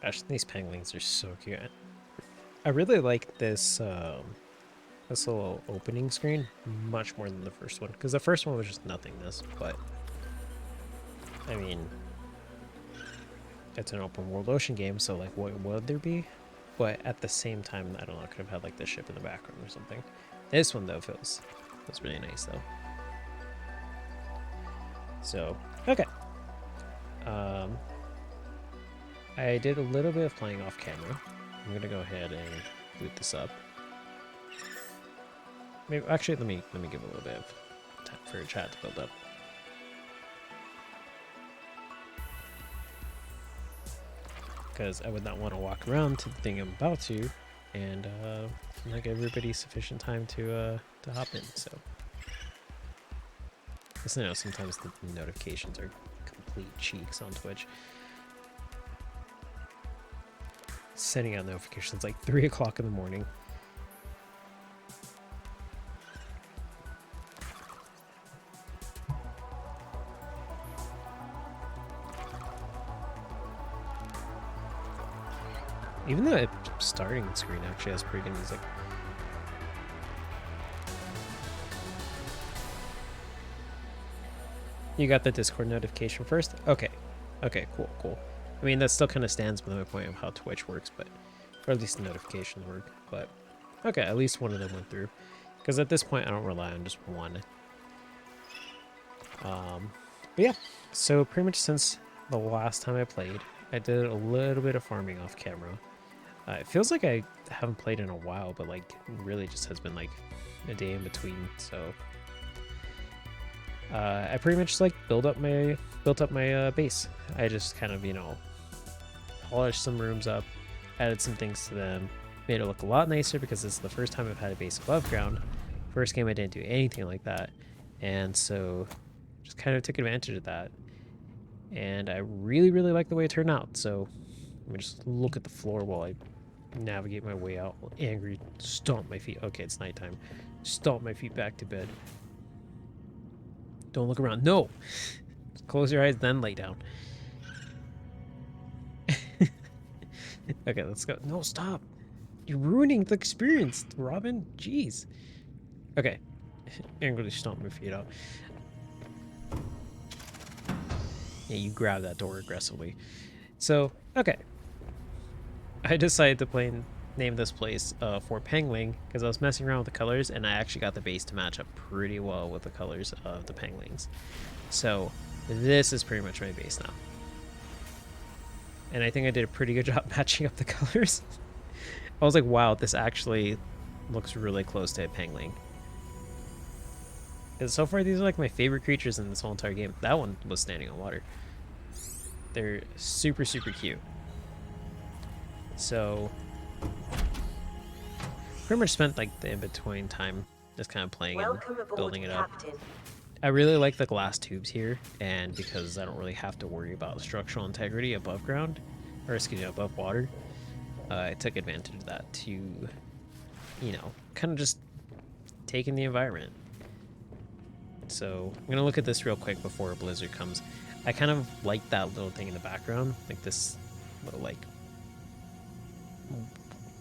Gosh, these penguins are so cute. I really like this this little opening screen much more than the first one, because the first one was just nothingness, but I mean, it's an open world ocean game, so like what would there be? But at the same time, I don't know, I could have had like the ship in the background or something. This one though feels really nice though. So okay. I did a little bit of playing off camera. I'm gonna go ahead and boot this up. Maybe actually let me give a little bit of time for chat to build up. Because I would not want to walk around to the thing I'm about to, and not give everybody sufficient time to hop in. So, I know sometimes the notifications are complete cheeks on Twitch. Sending out notifications like 3 o'clock in the morning. Even the starting screen actually has pretty good music. You got the Discord notification first? Okay. Okay, cool. I mean, that still kind of stands by the point of how Twitch works, but... Or at least the notifications work, but... Okay, at least one of them went through. Because at this point, I don't rely on just one. But yeah, so pretty much since the last time I played, I did a little bit of farming off camera. It feels like I haven't played in a while, but like really just has been like a day in between. So I pretty much like built up my base. I just kind of polished some rooms up, added some things to them, made it look a lot nicer because it's the first time I've had a base above ground. First game I didn't do anything like that, and so just kind of took advantage of that. And I really like the way it turned out. So let me just look at the floor while I navigate my way out. Angry, stomp my feet. Okay, it's nighttime. Stomp my feet back to bed. Don't look around. No! Close your eyes, then lay down. Okay, let's go. No, stop. You're ruining the experience, Robin. Jeez. Okay. Angrily stomp my feet out. Yeah, you grab that door aggressively. So, okay. I decided to name this place Fort Pengling because I was messing around with the colors, and I actually got the base to match up pretty well with the colors of the penguins. So this is pretty much my base now. And I think I did a pretty good job matching up the colors. I was like, wow, this actually looks really close to a pengling. And so far, these are like my favorite creatures in this whole entire game. That one was standing on water. They're super cute. So pretty much spent like the in-between time just kind of playing and building it up. I really like the glass tubes here, and because I don't really have to worry about structural integrity above ground, or excuse me, above water, I took advantage of that to, kind of just take in the environment. So I'm gonna look at this real quick before a blizzard comes. I kind of like that little thing in the background, like this little like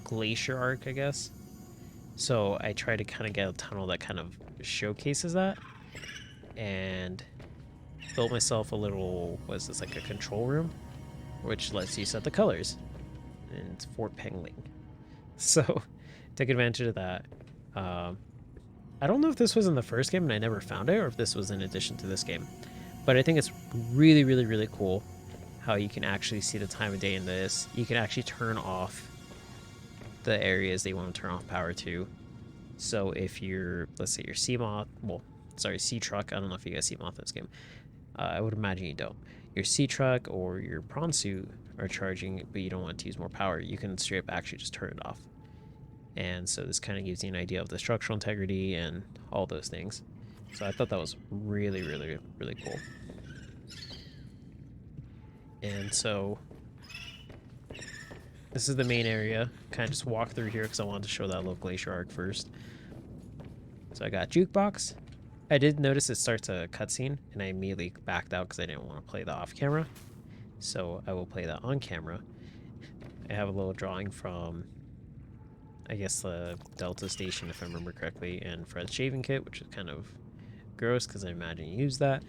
glacier arc, I guess. So I try to kind of get a tunnel that kind of showcases that, and built myself a little, what is this, like a control room, which lets you set the colors, and it's Fort Pengling. So take advantage of that. I don't know if this was in the first game and I never found it, or if this was in addition to this game, but I think it's really cool how you can actually see the time of day in this. You can actually turn off the areas that you want to turn off power to. So if you're, let's say, your sea truck, I don't know if you guys sea moth in this game. I would imagine you don't. Your sea truck or your prawn suit are charging, but you don't want to use more power. You can straight up actually just turn it off. And so this kind of gives you an idea of the structural integrity and all those things. So I thought that was really cool. And so this is the main area. Kind of just walk through here because I wanted to show that little glacier arc first. So I got Jukebox. I did notice it starts a cutscene, and I immediately backed out because I didn't want to play that off camera. So I will play that on camera. I have a little drawing from, I guess, the Delta station, if I remember correctly, and Fred's shaving kit, which is kind of gross because I imagine you use that.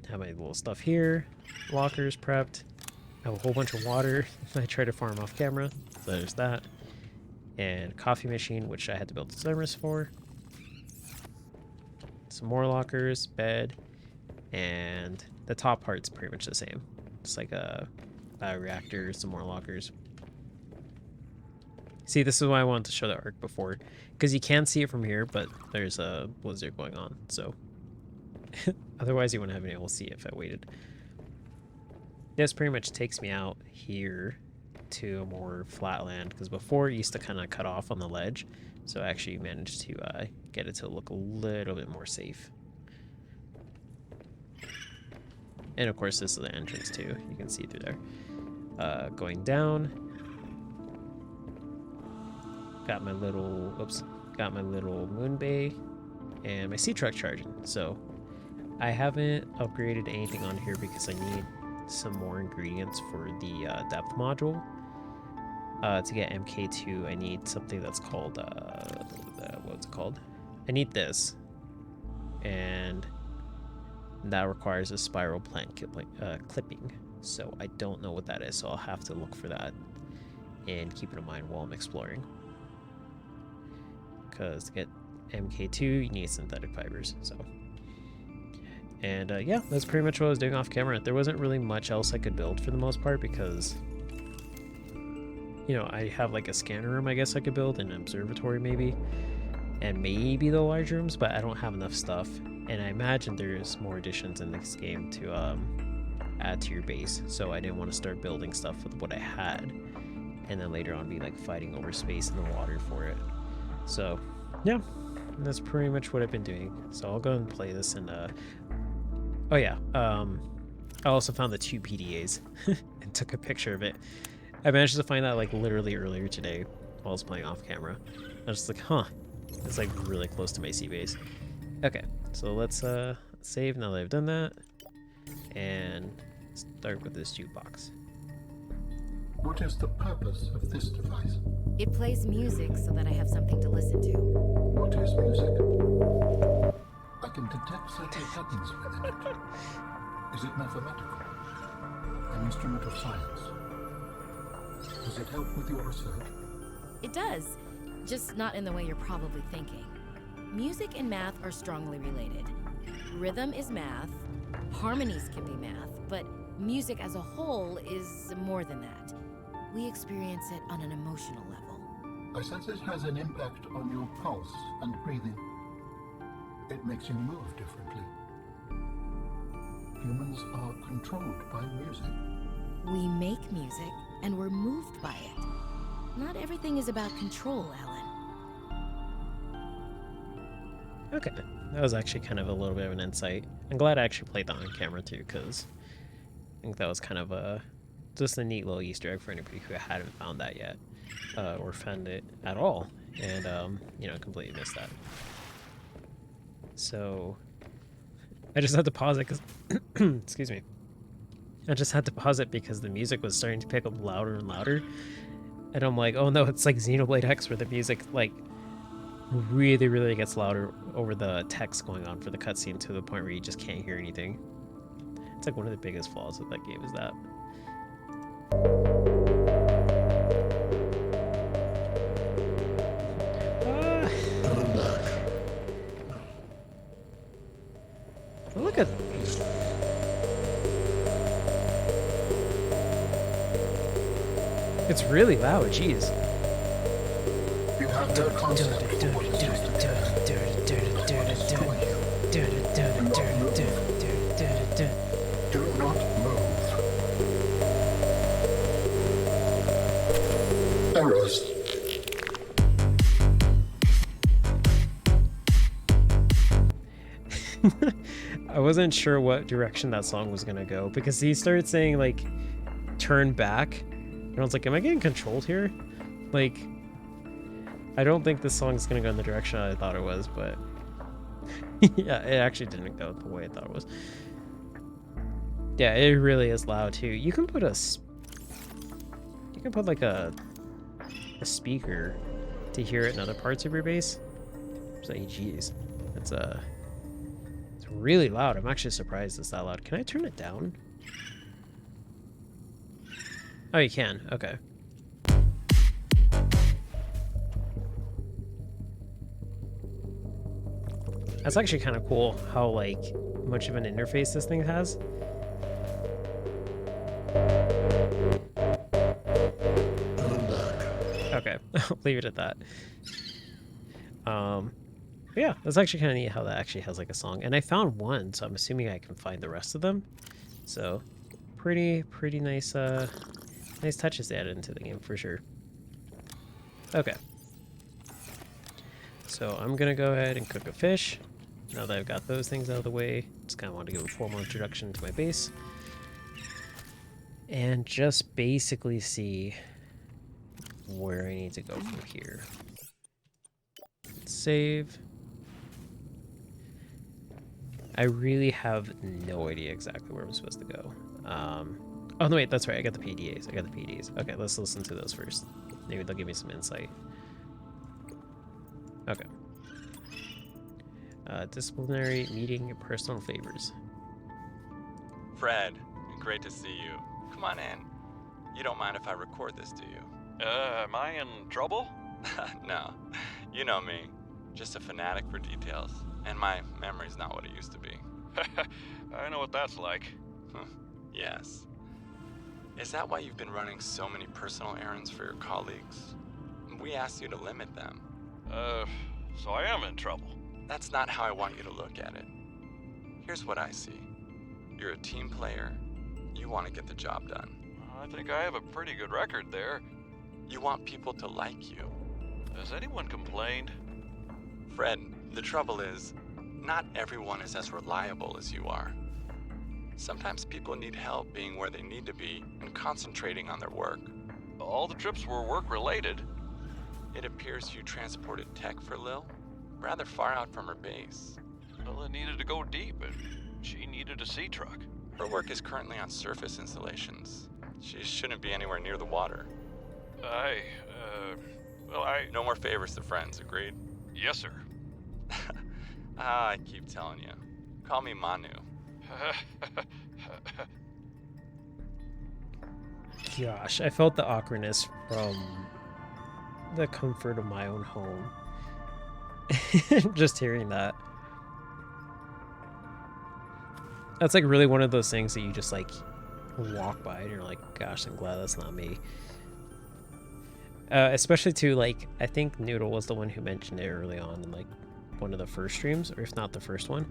Have my little stuff here. Lockers prepped. I have a whole bunch of water I try to farm off camera. So there's that. And coffee machine, which I had to build a thermos for. Some more lockers, bed, and the top part's pretty much the same. It's like a reactor, some more lockers. See, this is why I wanted to show the arc before, because you can see it from here, but there's a blizzard going on, so otherwise you wouldn't have been able to see it if I waited. This pretty much takes me out here to a more flat land, because before it used to kind of cut off on the ledge, so I actually managed to get it to look a little bit more safe. And of course this is the entrance too, you can see through there. Going down, got my little moon bay and my sea truck charging. So I haven't upgraded anything on here because I need some more ingredients for the depth module. To get MK2, I need something that's called what's it called? I need this, and that requires a spiral plant clipping. So I don't know what that is, so I'll have to look for that and keep it in mind while I'm exploring. Because to get MK2, you need synthetic fibers. So, and yeah, that's pretty much what I was doing off camera. There wasn't really much else I could build for the most part because, you know, I have like a scanner room I guess I could build, an observatory maybe, and maybe the large rooms, but I don't have enough stuff. And I imagine there's more additions in this game to add to your base, so I didn't want to start building stuff with what I had, and then later on be like fighting over space in the water for it. So yeah, that's pretty much what I've been doing. So I'll go and play this and oh yeah, I also found the 2 PDAs and took a picture of it. I managed to find that like literally earlier today while I was playing off camera. I was just like, huh, it's like really close to my sea base. Okay, so let's save now that I've done that and start with this jukebox. What is the purpose of this device? It plays music so that I have something to listen to. What is music? I can detect certain patterns within it. Is it mathematical? An instrument of science? Does it help with your research? It does, just not in the way you're probably thinking. Music and math are strongly related. Rhythm is math, harmonies can be math, but music as a whole is more than that. We experience it on an emotional level. I sense it has an impact on your pulse and breathing. It makes you move differently. Humans are controlled by music. We make music, and we're moved by it. Not everything is about control, Alan. Okay, that was actually kind of a little bit of an insight. I'm glad I actually played that on camera too, because I think that was kind of just a neat little Easter egg for anybody who hadn't found that yet, or found it at all, and you know, completely missed that. So I just had to pause it because excuse me. I just had to pause it because the music was starting to pick up louder and louder, and I'm like, oh no, it's like Xenoblade X where the music like really gets louder over the text going on for the cutscene to the point where you just can't hear anything. It's like one of the biggest flaws of that game is that. Look at it's really loud, jeez. You have no concept of what is Do not move. Terrorist. I wasn't sure what direction that song was gonna go because he started saying like turn back, and I was like, am I getting controlled here? Like, I don't think this song's gonna go in the direction I thought it was, but yeah, it actually didn't go the way I thought it was. Yeah, it really is loud too. You can put a can put like a speaker to hear it in other parts of your base. It's like, geez, it's really loud. I'm actually surprised it's that loud. Can I turn it down? Oh, you can. Okay. That's actually kind of cool how like much of an interface this thing has. Okay, I'll leave it at that. But yeah, that's actually kind of neat how that actually has like a song. And I found one, so I'm assuming I can find the rest of them. So pretty nice nice touches added into the game for sure. Okay. So I'm gonna go ahead and cook a fish. Now that I've got those things out of the way, just kind of want to give a formal introduction to my base. And just basically see where I need to go from here. Save. I really have no idea exactly where I'm supposed to go. Oh no, wait, that's right. I got the PDAs. Okay, let's listen to those first. Maybe they'll give me some insight. Okay. Disciplinary meeting and personal favors. Fred, great to see you. Come on in. You don't mind if I record this, do you? Am I in trouble? No. You know me. Just a fanatic for details. And my memory's not what it used to be. I know what that's like. Yes. Is that why you've been running so many personal errands for your colleagues? We asked you to limit them. So I am in trouble. That's not how I want you to look at it. Here's what I see. You're a team player. You want to get the job done. I think I have a pretty good record there. You want people to like you. Has anyone complained? Fred, the trouble is, not everyone is as reliable as you are. Sometimes people need help being where they need to be and concentrating on their work. All the trips were work-related. It appears you transported tech for Lil, rather far out from her base. Well, it needed to go deep, and she needed a sea truck. Her work is currently on surface installations. She shouldn't be anywhere near the water. No more favors to friends, agreed? Yes, sir. I keep telling you. Call me Manu. Gosh, I felt the awkwardness from the comfort of my own home. Just hearing that. That's like really one of those things that you just like walk by and you're like, gosh, I'm glad that's not me. Especially too, like, I think Noodle was the one who mentioned it early on in like one of the first streams, or if not the first one.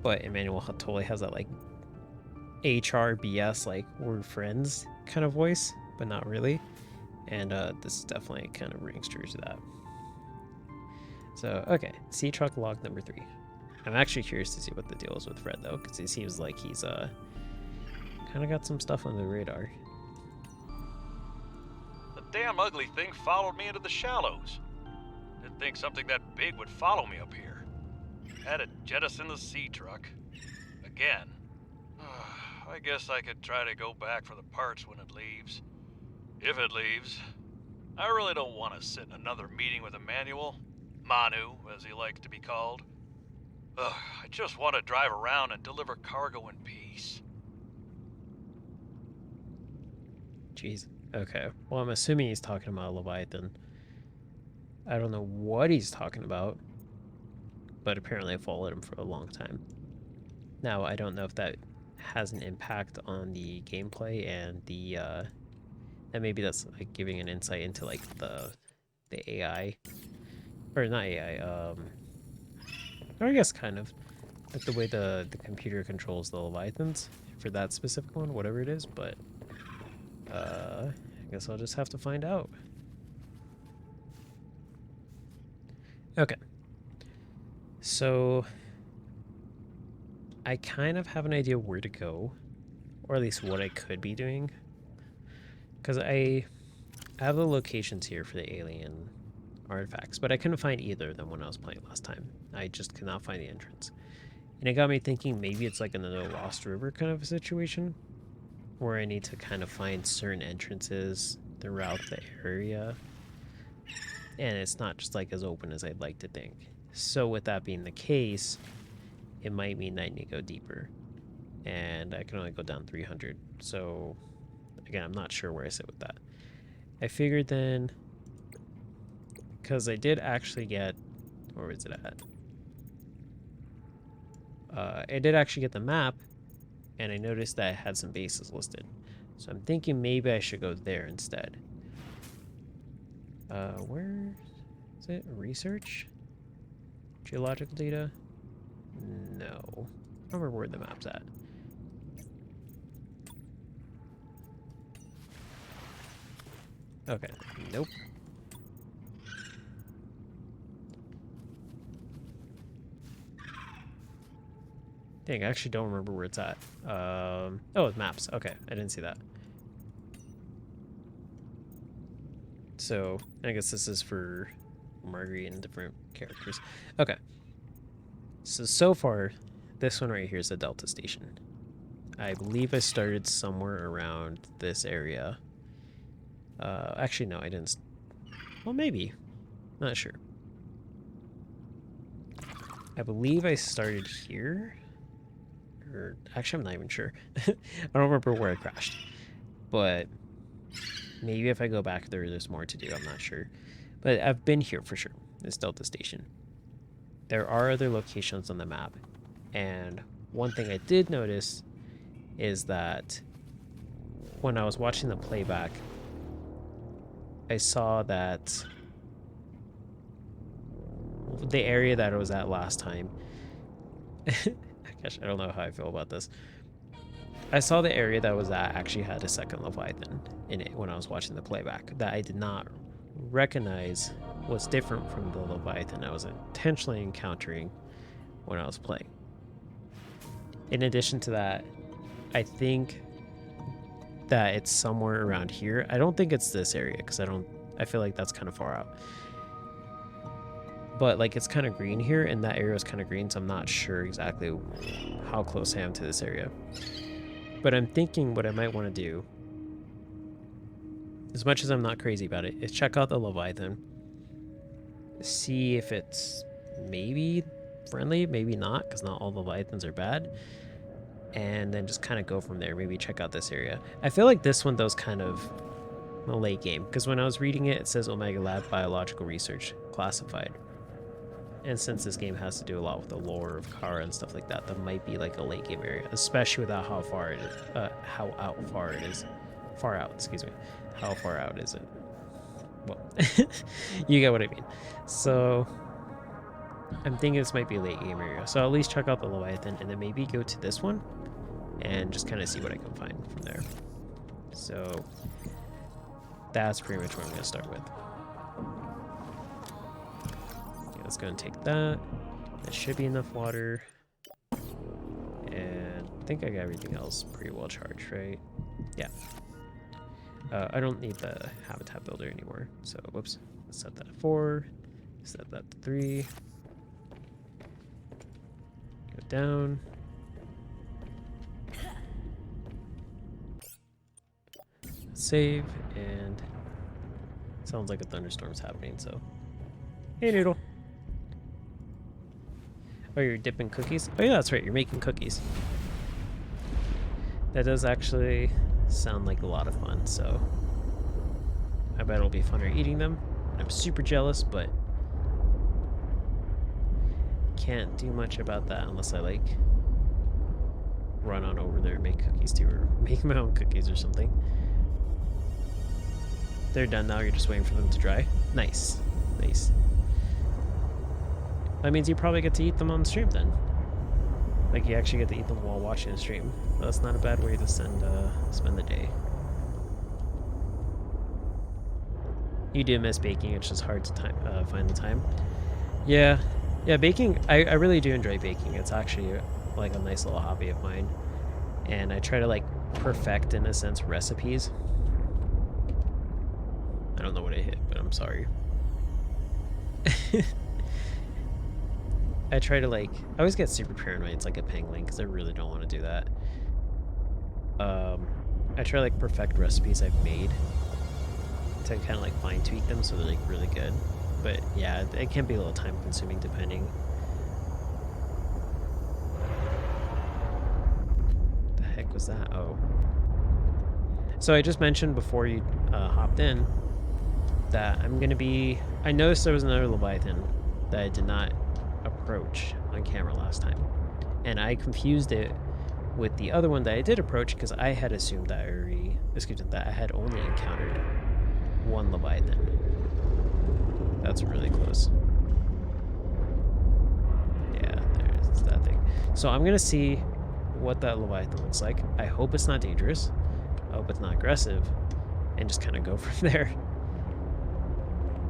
But Emmanuel totally has that like HRBS, like we're friends kind of voice, but not really. And this definitely kind of rings true to that. So, okay, sea truck log number 3. I'm actually curious to see what the deal is with Fred though, because he seems like he's kind of got some stuff on the radar. The damn ugly thing followed me into the shallows. Didn't think something that big would follow me up here. Had to jettison the sea truck. Again. I guess I could try to go back for the parts when it leaves. If it leaves. I really don't want to sit in another meeting with Emmanuel. Manu, as he likes to be called. I just want to drive around and deliver cargo in peace. Jeez. Okay. Well, I'm assuming he's talking about Leviathan. I don't know what he's talking about, but apparently I followed him for a long time. Now, I don't know if that has an impact on the gameplay and the, and maybe that's like giving an insight into like the AI, or not AI, or I guess kind of like the way the computer controls the Leviathans for that specific one, whatever it is, but I guess I'll just have to find out. Okay. So I kind of have an idea where to go, or at least what I could be doing, because I have the locations here for the alien artifacts, but I couldn't find either of them when I was playing last time. I just could not find the entrance. And it got me thinking maybe it's like another Lost River kind of a situation, where I need to kind of find certain entrances throughout the area, and it's not just like as open as I'd like to think. So with that being the case, it might mean I need to go deeper, and I can only go down 300. So again, I'm not sure where I sit with that. I figured then, because I did actually get, where was it at? I did actually get the map, and I noticed that it had some bases listed. So I'm thinking maybe I should go there instead. Where is it? Research? Geological data? No. I don't remember where the map's at. Okay. Nope. Dang, I actually don't remember where it's at. Oh, it's maps. Okay, I didn't see that. So, I guess this is for Marguerite and different characters. Okay. So far, this one right here is the Delta Station. I believe I started somewhere around this area. Actually, no, I didn't. Well, maybe. Not sure. I believe I started here. Or actually, I'm not even sure. I don't remember where I crashed. But maybe if I go back there, there's more to do. I'm not sure. But I've been here for sure. This Delta Station. There are other locations on the map. And one thing I did notice is that when I was watching the playback, I saw that the area that I was at last time, gosh, I don't know how I feel about this. I saw the area that I was at actually had a second Leviathan in it when I was watching the playback that I did not recognize was different from the Leviathan I was intentionally encountering when I was playing. In addition to that, I think that it's somewhere around here. I don't think it's this area because I feel like that's kind of far out. But like it's kind of green here and that area is kind of green, so I'm not sure exactly how close I am to this area. But I'm thinking what I might want to do, as much as I'm not crazy about it, is check out the Leviathan. See if it's maybe friendly, maybe not, because not all Leviathans are bad. And then just kind of go from there. Maybe check out this area. I feel like this one, though, is kind of a late game. Because when I was reading it, it says Omega Lab Biological Research Classified. And since this game has to do a lot with the lore of Kara and stuff like that, that might be like a late game area. Especially without how far it is. How far out, excuse me. How far out is it? Well, you get what I mean. So I'm thinking this might be a late game area. So at least check out the Leviathan and then maybe go to this one and just kind of see what I can find from there. So that's pretty much what I'm going to start with. Okay, let's go and take that. That should be enough water. And I think I got everything else pretty well charged, right? Yeah. I don't need the habitat builder anymore. So, whoops. Let's set that to 4. Set that to 3. Go down. Save, and sounds like a thunderstorm's happening, so. Hey, Noodle. Oh, you're dipping cookies? Oh, yeah, that's right. You're making cookies. That does actually sound like a lot of fun, so I bet it'll be funner eating them. I'm super jealous, but can't do much about that unless I like run on over there and make cookies too, or make my own cookies or something. They're done now, you're just waiting for them to dry. Nice. Nice. That means you probably get to eat them on stream then. Like you actually get to eat them while watching the stream. That's not a bad way to spend the day. You do miss baking, it's just hard to find the time. Yeah, baking, I really do enjoy baking. It's actually like a nice little hobby of mine. And I try to like perfect, in a sense, recipes. I don't know what I hit, but I'm sorry. I try to like, I always get super paranoid. It's like a penguin because I really don't want to do that. I try to like perfect recipes I've made to kind of like fine tweak them so they're like really good. But yeah, it can be a little time consuming depending. The heck was that? Oh. So I just mentioned before you hopped in that I'm going to be... I noticed there was another Leviathan that I did not approach on camera last time. And I confused it with the other one that I did approach because I had assumed that I had only encountered one Leviathan. That's really close. Yeah, there's that thing. So I'm going to see what that Leviathan looks like. I hope it's not dangerous. I hope it's not aggressive. And just kind of go from there.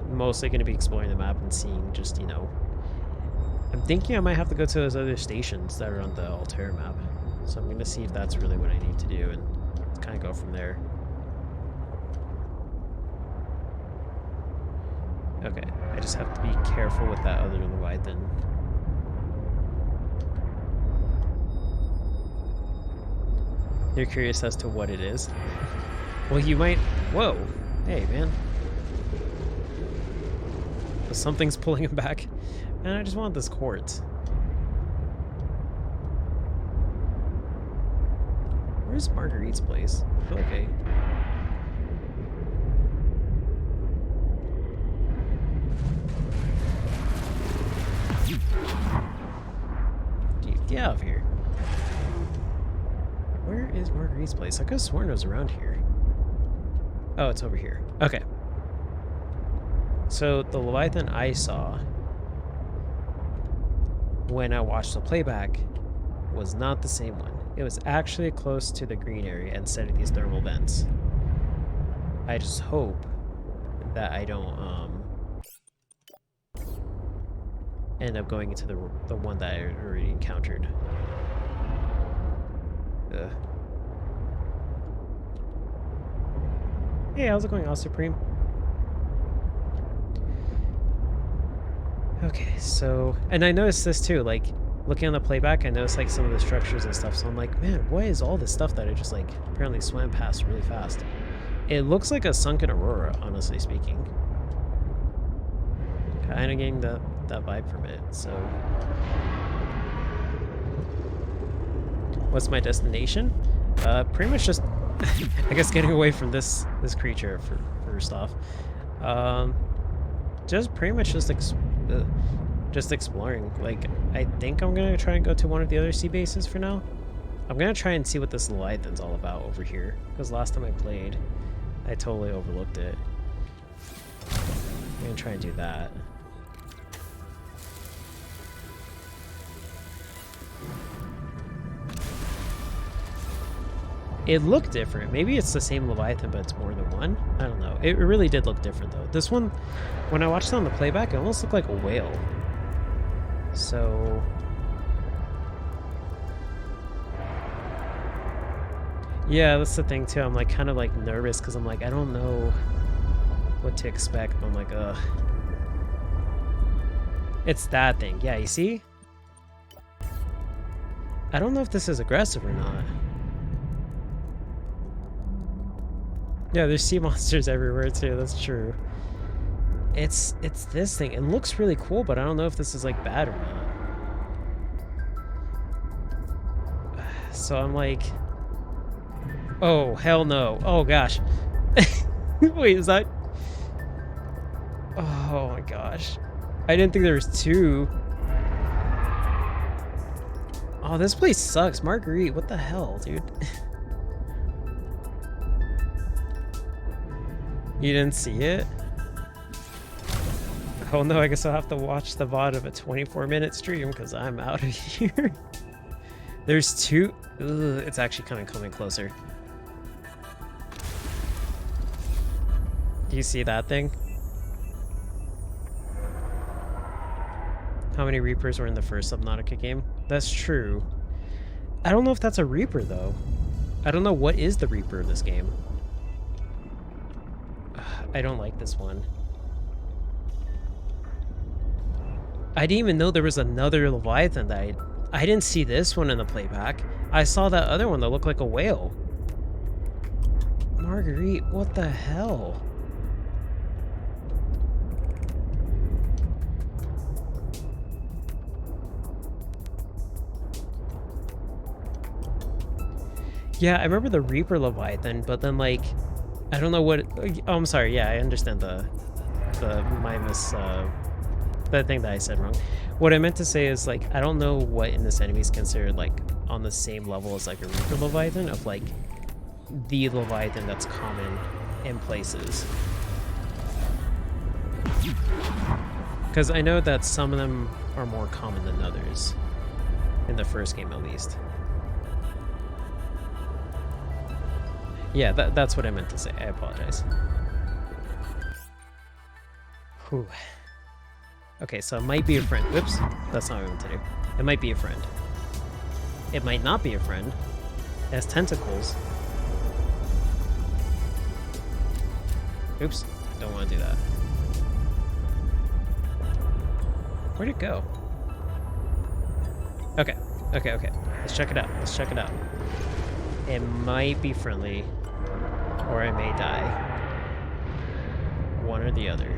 Mostly going to be exploring the map and seeing just, you know... I'm thinking I might have to go to those other stations that are on the Altair map. So I'm going to see if that's really what I need to do and kind of go from there. Okay, I just have to be careful with that other Leviathan. You're curious as to what it is? Well, you might... Whoa! Hey, man. Something's pulling him back. And I just want this quartz. Where's Marguerite's place? Okay. Dude, get out of here. Where is Marguerite's place? I could have sworn it was around here. Oh, it's over here. Okay. So the Leviathan I saw when I watched the playback was not the same one. It was actually close to the green area instead of these thermal vents. I just hope that I don't end up going into the one that I already encountered. Ugh. Hey, how's it going, All Supreme? Okay, so... And I noticed this too, like, looking on the playback, I noticed, like, some of the structures and stuff, so I'm like, man, what is all this stuff that I just, like, apparently swam past really fast? It looks like a sunken aurora, honestly speaking. Kinda getting that vibe from it, so... What's my destination? Pretty much just, I guess, getting away from this creature first off. Just pretty much just exploring. Like, I think I'm gonna try and go to one of the other sea bases for now. I'm gonna try and see what this Leviathan's all about over here, because last time I played, I totally overlooked it. I'm gonna try and do that. It looked different. Maybe it's the same Leviathan, but it's more than one? I don't know. It really did look different, though. This one, when I watched it on the playback, it almost looked like a whale. So... yeah, that's the thing, too. I'm, like, kind of, like, nervous, because I'm like, I don't know what to expect. I'm like, ugh. It's that thing. Yeah, you see? I don't know if this is aggressive or not. Yeah, there's sea monsters everywhere too, that's true. It's this thing. It looks really cool, but I don't know if this is like bad or not. So I'm like... oh, hell no. Oh gosh. Wait, is that... oh my gosh. I didn't think there was two. Oh, this place sucks. Marguerite, what the hell, dude? You didn't see it? Oh no, I guess I'll have to watch the VOD of a 24-minute stream because I'm out of here. There's two... ugh, it's actually kind of coming closer. Do you see that thing? How many Reapers were in the first Subnautica game? That's true. I don't know if that's a Reaper, though. I don't know what is the Reaper of this game. I don't like this one. I didn't even know there was another Leviathan that I didn't see this one in the playback. I saw that other one that looked like a whale. Marguerite, what the hell? Yeah, I remember the Reaper Leviathan, but then like, I don't know what. Oh, I'm sorry. Yeah, I understand the thing that I said wrong. What I meant to say is like, I don't know what in this enemy is considered like on the same level as like a Reaper Leviathan of like the Leviathan that's common in places. Because I know that some of them are more common than others in the first game at least. Yeah, that's what I meant to say. I apologize. Whew. Okay, so it might be a friend. Whoops, that's not what I meant to do. It might be a friend. It might not be a friend. It has tentacles. Oops, don't want to do that. Where'd it go? Okay, okay. Let's check it out. Let's check it out. It might be friendly, or I may die. One or the other.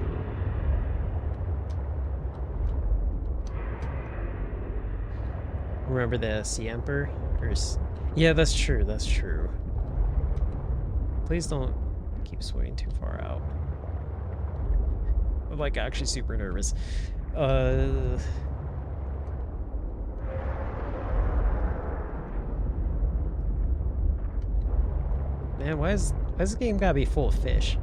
Remember the Sea Emperor? Yeah, that's true, that's true. Please don't keep swimming too far out. I'm like actually super nervous. Man, why is this game gotta be full of fish?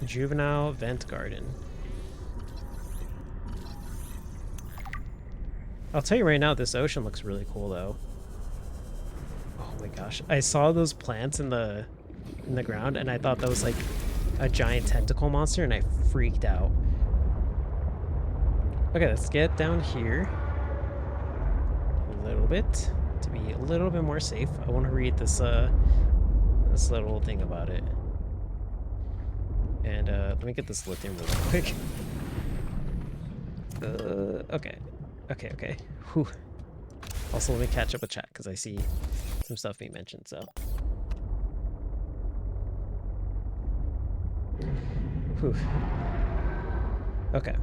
Juvenile Vent Garden. I'll tell you right now, this ocean looks really cool though. Oh my gosh. I saw those plants in the ground and I thought that was like a giant tentacle monster and I freaked out. Okay, let's get down here a little bit to be a little bit more safe. I want to read this this little thing about it. And let me get this lithium really quick. Okay. Whew. Also, let me catch up with chat because I see some stuff being mentioned. So, whew. Okay.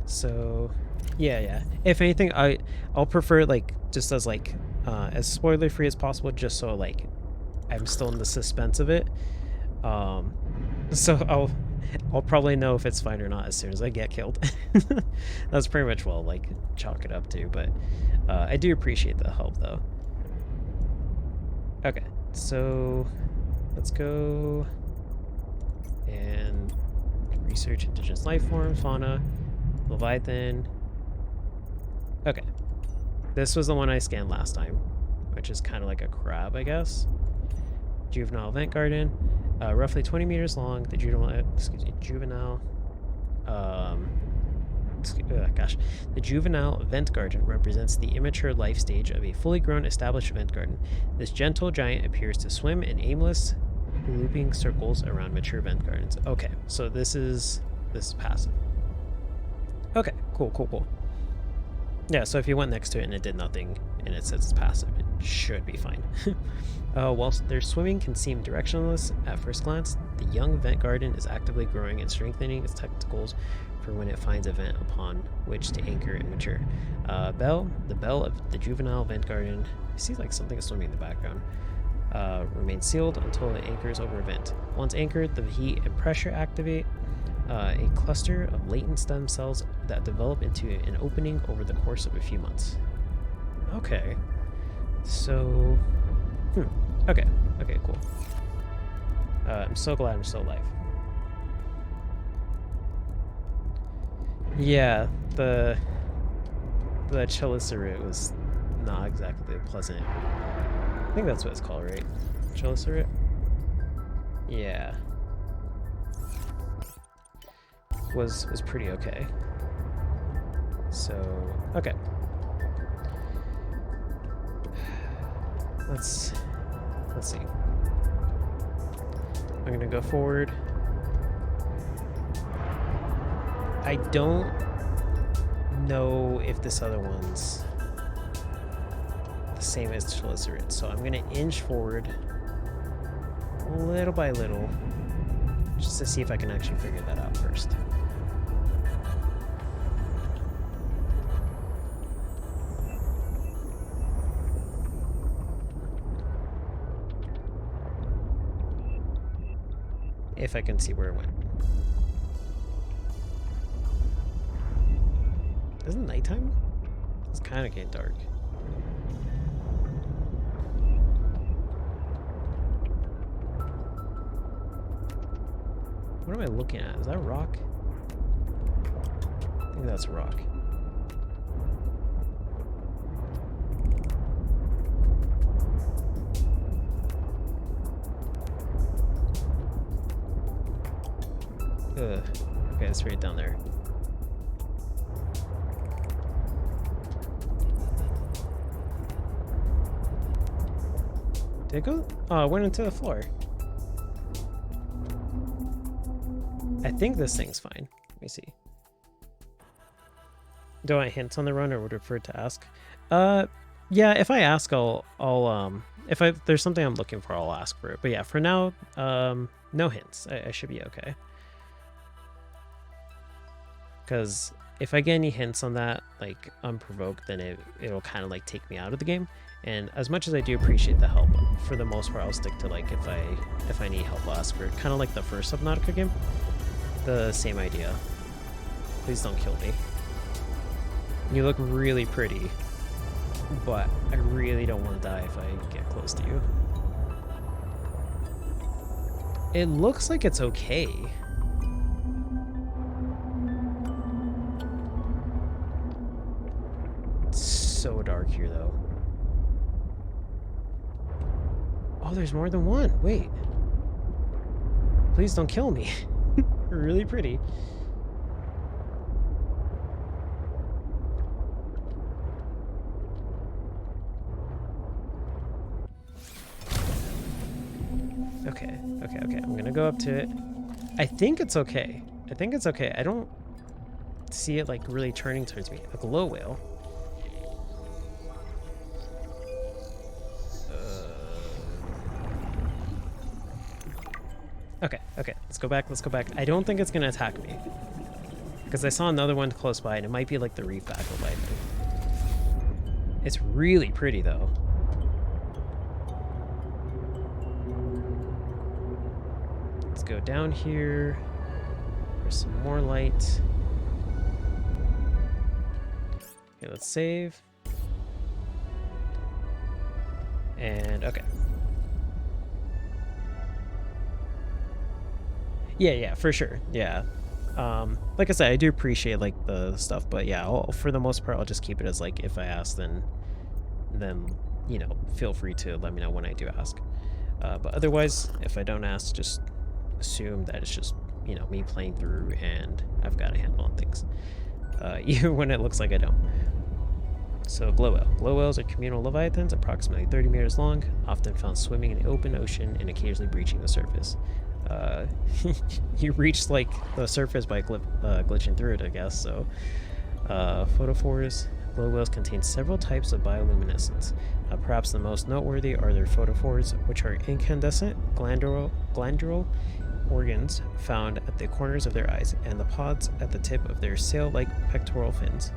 So, yeah. If anything, I'll prefer like just as like as spoiler free as possible, just so like I'm still in the suspense of it. So I'll probably know if it's fine or not as soon as I get killed. That's pretty much what I'll like chalk it up to, but I do appreciate the help though. Okay, so let's go and research indigenous life forms, fauna, Leviathan. Okay, this was the one I scanned last time, which is kind of like a crab, I guess. Juvenile Vent Garden. Roughly 20 meters long, the Juvenile Vent Garden represents the immature life stage of a fully grown established vent garden. This gentle giant appears to swim in aimless, looping circles around mature vent gardens. Okay, so this is passive. Okay, cool. Yeah, so if you went next to it and it did nothing and it says it's passive, it should be fine. Whilst their swimming can seem directionless at first glance, the young vent garden is actively growing and strengthening its tentacles for when it finds a vent upon which to anchor and mature. The bell of the juvenile vent garden, I see like something is swimming in the background, remains sealed until it anchors over a vent. Once anchored, the heat and pressure activate a cluster of latent stem cells that develop into an opening over the course of a few months. Okay. So, okay, cool. I'm so glad I'm still alive. Yeah, the Chelicerae was not exactly pleasant. I think that's what it's called, right? Chelicerae? Yeah. Was pretty okay. So, okay. Let's see. I'm gonna go forward. I don't know if this other one's the same as Chilicerate. So I'm gonna inch forward little by little just to see if I can actually figure that out first. If I can see where it went. Isn't it nighttime? It's kind of getting dark. What am I looking at? Is that a rock? I think that's a rock. Ugh. Okay, it's right down there. Did it go? Oh, it went into the floor. I think this thing's fine. Let me see. Do I hint on the run or would prefer to ask? Yeah, if I ask, if there's something I'm looking for, I'll ask for it. But yeah, for now, no hints. I should be okay. Because if I get any hints on that, like unprovoked, then it'll kind of like take me out of the game. And as much as I do appreciate the help, for the most part, I'll stick to like if I need help, I'll ask for it. Kind of like the first Subnautica game. The same idea. Please don't kill me. You look really pretty, but I really don't want to die if I get close to you. It looks like it's okay. It's so dark here, though. Oh, there's more than one. Wait. Please don't kill me. Really pretty. Okay. I'm gonna go up to it. I think it's okay. I don't see it like really turning towards me. A glow whale. Okay, let's go back. I don't think it's gonna attack me. Because I saw another one close by, and it might be like the reef bacillite thing. It's really pretty, though. Let's go down here. There's some more light. Okay, let's save. And, okay. Yeah, for sure. Yeah. Like I said, I do appreciate like the stuff, but yeah, for the most part, I'll just keep it as like if I ask, then you know, feel free to let me know when I do ask. But otherwise, if I don't ask, just assume that it's just, you know, me playing through and I've got a handle on things, even when it looks like I don't. So glow whale. Glow whales are communal leviathans, approximately 30 meters long, often found swimming in the open ocean and occasionally breaching the surface. You reached like the surface by glitching through it, I guess. So photophores. Glow whales contain several types of bioluminescence. Perhaps the most noteworthy are their photophores, which are incandescent glandular organs found at the corners of their eyes and the pods at the tip of their sail-like pectoral fins.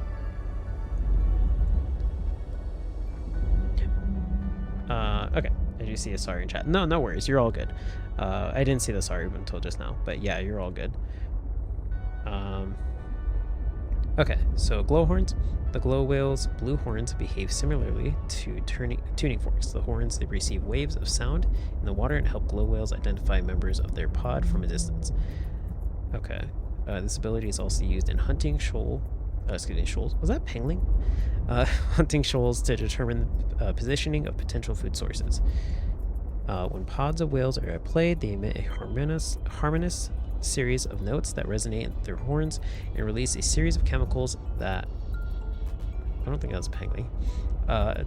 Okay, I do see a sorry in chat. No worries, you're all good. I didn't see the sorry until just now, but yeah, you're all good. Okay, so glow horns. The glow whale's blue horns behave similarly to tuning forks. The horns, they receive waves of sound in the water and help glow whales identify members of their pod from a distance. Okay, this ability is also used in hunting shoals. Was that pangling? Hunting shoals to determine the positioning of potential food sources. When pods of whales are at play, they emit a harmonious series of notes that resonate in their horns and release a series of chemicals that... I don't think that's pangling. I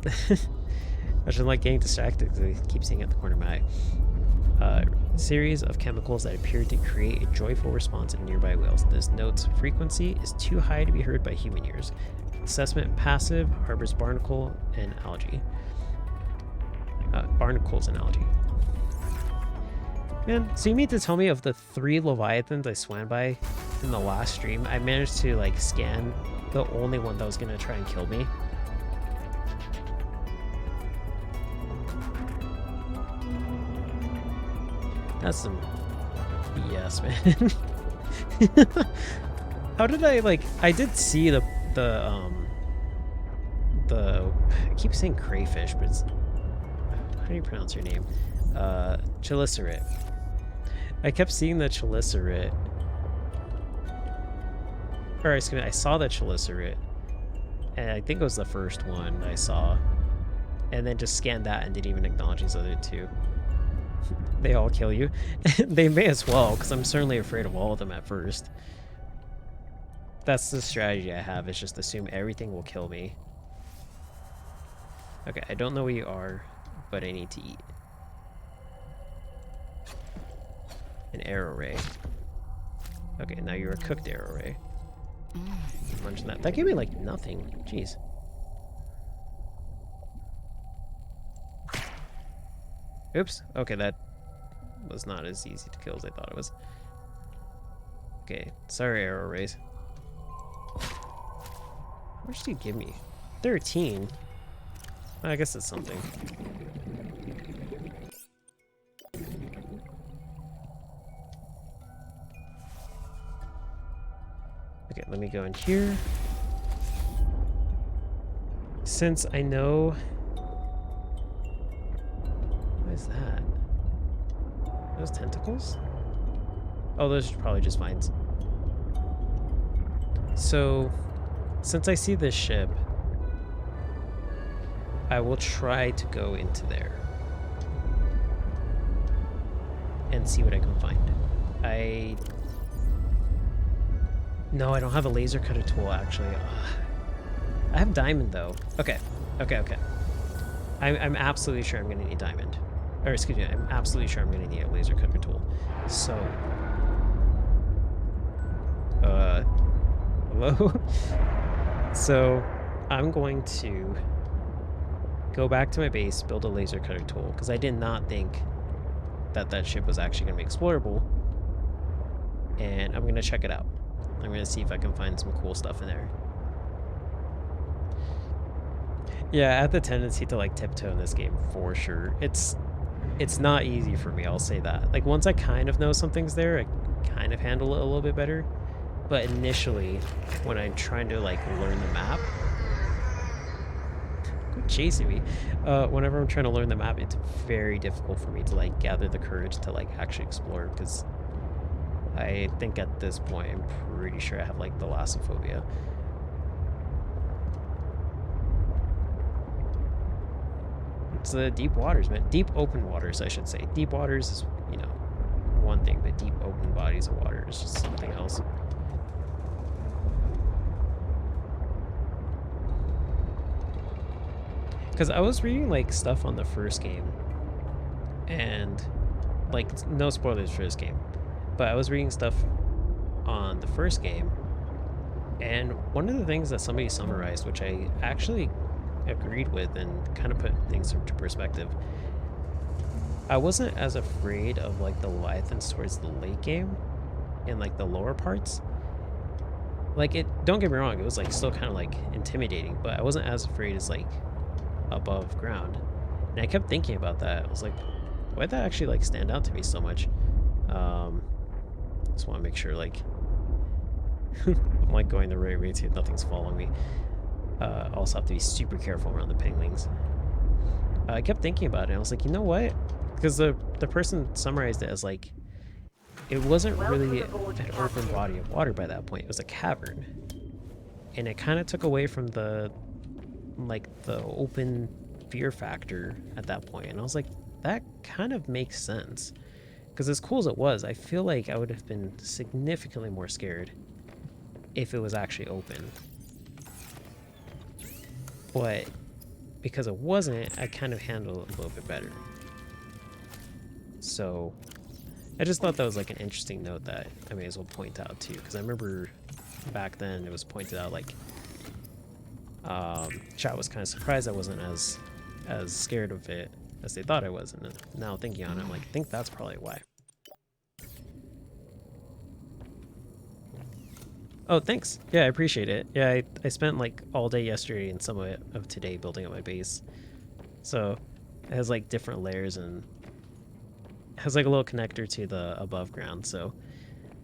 just like getting distracted because I keep seeing it at the corner of my eye. Series of chemicals that appear to create a joyful response in nearby whales. This note's frequency is too high to be heard by human ears. Assessment passive, harbors barnacle and algae. Barnacles and algae. Man, so you mean to tell me of the 3 leviathans I swam by in the last stream, I managed to like scan the only one that was gonna try and kill me? That's some BS, man. How did I like? I did see the I keep saying crayfish, but it's, how do you pronounce your name? Chelicerate. I kept seeing the Chelicerate. Or excuse me, I saw the Chelicerate, and I think it was the first one I saw, and then just scanned that and didn't even acknowledge these other 2. They all kill you. They may as well, because I'm certainly afraid of all of them at first. That's the strategy I have, is just assume everything will kill me. Okay, I don't know where you are, but I need to eat. An Arrowray. Okay, now you're a cooked Arrowray. Munching that. That gave me like nothing. Jeez. Oops. Okay, that was not as easy to kill as I thought it was. Okay, sorry, Arrowrays. How much did you give me? 13. I guess it's something. Okay, let me go in here. Since I know... What is that? Those tentacles? Oh, those are probably just vines. So, since I see this ship, I will try to go into there and see what I can find. No, I don't have a laser cutter tool, actually. I have diamond, though. Okay. I'm absolutely sure I'm going to need diamond. Or, excuse me, I'm absolutely sure I'm going to need a laser cutter tool. So... hello? So, I'm going to go back to my base, build a laser cutter tool, because I did not think that that ship was actually going to be explorable. And I'm going to check it out. I'm going to see if I can find some cool stuff in there. Yeah, I have the tendency to like tiptoe in this game for sure. It's not easy for me, I'll say that. Like once I kind of know something's there, I kind of handle it a little bit better. But initially, when I'm trying to like learn the map, quit chasing me. Whenever I'm trying to learn the map, it's very difficult for me to like gather the courage to like actually explore, because I think at this point I'm pretty sure I have like thalassophobia. It's the deep waters, man. Deep open waters, I should say. Deep waters is, you know, one thing, but deep open bodies of water is just something else. Because I was reading like stuff on the first game, and like no spoilers for this game, but I was reading stuff on the first game, and one of the things that somebody summarized, which I actually agreed with and kind of put things into perspective, I wasn't as afraid of like the Leviathans towards the late game in like the lower parts. Like it, don't get me wrong, it was like still kind of like intimidating, but I wasn't as afraid as like above ground. And I kept thinking about that. I was like, why'd that actually like stand out to me so much? Just want to make sure like I'm like going the right way too, nothing's following me. Also have to be super careful around the penguins. I kept thinking about it. I was like, you know what? Because the person summarized it as like, it wasn't really an open body of water by that point. It was a cavern, and it kind of took away from the open fear factor at that point. And I was like, that kind of makes sense. Because as cool as it was, I feel like I would have been significantly more scared if it was actually open. But because it wasn't, I kind of handled it a little bit better. So I just thought that was like an interesting note that I may as well point out too, because I remember back then it was pointed out like Chat was kind of surprised I wasn't as scared of it as they thought I was, and now thinking on it, I'm like, I think that's probably why. Oh, thanks. Yeah, I appreciate it. Yeah, I spent like all day yesterday and some of today building up my base. So it has like different layers and has like a little connector to the above ground, so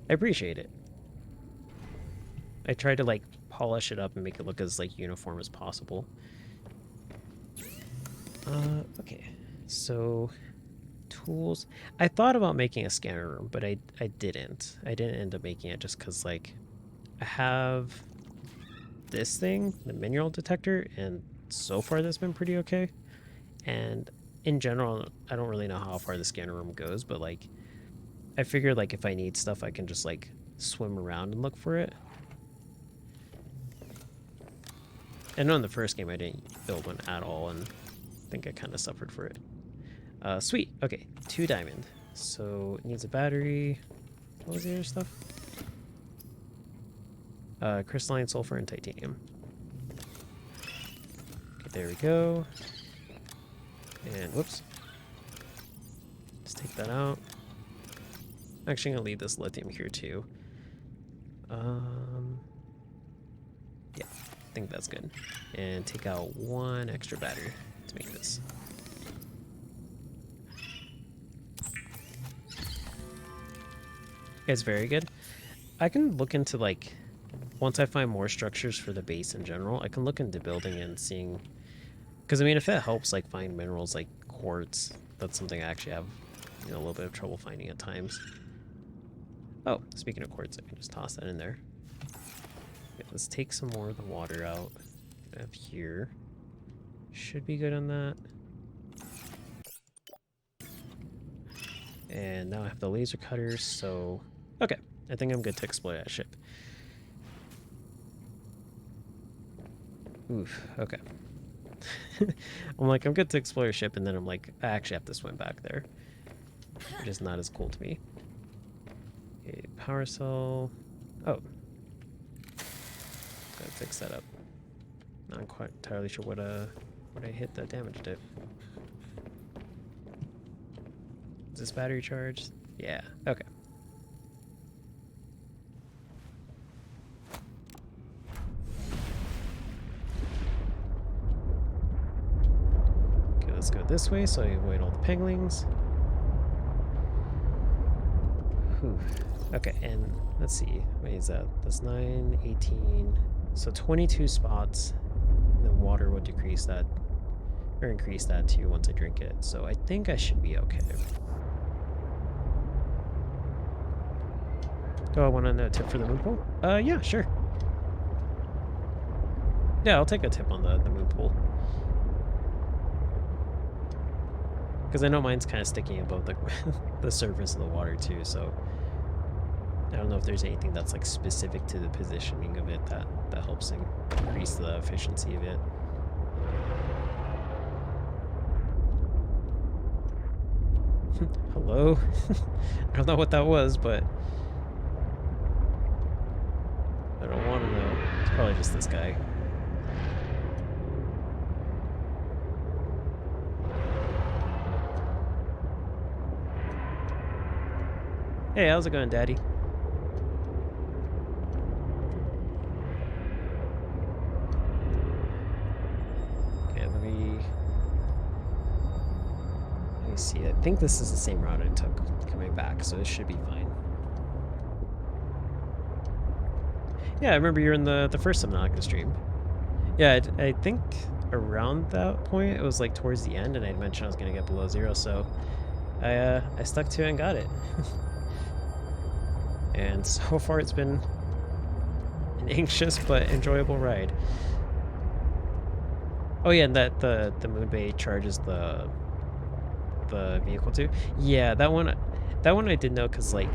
I appreciate it. I tried to like polish it up and make it look as like uniform as possible. Okay, so tools. I thought about making a scanner room, but I didn't. I didn't end up making it just because like I have this thing, the mineral detector, and so far that's been pretty okay. And in general, I don't really know how far the scanner room goes, but like I figured like if I need stuff, I can just like swim around and look for it. I know in the first game I didn't build one at all, and I think I kind of suffered for it. Sweet. Okay, 2 diamond. So it needs a battery. What was the other stuff? Crystalline, sulfur, and titanium. Okay, there we go. And whoops. Let's take that out. I'm actually gonna leave this lithium here too. Yeah, I think that's good. And take out 1 extra battery to make this. It's very good. I can look into like, once I find more structures for the base in general, I can look into building it and seeing, because I mean if it helps like find minerals like quartz, that's something I actually have, you know, a little bit of trouble finding at times. Oh, speaking of quartz, I can just toss that in there. Okay, let's take some more of the water out of here. Should be good on that. And now I have the laser cutters, so okay, I think I'm good to explore that ship. Oof, okay. I'm like, I'm good to explore a ship, and then I'm like, I actually have to swim back there, which is not as cool to me. Okay, power cell. Oh. Gotta fix that up. Not quite entirely sure what I hit that damaged it. Is this battery charged? Yeah, okay. Okay, let's go this way so I avoid all the penglings. Whew. Okay, and let's see. What is that? That's 9, 18. So 22 spots. The water would decrease that, or increase that too once I drink it. So I think I should be okay. Do I want a tip for the moon pool? Yeah, sure. Yeah, I'll take a tip on the moon pool. Because I know mine's kind of sticking above the, the surface of the water too, so I don't know if there's anything that's like specific to the positioning of it that helps increase the efficiency of it. Hello? I don't know what that was, but I don't want to know. It's probably just this guy. Hey, how's it going, Daddy? Okay, let me see. I think this is the same route I took coming back, so this should be fine. Yeah, I remember you're in the first Subnautica stream. Yeah, I think around that point, it was like towards the end, and I'd mentioned I was going to get below 0, so I stuck to it and got it. And so far it's been an anxious but enjoyable ride. Oh yeah, and that the moon bay charges the vehicle too. Yeah, that one I did know because like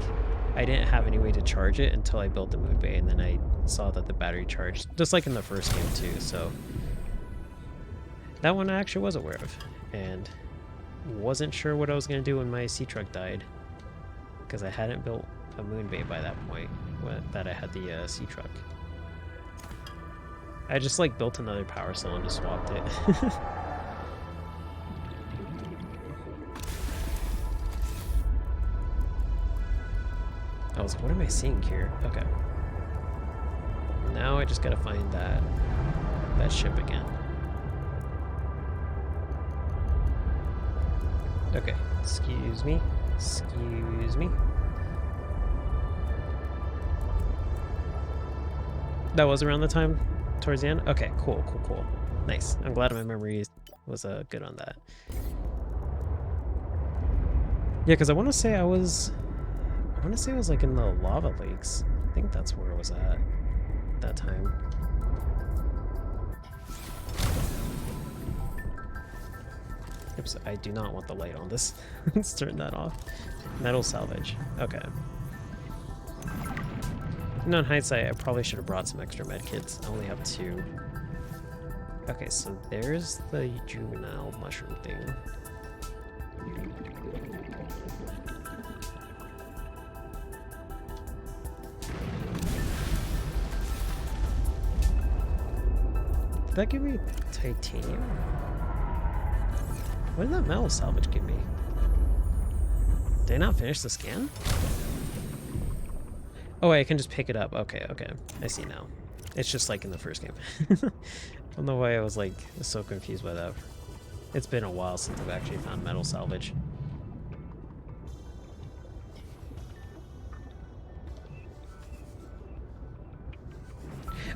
I didn't have any way to charge it until I built the moon bay, and then I saw that the battery charged, just like in the first game too. So that one I actually was aware of, and wasn't sure what I was gonna do when my sea truck died, because I hadn't built a moon bay by that point that I had the sea truck. I just like built another power cell and just swapped it. I was like, what am I seeing here? Okay. Now I just gotta find that ship again. Okay, excuse me. Excuse me. That was around the time towards the end? Okay, cool, cool, cool. Nice. I'm glad my memory was good on that. Yeah, because I want to say I was like in the lava lakes. I think that's where I was at that time. Oops, I do not want the light on this. Let's turn that off. Metal salvage. Okay. No, in hindsight, I probably should have brought some extra medkits. I only have 2. Okay, so there's the juvenile mushroom thing. Did that give me titanium? What did that metal salvage give me? Did I not finish the scan? Oh, wait, I can just pick it up. Okay, okay. I see now. It's just like in the first game. I don't know why I was like so confused by that. It's been a while since I've actually found metal salvage.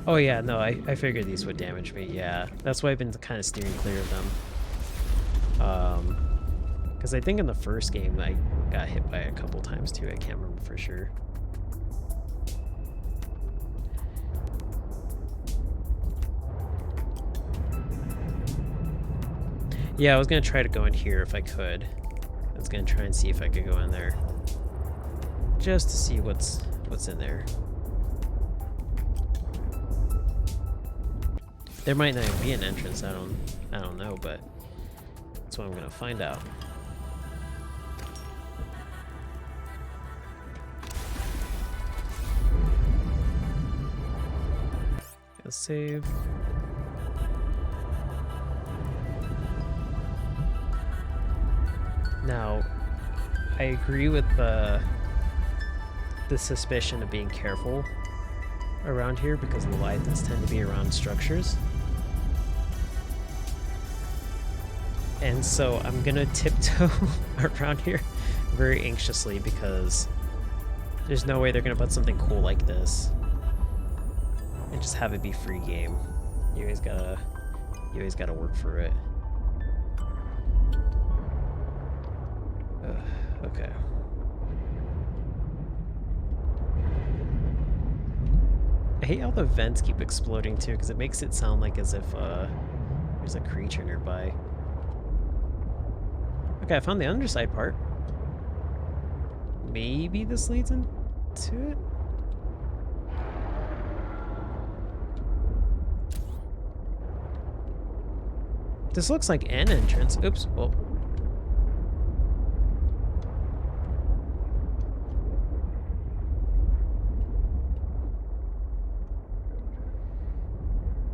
Oh yeah, no, I figured these would damage me. Yeah, that's why I've been kind of steering clear of them. Because I think in the first game I got hit by it a couple times too. I can't remember for sure. Yeah, I was gonna try to go in here if I could. I was gonna try and see if I could go in there, just to see what's in there. There might not even be an entrance. I don't know, but that's what I'm gonna find out. Let's save. Now, I agree with the suspicion of being careful around here because Leviathans tend to be around structures. And so I'm gonna tiptoe around here very anxiously because there's no way they're gonna put something cool like this and just have it be free game. You always gotta work for it. Okay. I hate how the vents keep exploding too, because it makes it sound like as if there's a creature nearby. Okay, I found the underside part. Maybe this leads into it? This looks like an entrance. Oops. Well.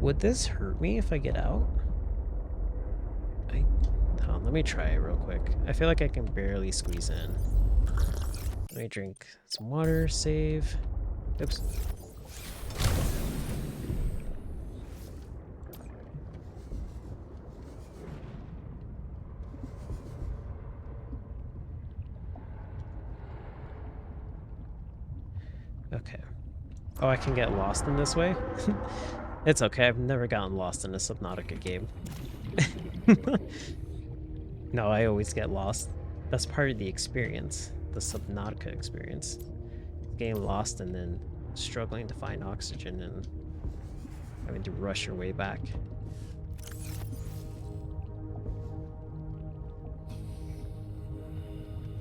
Would this hurt me if I get out? Hold on, let me try it real quick. I feel like I can barely squeeze in. Let me drink some water, save. Oops. Okay. Oh, I can get lost in this way? It's okay, I've never gotten lost in a Subnautica game. No, I always get lost. That's part of the experience, the Subnautica experience. Getting lost and then struggling to find oxygen and having to rush your way back.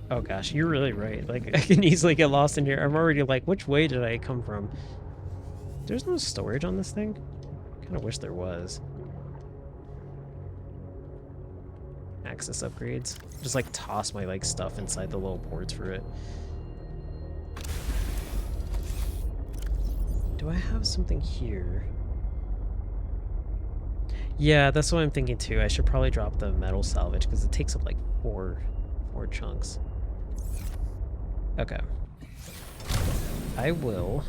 Oh gosh, you're really right. Like, I can easily get lost in here. I'm already like, which way did I come from? There's no storage on this thing? Kind of wish there was. Access upgrades. Just like toss my like stuff inside the little ports for it. Do I have something here? Yeah, that's what I'm thinking too. I should probably drop the metal salvage because it takes up like four chunks. Okay. I will.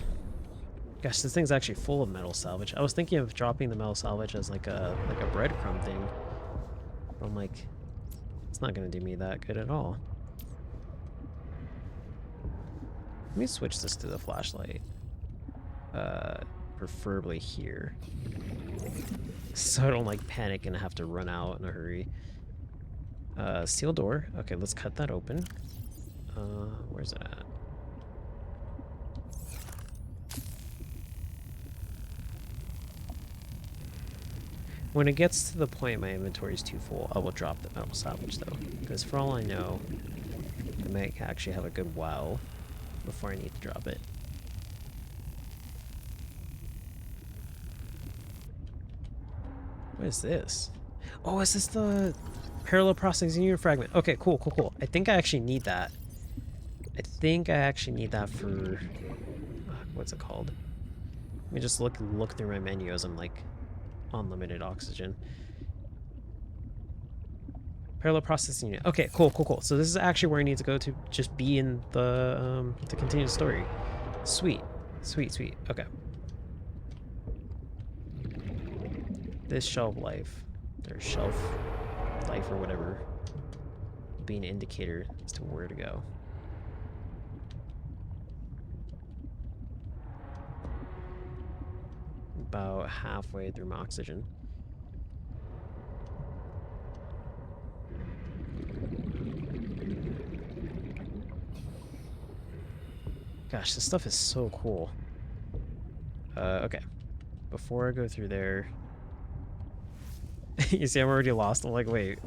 Gosh, this thing's actually full of metal salvage. I was thinking of dropping the metal salvage as like a breadcrumb thing. But I'm like, it's not gonna do me that good at all. Let me switch this to the flashlight. Preferably here. So I don't like panic and have to run out in a hurry. Steel door. Okay, let's cut that open. Where's it at? When it gets to the point my inventory is too full, I will drop the metal salvage though. Because for all I know, I might actually have a good while before I need to drop it. What is this? Oh, is this the parallel processing unit fragment? Okay, cool, cool, cool. I think I actually need that. I think I actually need that for... what's it called? Let me just look through my menu as I'm like unlimited oxygen. Parallel processing unit. Okay, cool, cool, cool. So this is actually where I need to go to just be in the to continue the story. Sweet. Sweet, sweet. Okay. This shelf life, or shelf life or whatever, will be an indicator as to where to go. About halfway through my oxygen. Gosh, this stuff is so cool. Okay. Before I go through there... You see, I'm already lost. I'm like, wait.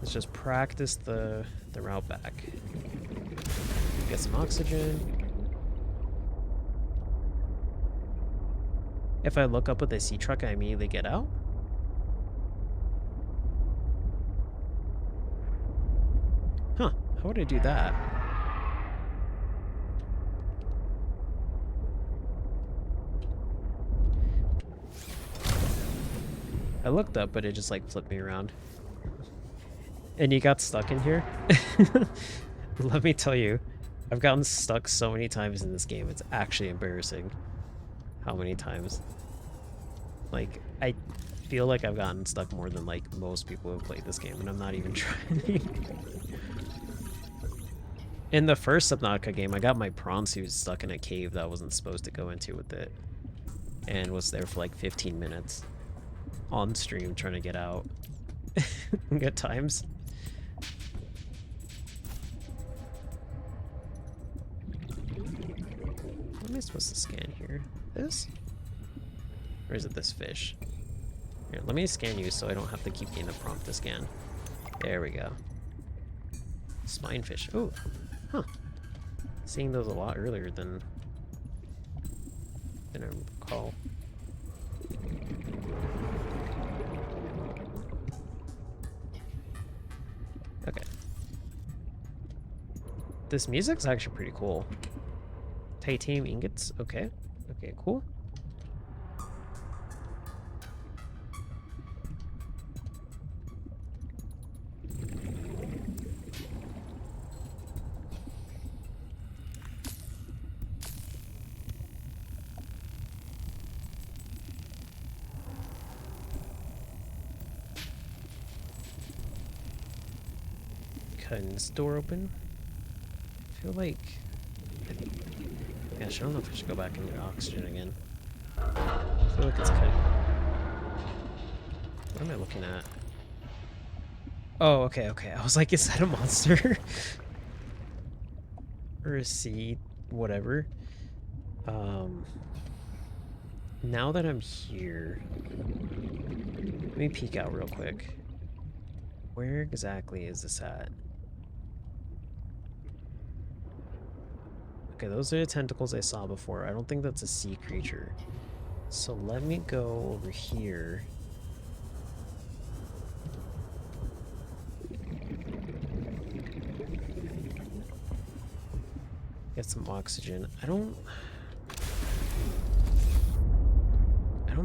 Let's just practice the route back. Get some oxygen. If I look up with the sea truck, I immediately get out? Huh. How would I do that? I looked up, but it just like flipped me around. And you got stuck in here? Let me tell you, I've gotten stuck so many times in this game. It's actually embarrassing how many times. Like, I feel like I've gotten stuck more than like most people who have played this game, and I'm not even trying. In the first Subnautica game, I got my prawn suit stuck in a cave that I wasn't supposed to go into with it, and was there for like 15 minutes on stream trying to get out. Good times. What am I supposed to scan here? This? Or is it this fish? Here, let me scan you so I don't have to keep getting the prompt to scan. There we go. Spinefish. Oh, huh. Seeing those a lot earlier than I recall. Okay. This music's actually pretty cool. Titanium ingots. Okay. Okay, cool. Cutting this door open. I feel like... Gosh, I don't know if I should go back into oxygen again. I feel like it's cutting. What am I looking at? Oh, okay, okay. I was like, is that a monster? Or a sea, whatever. Now that I'm here, let me peek out real quick. Where exactly is this at? Okay, those are the tentacles I saw before. I don't think that's a sea creature. So let me go over here. Get some oxygen. I don't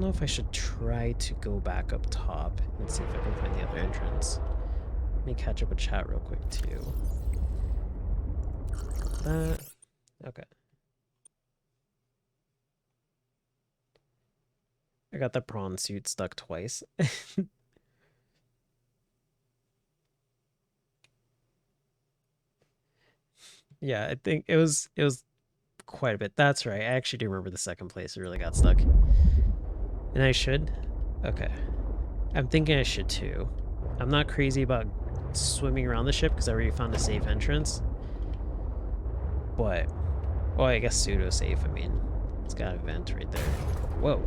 don't know if I should try to go back up top and see if I can find the other entrance. Let me catch up with chat real quick too. That. Okay. I got the prawn suit stuck twice. Yeah, I think it was quite a bit. That's right. I actually do remember the second place. It really got stuck. And I should? Okay. I'm thinking I should too. I'm not crazy about swimming around the ship because I already found a safe entrance. But, well, I guess pseudo safe. I mean, it's got a vent right there. Whoa.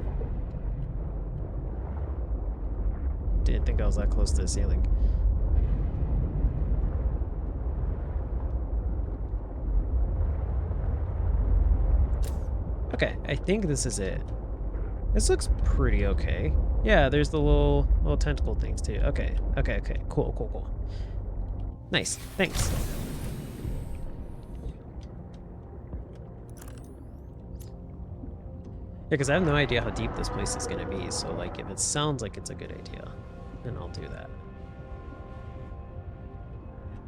Didn't think I was that close to the ceiling. Okay, I think this is it. This looks pretty okay. Yeah, there's the little tentacle things too. Okay, okay, okay. Cool, cool, cool. Nice, thanks. Yeah, because I have no idea how deep this place is gonna be, so like if it sounds like it's a good idea, then I'll do that.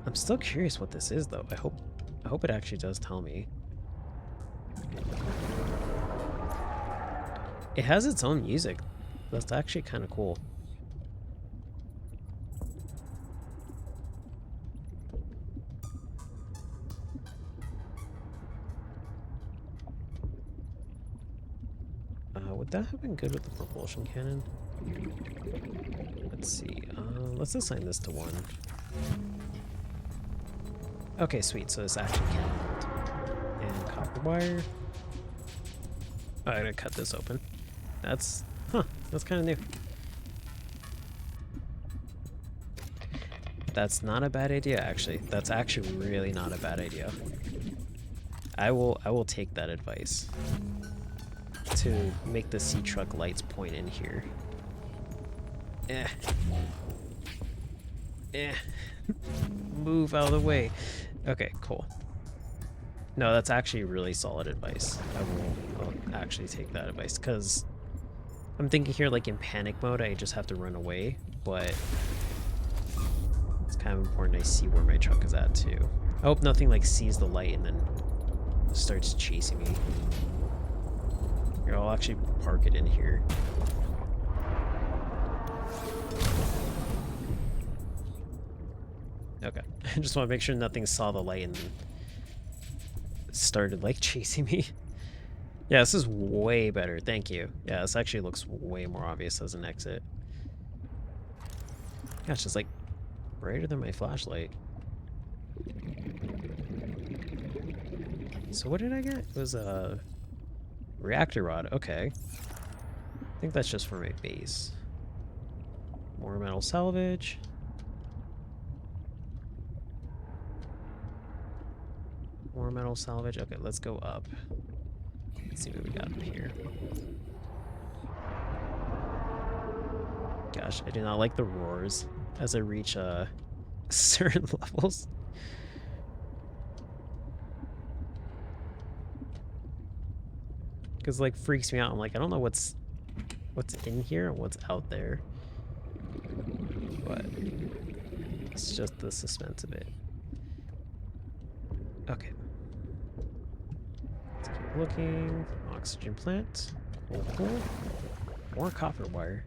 I'm still curious what this is though. I hope it actually does tell me. It has its own music. That's actually kind of cool. Would that have been good with the propulsion cannon? Let's see. Let's assign this to 1. Okay, sweet. So this actually can mount. And copper wire. Oh, I gotta cut this open. That's kind of new. That's not a bad idea, actually. That's actually really not a bad idea. I will take that advice to make the sea truck lights point in here. Move out of the way. Okay, cool. No, that's actually really solid advice. I'll actually take that advice because I'm thinking here like in panic mode I just have to run away, but it's kind of important I see where my truck is at too. I hope nothing like sees the light and then starts chasing me. Here, I'll actually park it in here. Okay, I just want to make sure nothing saw the light and started like chasing me. Yeah, this is way better. Thank you. Yeah, this actually looks way more obvious as an exit. Gosh, it's like brighter than my flashlight. So what did I get? It was a reactor rod. Okay. I think that's just for my base. More metal salvage. More metal salvage. Okay, let's go up. Let's see what we got in here. Gosh, I do not like the roars as I reach certain levels. Because like freaks me out. I'm like, I don't know what's in here and what's out there. But it's just the suspense of it. Okay. Let's keep looking. Oxygen plant. Cool, cool. More copper wire.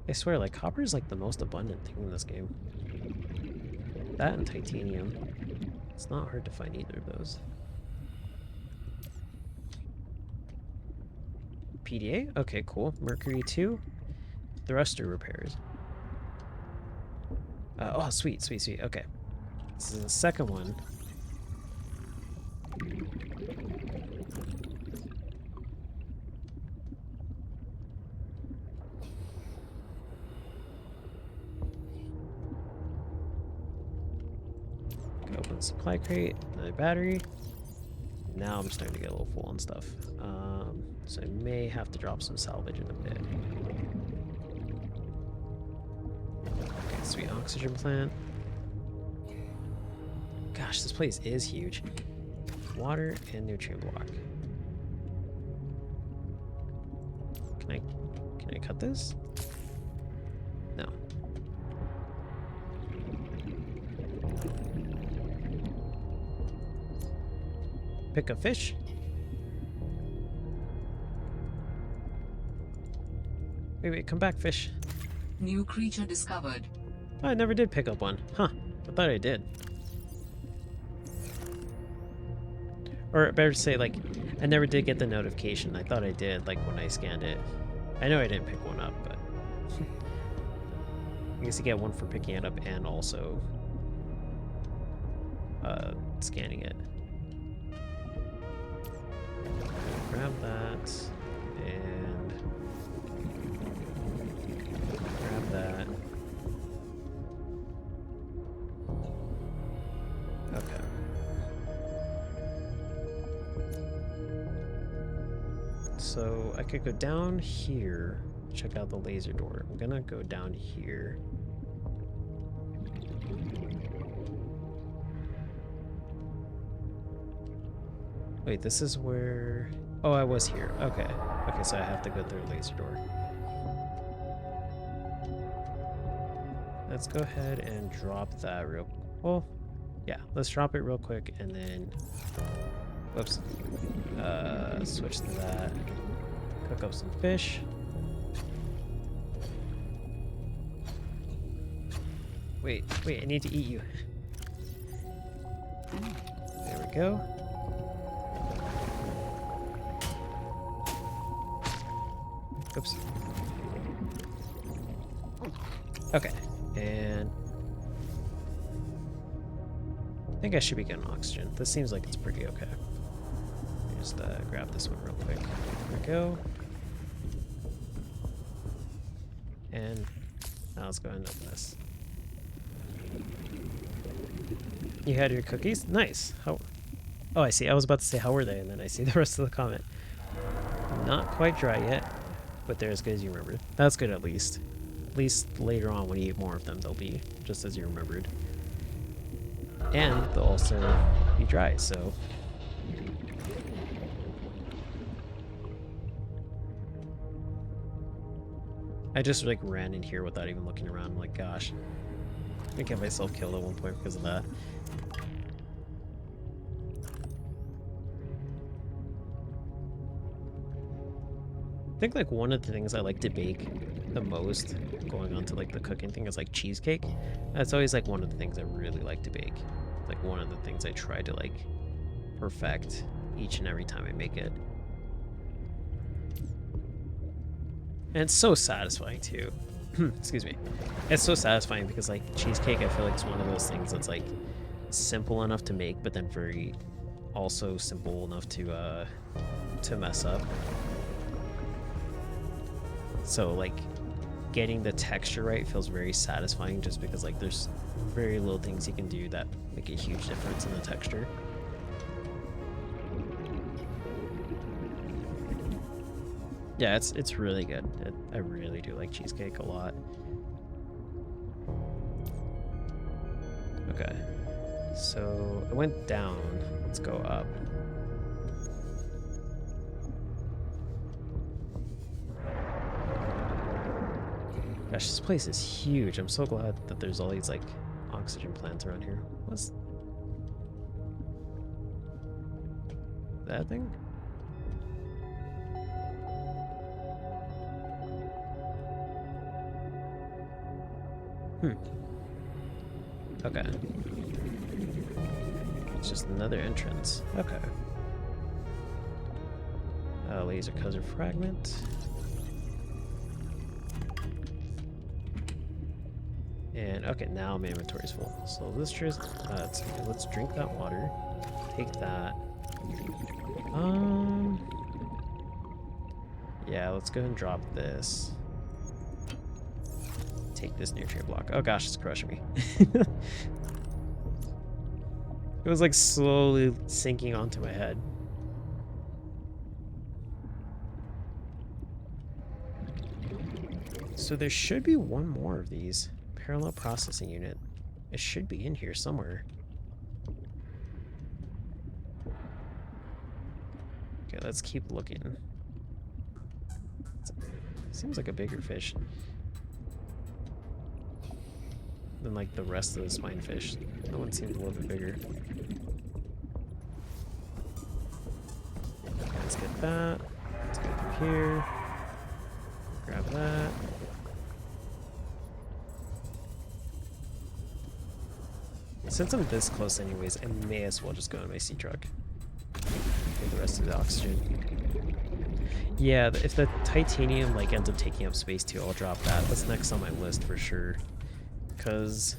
I swear, like, copper is like the most abundant thing in this game. That and titanium. It's not hard to find either of those. PDA? Okay, cool. Mercury 2. Thruster repairs. Oh, sweet, sweet, sweet. Okay. This is the second one. Open the supply crate, another battery. Now I'm starting to get a little full on stuff. So I may have to drop some salvage in a bit. Okay, sweet oxygen plant. Gosh, this place is huge. Water and nutrient block. Can I cut this? No. Pick a fish. Wait, come back, fish. New creature discovered. Oh, I never did pick up one. Huh. I thought I did. Or better to say, like, I never did get the notification. I thought I did, like, when I scanned it. I know I didn't pick one up, but... I guess you get one for picking it up and also... scanning it. Grab that. And... grab that. Okay. So I could go down here, check out the laser door. I'm gonna go down here. Wait, this is where... Oh, I was here. Okay. Okay, so I have to go through the laser door. Let's go ahead and drop that real... Well, yeah, let's drop it real quick and then... Whoops. Switch to that. Cook up some fish. Wait, I need to eat you. There we go. Oops. Okay, and I think I should be getting oxygen. This seems like it's pretty okay. Just grab this one real quick. There we go. And now let's go ahead and open this. You had your cookies? Nice. How? Oh, I see. I was about to say how were they, and then I see the rest of the comment. Not quite dry yet, but they're as good as you remembered. That's good at least. At least later on when you eat more of them, they'll be just as you remembered. And they'll also be dry, so... I just like ran in here without even looking around. I'm like, gosh. I get myself killed at one point because of that. I think like one of the things I like to bake the most, going on to like the cooking thing, is like cheesecake. That's always like one of the things I really like to bake. Like one of the things I try to like perfect each and every time I make it. And it's so satisfying too. Excuse me. It's so satisfying because like cheesecake, I feel like it's one of those things that's like simple enough to make, but then very also simple enough to mess up. So like getting the texture right feels very satisfying just because like there's very little things you can do that make a huge difference in the texture. Yeah, it's really good. I really do like cheesecake a lot. Okay, so I went down. Let's go up. Gosh, this place is huge. I'm so glad that there's all these like oxygen plants around here. What's that thing? Okay. It's just another entrance. Okay. Laser cutter fragment. And okay, now my inventory is full. So let's just let's drink that water. Take that. Yeah, let's go ahead and drop this. Take this nutrient block. Oh gosh, it's crushing me. It was like slowly sinking onto my head. So there should be one more of these. Parallel processing unit. It should be in here somewhere. Okay, let's keep looking. Seems like a bigger fish than like the rest of the swine fish. That one seems a little bit bigger. Okay, let's get that. Let's go through here. Grab that. Since I'm this close anyways, I may as well just go in my sea truck. Get the rest of the oxygen. Yeah, if the titanium like ends up taking up space too, I'll drop that. That's next on my list for sure. Cause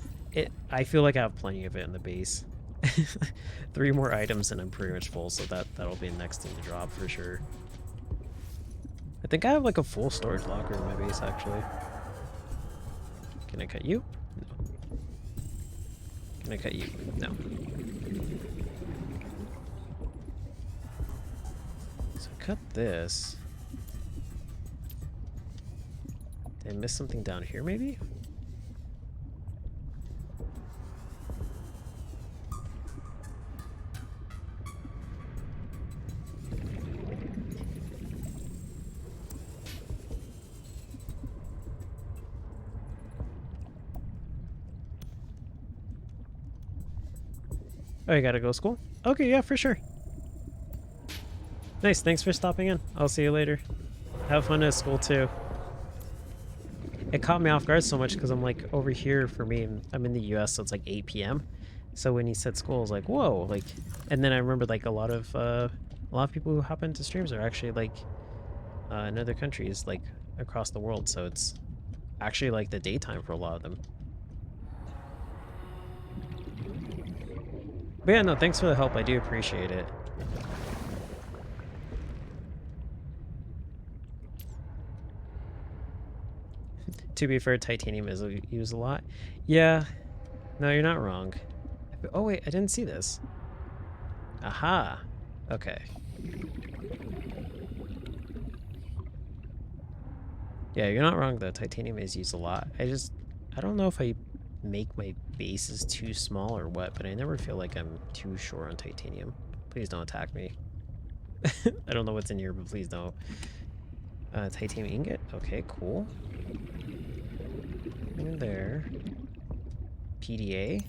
I feel like I have plenty of it in the base. 3 more items and I'm pretty much full, so that'll be the next thing to drop for sure. I think I have like a full storage locker in my base actually. Can I cut you? No. Can I cut you? No. So cut this. Did I miss something down here maybe? Oh, you gotta go to school? Okay, yeah, for sure. Nice, thanks for stopping in. I'll see you later. Have fun at school too. It caught me off guard so much because I'm like over here for me, I'm in the US, so it's like 8 p.m. So when he said school, I was like, whoa, like, and then I remembered like a lot of people who hop into streams are actually like in other countries, like across the world. So it's actually like the daytime for a lot of them. But yeah, no, thanks for the help. I do appreciate it. To be fair, titanium is used a lot. Yeah. No, you're not wrong. Oh, wait, I didn't see this. Aha. Okay. Yeah, you're not wrong, though. Titanium is used a lot. I don't know if I make my bases too small or what, but I never feel like I'm too short on titanium. Please don't attack me. I don't know what's in here, but please don't. Titanium ingot? Okay, cool. In there. PDA.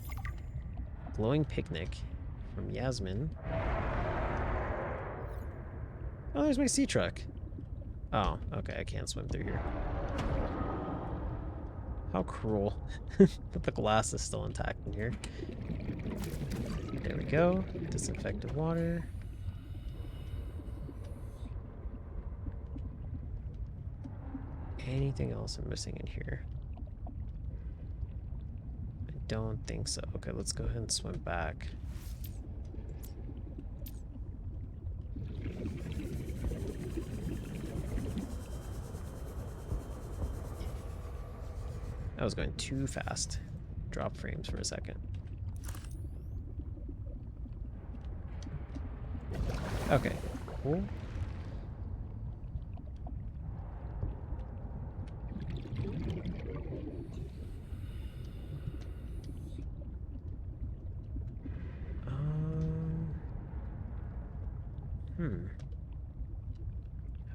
Glowing picnic from Yasmin. Oh, there's my sea truck. Oh, okay, I can't swim through here. How cruel. But the glass is still intact in here. There we go. Disinfected water. Anything else I'm missing in here? I don't think so. Okay, let's go ahead and swim back. I was going too fast. Drop frames for a second. Okay, cool.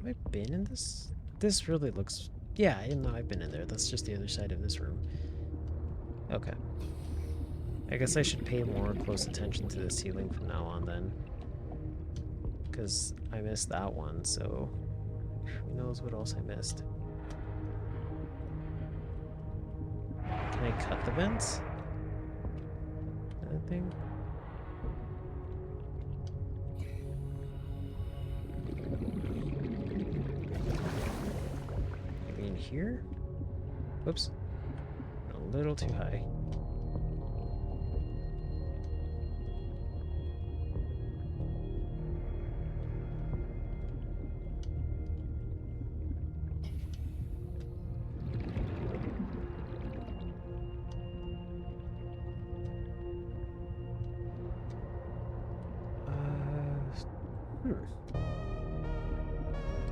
Have I been in this? This really looks... Yeah, I know I've been in there. That's just the other side of this room. Okay. I guess I should pay more close attention to the ceiling from now on then. Because I missed that one, so... Who knows what else I missed. Can I cut the vents? That thing? Here? Whoops. A little too high.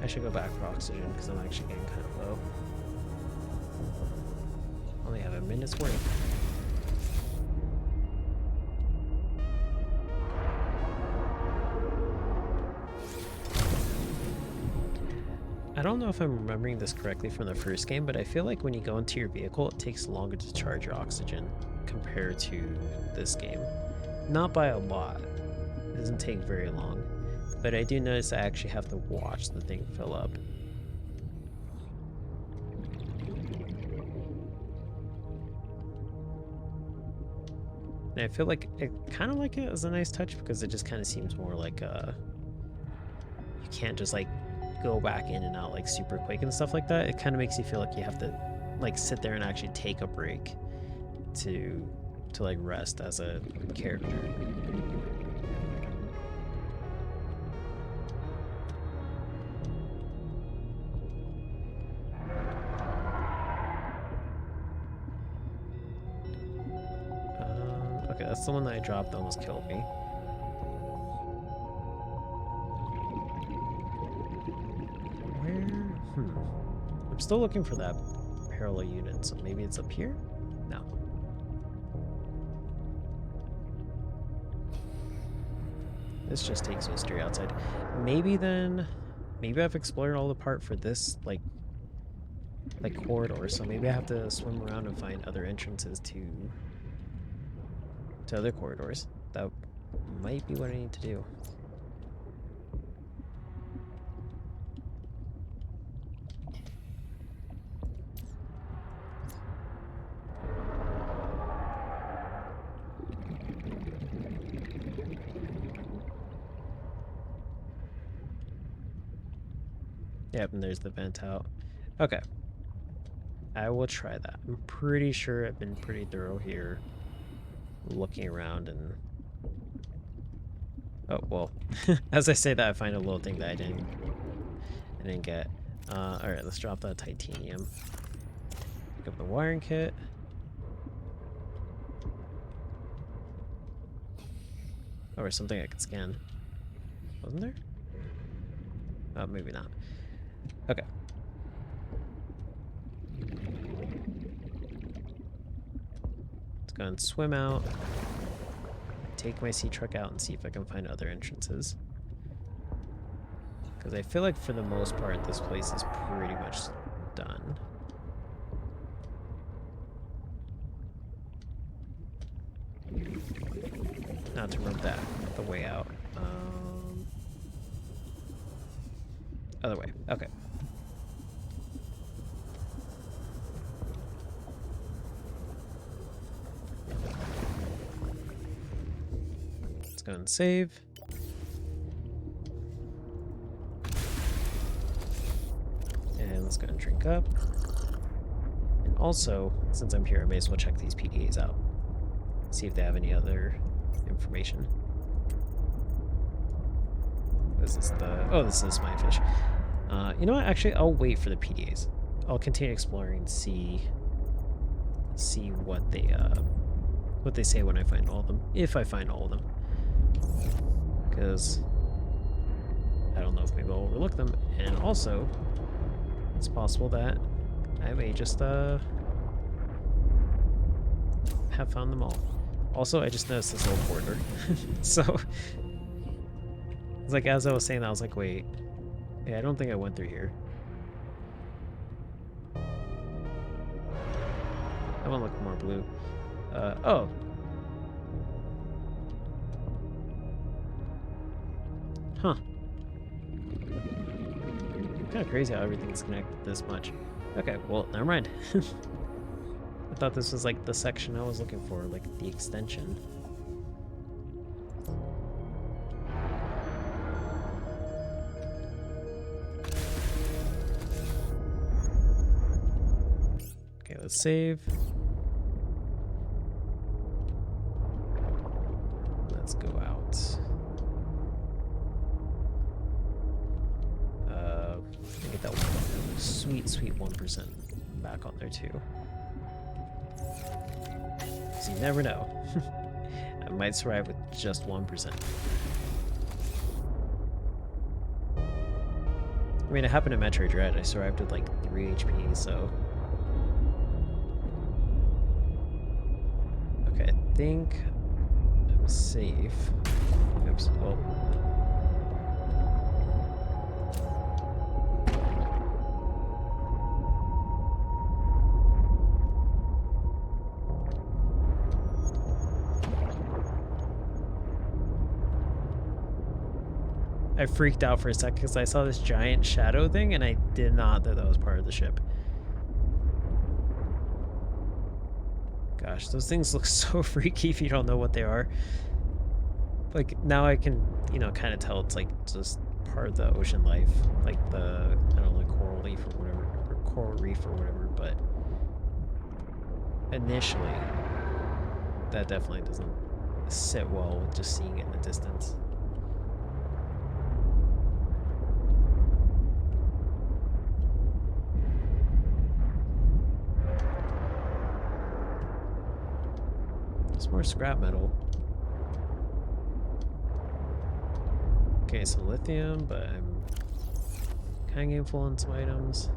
I should go back for oxygen because I'm actually getting kind of low. Only have a minute's worth. I don't know if I'm remembering this correctly from the first game, but I feel like when you go into your vehicle, it takes longer to charge your oxygen compared to this game. Not by a lot. It doesn't take very long. But I do notice I actually have to watch the thing fill up. And I feel like I kind of like it as a nice touch because it just kind of seems more like you can't just like go back in and out like super quick and stuff like that. It kind of makes you feel like you have to like sit there and actually take a break to like rest as a character. Okay, that's the one that I dropped that almost killed me. Where? I'm still looking for that parallel unit, so maybe it's up here? No. This just takes me straight outside. Maybe then, maybe I've explored all the part for this, like corridor, so maybe I have to swim around and find other entrances to other corridors. That might be what I need to do. Yep, and there's the vent out. Okay. I will try that. I'm pretty sure I've been pretty thorough here, looking around and... Oh, well, as I say that, I find a little thing that I didn't get. Alright, let's drop that titanium. Pick up the wiring kit. Oh, there's something I could scan. Wasn't there? Oh, maybe not. Okay. Let's go and swim out. Take my sea truck out and see if I can find other entrances. Because I feel like for the most part this place is pretty much done. Not to remember that, the way out. Other way, okay. Let's go and save. And let's go and drink up. And also, since I'm here, I may as well check these PDAs out. See if they have any other information. Is this the... Oh, this is my fish. You know what? Actually, I'll wait for the PDAs. I'll continue exploring and see what they say when I find all of them. If I find all of them. Because I don't know if maybe I'll overlook them. And also, it's possible that I may just have found them all. Also, I just noticed this little corridor. So, it's like as I was saying that, I was like, wait. Yeah, I don't think I went through here. I want to look more blue. Oh. Huh. Kind of crazy how everything's connected this much. Okay, well, never mind. I thought this was like the section I was looking for, like the extension. Okay, let's save. Let's go out. Get that sweet 1% back on there too. So you never know. I might survive with just 1%. I mean, it happened in Metroid Dread. I survived with like 3 HP, so... Okay, I think I'm safe. Oops, well... I freaked out for a second because I saw this giant shadow thing and I did not know that was part of the ship. Gosh, those things look so freaky if you don't know what they are. Like, now I can, you know, kind of tell it's like just part of the ocean life. Like the, I don't know, like coral reef or whatever, or coral reef or whatever, but initially, that definitely doesn't sit well with just seeing it in the distance. There's more scrap metal. Okay, so lithium, but I'm kind of getting full on some items.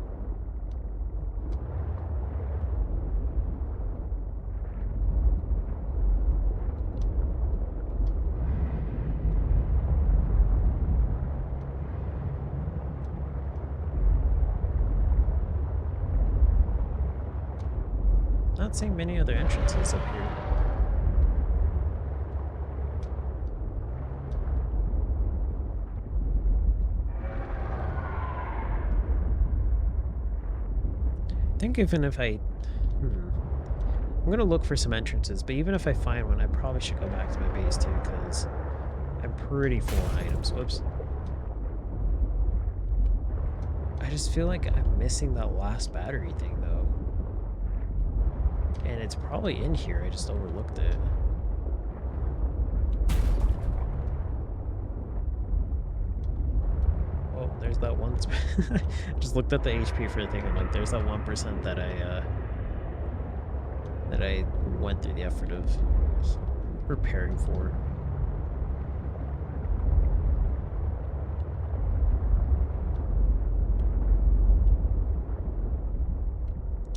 Not seeing many other entrances up here. I think even if I'm gonna look for some entrances, but even if I find one, I probably should go back to my base too, because I'm pretty full on items. Whoops. I just feel like I'm missing that last battery thing, though. And it's probably in here, I just overlooked it. Oh, there's that one. Just looked at the HP for the thing. I'm like, there's that 1% that I went through the effort of preparing for.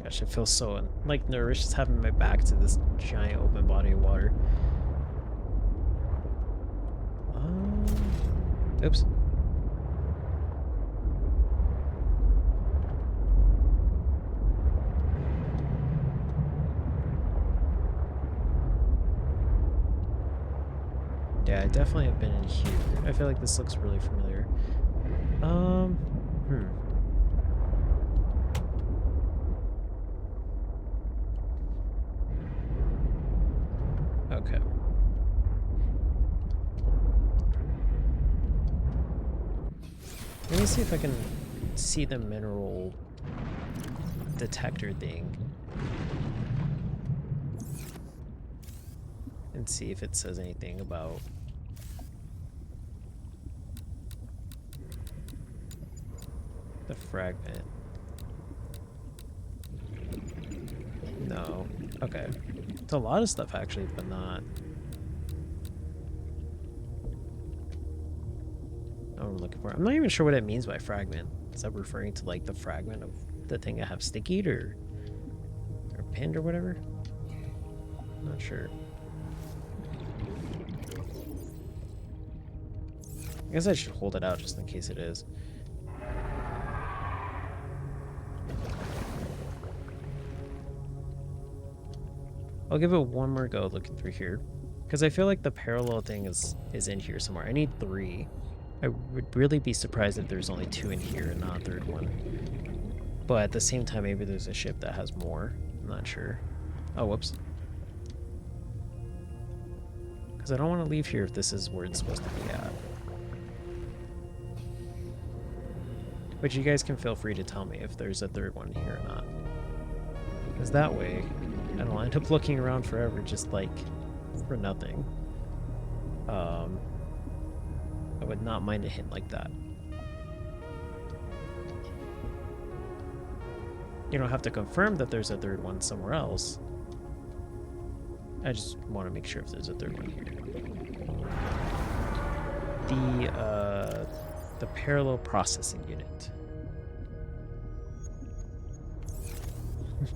Gosh, I feel so like nervous just having my back to this giant open body of water. Oops. Yeah, I definitely have been in here. I feel like this looks really familiar. Okay. Let me see if I can see the mineral detector thing. And see if it says anything about the fragment. No. Okay. It's a lot of stuff actually, but not. I'm looking for. I'm not even sure what it means by fragment. Is that referring to like the fragment of the thing I have stickied or pinned or whatever? Not sure. I guess I should hold it out just in case it is. I'll give it one more go looking through here, because I feel like the parallel thing is in here somewhere. I need 3. I would really be surprised if there's only 2 in here and not a 3rd one. But at the same time, maybe there's a ship that has more. I'm not sure. Oh, whoops. Because I don't want to leave here if this is where it's supposed to be at. But you guys can feel free to tell me if there's a 3rd one here or not. Because that way, I don't end up looking around forever just like for nothing. I would not mind a hint like that. You don't have to confirm that there's a 3rd one somewhere else. I just want to make sure if there's a 3rd one here. The parallel processing unit.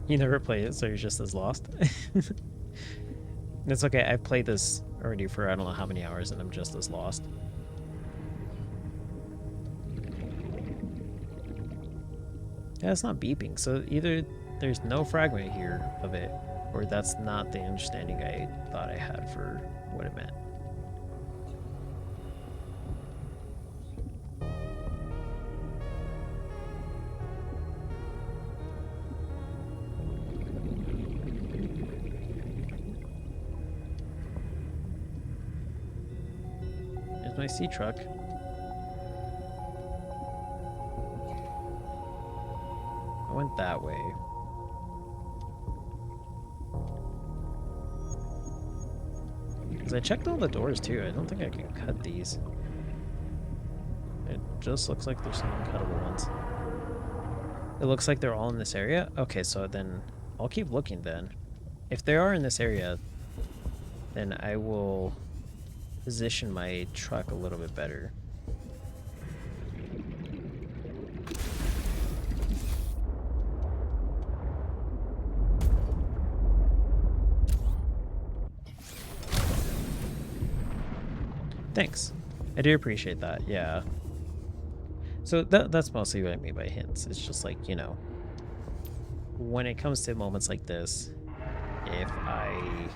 You never play it, so you're just as lost. It's okay, I've played this already for I don't know how many hours and I'm just as lost. Yeah, it's not beeping, so either there's no fragment here of it, or that's not the understanding I thought I had for what it meant. my sea truck. I went that way. Because I checked all the doors too. I don't think I can cut these. It just looks like there's some uncuttable ones. It looks like they're all in this area? Okay, so then I'll keep looking then. If they are in this area, then I will position my truck a little bit better. Thanks. I do appreciate that, yeah. So that's mostly what I mean by hints. It's just like, you know, when it comes to moments like this, if I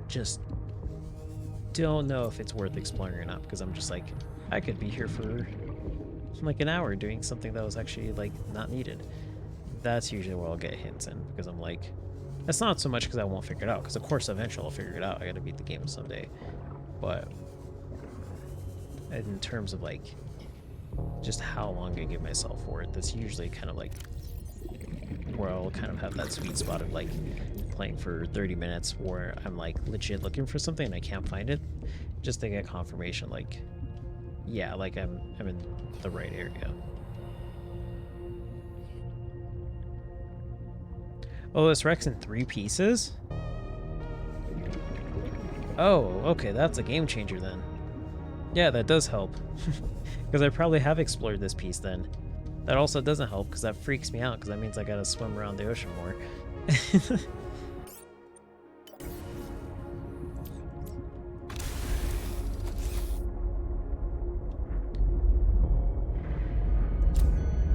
just don't know if it's worth exploring or not, because I'm just like, I could be here for like an hour doing something that was actually like not needed. That's usually where I'll get hints in, because I'm like, it's not so much because I won't figure it out, because of course eventually I'll figure it out. I gotta beat the game someday. But in terms of like just how long I give myself for it, that's usually kind of like where I'll kind of have that sweet spot of like playing for 30 minutes where I'm like legit looking for something and I can't find it, just to get confirmation like, yeah, like I'm in the right area. Oh, this wreck's in 3 pieces? Oh, okay, that's a game changer then. Yeah, that does help. Because I probably have explored this piece then. That also doesn't help because that freaks me out, because that means I gotta swim around the ocean more.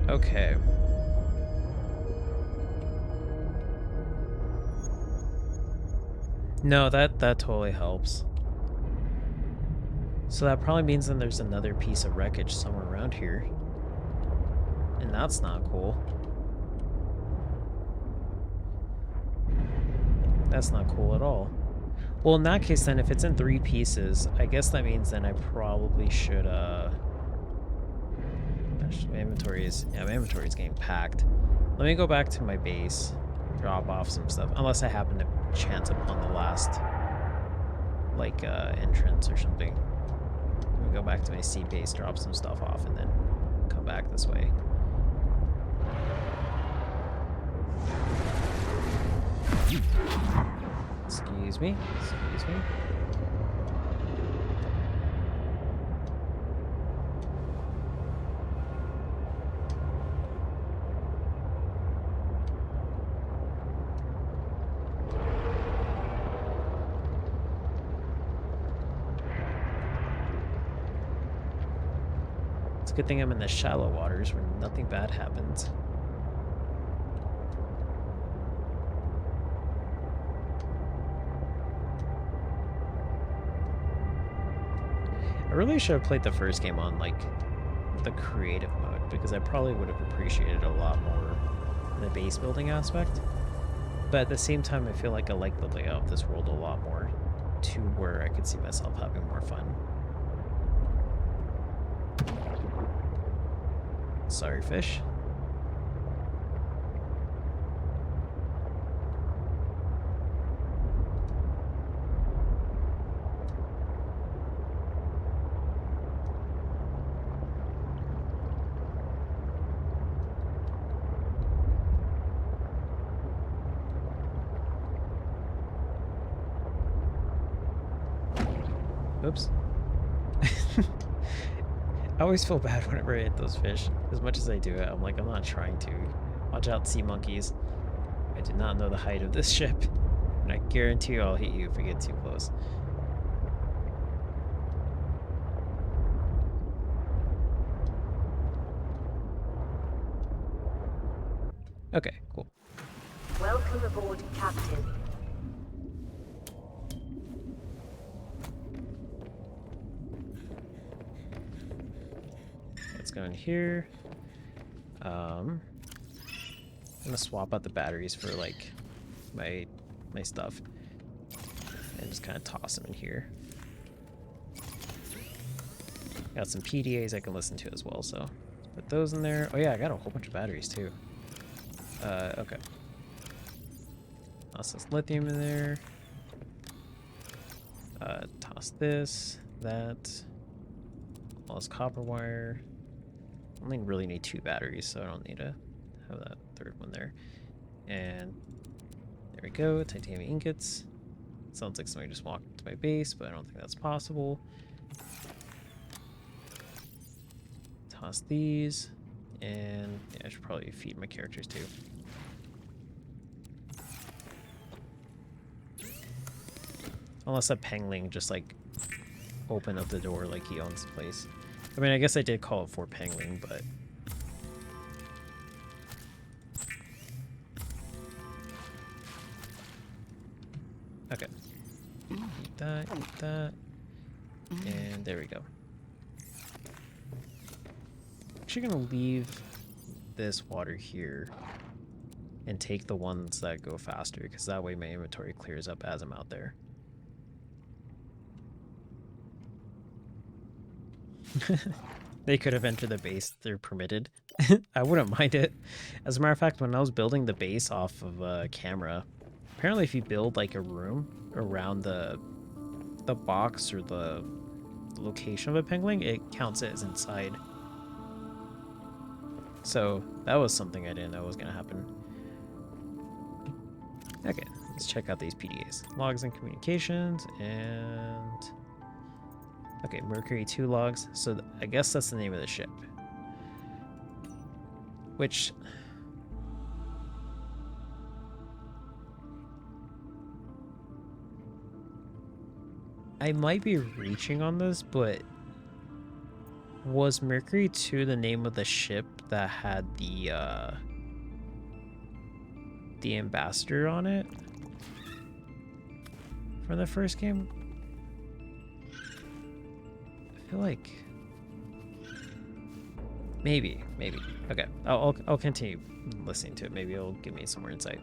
Okay. No, that totally helps. So that probably means then there's another piece of wreckage somewhere around here. And that's not cool. That's not cool at all. Well, in that case then, if it's in 3 pieces, I guess that means then I probably should, gosh, my inventory is getting packed. Let me go back to my base, drop off some stuff, unless I happen to chance upon the last, like, entrance or something. Let me go back to my sea base, drop some stuff off, and then come back this way. Excuse me. Excuse me. It's a good thing I'm in the shallow waters where nothing bad happens. I really should have played the first game on, like, the creative mode, because I probably would have appreciated a lot more the base building aspect. But at the same time, I feel like I like the layout of this world a lot more, to where I could see myself having more fun. Sorry, fish. Oops. I always feel bad whenever I hit those fish. As much as I do it, I'm like, I'm not trying to. Watch out, sea monkeys. I do not know the height of this ship, and I guarantee you I'll hit you if we get too close. Okay, cool. Welcome aboard, Captain. Let's go in here. I'm gonna swap out the batteries for like my stuff and just kind of toss them in here. Got some PDAs I can listen to as well, so let's put those in there. Oh yeah, I got a whole bunch of batteries too. Okay. Toss this lithium in there. Toss this, that. All this copper wire. I only really need 2 batteries, so I don't need to have that third one there. And there we go, titanium ingots. Sounds like somebody just walked to my base, but I don't think that's possible. Toss these, and yeah, I should probably feed my characters too. Unless that Pengling just like opened up the door like he owns the place. I mean, I guess I did call it Fort Pengling, but okay. Eat that, and there we go. Actually gonna leave this water here and take the ones that go faster, because that way my inventory clears up as I'm out there. They could have entered the base. They're permitted. I wouldn't mind it. As a matter of fact, when I was building the base off of a camera, apparently if you build like a room around the box or the location of a Pengling, it counts it as inside. So that was something I didn't know was going to happen. Okay, let's check out these PDAs. Logs and communications, and... okay, Mercury 2 logs. So I guess that's the name of the ship. Which... I might be reaching on this, but... was Mercury 2 the name of the ship that had the ambassador on it from the first game? I feel like maybe. Okay, I'll continue listening to it. Maybe it'll give me some more insight.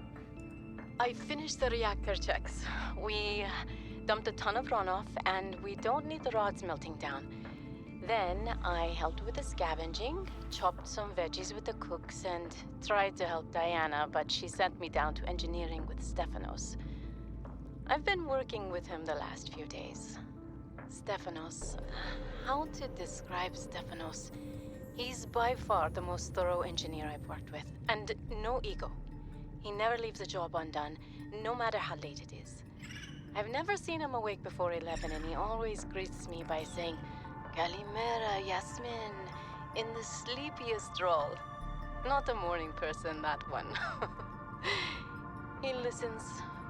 I finished the reactor checks. We dumped a ton of runoff, and we don't need the rods melting down. Then I helped with the scavenging, chopped some veggies with the cooks, and tried to help Diana, but she sent me down to engineering with Stefanos. I've been working with him the last few days. Stefanos. How to describe Stefanos? He's by far the most thorough engineer I've worked with, and no ego. He never leaves a job undone, no matter how late it is. I've never seen him awake before 11, and he always greets me by saying, Kalimera, Yasmin, in the sleepiest drawl. Not a morning person, that one. He listens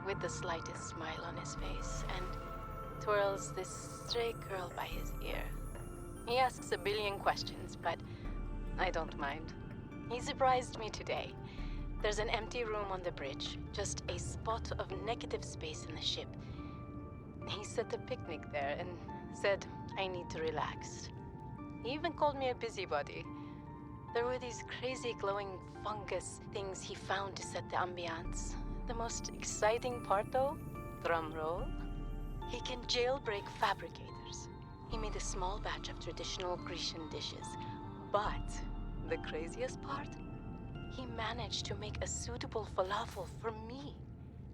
with the slightest smile on his face and twirls this stray curl by his ear. He asks a billion questions, but I don't mind. He surprised me today. There's an empty room on the bridge, just a spot of negative space in the ship. He set a picnic there and said I need to relax. He even called me a busybody. There were these crazy glowing fungus things he found to set the ambiance. The most exciting part though, drum roll, he can jailbreak fabricators. He made a small batch of traditional Grecian dishes. But the craziest part, he managed to make a suitable falafel for me.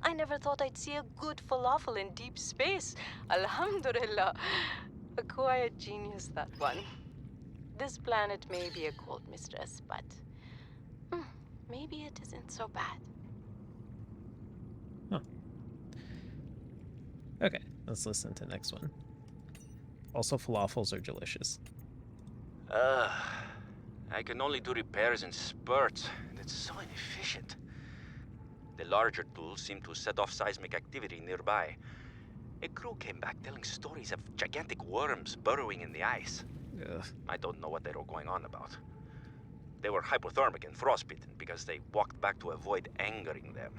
I never thought I'd see a good falafel in deep space. Alhamdulillah. A quiet genius, that one. This planet may be a cold mistress, but maybe it isn't so bad. Huh. Okay, let's listen to the next one. Also, falafels are delicious. I can only do repairs in spurts, and it's so inefficient. The larger tools seem to set off seismic activity nearby. A crew came back telling stories of gigantic worms burrowing in the ice. Ugh. I don't know what they were going on about. They were hypothermic and frostbitten because they walked back to avoid angering them.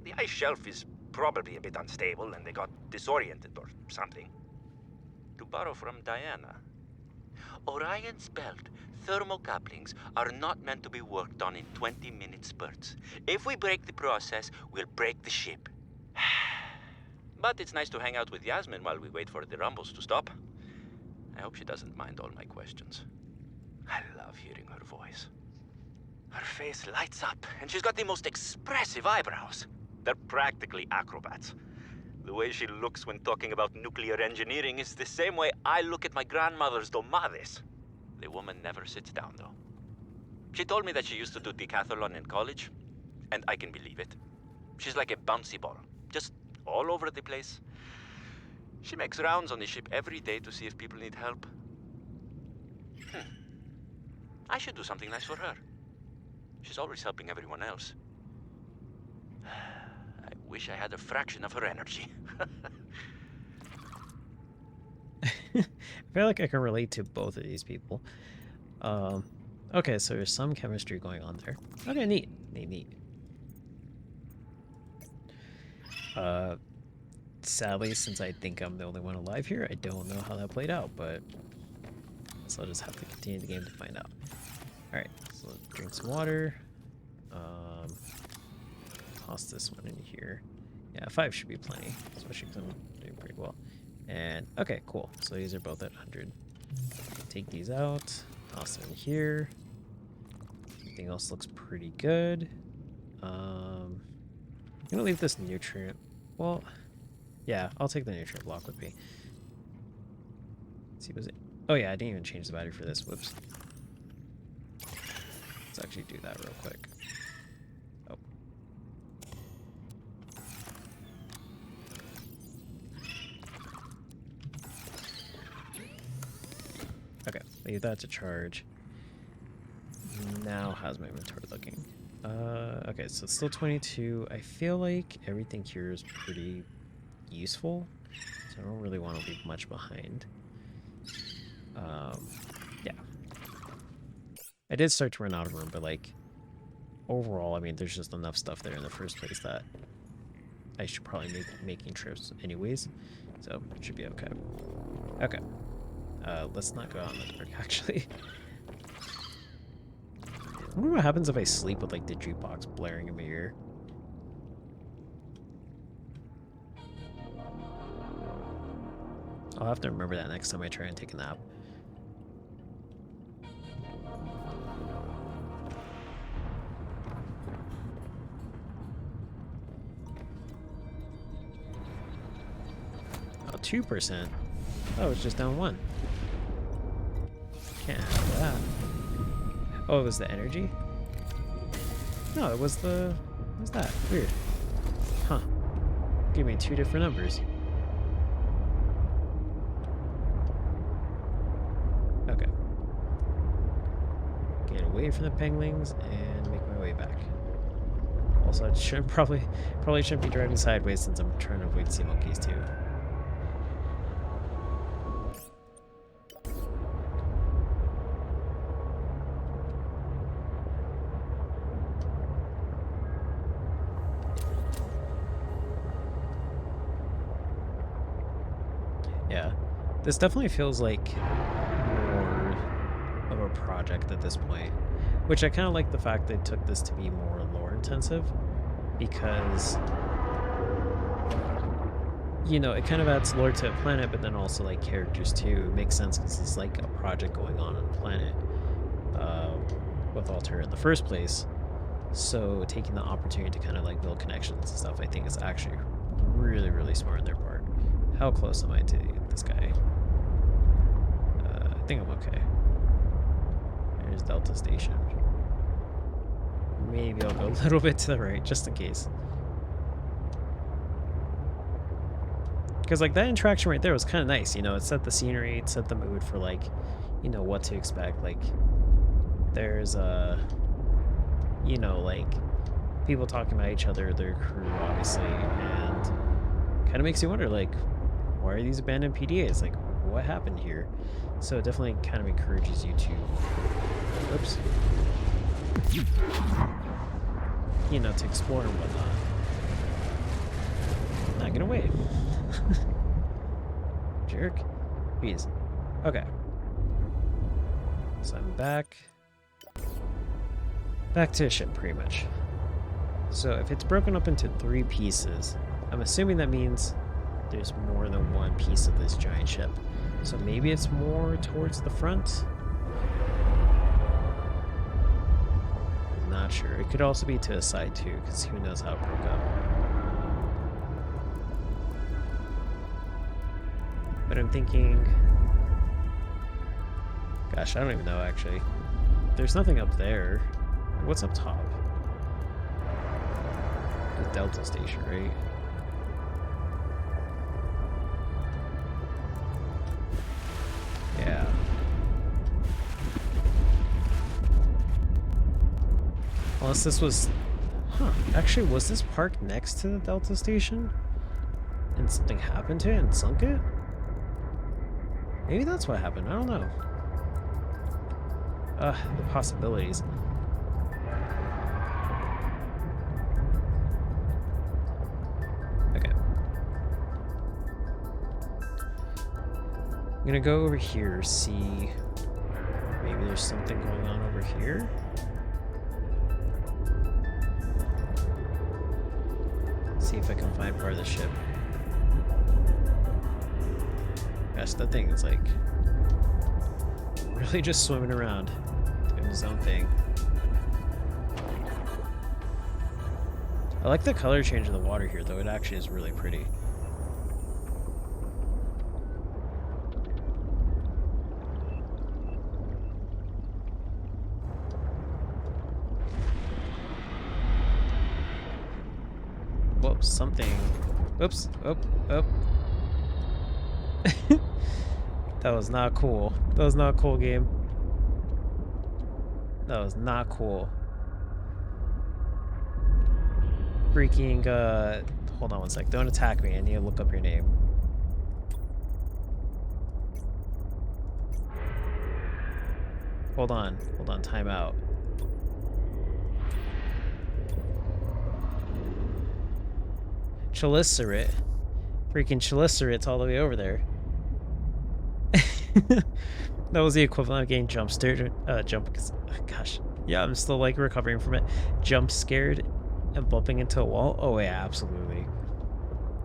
The ice shelf is probably a bit unstable and they got disoriented or something. To borrow from Diana, Orion's belt thermocouplings are not meant to be worked on in 20-minute spurts. If we break the process, we'll break the ship. But it's nice to hang out with Yasmin while we wait for the rumbles to stop. I hope she doesn't mind all my questions. I love hearing her voice. Her face lights up, and she's got the most expressive eyebrows. They're practically acrobats. The way she looks when talking about nuclear engineering is the same way I look at my grandmother's domades. The woman never sits down, though. She told me that she used to do decathlon in college, and I can believe it. She's like a bouncy ball, just all over the place. She makes rounds on the ship every day to see if people need help. I should do something nice for her. She's always helping everyone else. I wish I had a fraction of her energy. I feel like I can relate to both of these people. Okay, so there's some chemistry going on there. Okay, neat. Neat. Sadly, since I think I'm the only one alive here, I don't know how that played out, but so I'll just have to continue the game to find out. Alright, so let's drink some water. Toss this one in here. Yeah, 5 should be plenty, especially because I'm doing pretty well. And, okay, cool. So these are both at 100. Take these out. Toss them in here. Everything else looks pretty good. I'm gonna leave this nutrient. Well, yeah, I'll take the nutrient block with me. Let's see, was it? Oh yeah, I didn't even change the battery for this. Whoops. Let's actually do that real quick. Oh. Okay, leave that to charge. Now, how's my inventory looking? Okay, so it's still 22. I feel like everything here is pretty useful, so I don't really want to leave much behind. Yeah. I did start to run out of room, but like, overall, I mean, there's just enough stuff there in the first place that I should probably make making trips anyways, so it should be okay. Okay. Let's not go out in the dark, actually. I wonder what happens if I sleep with like the jukebox blaring in my ear. I'll have to remember that next time I try and take a nap. Oh, 2%. Oh, it's just down 1. Can't have that. Oh, it was the energy? No, it was the... What was that? Weird. Huh. Give me 2 different numbers. Okay. Get away from the penguins and make my way back. Also, I should probably shouldn't be driving sideways since I'm trying to avoid sea monkeys too. Yeah, this definitely feels like more of a project at this point, which I kind of like the fact they took this to be more lore intensive, because, you know, it kind of adds lore to a planet, but then also like characters too. It makes sense because it's like a project going on a planet with Altair in the first place. So taking the opportunity to kind of like build connections and stuff, I think is actually really, really smart on their part. How close am I to this guy? I think I'm okay. There's Delta Station. Maybe I'll go a little bit to the right, just in case. Because like that interaction right there was kind of nice, you know, it set the scenery, it set the mood for like, you know, what to expect. Like, there's you know, like people talking about each other, their crew, obviously, and kind of makes you wonder, like, why are these abandoned PDAs? Like, what happened here? So it definitely kind of encourages you to, oops, you know, to explore and whatnot. Nah, get away. Jerk. Jeez. Okay. So I'm back to a ship, pretty much. So if it's broken up into 3 pieces, I'm assuming that means there's more than one piece of this giant ship. So maybe it's more towards the front? Not sure. It could also be to the side too, because who knows how it broke up. But I'm thinking... Gosh, I don't even know actually. There's nothing up there. What's up top? The Delta station, right? Yeah. Unless this was... Huh. Actually, was this parked next to the Delta station? And something happened to it and sunk it? Maybe that's what happened. I don't know. The possibilities. Okay. I'm gonna go over here, see... Maybe there's something going on over here? See if I can find part of the ship. Gosh, that thing is like... really just swimming around, doing his own thing. I like the color change of the water here, though. It actually is really pretty. Whoops, something. Oops, oh. That was not cool. That was not cool, game. That was not cool. Freaking, hold on one sec. Don't attack me. I need to look up your name. Hold on. Hold on. Time out. Chalicerate. Freaking Chalicerat's all the way over there. That was the equivalent of getting jump scared. Gosh. Yeah, I'm still like recovering from it. Jump scared and bumping into a wall. Oh yeah, absolutely.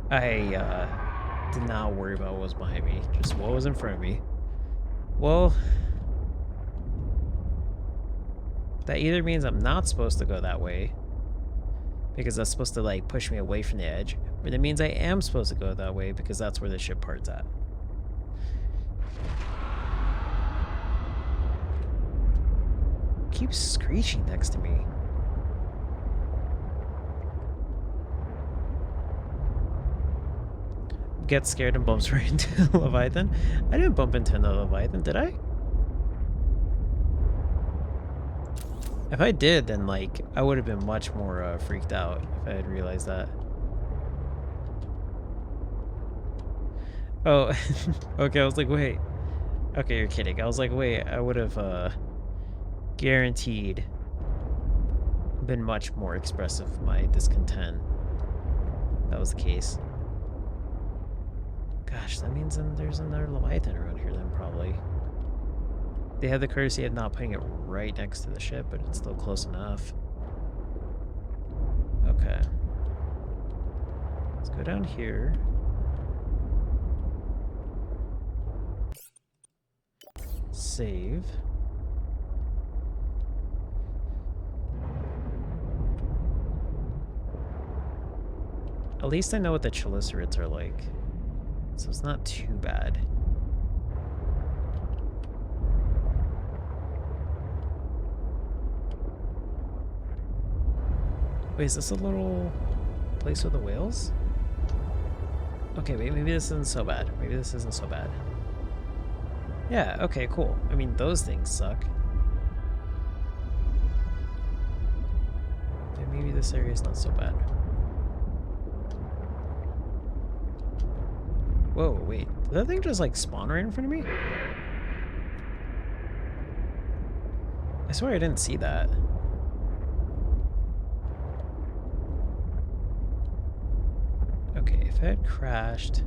I did not worry about what was behind me. Just what was in front of me. Well, that either means I'm not supposed to go that way, because that's supposed to like push me away from the edge, or that means I am supposed to go that way because that's where the ship part's at. Keeps screeching next to me. Gets scared and bumps right into the Leviathan. I didn't bump into the Leviathan, did I? If I did, then like I would have been much more freaked out if I had realized that. Oh, okay. I was like, wait. Okay, you're kidding. I was like, wait. I would have guaranteed been much more expressive of my discontent. That was the case. Gosh, that means then there's another Leviathan around here then, probably. They had the courtesy of not putting it right next to the ship, but it's still close enough. Okay. Let's go down here. Save. At least I know what the Chelicerates are like, so it's not too bad. Wait, is this a little place with the whales? Okay, wait, maybe this isn't so bad. Maybe this isn't so bad. Yeah, okay, cool. I mean, those things suck. Okay, maybe this area is not so bad. Whoa, wait. Did that thing just, like, spawn right in front of me? I swear I didn't see that. Okay, if it had crashed...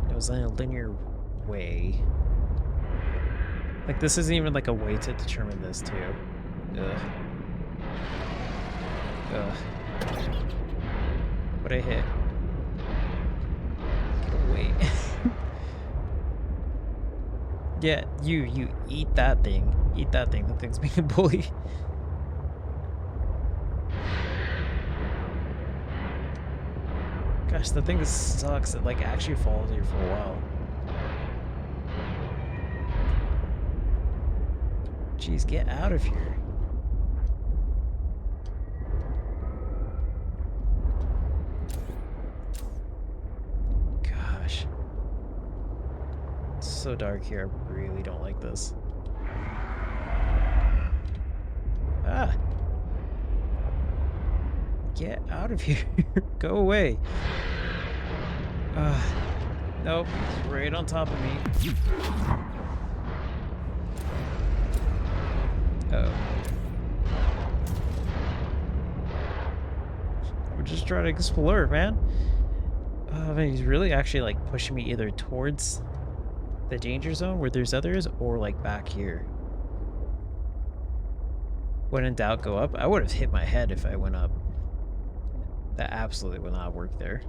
It was in a linear way. Like, this isn't even, like, a way to determine this, too. Ugh. Ugh. What'd I hit? Wait. Yeah, you eat that thing. Eat that thing. That thing's being a bully. Gosh, the thing sucks. It like actually follows you for a while. Jeez, get out of here. Gosh. It's so dark here. I really don't like this. Ah. Get out of here. Go away. Nope. He's right on top of me. Uh-oh. We're just trying to explore, man. Man, he's really actually like pushing me either towards the danger zone where there's others or like back here. When in doubt, go up. I would have hit my head if I went up. That absolutely will not work there.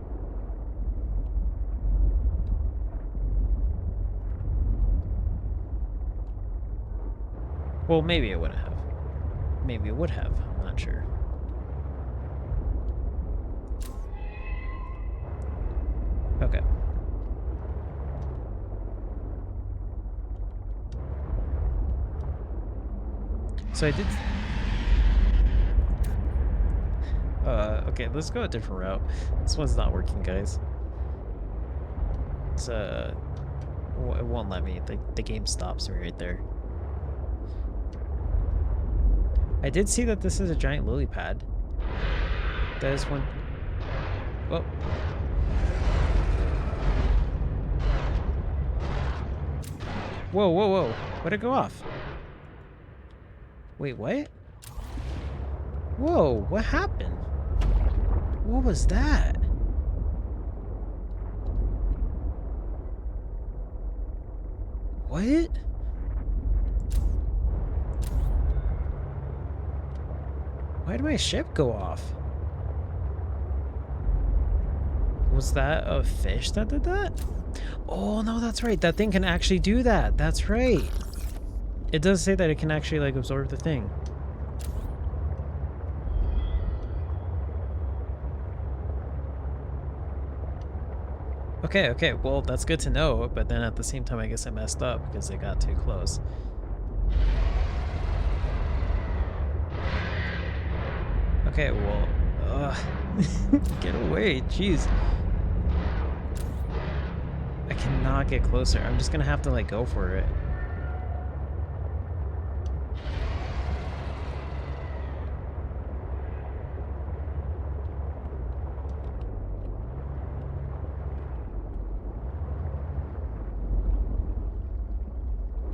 Well, maybe it wouldn't have. Maybe it would have. I'm not sure. Okay. So I did... okay, let's go a different route. This one's not working, guys. It's, it won't let me. The game stops me right there. I did see that this is a giant lily pad. That is one... Oh. Whoa, whoa, whoa. Where'd it go off? Wait, what? Whoa, what happened? What was that? What? Why did my ship go off? Was that a fish that did that? Oh, no, that's right. That thing can actually do that. That's right. It does say that it can actually, like, absorb the thing. Okay, okay. Well, that's good to know. But then at the same time, I guess I messed up because it got too close. Okay, well, get away, jeez. I cannot get closer. I'm just gonna have to, like, go for it.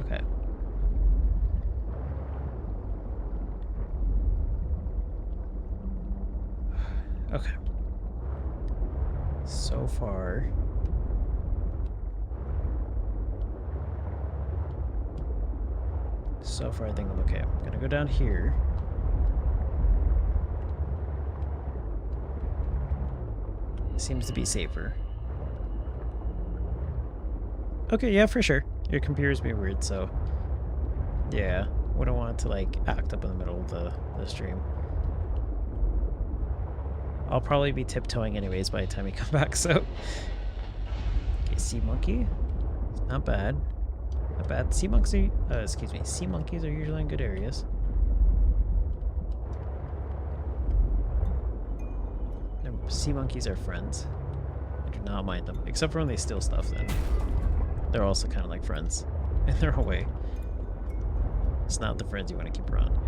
Okay. Okay. So far... I think I'm okay. I'm gonna go down here. Seems to be safer. Okay, yeah, for sure. Your computer's being weird, so... Yeah, wouldn't want it to, like, act up in the middle of the stream. I'll probably be tiptoeing anyways by the time we come back, so... Okay, sea monkey. Not bad. Not bad. Sea monkeys sea monkeys are usually in good areas. Sea monkeys are friends. I do not mind them. Except for when they steal stuff, then. They're also kind of like friends. In their own way. It's not the friends you want to keep around.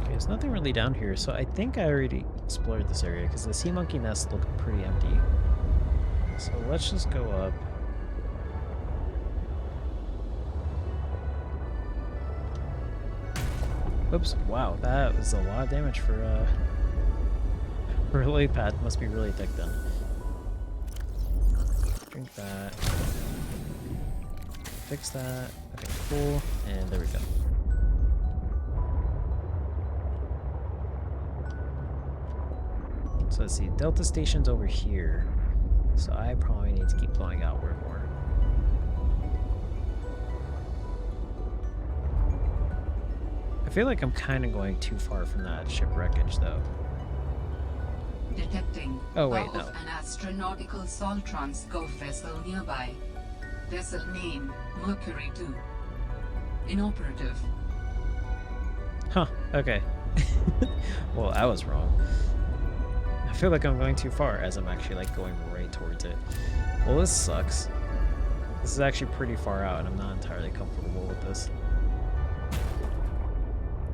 There's nothing really down here, so I think I already explored this area because the sea monkey nests look pretty empty. So let's just go up. Oops, wow, that was a lot of damage for a lily pad. Must be really thick then. Drink that. Fix that. Okay, cool. And there we go. So let's see. Delta Station's over here. So I probably need to keep going outward more. I feel like I'm kind of going too far from that ship wreckage, though. Detecting Oh, wait, bow no. of an astronautical Soltron scope vessel nearby. Vessel name Mercury 2. Inoperative. Huh, okay. Well, I was wrong. I feel like I'm going too far as I'm actually like going right towards it. Well, this sucks. This is actually pretty far out and I'm not entirely comfortable with this.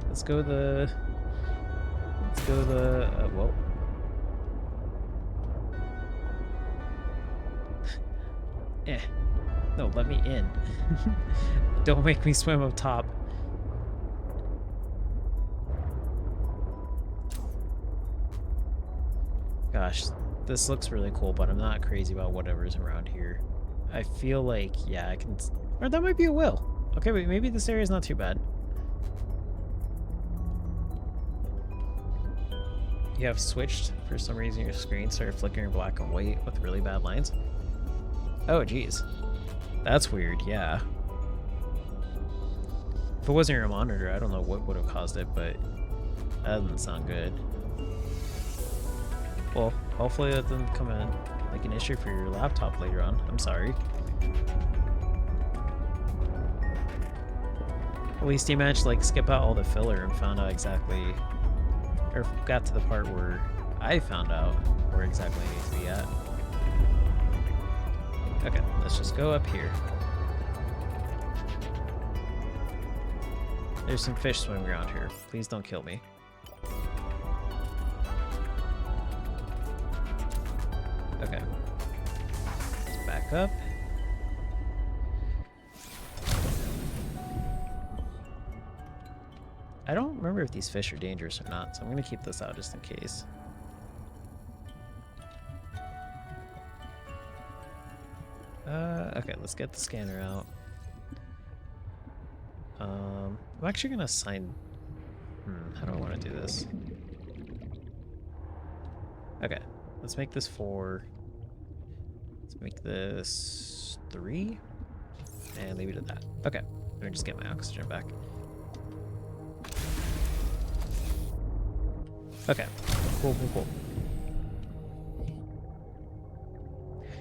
Let's go the... Whoa. No, let me in. Don't make me swim up top. Gosh, this looks really cool, but I'm not crazy about whatever's around here. I feel like, yeah, I can... Or that might be a whale. Okay, wait, maybe this area is not too bad. You have switched. For some reason, your screen started flickering black and white with really bad lines. Oh, geez. That's weird, yeah. If it wasn't your monitor, I don't know what would have caused it, but that doesn't sound good. Well, hopefully that doesn't come in like an issue for your laptop later on. I'm sorry. At least you managed to like skip out all the filler and found out exactly, or got to the part where I found out where exactly I need to be at. Okay, let's just go up here. There's some fish swimming around here. Please don't kill me. Okay. Let's back up. I don't remember if these fish are dangerous or not, so I'm going to keep this out just in case. Okay, let's get the scanner out. I'm actually going to assign... how do I want to do this? Okay, let's make this 4. Let's make this 3. And leave it at that. Okay, let me just get my oxygen back. Okay, cool.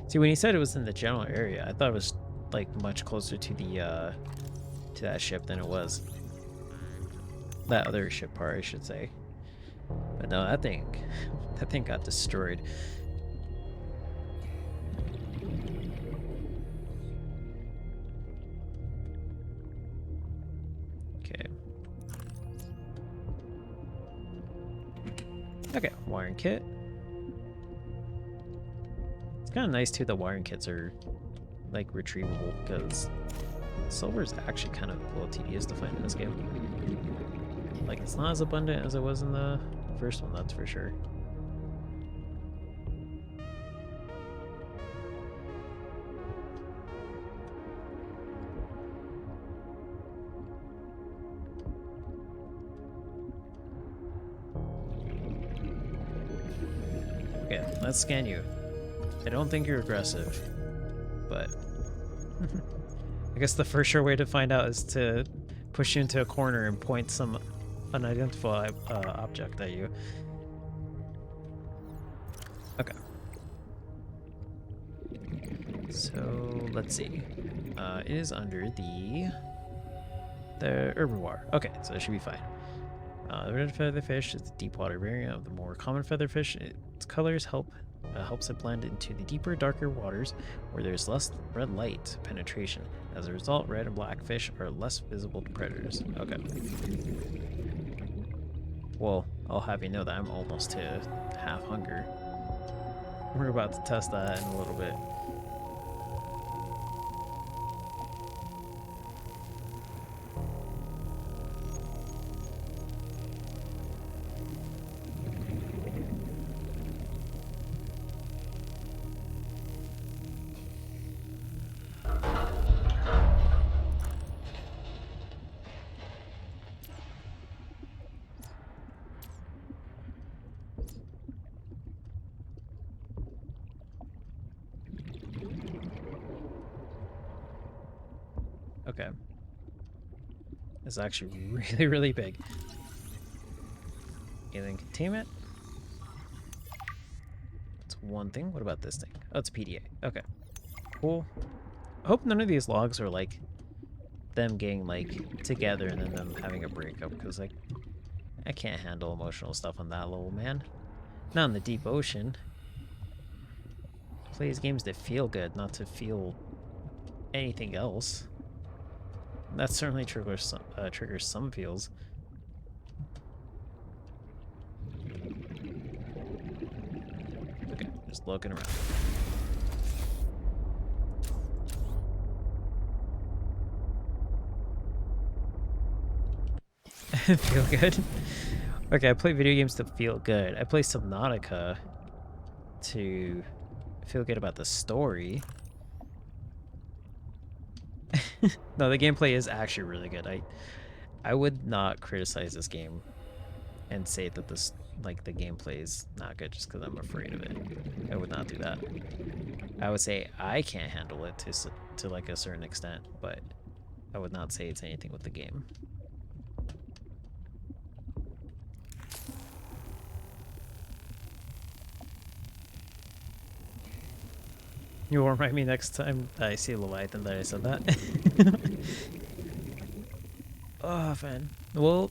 See, when he said it was in the general area, I thought it was like much closer to the to that ship than it was. That other ship part, I should say. But no, that thing got destroyed. Okay. Okay, wiring kit. It's kind of nice too that wiring kits are like retrievable, because silver is actually kind of a little tedious to find in this game. Like, it's not as abundant as it was in the first one, that's for sure. Okay, let's scan you. I don't think you're aggressive, but I guess the first sure way to find out is to push you into a corner and point some unidentified object at you. Okay. So let's see. It is under the herbivore. Okay, so it should be fine. The red featherfish is the deep water variant of the more common featherfish. Its colors helps it blend into the deeper, darker waters where there's less red light penetration. As a result, red and black fish are less visible to predators. Okay. Well, I'll have you know that I'm almost to half hunger. We're about to test that in a little bit. Okay. It's actually really, really big. Alien containment. That's one thing. What about this thing? Oh, it's a PDA. Okay. Cool. I hope none of these logs are like them getting like together and then them having a breakup, because like I can't handle emotional stuff on that level, man. Not in the deep ocean. Play these games to feel good, not to feel anything else. That certainly triggers some feels. Okay, just looking around. Feel good? Okay, I play video games to feel good. I play Subnautica to feel good about the story. No, the gameplay is actually really good. I would not criticize this game and say that this, like, the gameplay is not good just because I'm afraid of it. I would not do that. I would say I can't handle it to like a certain extent, but I would not say it's anything with the game. You will remind me next time that I see Leviathan that I said that. Oh, man. Well,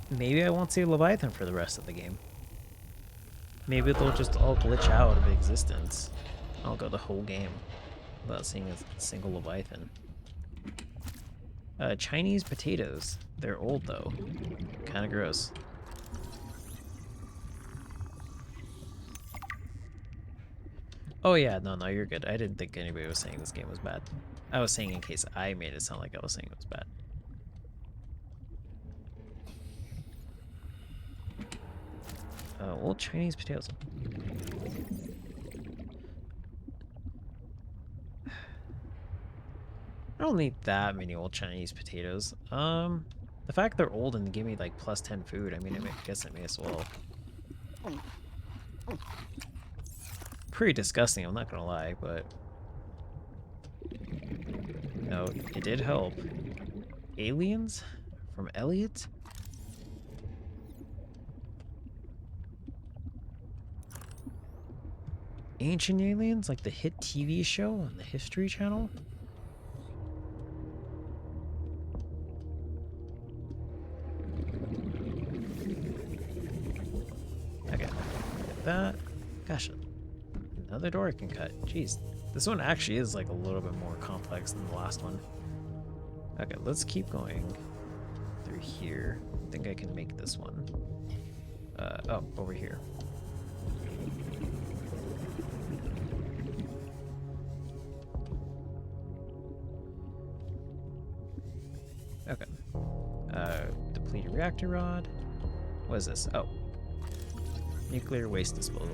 maybe I won't see Leviathan for the rest of the game. Maybe they'll just all glitch out of existence. I'll go the whole game without seeing a single Leviathan. Chinese potatoes. They're old, though. Kind of gross. Oh yeah, no, you're good. I didn't think anybody was saying this game was bad. I was saying in case I made it sound like I was saying it was bad. Old Chinese potatoes. I don't need that many old Chinese potatoes. The fact they're old and give me like plus 10 food, I mean, I guess I may as well. Pretty disgusting, I'm not gonna lie, but no, it did help. Aliens from Elliot? Ancient Aliens, like the hit TV show on the History Channel? Okay, get that. Gosh. Another door I can cut. Jeez. This one actually is like a little bit more complex than the last one. Okay, let's keep going through here. I think I can make this one. Oh, over here. Okay. Depleted reactor rod. What is this? Oh. Nuclear waste disposal.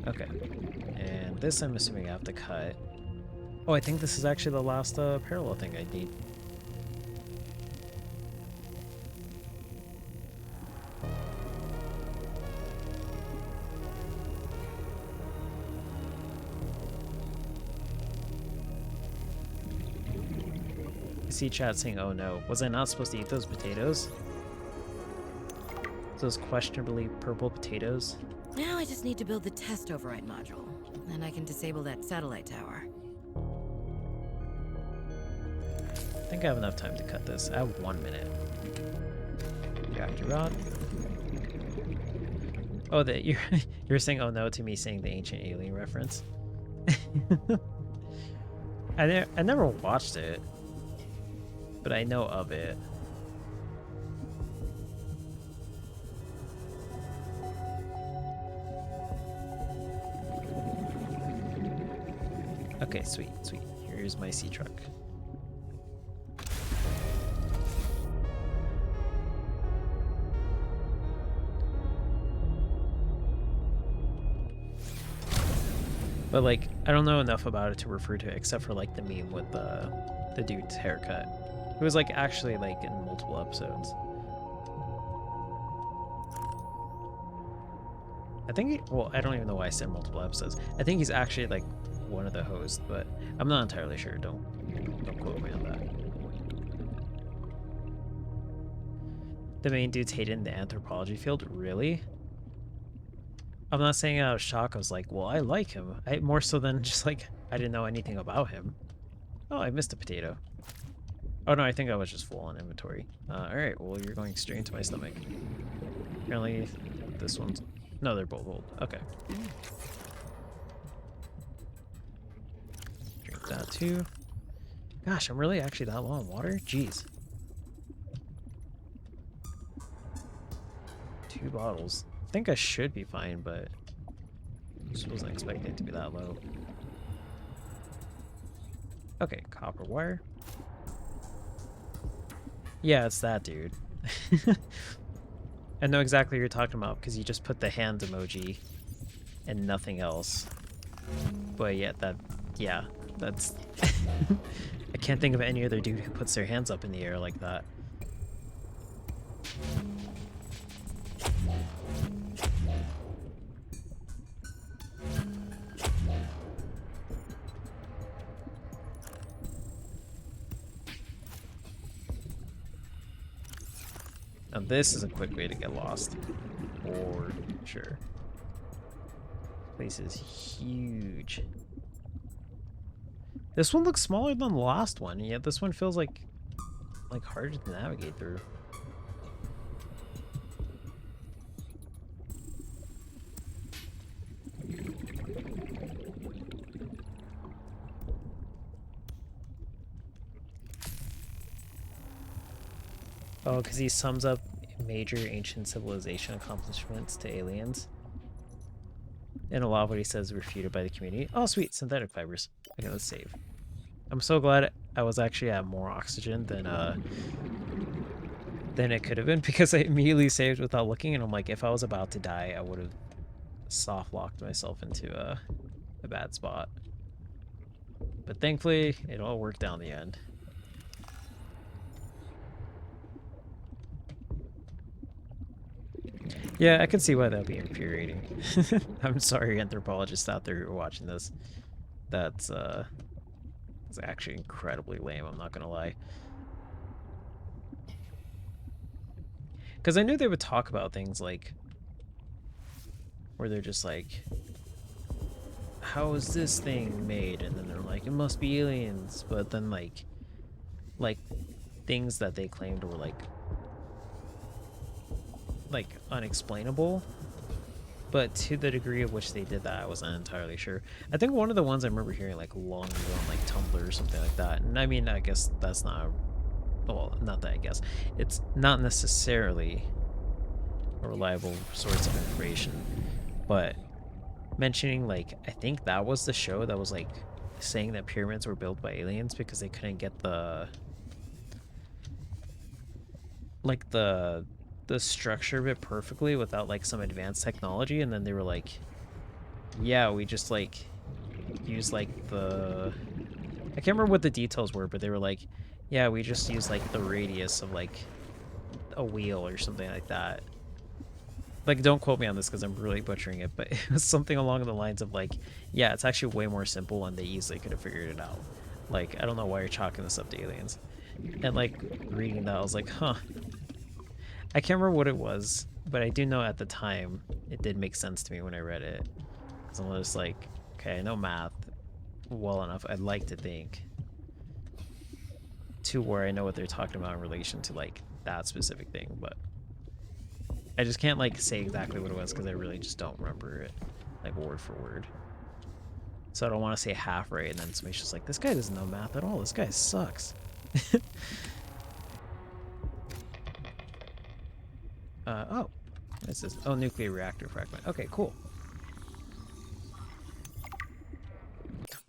Okay, and this I'm assuming I have to cut. Oh, I think this is actually the last parallel thing I need. I see chat saying, oh no, was I not supposed to eat those potatoes? Those questionably purple potatoes? Now I just need to build the test override module, and I can disable that satellite tower. I think I have enough time to cut this. I have 1 minute. Reactor rod. Oh, that you're saying oh no to me saying the Ancient Alien reference. I never watched it, but I know of it. Okay, sweet. Here's my sea truck. But like, I don't know enough about it to refer to it, except for like the meme with the dude's haircut. It was like actually like in multiple episodes. I think well, I don't even know why I said multiple episodes. I think he's actually like one of the hosts, but I'm not entirely sure. Don't quote me on that. The main dude's hated in the anthropology field, really? I'm not saying out of shock. I was like, well, I like him. More so than just like I didn't know anything about him. Oh, I missed a potato. Oh no, I think I was just full on inventory. Alright, well you're going straight into my stomach. Apparently this one's... No, they're both old. Okay. Drink that too. Gosh, I'm really actually that low on water? Jeez. 2 bottles. I think I should be fine, but just wasn't expecting it to be that low. Okay, copper wire. Yeah, it's that dude. I know exactly what you're talking about because you just put the hand emoji and nothing else. But yeah, that's... I can't think of any other dude who puts their hands up in the air like that. Now this is a quick way to get lost, for sure. This place is huge. This one looks smaller than the last one, and yet this one feels like harder to navigate through. Oh, because he sums up major ancient civilization accomplishments to aliens. And a lot of what he says is refuted by the community. Oh, sweet, synthetic fibers. Okay, let's save. I'm so glad I was actually at more oxygen than it could have been, because I immediately saved without looking, and I'm like, if I was about to die, I would have soft locked myself into a bad spot. But thankfully, it all worked out in the end. Yeah, I can see why that would be infuriating. I'm sorry, anthropologists out there who are watching this. That's it's actually incredibly lame, I'm not gonna lie. Because I knew they would talk about things like, where they're just like, how is this thing made? And then they're like, it must be aliens. But then like things that they claimed were like unexplainable, but to the degree of which they did that, I wasn't entirely sure. I think one of the ones I remember hearing like long ago on like Tumblr or something like that, and I mean, I guess that's not, well, not that I guess, it's not necessarily a reliable source of information, but mentioning like, I think that was the show that was like saying that pyramids were built by aliens because they couldn't get the structure of it perfectly without like some advanced technology, and then they were like, yeah, we just like use like the, I can't remember what the details were, but they were like, yeah, we just use like the radius of like a wheel or something like that. Like, don't quote me on this because I'm really butchering it, but it was something along the lines of like, yeah, it's actually way more simple and they easily could have figured it out. Like, I don't know why you're chalking this up to aliens. And like reading that, I was like, huh. I can't remember what it was, but I do know at the time it did make sense to me when I read it. Because I'm just like, okay, I know math well enough, I'd like to think, to where I know what they're talking about in relation to like that specific thing, but I just can't like say exactly what it was because I really just don't remember it like word for word. So I don't want to say half right and then somebody's just like, this guy doesn't know math at all, this guy sucks. Oh, what's this? Oh, nuclear reactor fragment. Okay, cool.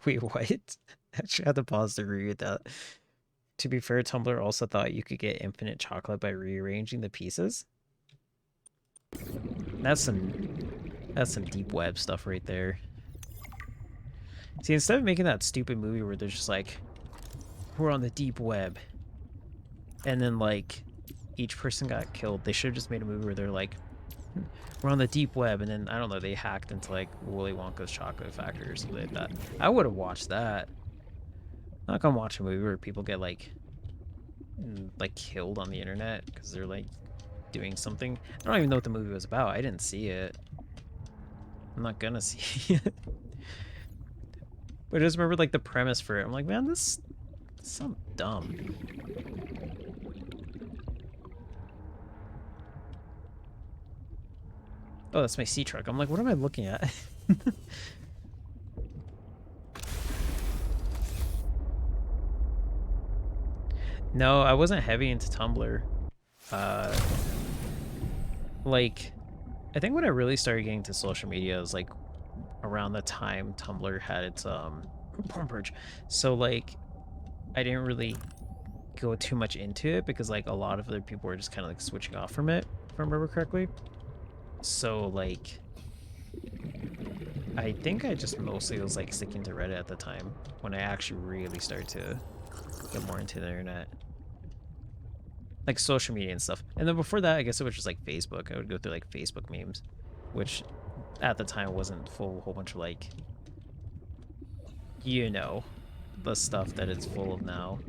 Wait, what? Actually, I had to pause to read that. To be fair, Tumblr also thought you could get infinite chocolate by rearranging the pieces. That's some deep web stuff right there. See, instead of making that stupid movie where they're just like, we're on the deep web, and then like each person got killed, they should have just made a movie where they're like, we're on the deep web, and then I don't know, they hacked into like Willy Wonka's chocolate factory or something like that. I would have watched that. I'm not gonna watch a movie where people get like killed on the internet because they're like doing something. I don't even know what the movie was about. I didn't see it. I'm not gonna see it. But I just remember like the premise for it. I'm like, man, this sounds dumb. Oh, that's my sea truck. I'm like, what am I looking at? No, I wasn't heavy into Tumblr. Like, I think when I really started getting to social media was like around the time Tumblr had its porn purge. So like, I didn't really go too much into it because like a lot of other people were just kind of like switching off from it, if I remember correctly. So like, I think I just mostly was like sticking to Reddit at the time when I actually really started to get more into the internet. Like social media and stuff. And then before that, I guess it was just like Facebook. I would go through like Facebook memes, which at the time wasn't full whole bunch of like, you know, the stuff that it's full of now.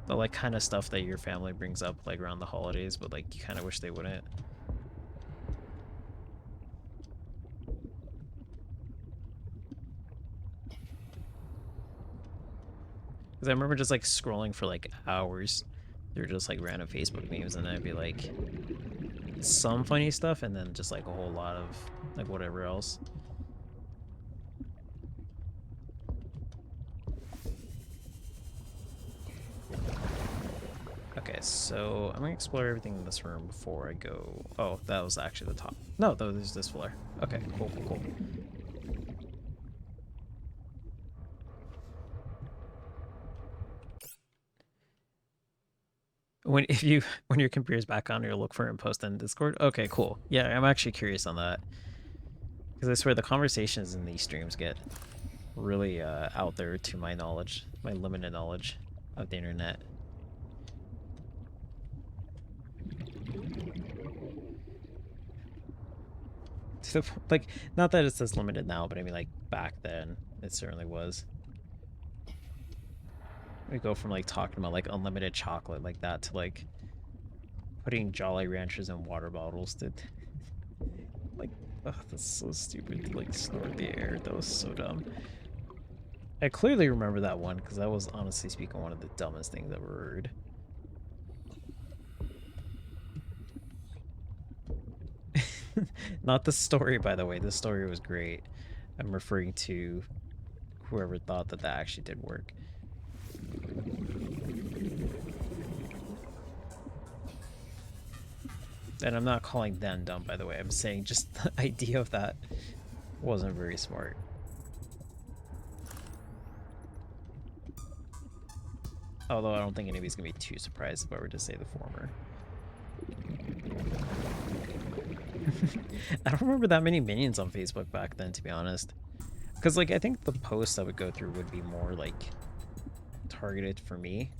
The like kind of stuff that your family brings up like around the holidays, but like you kind of wish they wouldn't. Because I remember just like scrolling for like hours. They're just like random Facebook memes, and then I'd be like some funny stuff, and then just like a whole lot of like whatever else. Okay, so I'm gonna explore everything in this room before I go. Oh, that was actually the top. No, though, there's this floor. Okay, cool, cool, cool. When your computer's back on, you'll look for it and post in Discord. Okay, cool. Yeah, I'm actually curious on that, because I swear the conversations in these streams get really out there to my knowledge, my limited knowledge of the internet. Like, not that it's as limited now, but I mean, like back then, it certainly was. We go from like talking about like unlimited chocolate like that to like putting Jolly Ranchers in water bottles to like, ugh, that's so stupid to like snort the air. That was so dumb. I clearly remember that one because that was, honestly speaking, one of the dumbest things I've ever heard. Not the story, by the way. The story was great. I'm referring to whoever thought that that actually did work. And I'm not calling them dumb, by the way. I'm saying just the idea of that wasn't very smart. Although I don't think anybody's gonna be too surprised if I were to say the former. I don't remember that many minions on Facebook back then, to be honest. Because, like, I think the posts I would go through would be more, like, targeted for me.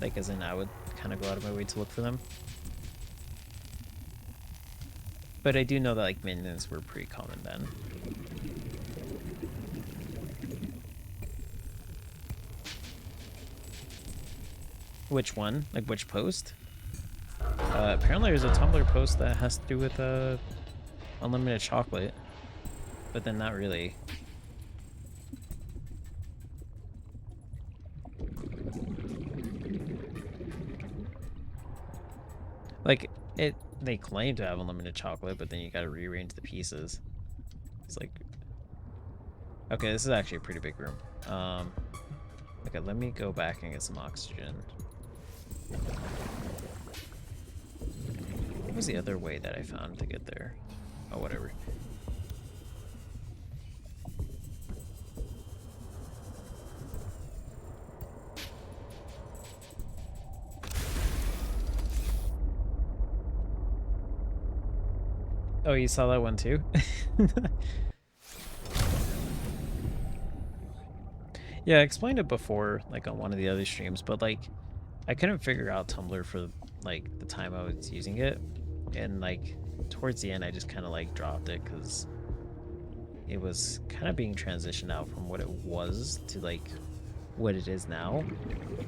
Like, as in, I would kind of go out of my way to look for them. But I do know that, like, minions were pretty common then. Which one? Like, which post? Apparently there's a Tumblr post that has to do with unlimited chocolate, but then not really. Like, they claim to have unlimited chocolate, but then you gotta rearrange the pieces. It's like, okay, this is actually a pretty big room. Okay, let me go back and get some oxygen. What was the other way that I found to get there? Oh, whatever. Oh, you saw that one too? Yeah, I explained it before, like on one of the other streams, but like, I couldn't figure out Tumblr for like the time I was using it, and like towards the end I just kind of like dropped it because it was kind of being transitioned out from what it was to like what it is now,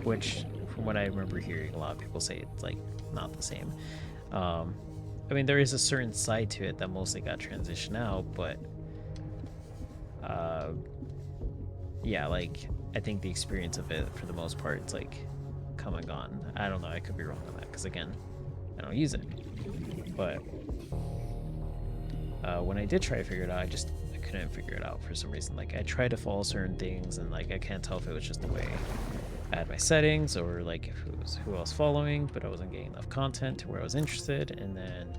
which from what I remember hearing a lot of people say it's like not the same. I mean, there is a certain side to it that mostly got transitioned out, but yeah, like I think the experience of it for the most part it's like come and gone. I don't know, I could be wrong on that because again I don't use it, but when I did try to figure it out, I couldn't figure it out for some reason. Like I tried to follow certain things and like I can't tell if it was just the way I had my settings or like if it was who I was following, but I wasn't getting enough content to where I was interested. And then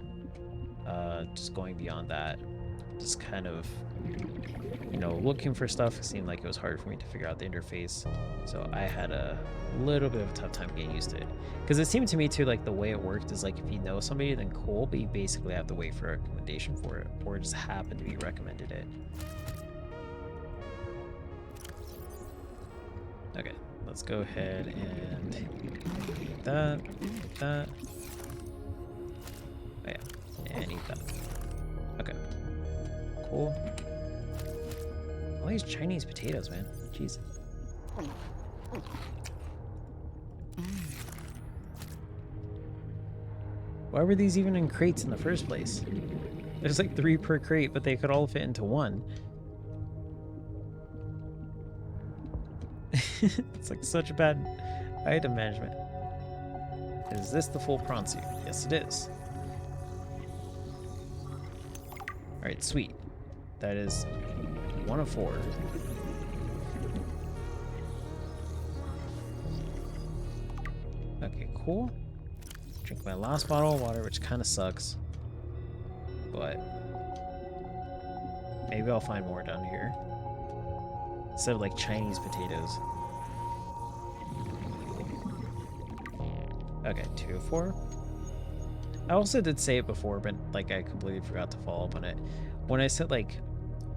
just going beyond that, just kind of, you know, looking for stuff, it seemed like it was hard for me to figure out the interface. So I had a little bit of a tough time getting used to it. Because it seemed to me too like the way it worked is like if you know somebody, then cool, but you basically have to wait for a recommendation for it, or just happen to be recommended it. Okay, let's go ahead and eat that, eat that. Oh yeah, and eat that. Okay, cool. All these Chinese potatoes, man. Jeez. Why were these even in crates in the first place? There's like 3 per crate, but they could all fit into 1. It's like such bad item management. Is this the full prawn suit? Yes, it is. Alright, sweet. That is 1 of 4. Okay, cool. Drink my last bottle of water, which kind of sucks. But maybe I'll find more down here. Instead of like Chinese potatoes. Okay, 2 of 4. I also did say it before, but like I completely forgot to follow up on it. When I said like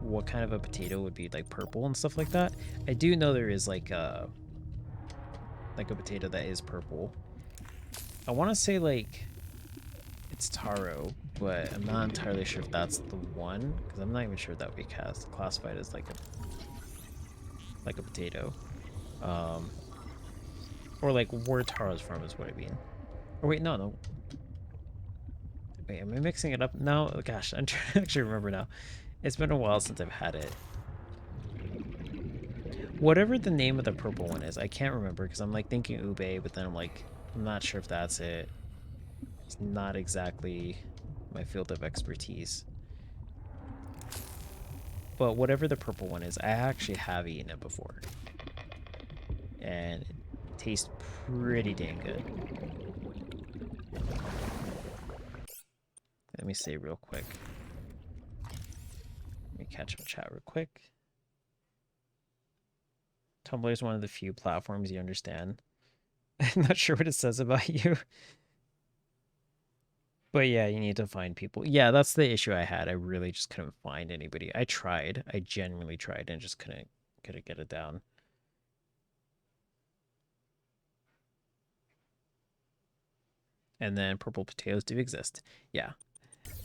what kind of a potato would be like purple and stuff like that, I do know there is like a potato that is purple. I want to say like it's taro, but I'm not entirely sure if that's the one because I'm not even sure that would be classified as like a potato, or like where taro's from is what I mean. Or wait, no. Wait, am I mixing it up? No, gosh, I'm trying to actually remember now. It's been a while since I've had it. Whatever the name of the purple one is, I can't remember because I'm like thinking ube, but then I'm like, I'm not sure if that's it. It's not exactly my field of expertise. But whatever the purple one is, I actually have eaten it before. And it tastes pretty dang good. Let me say real quick. Let me catch up chat real quick. Tumblr is one of the few platforms you understand. I'm not sure what it says about you. But yeah, you need to find people. Yeah, that's the issue I had. I really just couldn't find anybody. I tried. I genuinely tried and just couldn't get it down. And then purple potatoes do exist. Yeah.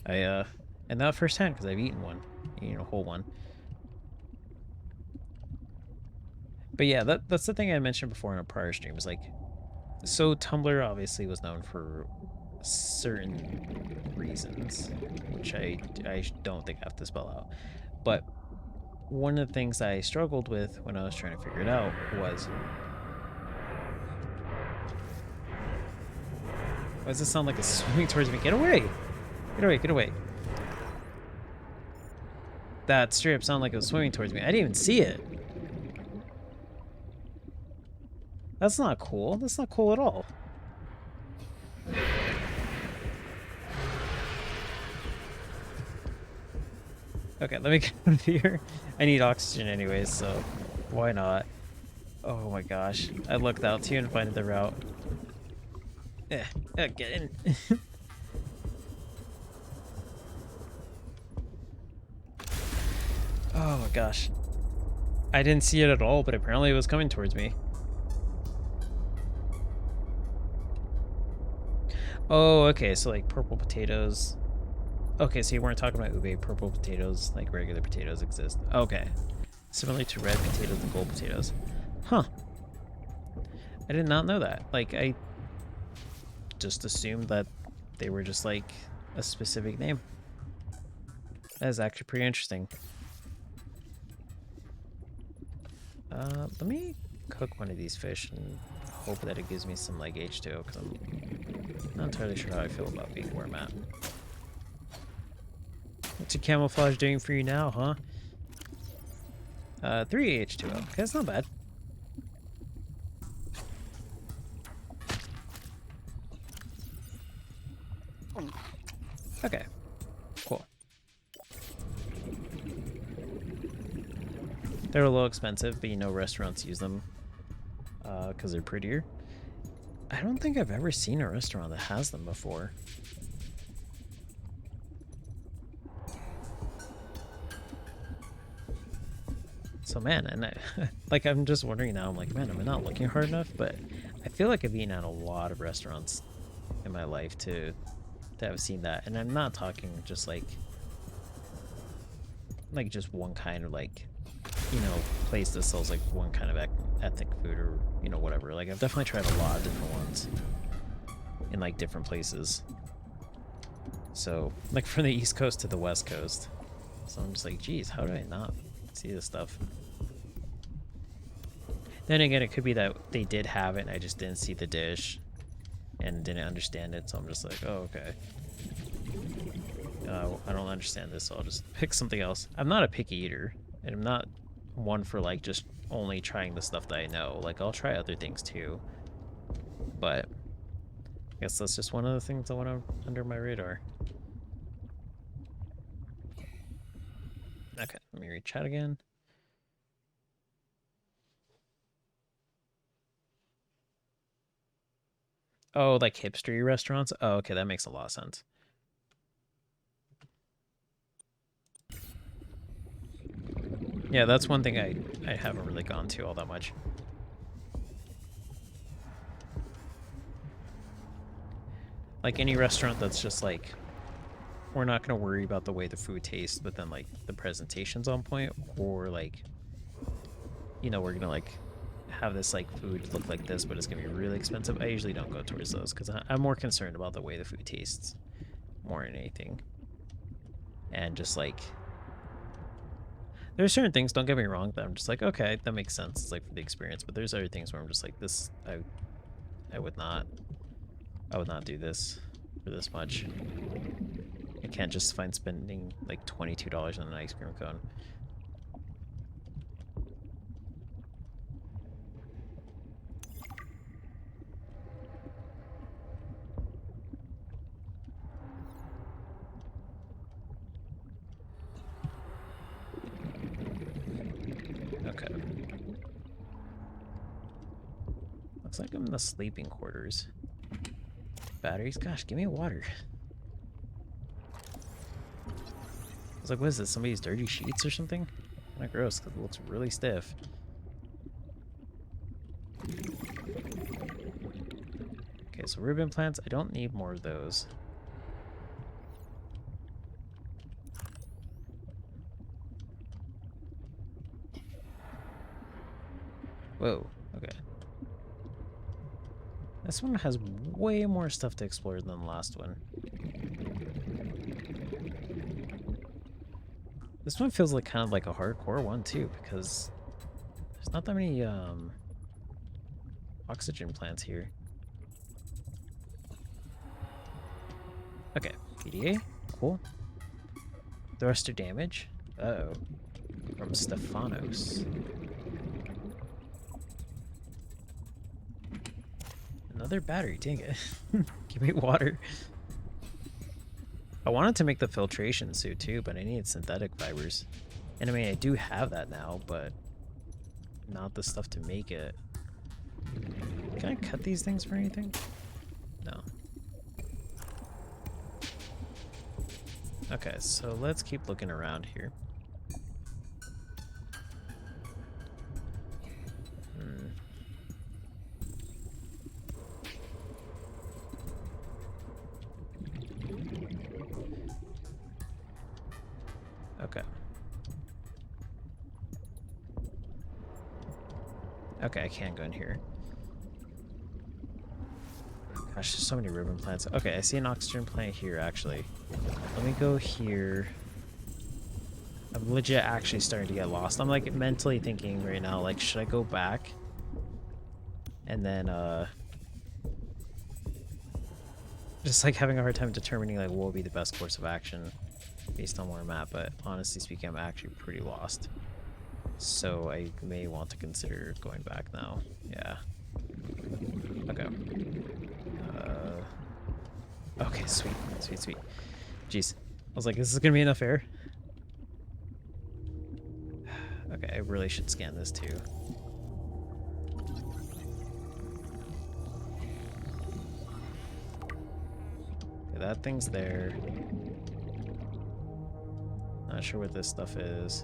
And not firsthand because I've eaten one. Eaten a whole one. But yeah, that's the thing I mentioned before in a prior stream. Is like, so Tumblr obviously was known for certain reasons, which I don't think I have to spell out. But one of the things I struggled with when I was trying to figure it out was, why does it sound like it's swimming towards me? Get away! Get away, get away. That straight up sounded like it was swimming towards me. I didn't even see it. That's not cool. That's not cool at all. Okay, let me get out of here. I need oxygen anyways, so why not? Oh my gosh. I looked out to you and find the route. Get in. Oh my gosh. I didn't see it at all, but apparently it was coming towards me. Oh, okay, so like purple potatoes. Okay, so you weren't talking about ube. Purple potatoes, like regular potatoes, exist. Okay. Similar to red potatoes and gold potatoes. Huh. I did not know that. Like, I just assumed that they were just, like, a specific name. That is actually pretty interesting. Let me cook one of these fish and hope that it gives me some, like, H2O, because I'm not entirely sure how I feel about being where I'm at. What's your camouflage doing for you now, huh? 3 H2O. Okay, that's not bad. Okay, cool. They're a little expensive, but you know restaurants use them because they're prettier. I don't think I've ever seen a restaurant that has them before. So man, and I, like I'm just wondering now, I'm like, man, am I not looking hard enough? But I feel like I've eaten at a lot of restaurants in my life to have seen that. And I'm not talking just like just one kind of like, you know, place that sells like one kind of ethnic food or, you know, whatever. Like I've definitely tried a lot of different ones in like different places. So like from the East Coast to the West Coast. So I'm just like, geez, how do I not see this stuff? Then again, it could be that they did have it and I just didn't see the dish and didn't understand it, so I'm just like, oh, okay. I don't understand this, so I'll just pick something else. I'm not a picky eater, and I'm not one for like just only trying the stuff that I know. Like, I'll try other things too, but I guess that's just one of the things that went under my radar. Okay, let me read chat again. Oh, like hipstery restaurants? Oh, okay, that makes a lot of sense. Yeah, that's one thing I haven't really gone to all that much. Like any restaurant that's just like, we're not going to worry about the way the food tastes, but then like the presentation's on point, or like, you know, we're going to like have this like food look like this, but it's going to be really expensive. I usually don't go towards those because I'm more concerned about the way the food tastes more than anything. And just like, there's certain things, don't get me wrong, that I'm just like, okay, that makes sense. It's like for the experience, but there's other things where I'm just like, this, I would not do this for this much. I can't justify spending like $22 on an ice cream cone. Okay. Looks like I'm in the sleeping quarters. Batteries? Gosh, give me water. I was like, what is this? Somebody's dirty sheets or something? Kinda gross, because it looks really stiff. Okay, so ribbon plants, I don't need more of those. Whoa, okay. This one has way more stuff to explore than the last one. This one feels like kind of like a hardcore one too, because there's not that many oxygen plants here. Okay, PDA, cool. Thruster damage. Uh-oh. From Stefanos. Another battery, dang it. Give me water. I wanted to make the filtration suit too, but I needed synthetic fibers. And I mean, I do have that now, but not the stuff to make it. Can I cut these things for anything? No. Okay, so let's keep looking around here. Okay, I can't go in here. Gosh, there's so many ribbon plants. Okay, I see an oxygen plant here, actually. Let me go here. I'm legit actually starting to get lost. I'm like mentally thinking right now, like, should I go back? And then, just like having a hard time determining like what would be the best course of action based on where I'm at, but honestly speaking, I'm actually pretty lost. So I may want to consider going back now. Yeah. Okay. Okay, sweet. Sweet, sweet. Jeez. I was like, is this gonna be enough air? Okay, I really should scan this too. Okay, that thing's there. Not sure what this stuff is.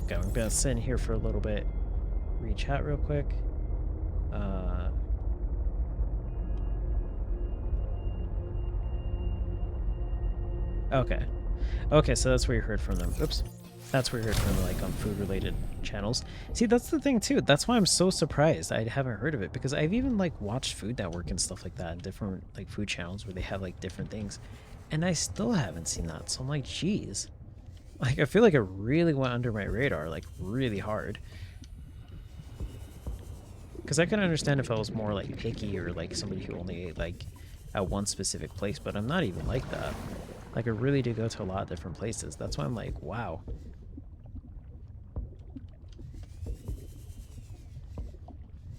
Okay, I'm gonna sit in here for a little bit. Read chat real quick. Okay. Okay, so that's where you heard from them. Oops. That's where you heard from them, like, on food-related channels. See, that's the thing, too. That's why I'm so surprised I haven't heard of it, because I've even, like, watched Food Network and stuff like that, and different, like, food channels where they have, like, different things, and I still haven't seen that, so I'm like, geez. Like, I feel like it really went under my radar, like, really hard. Because I can understand if I was more, like, picky or, like, somebody who only ate, like, at one specific place, but I'm not even like that. Like, I really do go to a lot of different places. That's why I'm like, wow.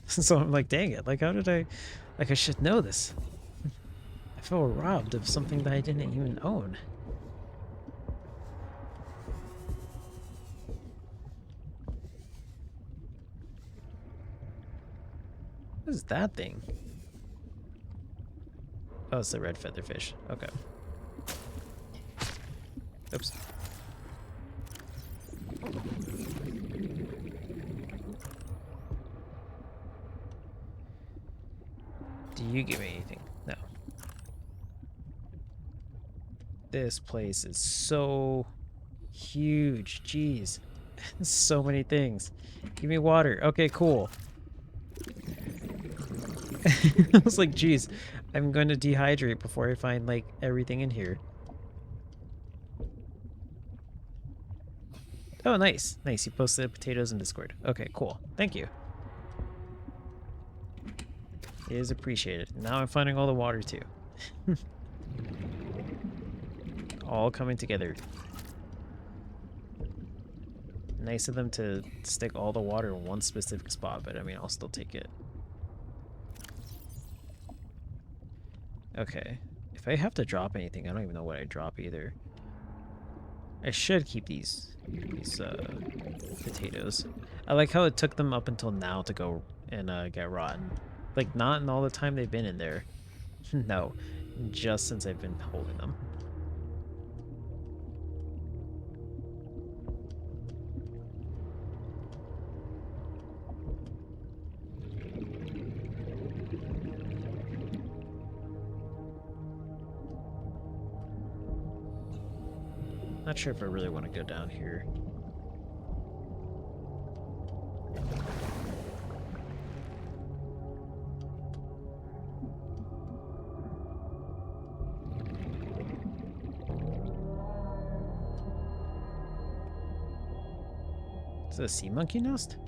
So I'm like, dang it. Like, how did I... Like, I should know this. I feel robbed of something that I didn't even own. What is that thing? Oh, it's the red featherfish. Okay. Oops. Do you give me anything? No. This place is so huge. Jeez. So many things. Give me water. Okay, cool. I was like, geez, I'm going to dehydrate before I find, like, everything in here. Oh, nice. Nice. You posted potatoes in Discord. Okay, cool. Thank you. It is appreciated. Now I'm finding all the water, too. All coming together. Nice of them to stick all the water in one specific spot, but I mean, I'll still take it. Okay. If I have to drop anything, I don't even know what I drop either. I should keep these potatoes. I like how it took them up until now to go and get rotten. Like, not in all the time they've been in there. No, just since I've been holding them. Not sure if I really want to go down here. Is it a sea monkey nest?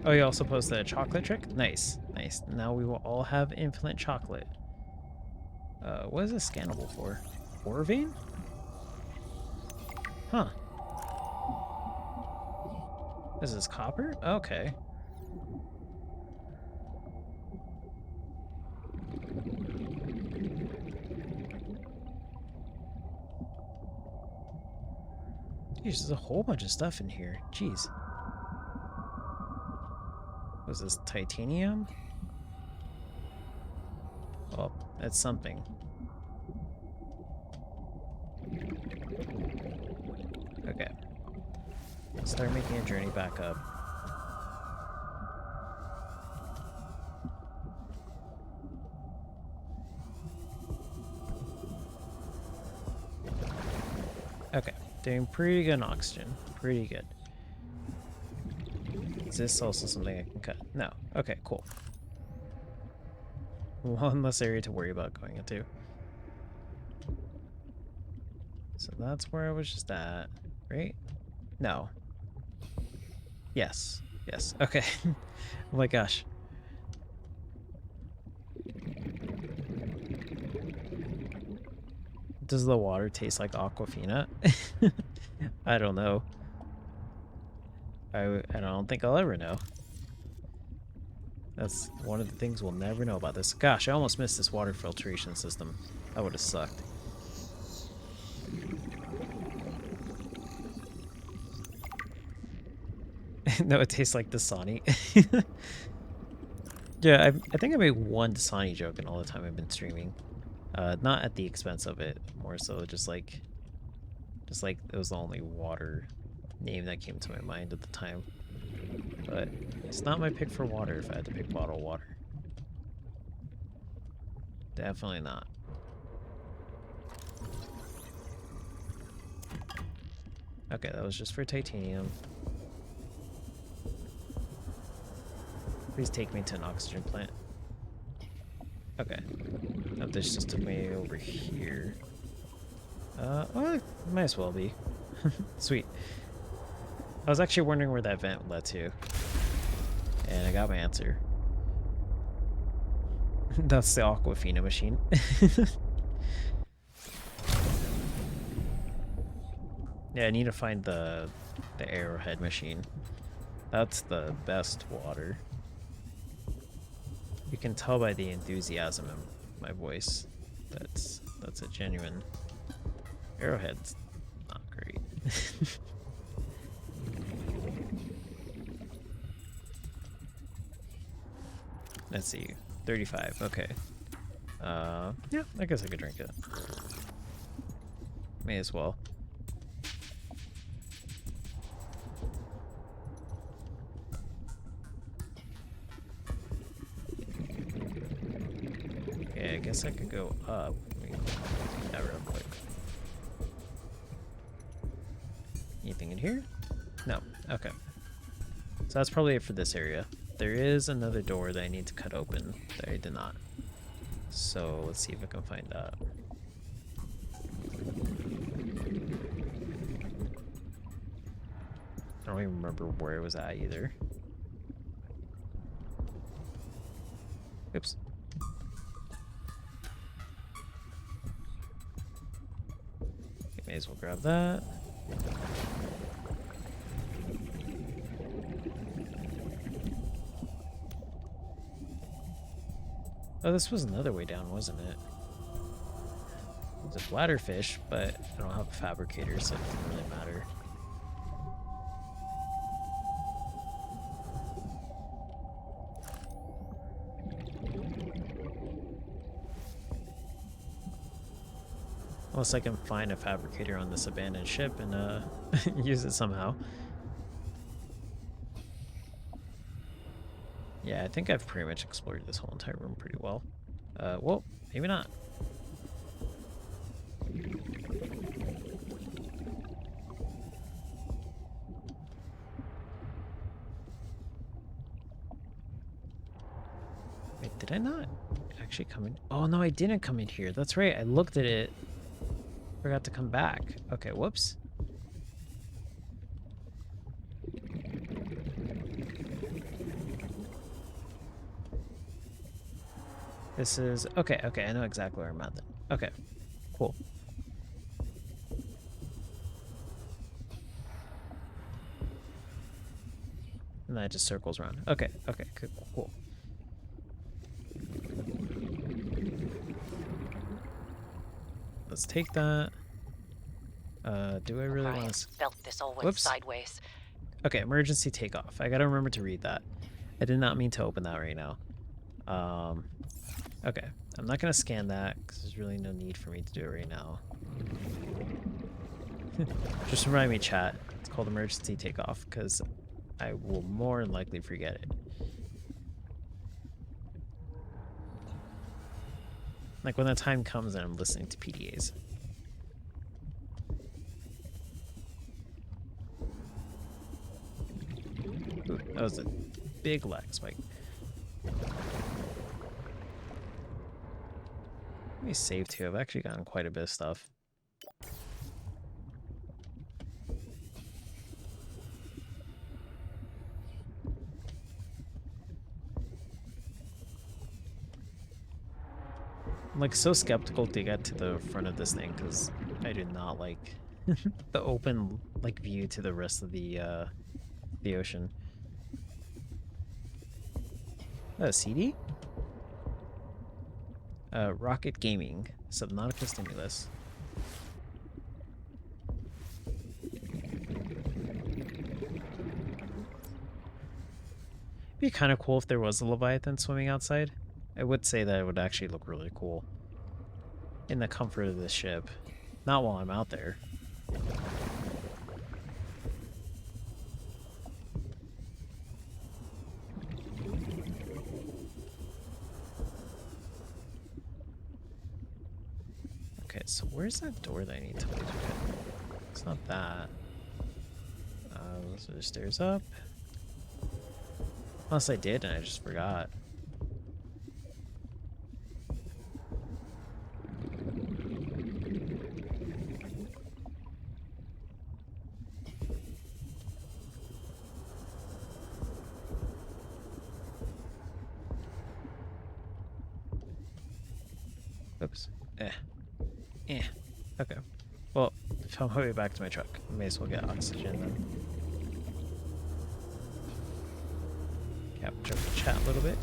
Oh, you also posted a chocolate trick? Nice, nice. Now we will all have infinite chocolate. What is this scannable for? Ore vein? Huh. Is this copper? Okay. Jeez, there's a whole bunch of stuff in here. Jeez. Was this titanium? Well, that's something. Okay. Start making a journey back up. Okay, doing pretty good on oxygen. Pretty good. Is this also something I can cut? No. Okay, cool. One less area to worry about going into. So that's where I was just at, right? No. Yes. Yes. Okay. Oh my gosh. Does the water taste like Aquafina? I don't know. I don't think I'll ever know. That's one of the things we'll never know about this. Gosh, I almost missed this water filtration system. That would have sucked. No, it tastes like Dasani. Yeah, I think I made one Dasani joke in all the time I've been streaming. Not at the expense of it, more so just like it was the only water name that came to my mind at the time. But it's not my pick for water if I had to pick bottled water. Definitely not. Okay, that was just for titanium. Please take me to an oxygen plant. Okay. Now this just took me over here. Well, it might as well be. Sweet. I was actually wondering where that vent led to. And I got my answer. That's the Aquafina machine. Yeah, I need to find the Arrowhead machine. That's the best water. You can tell by the enthusiasm in my voice. That's a genuine. Arrowhead's not great. Let's see. 35. Okay. Yeah, I guess I could drink it. May as well. Okay, I guess I could go up. Let me do that real quick. Anything in here? No. Okay. So that's probably it for this area. There is another door that I need to cut open that I did not. So let's see if I can find that. I don't even remember where it was at either. Oops. Okay, may as well grab that. Oh, this was another way down, wasn't it? It's a bladderfish, but I don't have a fabricator, so it doesn't really matter. Unless I can find a fabricator on this abandoned ship and use it somehow. Yeah, I think I've pretty much explored this whole entire room pretty well. Well, maybe not. Wait, did I not actually come in? Oh, no, I didn't come in here. That's right. I looked at it. Forgot to come back. Okay, whoops. This is... Okay, I know exactly where I'm at then. Okay, cool. And then it just circles around. Okay, cool. Let's take that. Do I really want to... Felt this all went Whoops. sideways. Okay, emergency takeoff. I gotta remember to read that. I did not mean to open that right now. Okay. I'm not gonna scan that, because there's really no need for me to do it right now. Just remind me, chat. It's called emergency takeoff, because I will more than likely forget it. Like when the time comes and I'm listening to PDAs. Ooh, that was a big lag spike. Let me save too. I've actually gotten quite a bit of stuff. I'm like so skeptical to get to the front of this thing because I do not like the open like view to the rest of the ocean. Oh, CD? Rocket Gaming, Subnautica Stimulus. It'd be kind of cool if there was a Leviathan swimming outside. I would say that it would actually look really cool in the comfort of this ship. Not while I'm out there. Okay, so where's that door that I need to laser hit? It's not that. Those are the stairs up. Unless I did and I just forgot. Oops. Okay. Well, if I'm on my way back to my truck, I may as well get oxygen then. Capture the chat a little bit.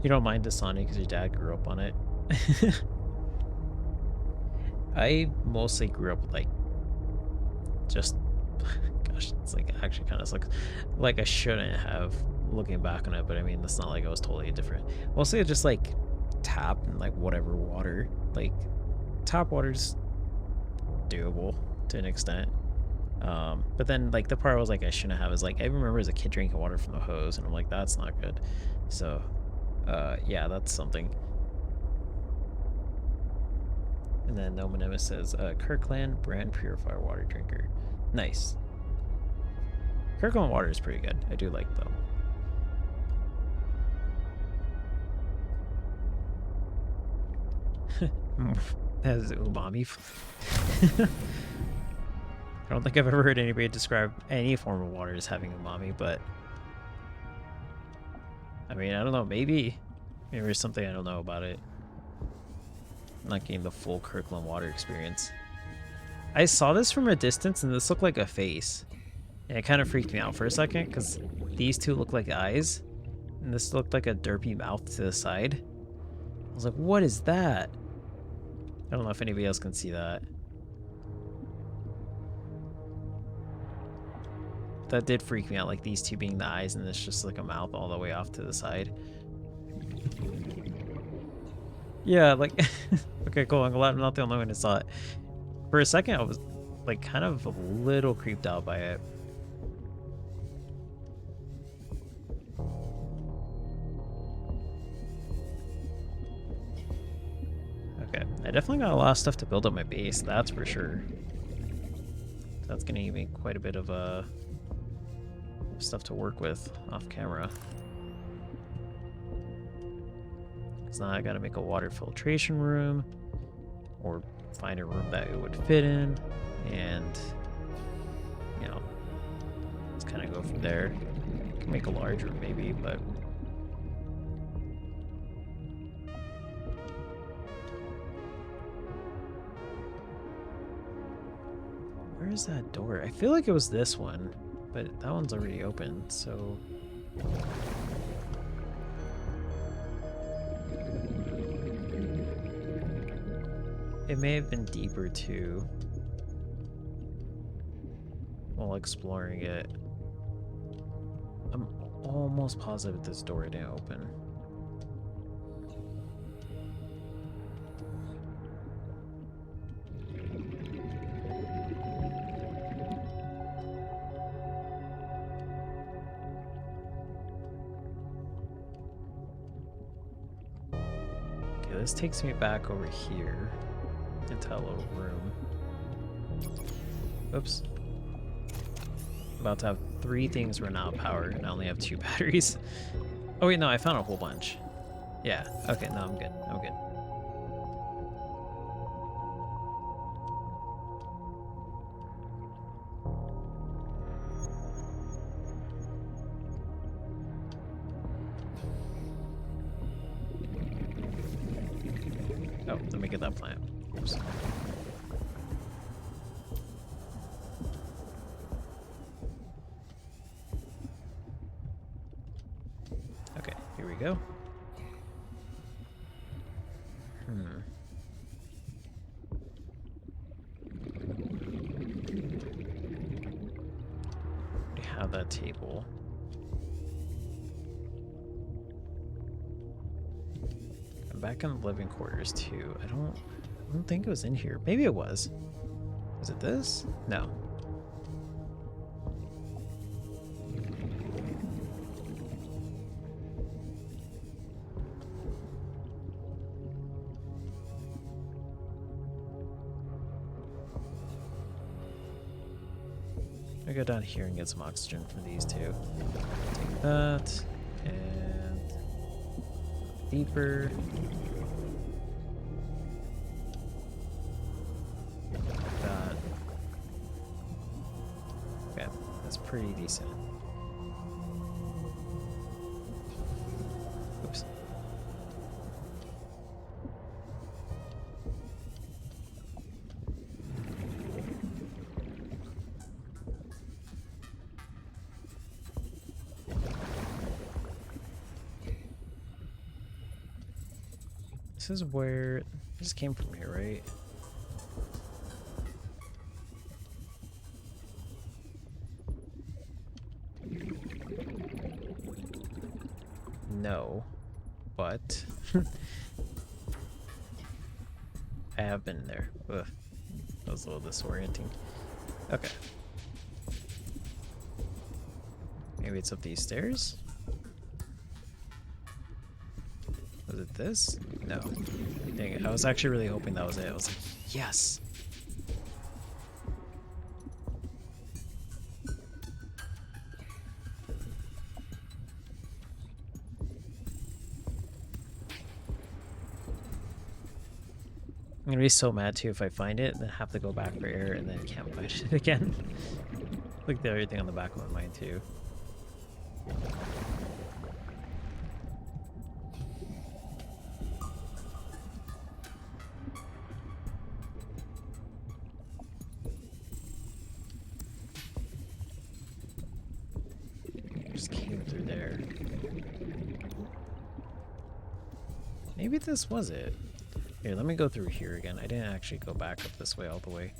You don't mind Dasani because your dad grew up on it. I mostly grew up with like just gosh, it's like actually kind of sucks. Like I shouldn't have looking back on it, but I mean it's not like I was totally different. Mostly just like tap and like whatever water. Like tap water's doable to an extent. But then like the part I was like I shouldn't have is like I remember as a kid drinking water from the hose and I'm like that's not good. So yeah, that's something. And then No Nemesis says Kirkland brand purifier water drinker. Nice. Kirkland water is pretty good. I do like them. That is umami. I don't think I've ever heard anybody describe any form of water as having umami, but I mean, I don't know, maybe there's something I don't know about it. I'm not getting the full Kirkland water experience. I saw this from a distance and this looked like a face. And it kind of freaked me out for a second because these two look like eyes and this looked like a derpy mouth to the side. I was like, what is that? I don't know if anybody else can see that. That did freak me out, like these two being the eyes and it's just like a mouth all the way off to the side. Yeah, like, okay, cool. I'm glad I'm not the only one who saw it. For a second, I was like kind of a little creeped out by it. Okay, I definitely got a lot of stuff to build up my base, that's for sure. That's gonna give me quite a bit of stuff to work with off camera. Because now I gotta make a water filtration room, or find a room that it would fit in, and you know, let's kind of go from there. I can make a large room maybe, but where is that door? I feel like it was this one, but that one's already open, so It may have been deeper too. While exploring it. I'm almost positive this door didn't open. Okay, this takes me back over here into a little room. Oops. About to have 3 things run out of power, and I only have 2 batteries. Oh wait, no, I found a whole bunch. Yeah, okay, no, I'm good. I'm good. Oh, let me get that plant. Oops. Okay, here we go. We have that table. I'm back in the living quarters too. I don't think it was in here. Maybe it was. Was it this? No. I go down here and get some oxygen from these two. Take that and deeper. That. Okay, that's pretty decent. Oops. This is where... I just came from here, right? No, but... I have been there. Ugh. That was a little disorienting. Okay. Maybe it's up these stairs? Was it this? No. Dang it. I was actually really hoping that was it. I was like, yes! I'm gonna be so mad too if I find it and then have to go back for air and then can't find it again. Look at everything on the back of my mind too. Just came through there. Maybe this was it. Here, let me go through here again. I didn't actually go back up this way all the way.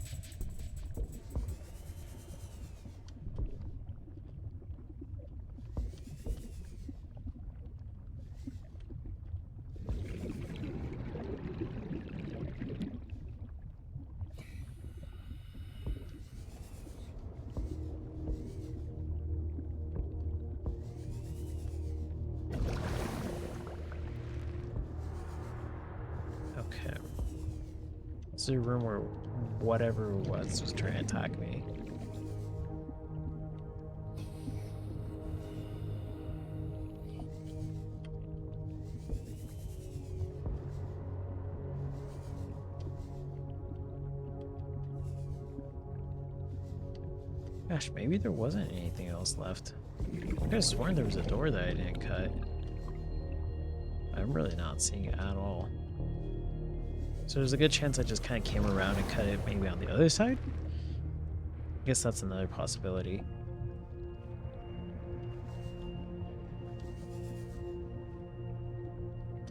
Okay. This is a room where whatever it was trying to attack me. Gosh, maybe there wasn't anything else left. I could have sworn there was a door that I didn't cut. I'm really not seeing it at all. So there's a good chance I just kind of came around and cut it maybe on the other side? I guess that's another possibility.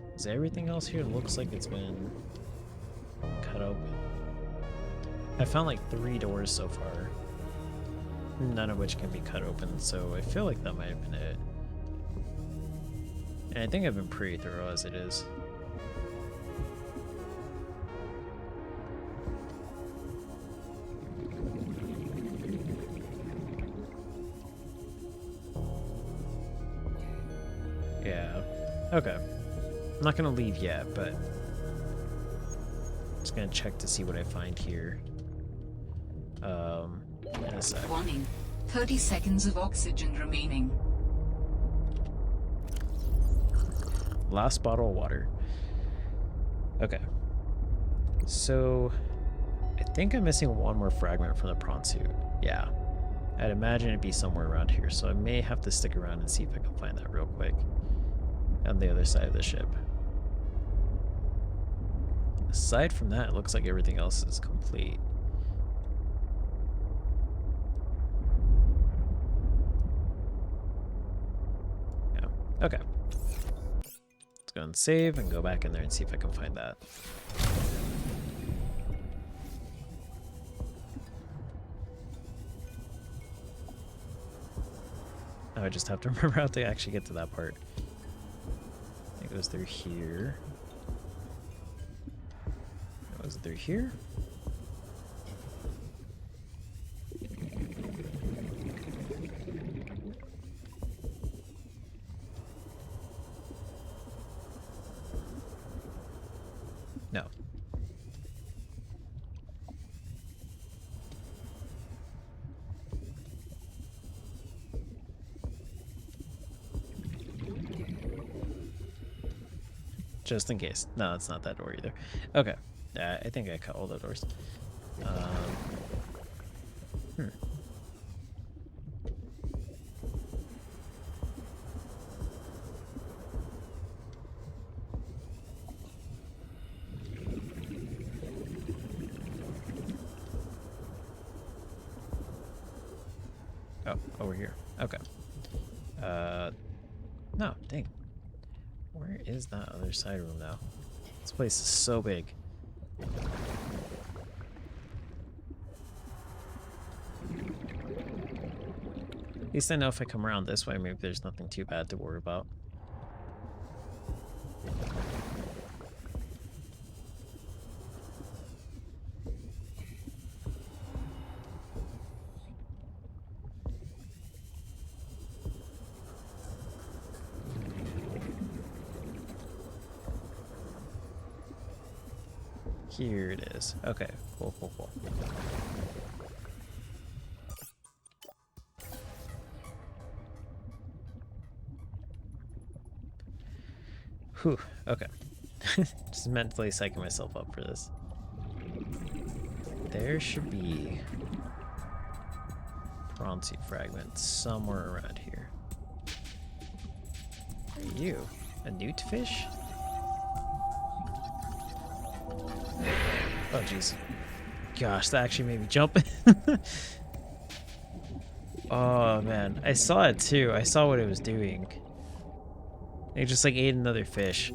Because everything else here looks like it's been cut open. I found like 3 doors so far, none of which can be cut open, so I feel like that might have been it. And I think I've been pretty thorough as it is. Yeah, okay. I'm not gonna leave yet, but I'm just gonna check to see what I find here. In a sec. Warning. 30 seconds of oxygen remaining. Last bottle of water. Okay. So, I think I'm missing one more fragment from the prawn suit. Yeah. I'd imagine it'd be somewhere around here, so I may have to stick around and see if I can find that real quick. On the other side of the ship. Aside from that, it looks like everything else is complete. Yeah. Okay. Let's go and save and go back in there and see if I can find that. Now I just have to remember how to actually get to that part. It goes through here. It goes through here. No. Just in case. No, it's not that door either. Okay. I think I cut all the doors. Oh, over here. Okay. No, dang. Where is that other side room now? This place is so big. At least I know if I come around this way, maybe there's nothing too bad to worry about. Here it is. Okay, cool, cool, cool. Whew, okay. Just mentally psyching myself up for this. There should be prawn suit fragments somewhere around here. What are you? A newt fish? Oh jeez. Gosh, that actually made me jump. Oh man, I saw it too. I saw what it was doing. It just like ate another fish.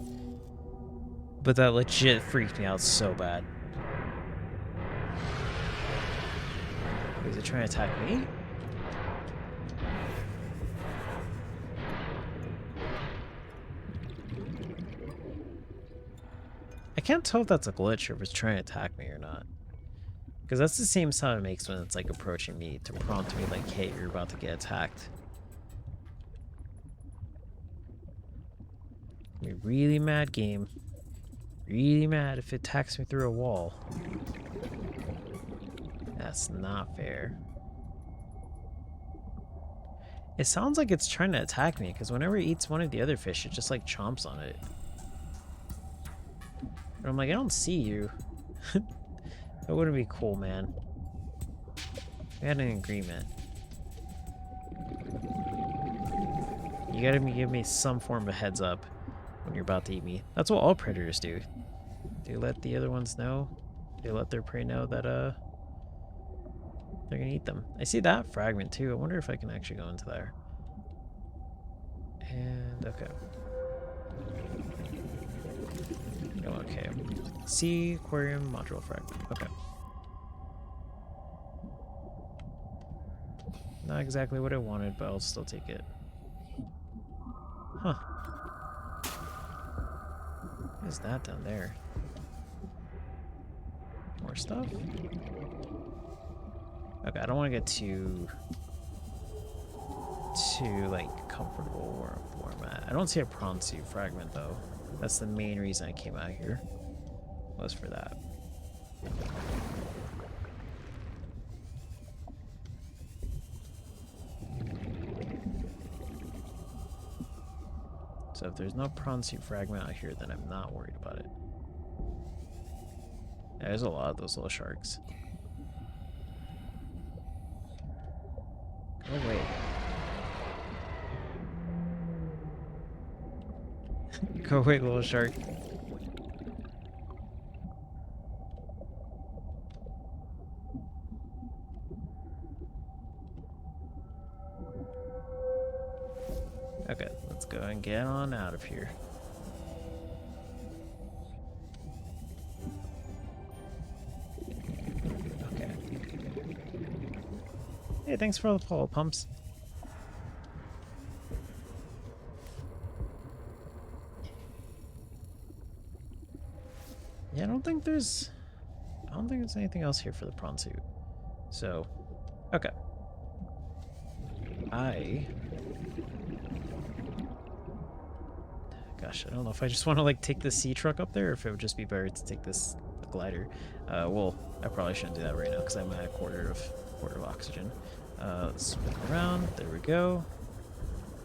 But that legit freaked me out so bad. Is it trying to attack me? I can't tell if that's a glitch or if it's trying to attack me or not. Because that's the same sound it makes when it's like approaching me to prompt me like, hey, you're about to get attacked. Be really mad, game. Really mad if it attacks me through a wall. That's not fair. It sounds like it's trying to attack me because whenever it eats one of the other fish, it just like chomps on it. But I'm like, I don't see you. That wouldn't be cool, man. We had an agreement. You gotta give me some form of heads up when you're about to eat me. That's what all predators do. They let the other ones know. They let their prey know that they're gonna eat them. I see that fragment too. I wonder if I can actually go into there. And okay. okay. Sea aquarium module fragment. Okay. Not exactly what I wanted, but I'll still take it. Huh. What is that down there? More stuff? Okay, I don't want to get too like comfortable where I'm at. I don't see a prawn suit fragment though. That's the main reason I came out here. Was for that. So if there's no prawn suit fragment out here, then I'm not worried about it. Yeah, there's a lot of those little sharks. Go away. Go away, little shark. Okay, let's go and get on out of here. Okay. Hey, thanks for all the follow pumps. Yeah, I don't think there's anything else here for the prawn suit. So, okay. Gosh, I don't know if I just want to like take the sea truck up there or if it would just be better to take this glider. Well, I probably shouldn't do that right now because I'm at a quarter of oxygen. Let's spin around. There we go.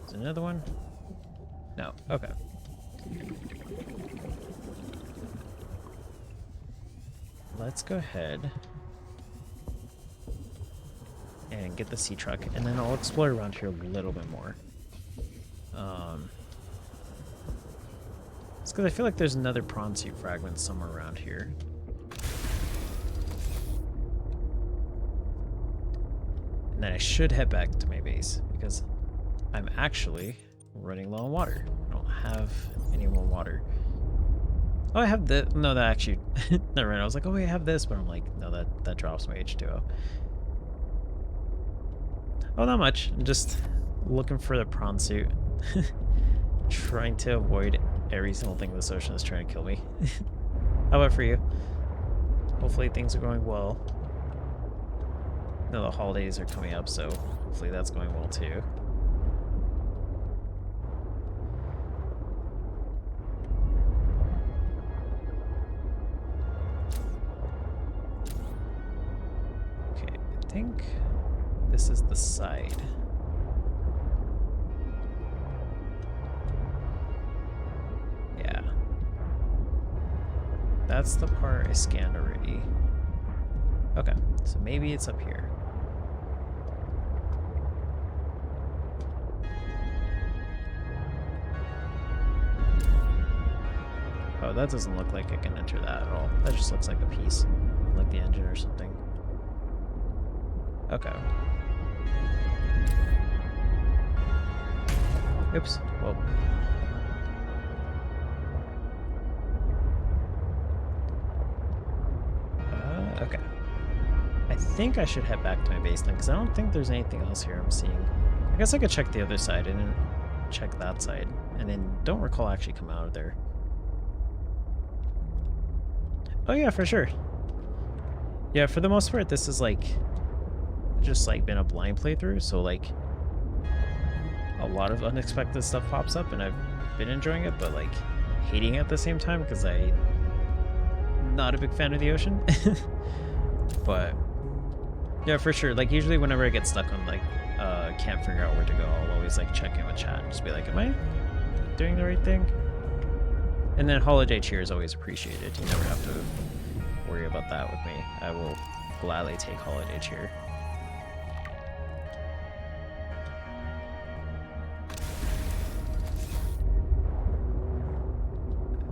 Is there another one? No. Okay. Let's go ahead and get the sea truck, and then I'll explore around here a little bit more. It's because I feel like there's another prawn suit fragment somewhere around here. And then I should head back to my base because I'm actually running low on water. I don't have any more water. Oh, I have the no. That actually, never mind. I was like, oh, I have this, but I'm like, no, that drops my H2O. Oh, not much. I'm just looking for the prawn suit, trying to avoid every single thing this ocean is trying to kill me. How about for you? Hopefully things are going well. No, the holidays are coming up, so hopefully that's going well too. Okay, I think this is the side. Yeah. That's the part I scanned already. Okay, so maybe it's up here. Oh, that doesn't look like I can enter that at all. That just looks like a piece, like the engine or something. Okay. Oops. Whoa. Okay. I think I should head back to my base then, because I don't think there's anything else here I'm seeing. I guess I could check the other side and then check that side, and then don't recall actually come out of there. Oh yeah, for sure. Yeah, for the most part, this is like just like been a blind playthrough, so like a lot of unexpected stuff pops up, and I've been enjoying it, but like hating it at the same time because I'm not a big fan of the ocean. But yeah, for sure. Like usually whenever I get stuck on like can't figure out where to go, I'll always like check in with chat and just be like, am I doing the right thing? And then holiday cheer is always appreciated. You never have to worry about that with me. I will gladly take holiday cheer.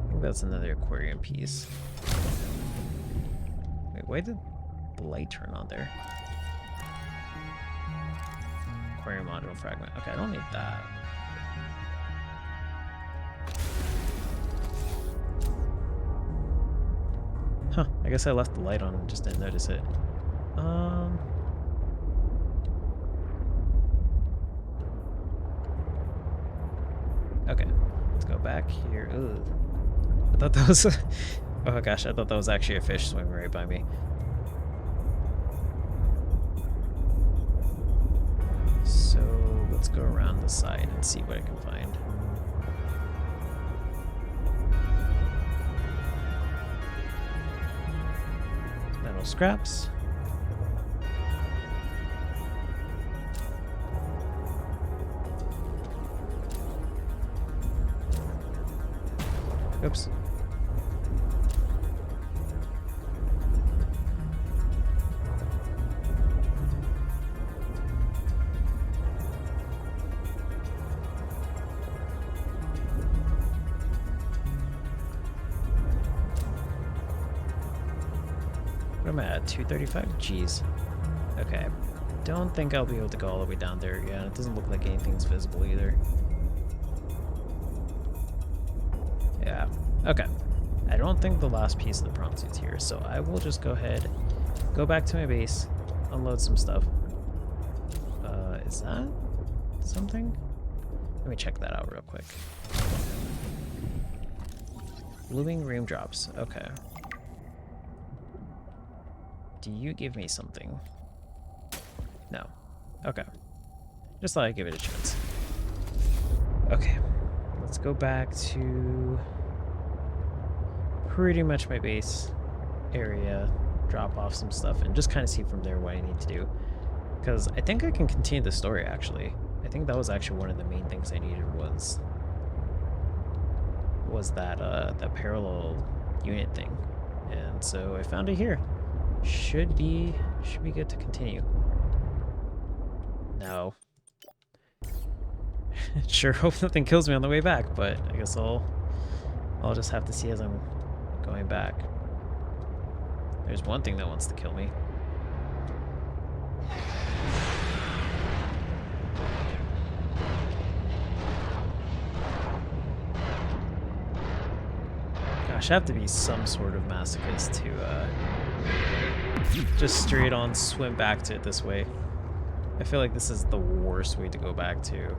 I think that's another aquarium piece. Wait, why did the light turn on there? Aquarium module fragment. Okay, I don't need that. Huh, I guess I left the light on and just didn't notice it. Okay, let's go back here. Ugh. I thought that was... oh gosh, I thought that was actually a fish swimming right by me. So let's go around the side and see what I can find. Metal scraps. Oops. What am I at? 235? Jeez. Okay. Don't think I'll be able to go all the way down there. Yeah, it doesn't look like anything's visible either. Yeah. Okay. I don't think the last piece of the prawn suit's here, so I will just go ahead, go back to my base, unload some stuff. Is that something? Let me check that out real quick. Blooming room drops. Okay. Do you give me something? No. Okay. Just thought I'd give it a chance. Okay. Let's go back to pretty much my base area, drop off some stuff, and just kind of see from there what I need to do. Because I think I can continue the story, actually. I think that was actually one of the main things I needed was that that parallel unit thing. And so I found it here. Should be good to continue. No. Sure hope nothing kills me on the way back, but I guess I'll just have to see as I'm going back. There's one thing that wants to kill me. Gosh, I have to be some sort of masochist to just straight on swim back to it this way. I feel like this is the worst way to go back to.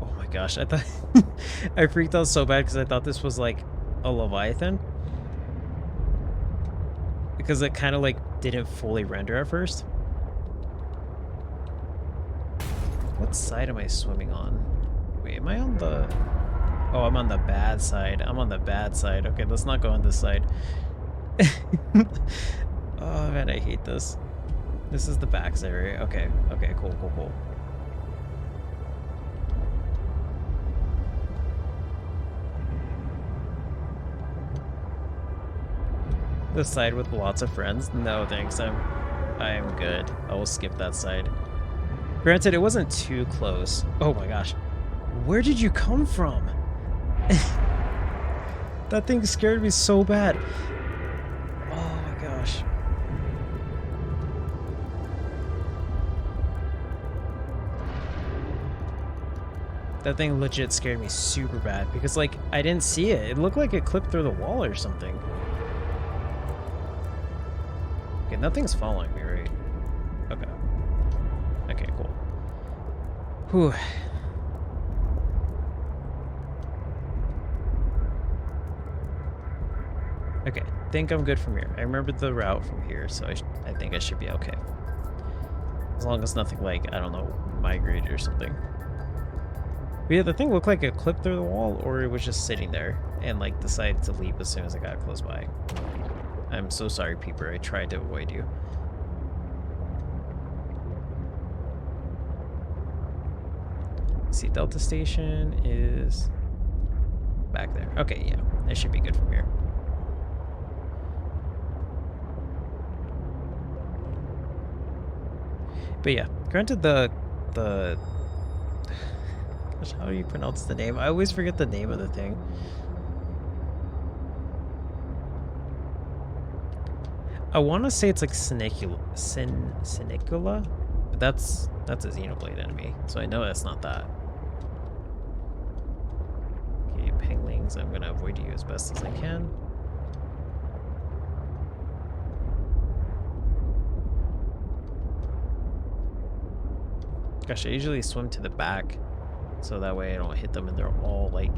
Oh my gosh, I thought I freaked out so bad because I thought this was like a Leviathan. Because it kind of like didn't fully render at first. What side am I swimming on? Wait, am I on the... Oh, I'm on the bad side. I'm on the bad side. Okay, let's not go on this side. Oh man, I hate this. This is the back side, right? Okay, okay, cool, cool, cool. This side with lots of friends? No thanks, I'm good. I will skip that side. Granted, it wasn't too close. Oh my gosh. Where did you come from? That thing scared me so bad. Oh my gosh. That thing legit scared me super bad because, like, I didn't see it. It looked like it clipped through the wall or something. Okay, nothing's following me, right? Okay. Okay, cool. Whew. Okay, I think I'm good from here. I remember the route from here, so I think I should be okay. As long as nothing like, I don't know, migrated or something. But yeah, the thing looked like it clipped through the wall, or it was just sitting there and like decided to leap as soon as I got close by. I'm so sorry, Peeper. I tried to avoid you. Let's see, Delta Station is back there. Okay, yeah, it should be good from here. But yeah, granted the gosh, how do you pronounce the name? I always forget the name of the thing. I want to say it's like Sinicula, but that's a Xenoblade enemy, so I know that's not that. Okay, Penglings, I'm gonna avoid you as best as I can. Gosh, I usually swim to the back, so that way I don't hit them and they're all like...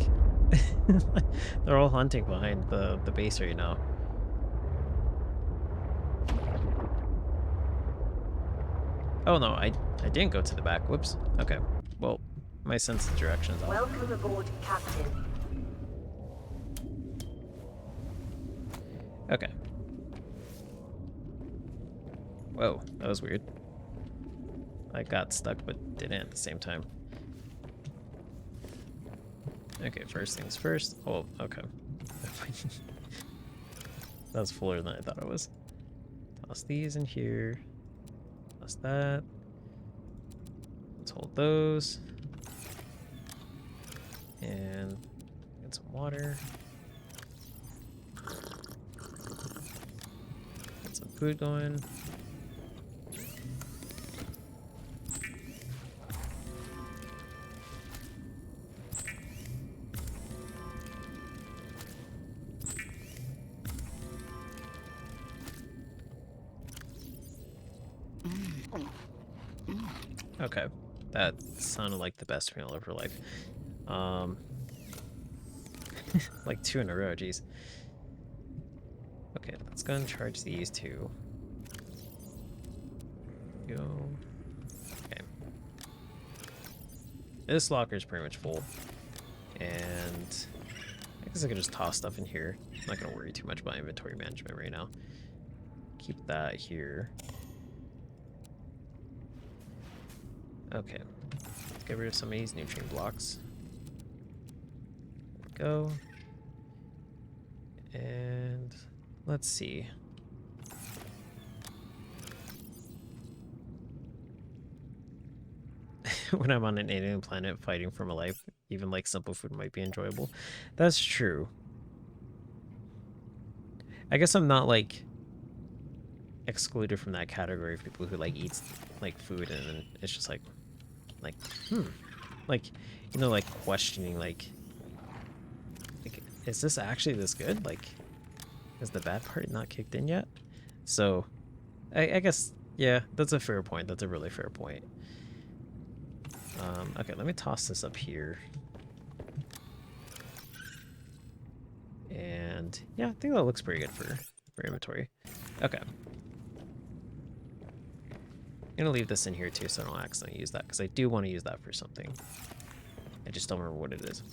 they're all hunting behind the base right now. Oh no, I didn't go to the back. Whoops. Okay. Well, my sense of direction is off. Welcome aboard, Captain. Okay. Whoa, that was weird. I got stuck but didn't at the same time. Okay, first things first. Oh, okay. That was fuller than I thought it was. Toss these in here. Toss that. Let's hold those. And get some water. Get some food going. Okay, that sounded like the best meal of her life. Like 2 in a row, geez. Okay, let's go and charge these two. Go. Okay. This locker is pretty much full. And I guess I could just toss stuff in here. I'm not gonna worry too much about inventory management right now. Keep that here. Okay, let's get rid of some of these nutrient blocks. There we go. And let's see. When I'm on an alien planet fighting for my life, even like simple food might be enjoyable. That's true. I guess I'm not like excluded from that category of people who like eats like food and then it's just like like, you know, like questioning like is this actually this good? Like, is the bad part not kicked in yet? So I guess, yeah, that's a fair point. That's a really fair point. Okay, let me toss this up here. And yeah, I think that looks pretty good for inventory. Okay. I'm gonna leave this in here too so I don't accidentally use that, because I do want to use that for something. I just don't remember what it is.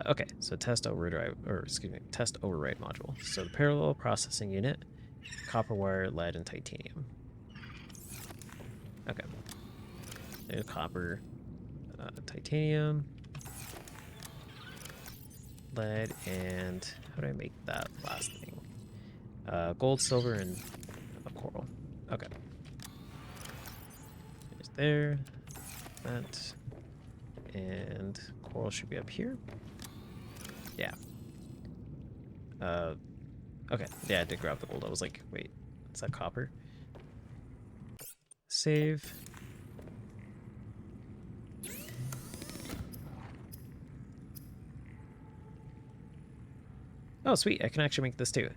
Okay, so test override, or excuse me, test override module. So the parallel processing unit, copper wire, lead, and titanium. Okay. There's copper, titanium, lead, and how do I make that last thing? Gold, silver, and coral. Okay. There's there, that, and coral should be up here. Yeah. Okay. Yeah, I did grab the gold. I was like, wait, is that copper? Save. Oh, sweet! I can actually make this too.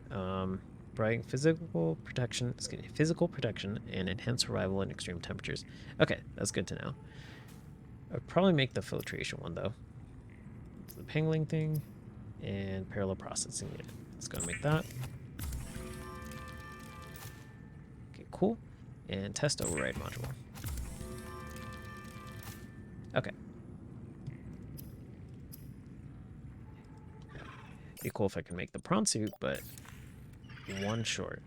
Providing physical protection, and enhanced survival in extreme temperatures. Okay, that's good to know. I'd probably make the filtration one though. It's the pangling thing, and parallel processing unit. Let's go and make that. Okay, cool. And test override module. Okay. Be cool if I can make the prawn suit, but one short.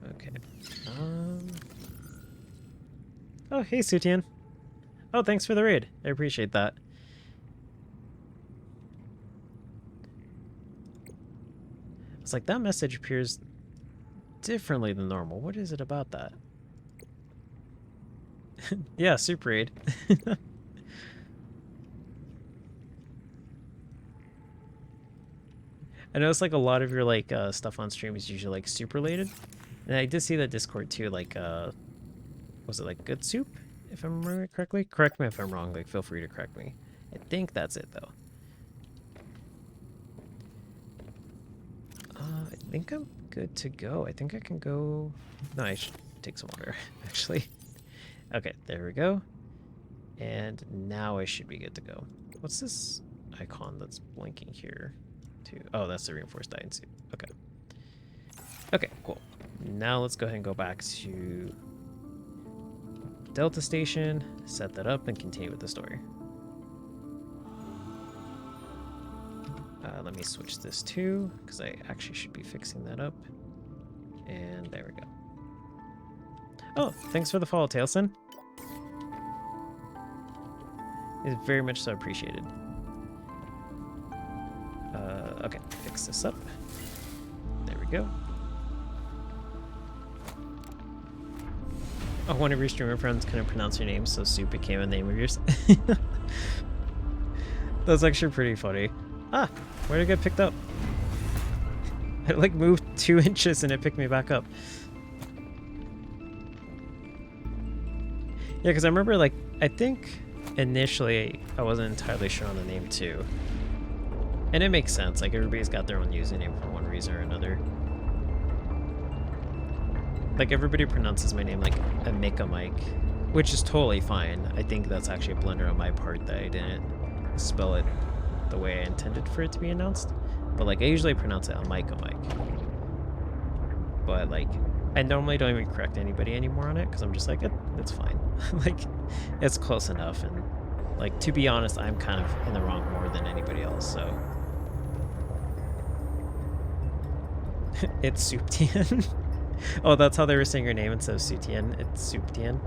Okay. Oh, hey, Sutian. Oh, thanks for the raid. I appreciate that. It's like that message appears differently than normal. What is it about that? Yeah, super raid. I noticed like a lot of your like stuff on stream is usually like soup related, and I did see that Discord too. Like, was it like good soup? If I'm remembering it correctly, correct me if I'm wrong. Like, feel free to correct me. I think that's it though. I think I'm good to go. I think I can go. No, take some water, actually. Okay, there we go. And now I should be good to go. What's this icon that's blinking here? Oh, that's the reinforced iron suit. Okay. Okay, cool. Now let's go ahead and go back to Delta Station, set that up, and continue with the story. Let me switch this too, because I actually should be fixing that up. And there we go. Oh, thanks for the follow, Tailson. It's very much so appreciated. Okay, fix this up. There we go. Oh, one of your streamer friends couldn't pronounce your name, so Soup became a name of yours. That's actually pretty funny. Ah, where did it get picked up? I like moved 2 inches and it picked me back up. Yeah, because I remember, like, I think initially I wasn't entirely sure on the name too. And it makes sense, like everybody's got their own username for one reason or another. Like everybody pronounces my name like Amika Mike, which is totally fine. I think that's actually a blunder on my part that I didn't spell it the way I intended for it to be announced. But like I usually pronounce it Amika Mike. But like I normally don't even correct anybody anymore on it because I'm just like, it's fine. Like it's close enough, and like to be honest, I'm kind of in the wrong more than anybody else, so it's Souptian. Oh, that's how they were saying your name instead of Souptian. It's Souptian.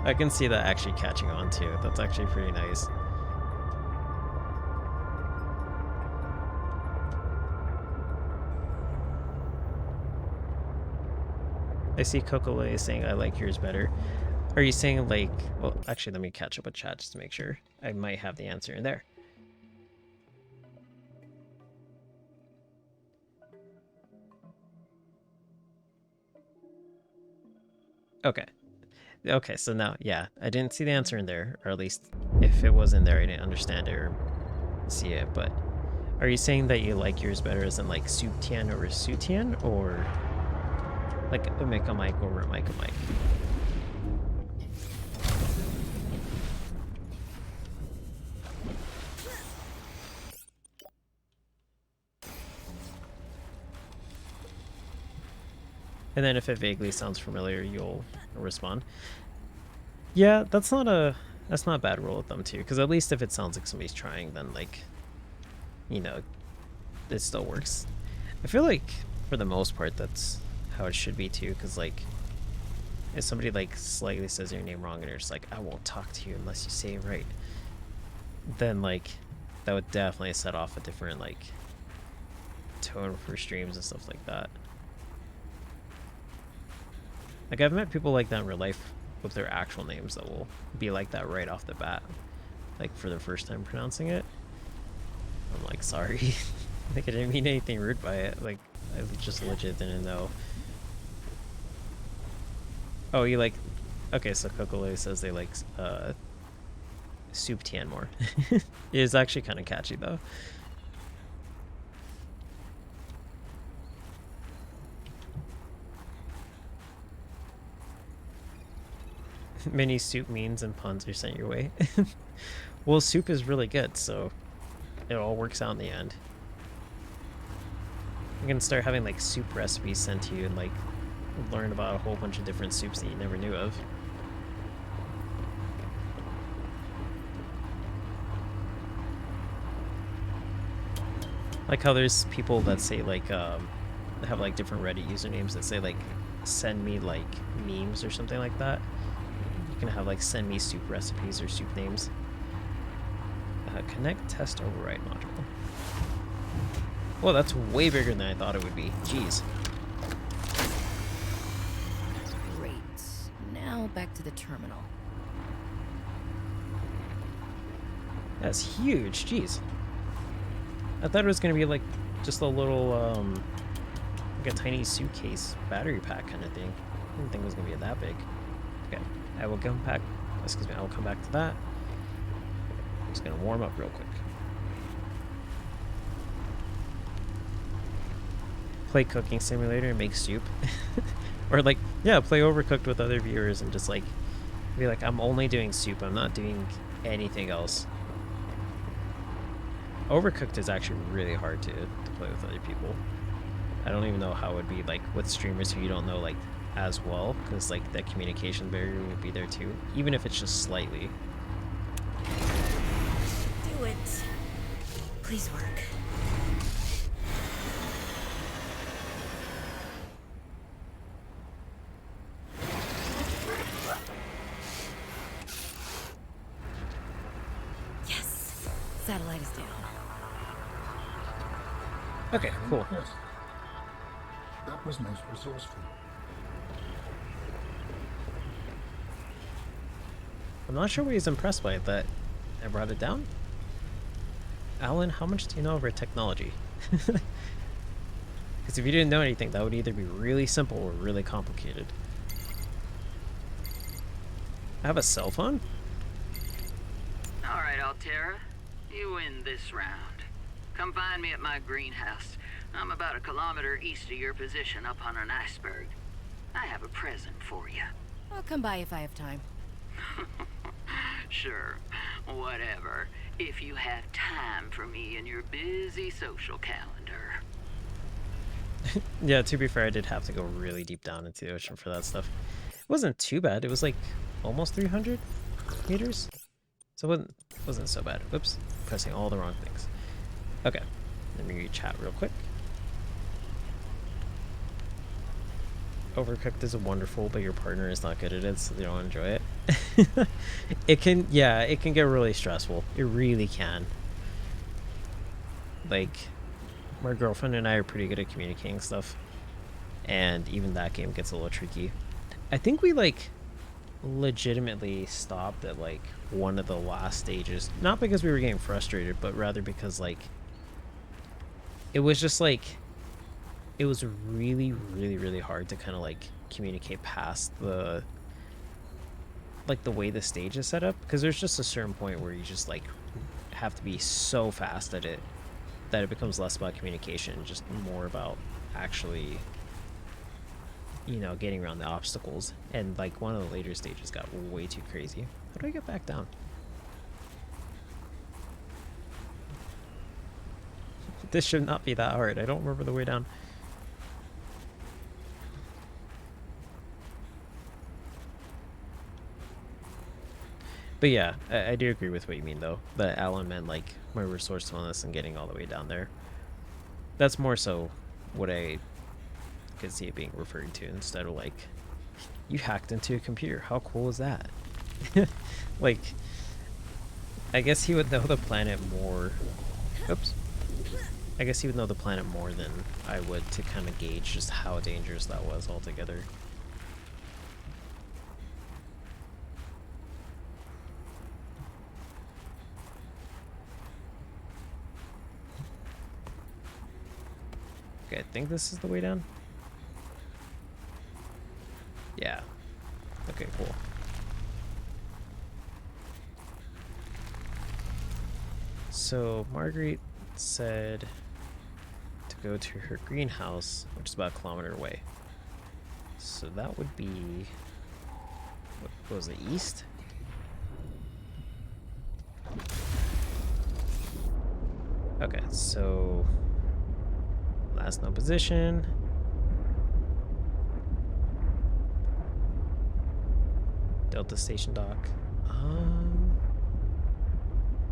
I can see that actually catching on too. That's actually pretty nice. I see Kokole saying I like yours better. Are you saying like, well, actually let me catch up with chat just to make sure. I might have the answer in there. Okay. Okay, so now, yeah, I didn't see the answer in there, or at least if it was in there, I didn't understand it or see it, but are you saying that you like yours better as in like Souptian or Soutian, or like Amika Mike or Amika Mike? And then if it vaguely sounds familiar, you'll respond. Yeah, that's not a bad rule of thumb too, because at least if it sounds like somebody's trying, then like, you know, it still works. I feel like for the most part that's how it should be too, because like if somebody like slightly says your name wrong and you're just like, I won't talk to you unless you say it right, then like that would definitely set off a different like tone for streams and stuff like that. Like, I've met people like that in real life with their actual names that will be like that right off the bat. Like, for their first time pronouncing it. I'm like, sorry. Like, I didn't mean anything rude by it. Like, I just legit didn't know. Oh, you like... Okay, so Kokole says they like, Souptian more. It is actually kind of catchy, though. Many soup memes and puns are sent your way. Well, soup is really good, so it all works out in the end. I'm gonna start having like soup recipes sent to you and like learn about a whole bunch of different soups that you never knew of. Like how there's people that say like have like different Reddit usernames that say like send me like memes or something like that. You can have like send me soup recipes or soup names. Connect test override module. Well, that's way bigger than I thought it would be. Jeez. Great. Now back to the terminal. That's huge. Jeez. I thought it was gonna be like just a little like a tiny suitcase battery pack kind of thing. I didn't think it was gonna be that big. Okay. I will come back. Excuse me. I will come back to that. I'm just gonna warm up real quick. play Cooking Simulator and make soup. Or like, yeah, play Overcooked with other viewers and just like be like, I'm only doing soup, I'm not doing anything else. Overcooked is actually really hard to play with other people. I don't even know how it would be like with streamers who you don't know like as well, because like that communication barrier would be there too, even if it's just slightly. Do it. Please work. Yes. Satellite is down. Okay, cool. Impressed. That was most resourceful. I'm not sure what he's impressed by, that I brought it down. Alan, how much do you know of our technology? Because if you didn't know anything, that would either be really simple or really complicated. I have a cell phone? Alright, Altera. You win this round. Come find me at my greenhouse. I'm about 1 kilometer east of your position up on an iceberg. I have a present for you. I'll come by if I have time. Sure, whatever. If you have time for me in your busy social calendar. Yeah, to be fair, I did have to go really deep down into the ocean for that stuff. It wasn't too bad. It was like almost 300 meters. So it wasn't so bad. Whoops, pressing all the wrong things. Okay, let me read chat real quick. Overcooked is wonderful, but your partner is not good at it, so they don't enjoy it. It can get really stressful. It really can. Like, my girlfriend and I are pretty good at communicating stuff, and even that game gets a little tricky. I think we, like, legitimately stopped at, like, one of the last stages. Not because we were getting frustrated, but rather because, like, it was just, like, it was really, really, really hard to kind of, like, communicate past the, like, the way the stage is set up. Because there's just a certain point where you just, like, have to be so fast at it that it becomes less about communication, just more about actually, you know, getting around the obstacles. And, like, one of the later stages got way too crazy. How do I get back down? This should not be that hard. I don't remember the way down. But yeah, I do agree with what you mean, though. That Alan meant, like, my resourcefulness and getting all the way down there. That's more so what I could see it being referred to, instead of, like, you hacked into a computer. How cool is that? Like, I guess he would know the planet more... Oops. I guess he would know the planet more than I would to kind of gauge just how dangerous that was altogether. Okay, I think this is the way down. Yeah. Okay, cool. So Marguerite said to go to her greenhouse, which is about 1 kilometer away. So that would be, what was it, east? Okay, so last known position. Delta Station Dock.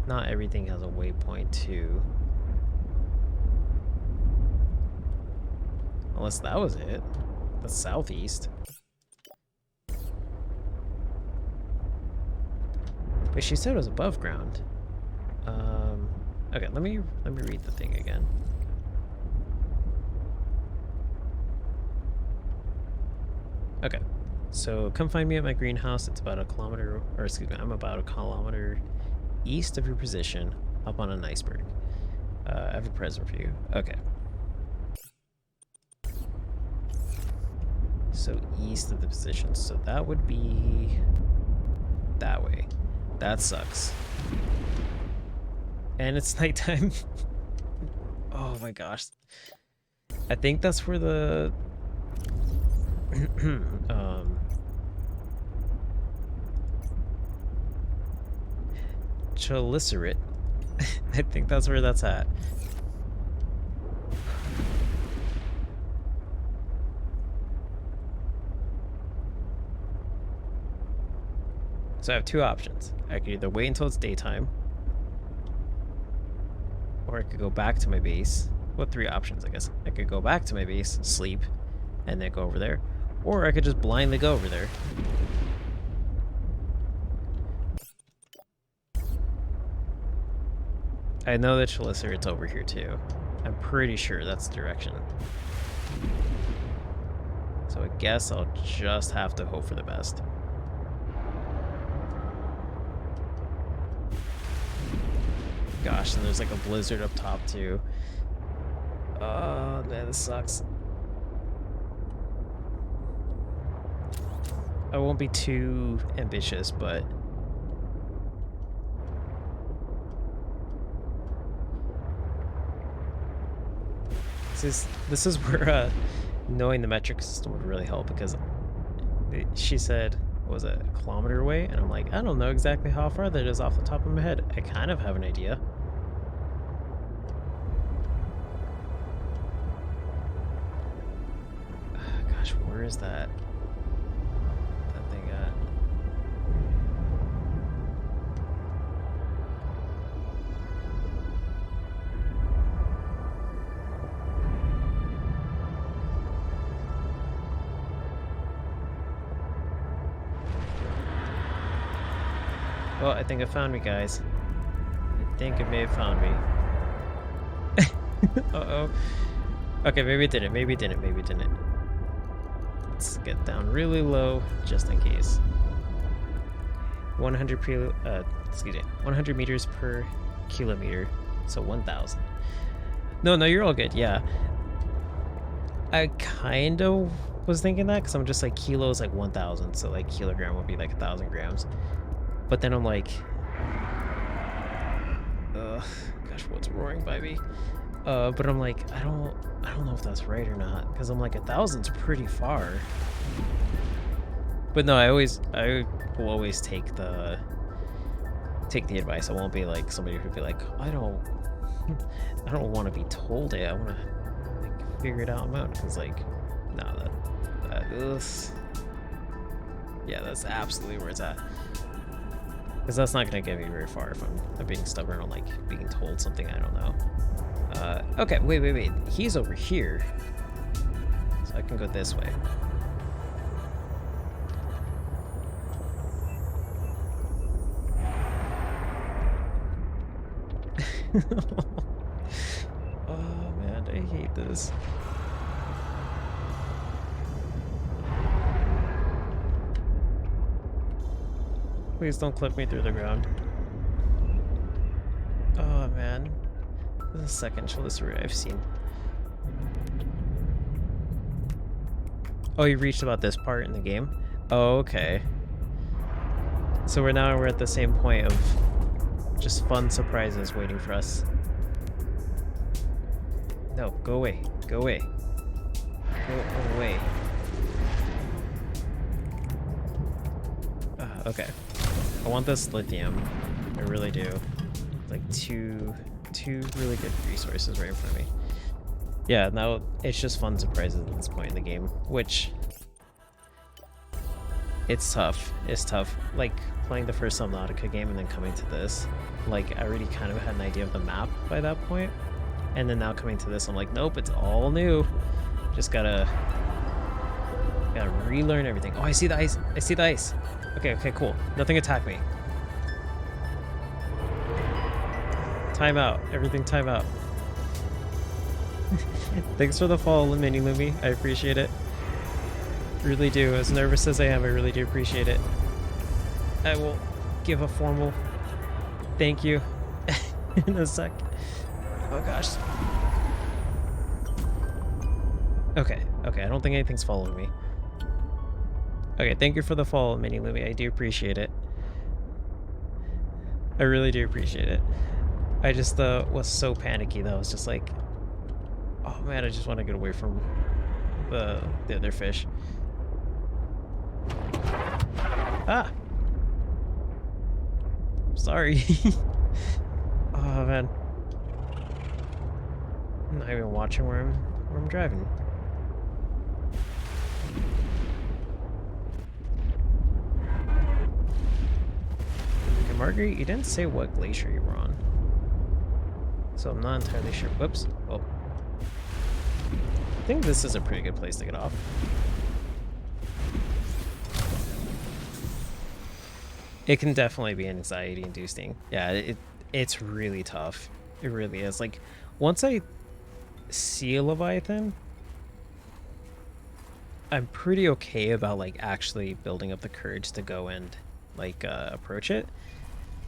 Not everything has a waypoint too. Unless that was it. That's southeast. But she said it was above ground. Okay, let me read the thing again. Okay, so come find me at my greenhouse. It's about 1 kilometer, or excuse me, I'm about 1 kilometer east of your position, up on an iceberg. I have a present for you. Okay. So east of the position. So that would be that way. That sucks. And it's nighttime. Oh my gosh. I think that's where the Chalicerate. I think that's where that's at. So I have two options. I could either wait until it's daytime, or I could go back to my base. Well, three options, I guess. I could go back to my base, sleep, and then go over there. Or I could just blindly go over there. I know that Chalicerate's over here too. I'm pretty sure that's the direction. So I guess I'll just have to hope for the best. Gosh, and there's like a blizzard up top too. Oh man, this sucks. I won't be too ambitious, but this is where knowing the metric system would really help, because she said, what was it, a kilometer away? And I'm like, I don't know exactly how far that is off the top of my head. I kind of have an idea. Gosh, where is that thing at? Well, I think it found me, guys. I think it may have found me. Uh-oh. Okay, maybe it didn't. Maybe it didn't. Maybe it didn't. Let's get down really low, just in case. 100 meters per kilometer, so 1,000. No, you're all good. Yeah, I kind of was thinking that, because I'm just like, kilo is like 1,000, so like kilogram would be like 1,000 grams. But then I'm like, gosh, what's roaring by me? But I'm like, I don't know if that's right or not, because I'm like, 1,000's pretty far. But no, I will always take the advice. I won't be like somebody who'd be like, I don't want to be told it. I want to like figure it out on my own. Because like, no, yeah, that's absolutely where it's at. Because that's not going to get me very far if I'm being stubborn on like being told something I don't know. Okay, wait. He's over here. So I can go this way. Oh man, I hate this. Please don't clip me through the ground. Oh man. This is the second Chalicerae I've seen. Oh, you reached about this part in the game? Oh, okay. So we're at the same point of just fun surprises waiting for us. No, go away. Go away. Go away. Okay. I want this lithium. I really do. Like two really good resources right in front of me. Yeah, now it's just fun surprises at this point in the game, which it's tough. It's tough. Like playing the first Subnautica game and then coming to this, like I already kind of had an idea of the map by that point, and then now coming to this, I'm like, nope, it's all new. Just gotta relearn everything. Oh, I see the ice. I see the ice. Okay, cool. Nothing attacked me. Time out. Everything time out. Thanks for the follow, Mini Lumi. I appreciate it. Really do. As nervous as I am, I really do appreciate it. I will give a formal thank you in a sec. Oh gosh. Okay. I don't think anything's following me. Okay, thank you for the follow, Mini Lumi. I do appreciate it. I really do appreciate it. I just was so panicky though. I was just like, Oh man, I just want to get away from the other fish. Ah! Sorry. Oh man. I'm not even watching where I'm driving. Okay, Marguerite, you didn't say what glacier you were on. So I'm not entirely sure. Whoops. Oh. I think this is a pretty good place to get off. It can definitely be anxiety inducing. Yeah, it's really tough. It really is. Like, once I see a Leviathan, I'm pretty okay about like actually building up the courage to go and like approach it.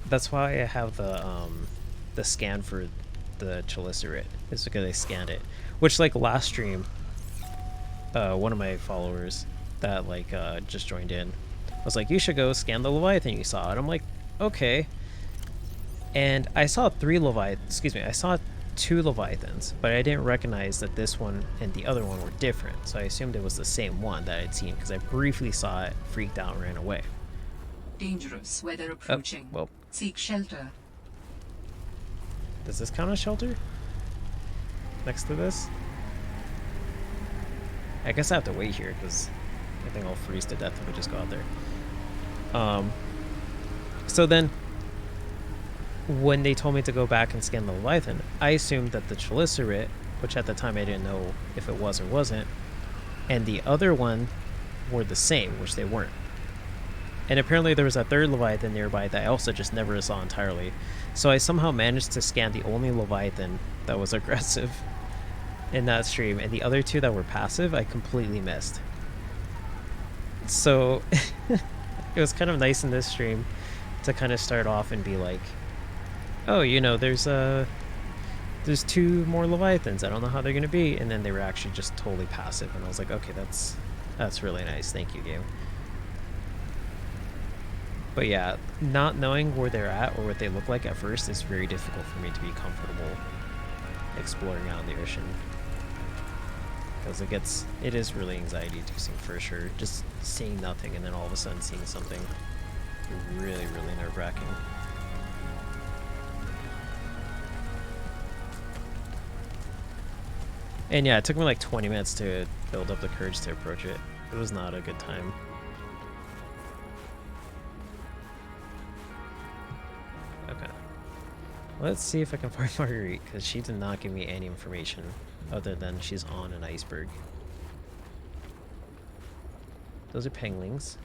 That's why I have the scan for the Chelicerae, is because I scanned it. Which, like, last stream, one of my followers that like just joined in was like, you should go scan the Leviathan you saw. And I'm like, okay. And I saw I saw 2 Leviathans, but I didn't recognize that this one and the other one were different. So I assumed it was the same one that I'd seen because I briefly saw it, freaked out, and ran away. Dangerous weather approaching. Oh, well. Seek shelter. Does this count as shelter? Next to this? I guess I have to wait here because I think I'll freeze to death if I just go out there. So then, when they told me to go back and scan the Leviathan, I assumed that the Chelicerae, which at the time I didn't know if it was or wasn't, and the other one were the same, which they weren't. And apparently there was a third Leviathan nearby that I also just never saw entirely. So I somehow managed to scan the only Leviathan that was aggressive in that stream, and the other 2 that were passive, I completely missed. So it was kind of nice in this stream to kind of start off and be like, oh, you know, there's 2 more Leviathans. I don't know how they're gonna be, and then they were actually just totally passive, and I was like, okay, that's really nice. Thank you, game. But yeah, not knowing where they're at or what they look like at first is very difficult for me to be comfortable exploring out in the ocean. Because it is really anxiety inducing for sure. Just seeing nothing and then all of a sudden seeing something really, really nerve-wracking. And yeah, it took me like 20 minutes to build up the courage to approach it. It was not a good time. Okay. Let's see if I can find Marguerite, because she did not give me any information other than she's on an iceberg. Those are penguins.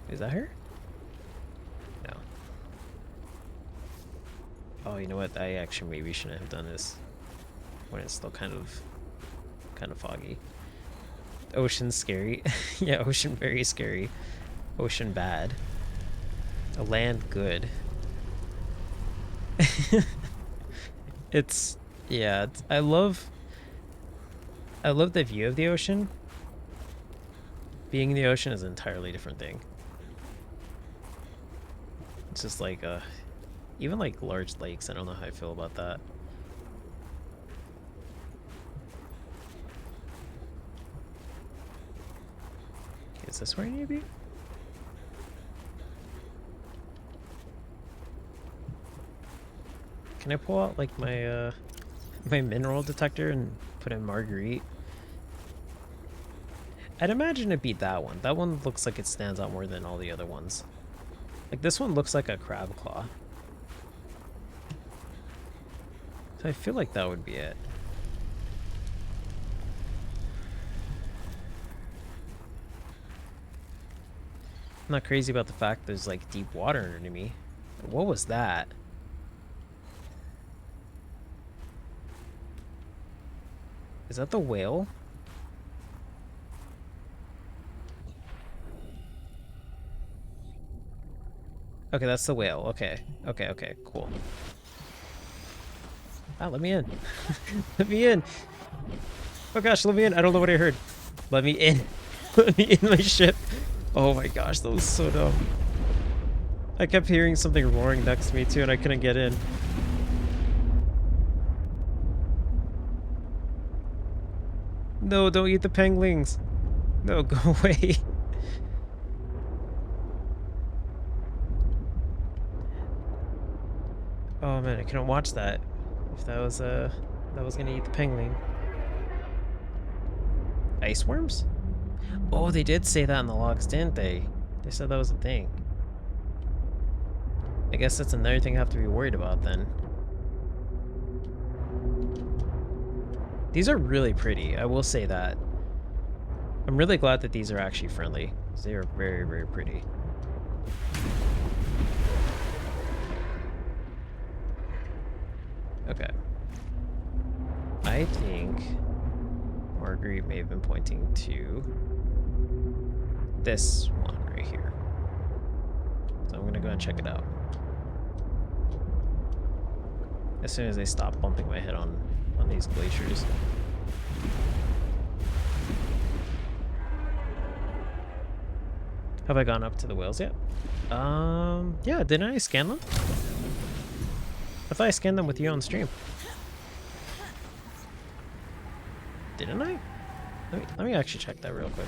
Is that her? No. Oh, you know what? I actually maybe shouldn't have done this when it's still kind of foggy. Ocean's scary. Yeah, ocean very scary. Ocean bad. A land good. I love the view of the ocean. Being in the ocean is an entirely different thing. It's just like even like large lakes, I don't know how I feel about that. Okay, is this where I need to be? Can I pull out like my my mineral detector and put in Marguerite? I'd imagine it'd be that one. That one looks like it stands out more than all the other ones. Like this one looks like a crab claw. So I feel like that would be it. I'm not crazy about the fact there's like deep water under me. What was that? Is that the whale? Okay, that's the whale. Okay. Okay, cool. Ah, let me in. Let me in. Oh gosh, let me in. I don't know what I heard. Let me in. Let me in my ship. Oh my gosh, that was so dumb. I kept hearing something roaring next to me too and I couldn't get in. No, don't eat the penguins. No, go away. Oh man, I couldn't watch that. If that was gonna eat the penguin. Ice worms? Oh, they did say that in the logs, didn't they? They said that was a thing. I guess that's another thing I have to be worried about then. These are really pretty, I will say that. I'm really glad that these are actually friendly, because they are very, very pretty. Okay. I think Marguerite may have been pointing to this one right here. So I'm gonna go and check it out. As soon as I stop bumping my head on these glaciers. Have I gone up to the whales yet? Yeah, didn't I scan them? I thought I scanned them with you on stream. Didn't I? Let me actually check that real quick.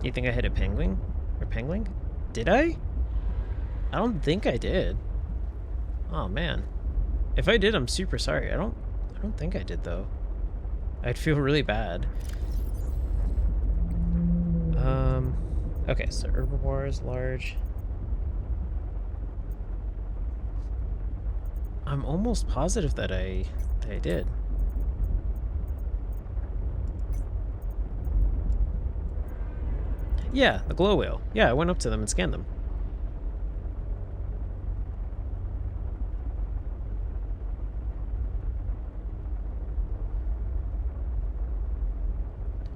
You think I hit a penguin? Or penguin? Did I? I don't think I did. Oh man. If I did, I'm super sorry. I don't think I did though. I'd feel really bad. Okay, so herbivores, large. I'm almost positive that I did. Yeah, the glow whale. Yeah, I went up to them and scanned them.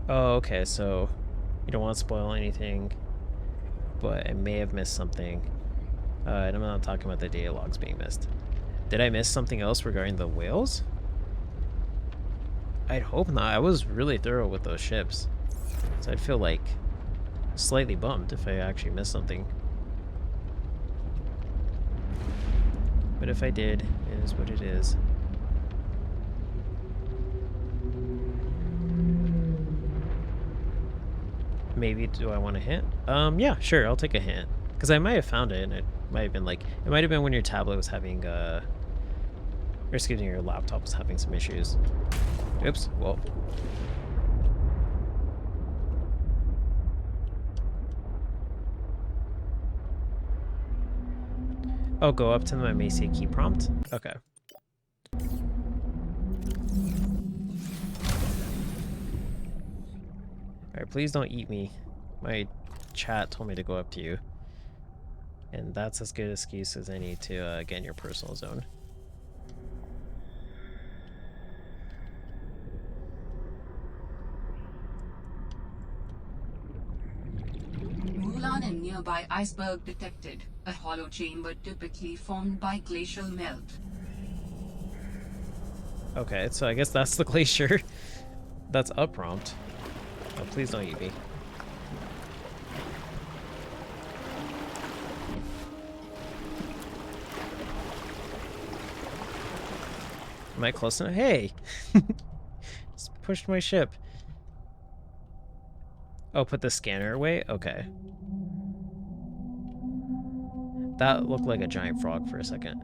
Oh, okay, so you don't want to spoil anything, but I may have missed something. And I'm not talking about the data logs being missed. Did I miss something else regarding the whales? I'd hope not. I was really thorough with those ships. So I'd feel like slightly bummed if I actually missed something. But if I did, it is what it is. Maybe do I want a hint? Yeah, sure, I'll take a hint. Because I might have found it, and it might have been like, it might have been when your tablet was having, or excuse me, your laptop was having some issues. Oops, whoa. Oh, go up to them, I may see a key prompt? Okay. Alright, please don't eat me. My chat told me to go up to you. And that's as good an excuse as any to get in your personal zone. Mulan and nearby iceberg detected. A hollow chamber typically formed by glacial melt. Okay, so I guess that's the glacier. That's a prompt. Oh, please don't eat me. Am I close enough? Hey! Just pushed my ship. Oh, put the scanner away? Okay. That looked like a giant frog for a second.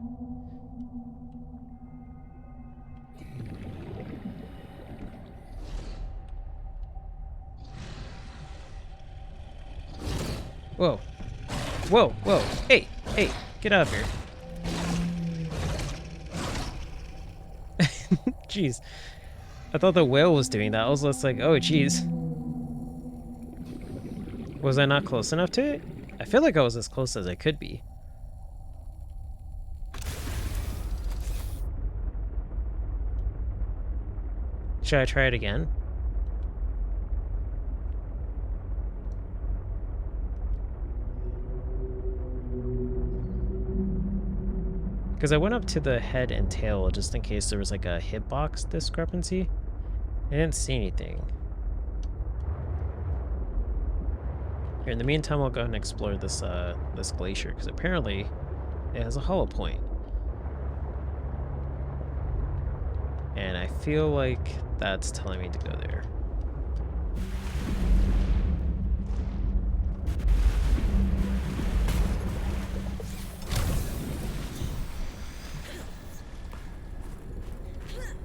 Whoa. Whoa, whoa. Hey, hey, get out of here. Jeez. I thought the whale was doing that. I was just like, oh, jeez. Was I not close enough to it? I feel like I was as close as I could be. Should I try it again? Because I went up to the head and tail just in case there was like a hitbox discrepancy. I didn't see anything. Here, in the meantime, I'll go ahead and explore this this glacier, because apparently it has a hollow point. And I feel like that's telling me to go there.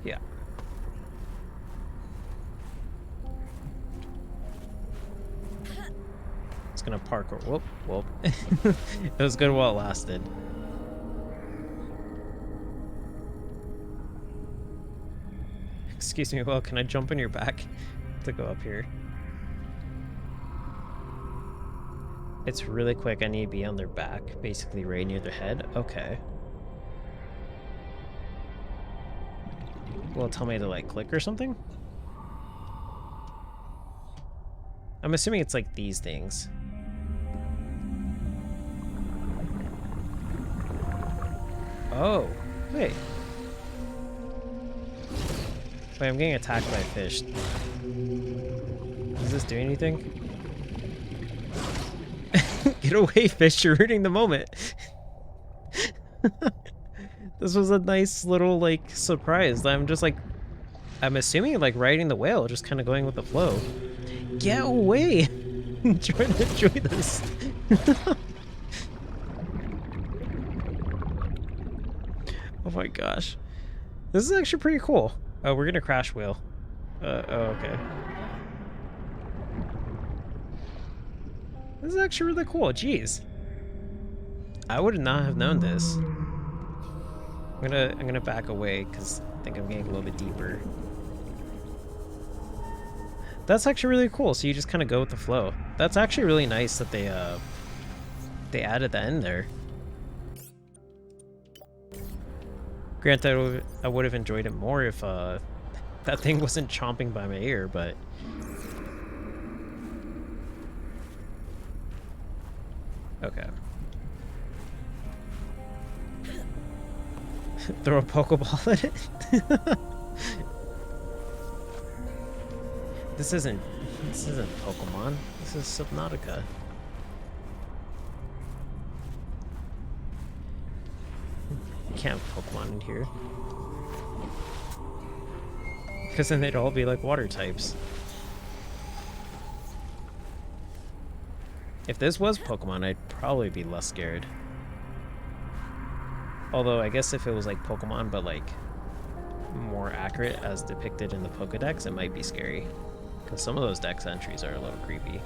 Yeah. It's gonna parkour. Whoop, whoop. It was good while it lasted. Excuse me, well, can I jump on your back to go up here? It's really quick. I need to be on their back, basically right near their head. Okay. Will it tell me to like click or something? I'm assuming it's like these things. Oh, wait. Wait, I'm getting attacked by a fish. Does this do anything? Get away, fish, you're ruining the moment. This was a nice little, like, surprise. I'm just, like, I'm assuming, like, riding the whale, just kind of going with the flow. Get away! I'm trying to enjoy this. Oh my gosh. This is actually pretty cool. Oh, we're gonna crash whale. Oh, okay. This is actually really cool. Jeez. I would not have known this. I'm gonna back away because I think I'm getting a little bit deeper. That's actually really cool. So you just kind of go with the flow. That's actually really nice that they added that in there. Granted, I would have enjoyed it more if that thing wasn't chomping by my ear, but okay. Throw a Pokeball at it. This isn't Pokemon. This is Subnautica. You can't have Pokemon in here. Because then they'd all be like water types. If this was Pokemon, I'd probably be less scared. Although I guess if it was like Pokemon, but like more accurate as depicted in the Pokedex, it might be scary. Because some of those Dex entries are a little creepy.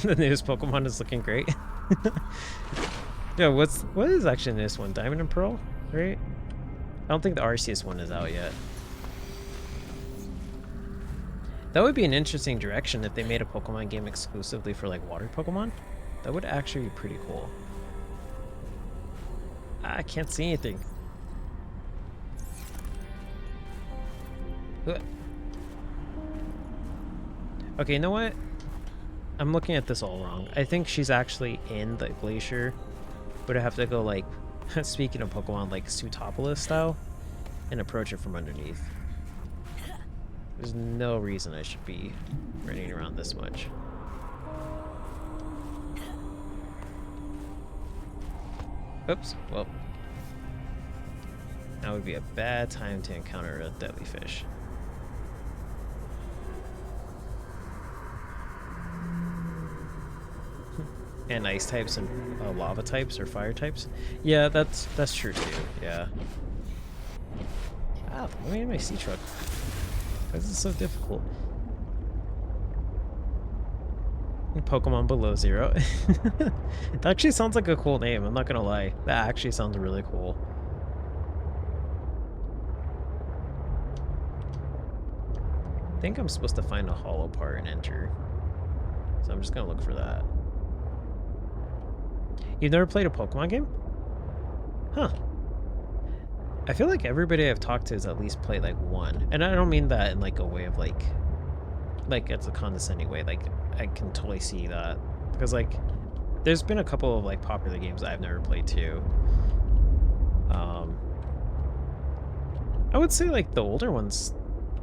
The newest Pokemon is looking great. Yeah, what is actually in this one? Diamond and Pearl, right? I don't think the Arceus one is out yet. That would be an interesting direction if they made a Pokemon game exclusively for like water Pokemon. That would actually be pretty cool. I can't see anything. Okay, you know what? I'm looking at this all wrong. I think she's actually in the glacier, but I have to go like, speaking of Pokemon, like Sutopolis style, and approach it from underneath. There's no reason I should be running around this much. Oops, well. That would be a bad time to encounter a deadly fish. And ice types and lava types or fire types. Yeah, that's true too. Yeah. Ah, let me in my sea truck. Why is this so difficult? Pokemon Below Zero. That actually sounds like a cool name. I'm not gonna lie. That actually sounds really cool. I think I'm supposed to find a hollow part and enter. So I'm just gonna look for that. You've never played a Pokemon game? Huh. I feel like everybody I've talked to has at least played like one. And I don't mean that in like a way of like it's a condescending way. Like I can totally see that. Because like there's been a couple of like popular games I've never played too. I would say like the older ones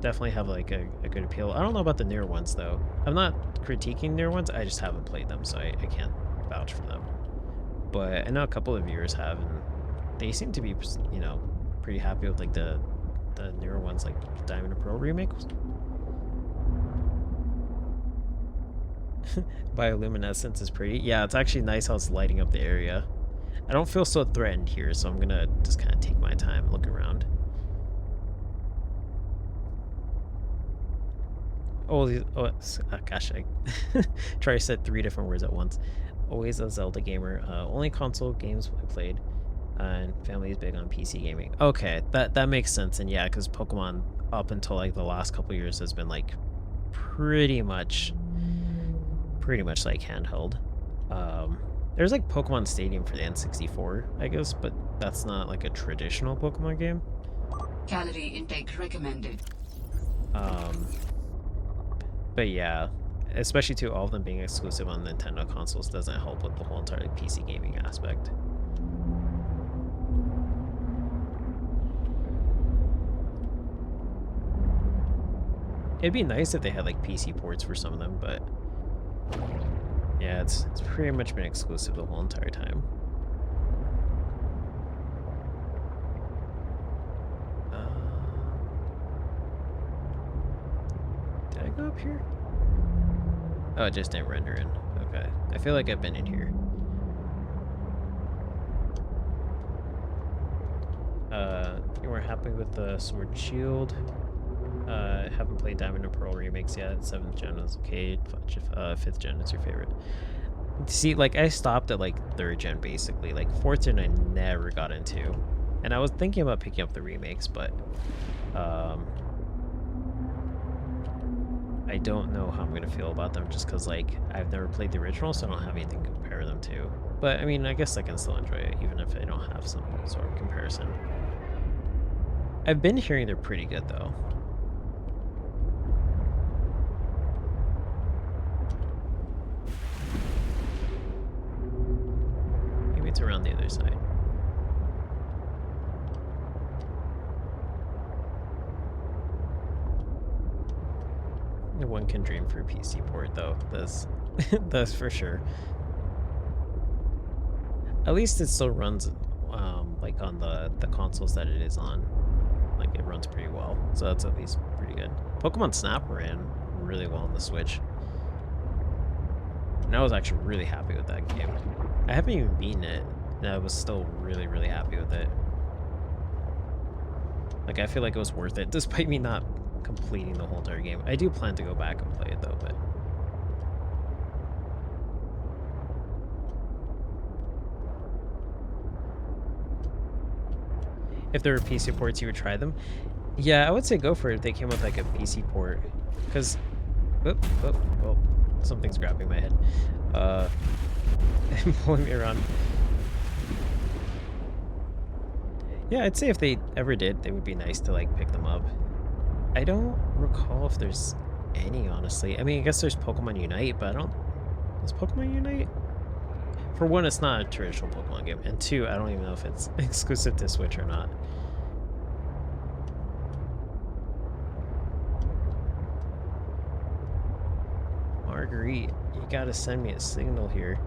definitely have like a good appeal. I don't know about the newer ones though. I'm not critiquing newer ones, I just haven't played them, so I can't vouch for them. But I know a couple of viewers have, and they seem to be, you know, pretty happy with like the newer ones, like Diamond and Pearl remake. Bioluminescence is pretty. Yeah, it's actually nice how it's lighting up the area. I don't feel so threatened here, so I'm gonna just kind of take my time, look around. Oh, gosh, I try to say 3 different words at once. Always a Zelda gamer. Only console games I played, and family is big on PC gaming. Okay, that makes sense. And yeah, because Pokemon up until like the last couple years has been like pretty much like handheld. There's like Pokemon Stadium for the N64, I guess, but that's not like a traditional Pokemon game. Calorie intake recommended. But yeah, especially to all of them being exclusive on Nintendo consoles doesn't help with the whole entire like, PC gaming aspect. It'd be nice if they had like PC ports for some of them, but yeah, it's pretty much been exclusive the whole entire time. Did I go up here? Oh, it just didn't render in. Okay. I feel like I've been in here. You weren't happy with the Sword and Shield. Haven't played Diamond and Pearl remakes yet. 7th gen is okay. 5th gen is your favorite. See, like, I stopped at, like, 3rd gen, basically. Like, 4th gen I never got into. And I was thinking about picking up the remakes, but, I don't know how I'm going to feel about them just because, like, I've never played the original, so I don't have anything to compare them to. But, I mean, I guess I can still enjoy it, even if I don't have some sort of comparison. I've been hearing they're pretty good, though. Maybe it's around the other side. One can dream for a PC port, though. That's for sure. At least it still runs, like on the consoles that it is on. Like, it runs pretty well, so that's at least pretty good. Pokemon Snap ran really well on the Switch. And I was actually really happy with that game. I haven't even beaten it, and I was still really, really happy with it. Like, I feel like it was worth it, despite me not completing the whole entire game. I do plan to go back and play it, though, but... If there were PC ports, you would try them? Yeah, I would say go for it if they came with, like, a PC port. Because... Oh, something's grabbing my head. And pulling me around. Yeah, I'd say if they ever did, they would be nice to, like, pick them up. I don't recall if there's any, honestly. I mean, I guess there's Pokemon Unite, but I don't... Is Pokemon Unite? For one, it's not a traditional Pokemon game. And two, I don't even know if it's exclusive to Switch or not. Marguerite, you gotta send me a signal here.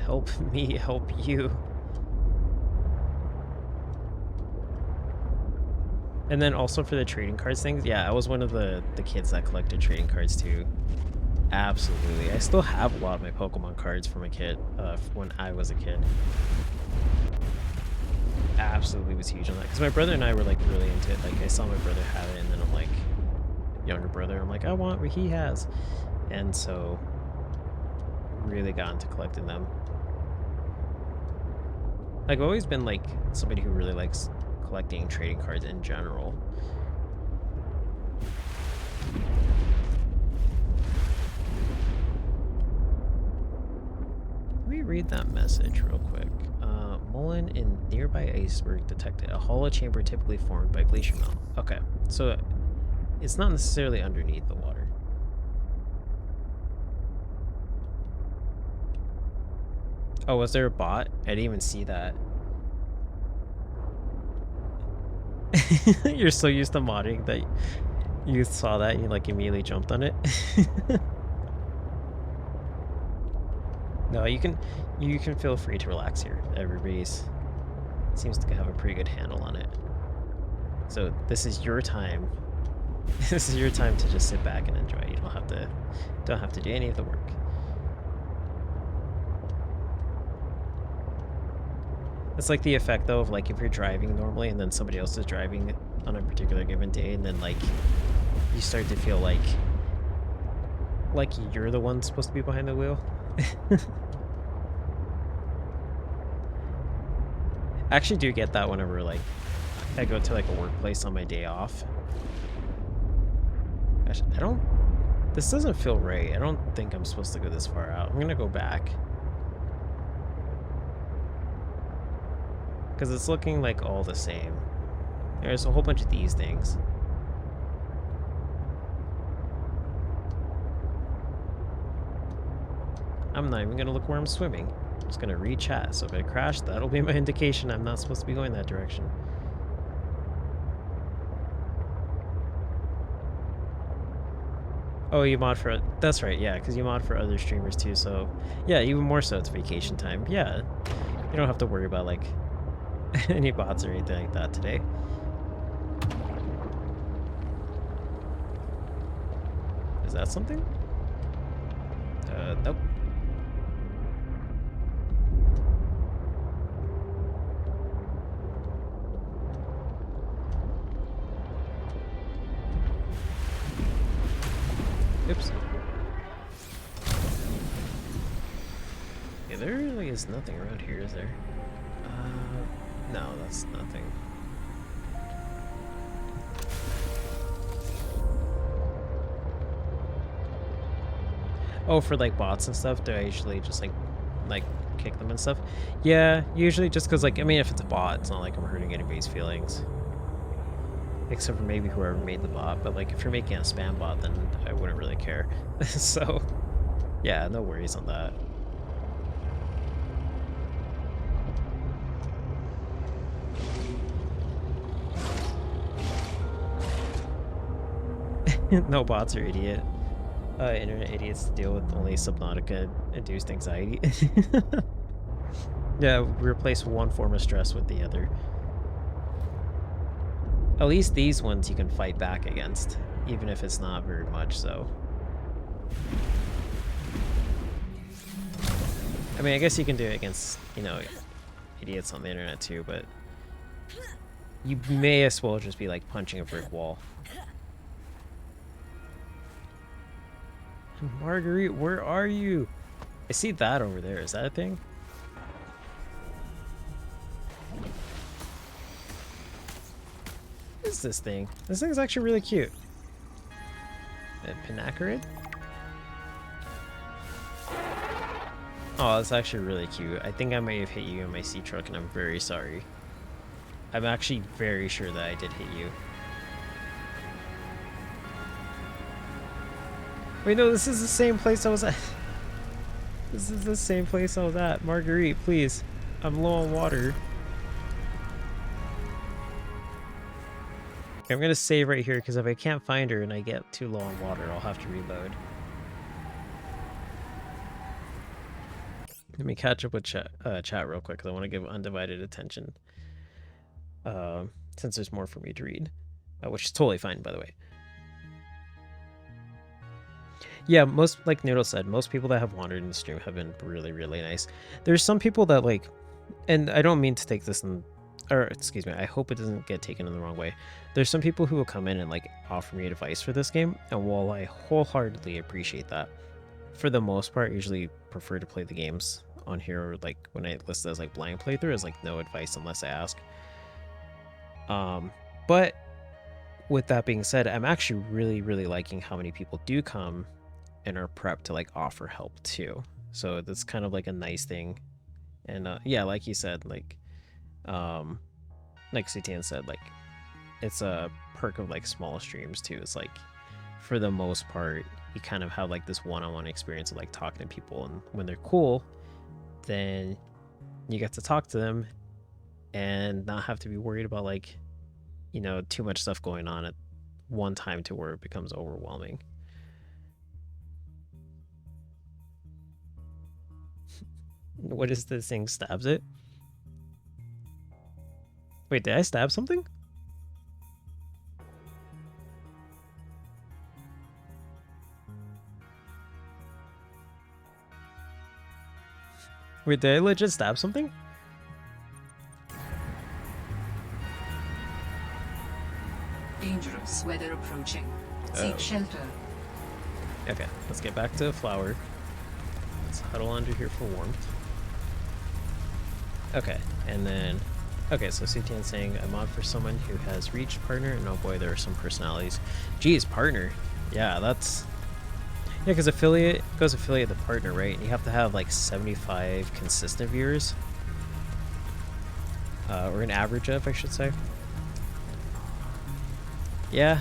Help me help you. And then also for the trading cards things, yeah, I was one of the kids that collected trading cards too. Absolutely. I still have a lot of my Pokemon cards from a kid, when I was a kid. Absolutely was huge on that. Because my brother and I were like really into it. Like I saw my brother have it and then I'm like, younger brother, I'm like, I want what he has. And so really got into collecting them. Like I've always been like somebody who really likes collecting trading cards in general. Let me read that message real quick. Mullen in nearby iceberg detected a hollow chamber typically formed by glacier melt. Okay, so it's not necessarily underneath the water. Oh, was there a bot? I didn't even see that. You're so used to modding that you saw that and you like immediately jumped on it. No, you can feel free to relax here. Everybody's seems to have a pretty good handle on it. So this is your time. This is your time to just sit back and enjoy. You don't have to do any of the work. It's like the effect though of like if you're driving normally and then somebody else is driving on a particular given day, and then like you start to feel like you're the one supposed to be behind the wheel. I actually do get that whenever like I go to like a workplace on my day off. Gosh, this doesn't feel right. I don't think I'm supposed to go this far out. I'm gonna go back. Because it's looking like all the same. There's a whole bunch of these things. I'm not even gonna look where I'm swimming. I'm just gonna read chat. So if I crash, that'll be my indication I'm not supposed to be going that direction. Oh, you mod for... That's right, yeah, because you mod for other streamers too, so... Yeah, even more so it's vacation time. Yeah, you don't have to worry about, like, any bots or anything like that today. Is that something? Nope. Oops. Yeah, there really is nothing around here, is there? No, that's nothing. Oh, for like bots and stuff, do I usually just like kick them and stuff? Yeah, usually just because like, I mean, if it's a bot, it's not like I'm hurting anybody's feelings. Except for maybe whoever made the bot, but like if you're making a spam bot, then I wouldn't really care. So, yeah, no worries on that. No bots are idiot. Internet idiots to deal with only Subnautica-induced anxiety. Yeah, replace one form of stress with the other. At least these ones you can fight back against, even if it's not very much so. I mean, I guess you can do it against, you know, idiots on the internet too, but you may as well just be like punching a brick wall. Marguerite, where are you? I see that over there. Is that a thing? What is this thing? This thing's actually really cute. A pinacarid? Oh, that's actually really cute. I think I may have hit you in my sea truck, and I'm very sorry. I'm actually very sure that I did hit you. Wait, no, this is the same place I was at. This is the same place I was at. Marguerite, please. I'm low on water. Okay, I'm gonna save right here, because if I can't find her and I get too low on water, I'll have to reload. Let me catch up with chat real quick, because I want to give undivided attention. Since there's more for me to read. Which is totally fine, by the way. Yeah, most, like Noodle said, most people that have wandered in the stream have been really, really nice. There's some people that, like, and I don't mean to take this in, or excuse me, I hope it doesn't get taken in the wrong way. There's some people who will come in and, like, offer me advice for this game, and while I wholeheartedly appreciate that, for the most part, I usually prefer to play the games on here, like, when I list it as, like, blind playthrough, as, like, no advice unless I ask. But with that being said, I'm actually really, really liking how many people do come and are prepped to like offer help too. So that's kind of like a nice thing. And yeah, like you said, like Sutian said, like it's a perk of like small streams too. It's like for the most part, you kind of have like this one-on-one experience of like talking to people, and when they're cool, then you get to talk to them and not have to be worried about like, you know, too much stuff going on at one time to where it becomes overwhelming. What is this thing? Stabs it? Wait, did I stab something? Wait, did I legit stab something? Dangerous weather approaching. Seek shelter. Okay, let's get back to the flower. Let's huddle under here for warmth. Okay, and then... Okay, so CTN saying, I'm on for someone who has reached partner, and oh boy, there are some personalities. Geez, partner. Yeah, that's... Yeah, because affiliate goes affiliate to partner, right? And you have to have like 75 consistent viewers. Or an average of, I should say. Yeah.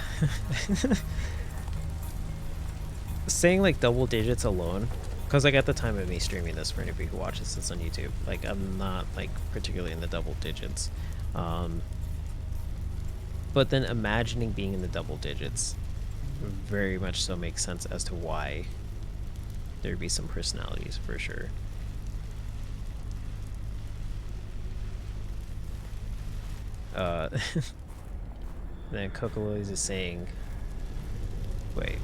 Saying like double digits alone, because like at the time of me streaming this, for anybody who watches this on YouTube, like I'm not like particularly in the double digits. But then imagining being in the double digits very much so makes sense as to why there'd be some personalities for sure. Then Cocolois is saying, wait,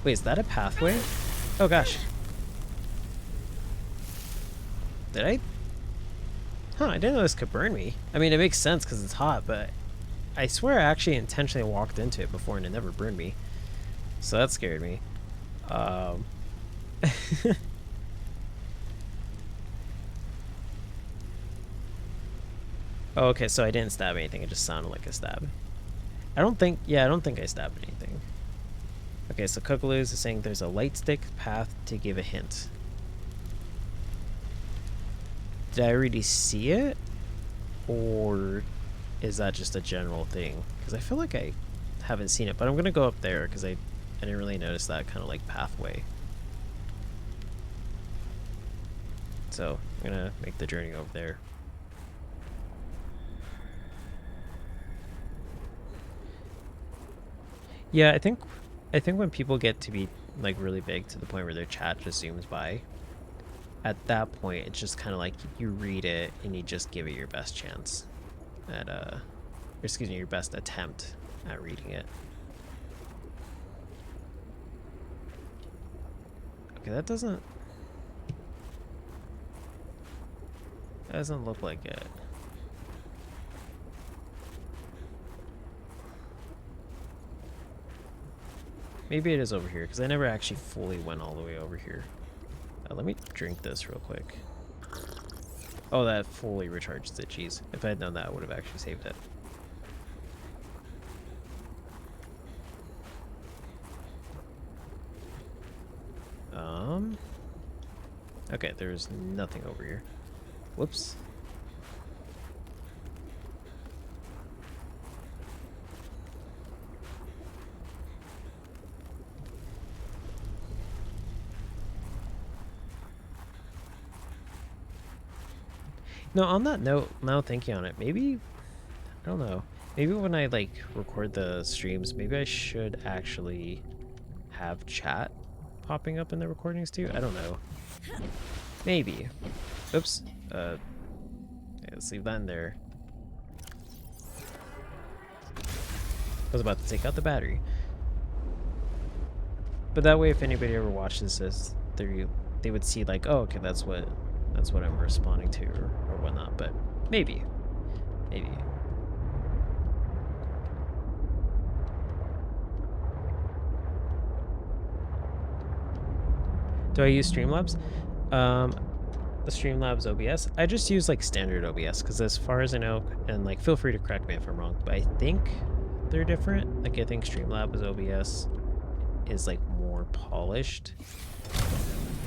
is that a pathway? Oh gosh. Did I? Huh, I didn't know this could burn me. I mean, it makes sense because it's hot, but I swear I actually intentionally walked into it before and it never burned me. So that scared me. Oh, okay, so I didn't stab anything. It just sounded like a stab. I don't think I stabbed anything. Okay, so Cocoloos is saying there's a light stick path to give a hint. Did I already see it? Or is that just a general thing? Because I feel like I haven't seen it, but I'm going to go up there because I didn't really notice that kind of like pathway. So I'm going to make the journey over there. Yeah, I think when people get to be like really big to the point where their chat just zooms by, at that point it's just kind of like you read it and you just give it your best chance at excuse me, your best attempt at reading it. Okay, that doesn't look like it. Maybe it is over here, because I never actually fully went all the way over here. Let me drink this real quick. Oh, that fully recharges it. Jeez. If I had known that, I would have actually saved it. Okay, there's nothing over here. Whoops. No, on that note, now thinking on it, maybe, I don't know, maybe when I like record the streams, maybe I should actually have chat popping up in the recordings too. I don't know. Maybe. Oops. Yeah, let's leave that in there. I was about to take out the battery. But that way, if anybody ever watches this, they would see like, oh, okay, that's what I'm responding to or whatnot. But maybe. Do I use Streamlabs? The Streamlabs OBS? I just use like standard OBS because as far as I know, and like feel free to correct me if I'm wrong, but I think they're different. Like I think Streamlabs OBS is like more polished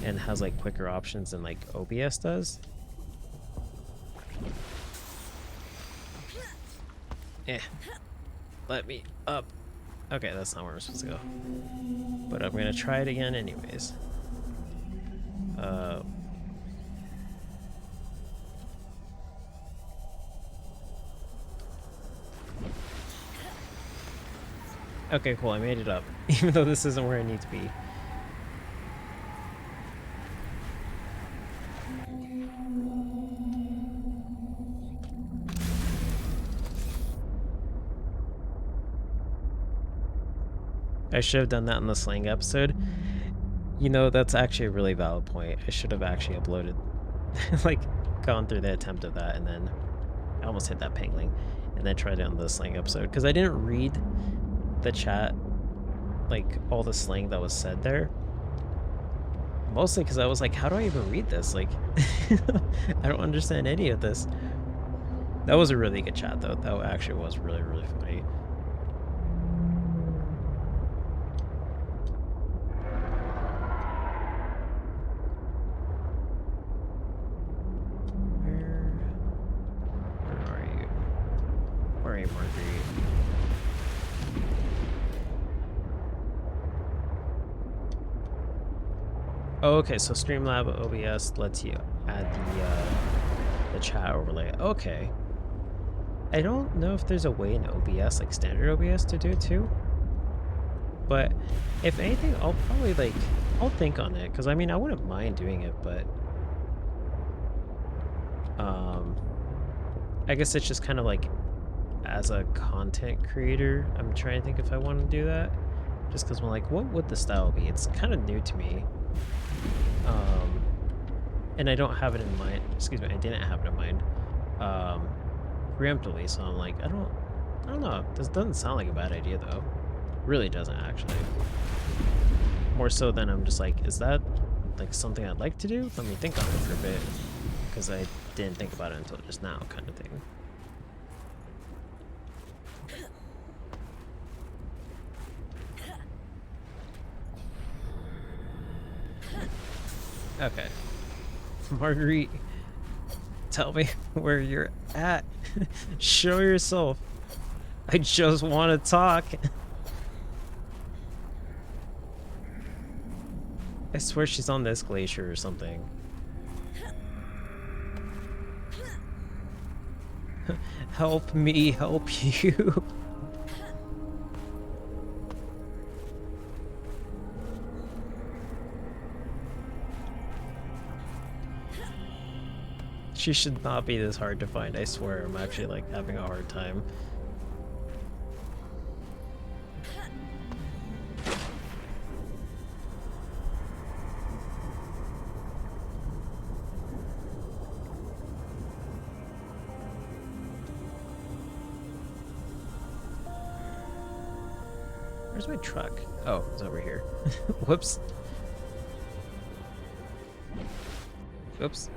and has like quicker options than like OBS does. Let me up. Okay, that's not where I'm supposed to go. But I'm gonna try it again anyways. Okay, cool, I made it up, even though this isn't where I need to be. I should have done that in the slang episode. You know, that's actually a really valid point. I should have actually uploaded, like, gone through the attempt of that, and then I almost hit that pangling, and then tried it on the slang episode. Because I didn't read the chat, like, all the slang that was said there. Mostly because I was like, how do I even read this? Like, I don't understand any of this. That was a really good chat, though. That actually was really, really funny. Where are you? Where are you, Marguerite? Oh, okay, so Streamlab OBS lets you add the chat overlay. Okay. I don't know if there's a way in OBS, like standard OBS, to do it too. But if anything, I'll probably like, I'll think on it, because I mean, I wouldn't mind doing it, but I guess it's just kind of like, as a content creator, I'm trying to think if I want to do that. Just because I'm like, what would the style be? It's kind of new to me. And I don't have it in mind, excuse me, I didn't have it in mind, preemptively, so I'm like, I don't know, this doesn't sound like a bad idea, though. Really doesn't, actually. More so than I'm just like, is that, like, something I'd like to do? Let me think on it for a bit, because I didn't think about it until just now, kind of thing. Okay. Marguerite, tell me where you're at. Show yourself. I just want to talk. I swear she's on this glacier or something. Help me help you. She should not be this hard to find, I swear. I'm actually like having a hard time. Where's my truck? Oh, it's over here. Whoops. Whoops.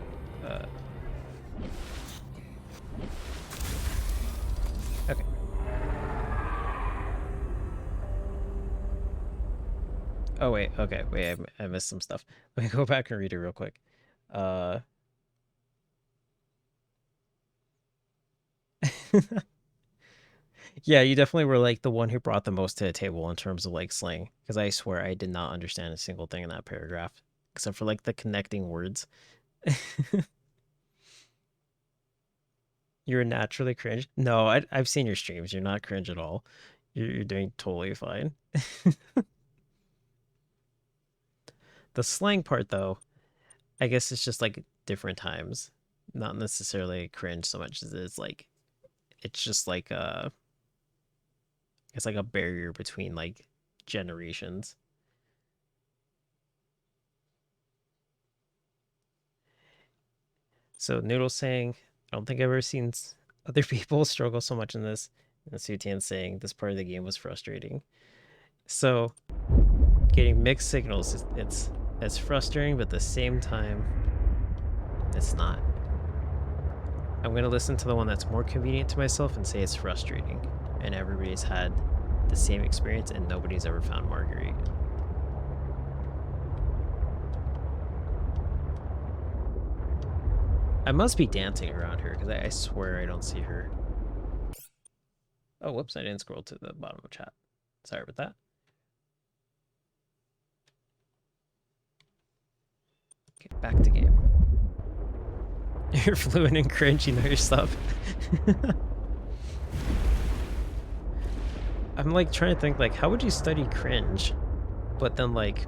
Okay. Oh wait, okay, wait, I missed some stuff. Let me go back and read it real quick. Yeah, you definitely were like the one who brought the most to the table in terms of like slang, because I swear I did not understand a single thing in that paragraph, except for like the connecting words. You're naturally cringe. No, I've seen your streams. You're not cringe at all. You're doing totally fine. The slang part, though, I guess it's just like different times. Not necessarily cringe so much as it's like, it's just like it's like a barrier between like generations. So Noodle saying, I don't think I've ever seen other people struggle so much in this. And Sutian saying this part of the game was frustrating. So getting mixed signals, it's frustrating, but at the same time, it's not. I'm gonna listen to the one that's more convenient to myself and say it's frustrating. And everybody's had the same experience and nobody's ever found Marguerite. I must be dancing around her because I swear I don't see her. Oh, whoops, I didn't scroll to the bottom of chat. Sorry about that. Okay, back to game. You're fluent and cringe, you know your stuff. I'm like trying to think like, how would you study cringe? But then like,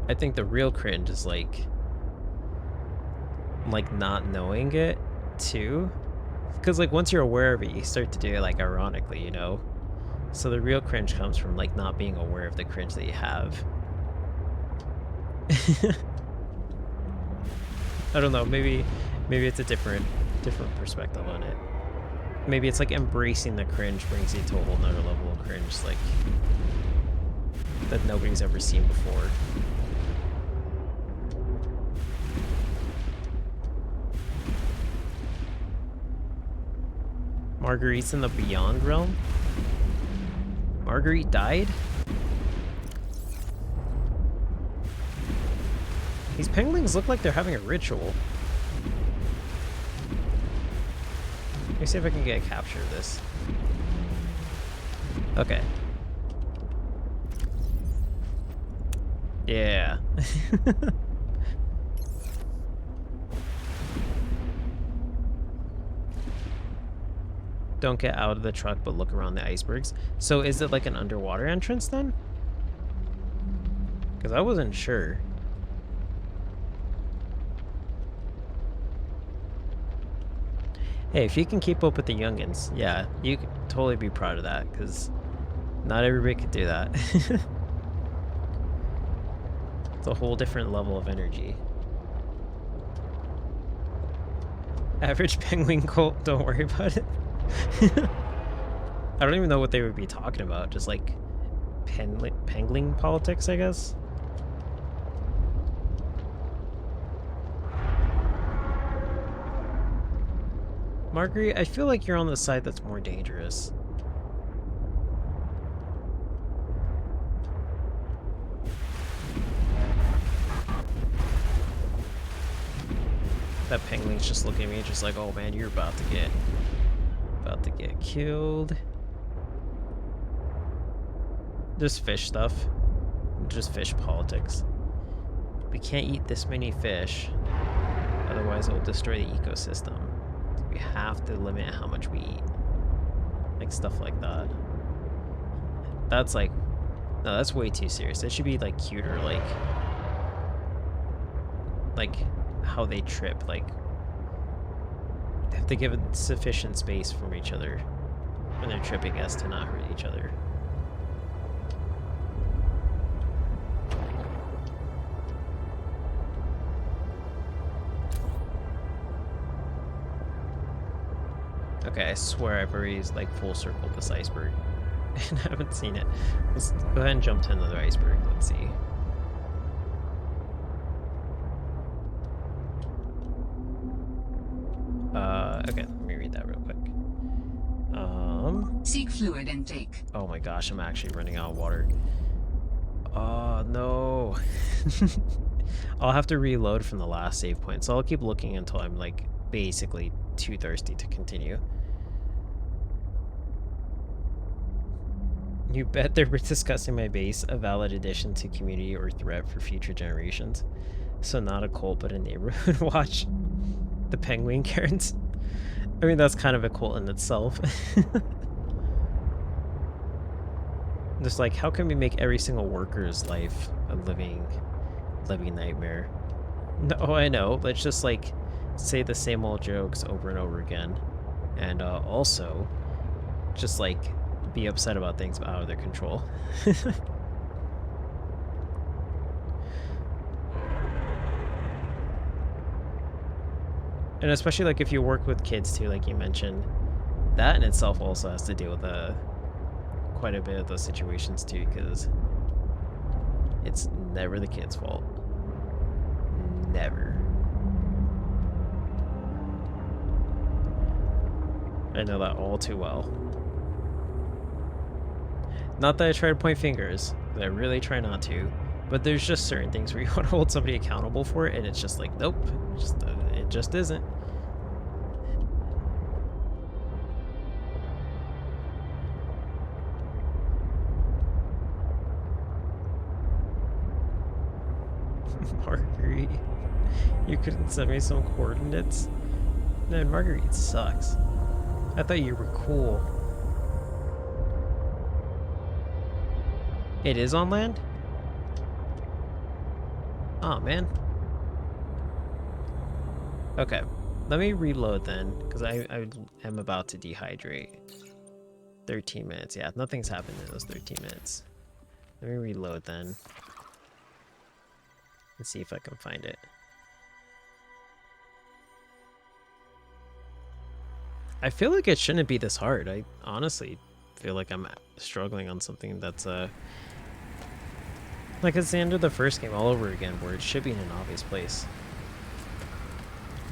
I think the real cringe is like not knowing it too. Because like once you're aware of it, you start to do it like ironically, you know? So the real cringe comes from like not being aware of the cringe that you have. I don't know, maybe it's a different perspective on it. Maybe it's like embracing the cringe brings you to a whole nother level of cringe, like that nobody's ever seen before. Marguerite's in the Beyond realm? Marguerite died? These penguins look like they're having a ritual. Let me see if I can get a capture of this. Okay. Yeah. Don't get out of the truck, but look around the icebergs. So is it like an underwater entrance then? Because I wasn't sure. Hey, if you can keep up with the youngins, yeah, you could totally be proud of that, because not everybody could do that. It's a whole different level of energy. Average penguin cult, don't worry about it. I don't even know what they would be talking about, just like penguin politics, I guess. Marguerite, I feel like you're on the side that's more dangerous. That penguin's just looking at me just like, oh man, you're about to get killed. Just fish stuff. Just fish politics. We can't eat this many fish, otherwise it will destroy the ecosystem. We have to limit how much we eat. Like stuff like that. That's like, no, that's way too serious. It should be like cuter, like how they trip, like they have to give it sufficient space from each other when they're tripping as to not hurt each other. Okay, I swear I've already like full circled this iceberg and I haven't seen it. Let's go ahead and jump to another iceberg. Let's see. Okay, let me read that real quick. Seek fluid intake. Oh my gosh, I'm actually running out of water. Oh no. I'll have to reload from the last save point, so I'll keep looking until I'm like basically too thirsty to continue. You bet they're discussing my base, a valid addition to community or threat for future generations. So not a cult, but a neighborhood watch. The penguin Karens. I mean, that's kind of a cult in itself. Just like, how can we make every single worker's life a living nightmare? No, I know. Let's just like say the same old jokes over and over again, and also just like be upset about things out of their control. And especially like if you work with kids too, like you mentioned, that in itself also has to deal with quite a bit of those situations too, because it's never the kid's fault. Never. I know that all too well. Not that I try to point fingers, I really try not to, but there's just certain things where you want to hold somebody accountable for it, and it's just like, nope, it just isn't. Marguerite, you couldn't send me some coordinates? Man, Marguerite sucks. I thought you were cool. It is on land? Oh man. Okay, let me reload then, because I am about to dehydrate. 13 minutes. Yeah, nothing's happened in those 13 minutes. Let me reload then. Let's see if I can find it. I feel like it shouldn't be this hard. I honestly feel like I'm struggling on something that's like it's the end of the first game all over again, where it should be in an obvious place.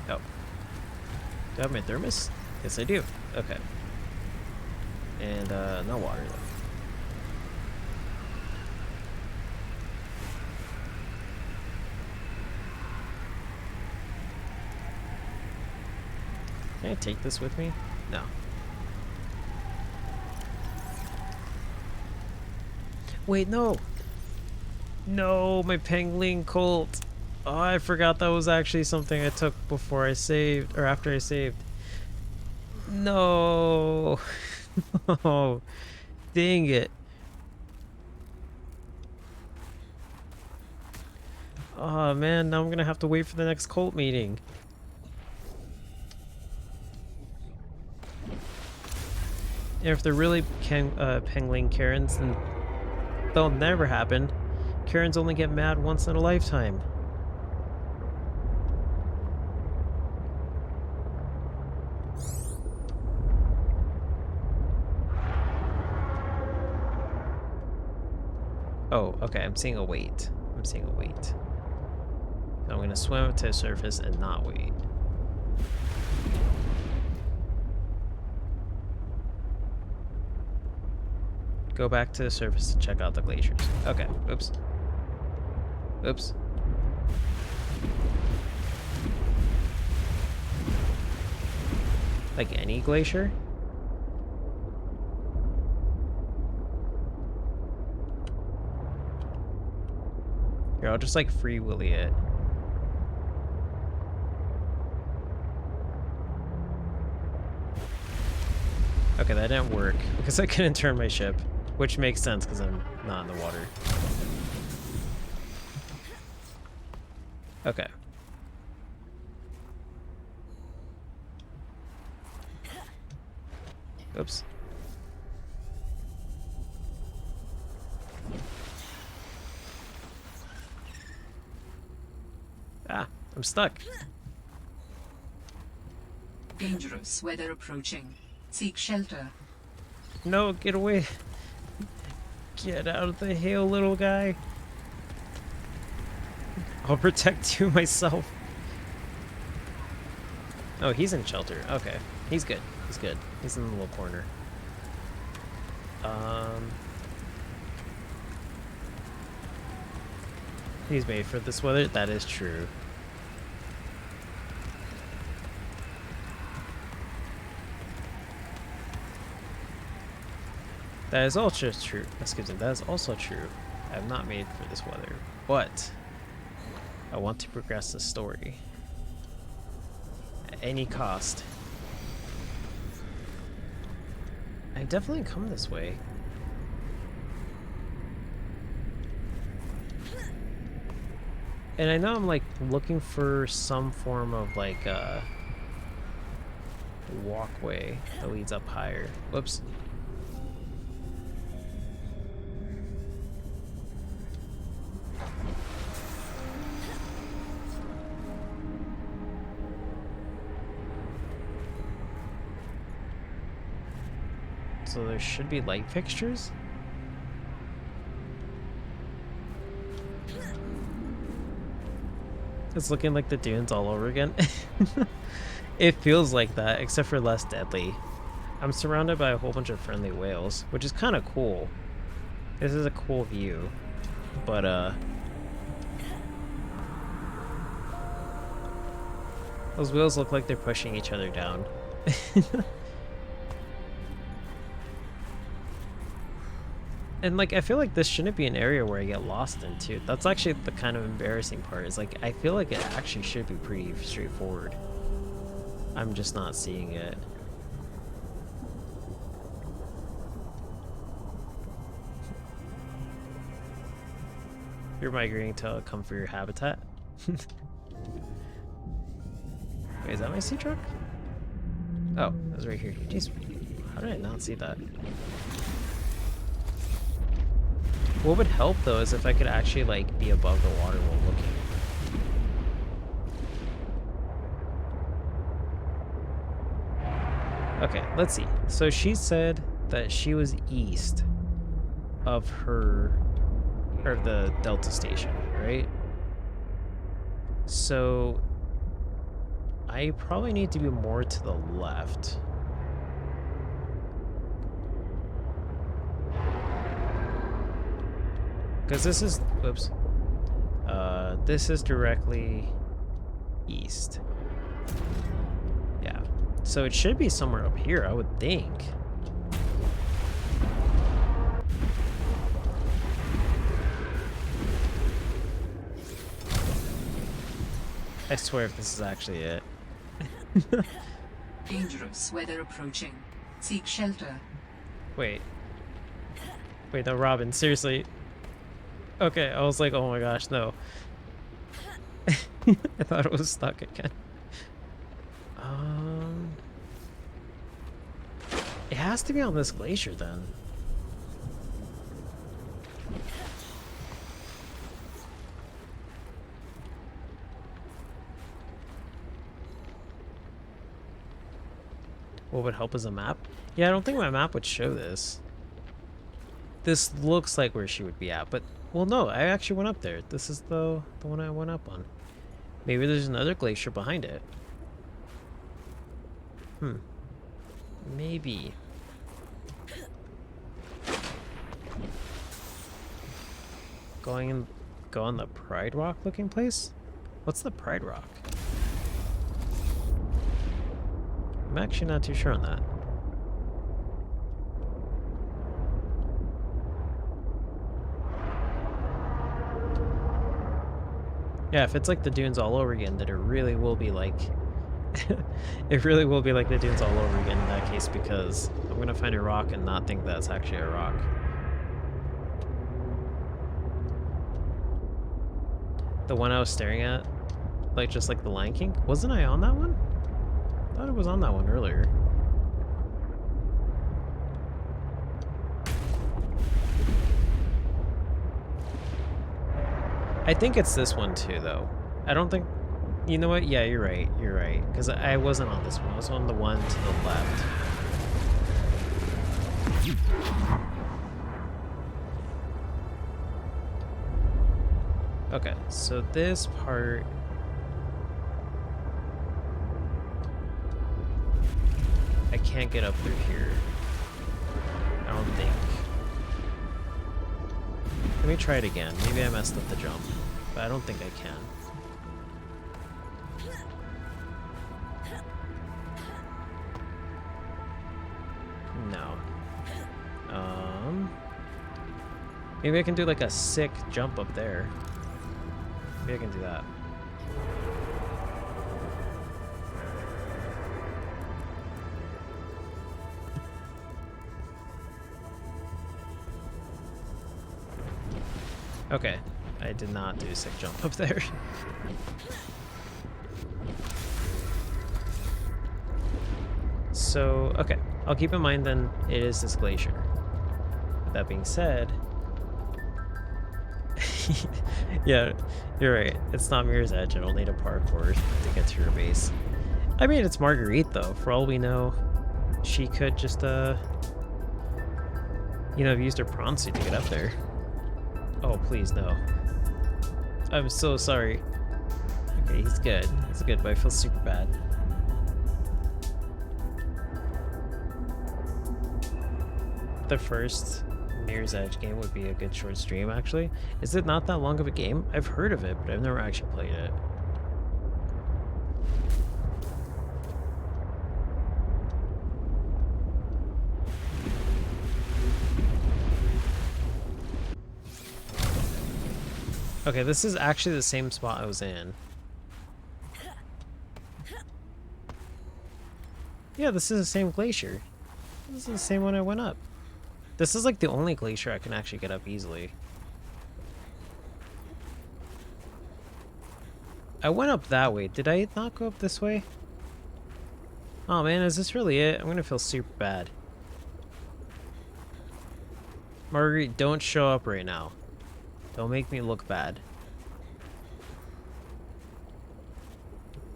Oh. Do I have my thermos? Yes, I do. Okay. And no water though. Can I take this with me? No. Wait, no! No, my Pangolin Colt! Oh, I forgot that was actually something I took before I saved, or after I saved. No! Oh, dang it. Oh man, now I'm gonna have to wait for the next Colt meeting. If they're really Pangolin Karens, then they'll never happen. Karens only get mad once in a lifetime. Oh, okay, I'm seeing a wait. I'm seeing a wait. I'm gonna swim up to the surface and not wait. Go back to the surface to check out the glaciers. Okay, oops. Oops. Like any glacier? Here, I'll just like free willy it. Okay, that didn't work because I couldn't turn my ship. Which makes sense because I'm not in the water. Okay. Oops. Ah, I'm stuck. Dangerous weather approaching. Seek shelter. No, get away. Get out of the hail, little guy. I'll protect you myself. Oh, he's in shelter. Okay. He's good. He's good. He's in the little corner. He's made for this weather. That is true. That is also true. Excuse me. That is also true. I'm not made for this weather, but I want to progress the story at any cost. I definitely come this way. And I know I'm like looking for some form of like walkway that leads up higher. Whoops. So there should be light fixtures? It's looking like the dunes all over again. It feels like that, except for less deadly. I'm surrounded by a whole bunch of friendly whales, which is kind of cool. This is a cool view. But, those whales look like they're pushing each other down. And like I feel like this shouldn't be an area where I get lost into. That's actually the kind of embarrassing part. Is like I feel like it actually should be pretty straightforward. I'm just not seeing it. You're migrating to come for your habitat? Wait, is that my sea truck? Oh, that's right here. Jeez. How did I not see that? What would help though is if I could actually like be above the water while looking. Okay, let's see. So she said that she was east of her, or the Delta station, right? So I probably need to be more to the left. Because this is, whoops. This is directly east. Yeah. So it should be somewhere up here, I would think. I swear if this is actually it. Dangerous weather approaching. Seek shelter. Wait. Wait, no, Robin, seriously. Okay, I was like, oh my gosh, no. I thought it was stuck again. It has to be on this glacier then. What would help is a map? Yeah, I don't think my map would show this. This looks like where she would be at, but well, no, I actually went up there. This is the one I went up on. Maybe there's another glacier behind it. Maybe. Go on the Pride Rock looking place? What's the Pride Rock? I'm actually not too sure on that. Yeah, if it's like the dunes all over again, then it really will be like... it really will be like the dunes all over again in that case, because I'm gonna find a rock and not think that's actually a rock. The one I was staring at, like just like the Lion King, wasn't I on that one? I thought I was on that one earlier. I think it's this one too, though. I don't think... You know what? Yeah, you're right. You're right. Because I wasn't on this one. I was on the one to the left. Okay, so this part... I can't get up through here. I don't think. Let me try it again. Maybe I messed up the jump, but I don't think I can. No. Maybe I can do like a sick jump up there. Maybe I can do that. Okay, I did not do a sick jump up there. So, okay, I'll keep in mind then it is this glacier. With that being said, yeah, you're right. It's not Mirror's Edge. I don't need a parkour to get to your base. I mean, it's Marguerite though. For all we know, she could just, you know, have used her prawn suit to get up there. Oh, please, no. I'm so sorry. Okay, he's good. He's good, but I feel super bad. The first Mirror's Edge game would be a good short stream, actually. Is it not that long of a game? I've heard of it, but I've never actually played it. Okay, this is actually the same spot I was in. Yeah, this is the same glacier. This is the same one I went up. This is like the only glacier I can actually get up easily. I went up that way. Did I not go up this way? Oh man, is this really it? I'm gonna feel super bad. Marguerite, don't show up right now. Don't make me look bad.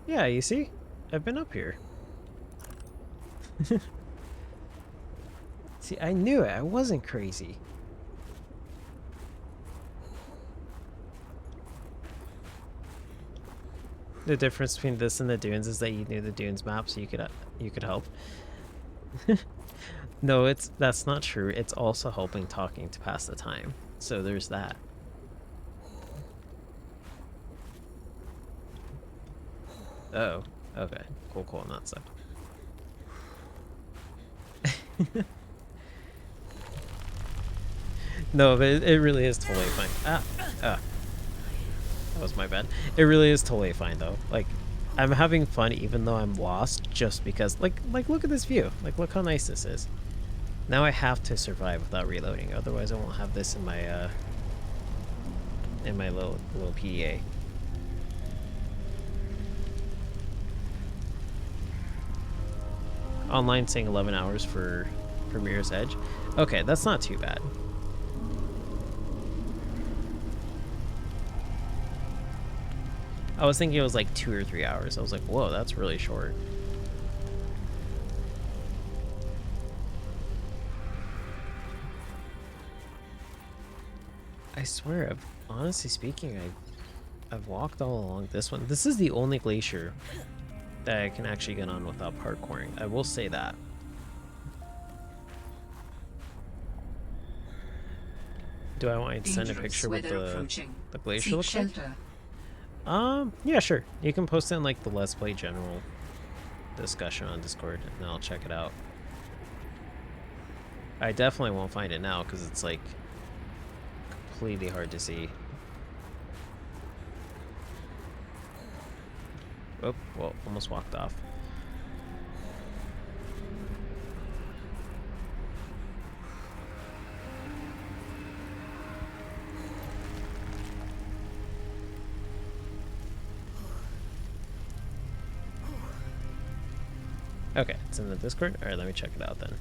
Yeah, you see? I've been up here. See, I knew it. I wasn't crazy. The difference between this and the dunes is that you knew the dunes map, so you could help. No, that's not true. It's also helping talking to pass the time. So there's that. Oh, okay. Cool on that side. No, but it really is totally fine. That was my bad. It really is totally fine though. Like, I'm having fun even though I'm lost, just because like look at this view. Like, look how nice this is. Now I have to survive without reloading, otherwise I won't have this in my little PDA. Online saying 11 hours for Mirror's Edge. Okay, that's not too bad. I was thinking it was like 2 or 3 hours. I was like, whoa, that's really short. I swear, honestly speaking, I've walked all along this one. This is the only glacier that I can actually get on without parkouring. I will say that. Do I want to send a picture with the glacier look like? Yeah, sure. You can post it in like the Let's Play general discussion on Discord, and I'll check it out. I definitely won't find it now because it's like completely hard to see. Oh, well, almost walked off. Okay, it's in the Discord. Alright, let me check it out then.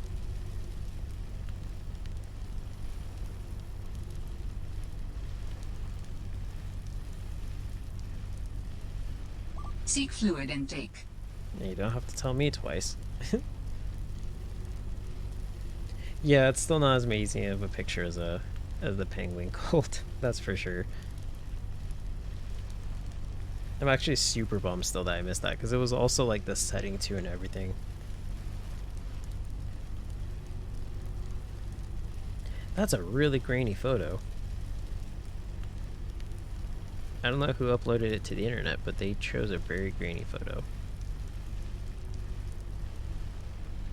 Seek fluid intake. You don't have to tell me twice. Yeah, it's still not as amazing of a picture as the penguin cult. That's for sure. I'm actually super bummed still that I missed that, because it was also like the setting too and everything. That's a really grainy photo. I don't know who uploaded it to the internet, but they chose a very grainy photo.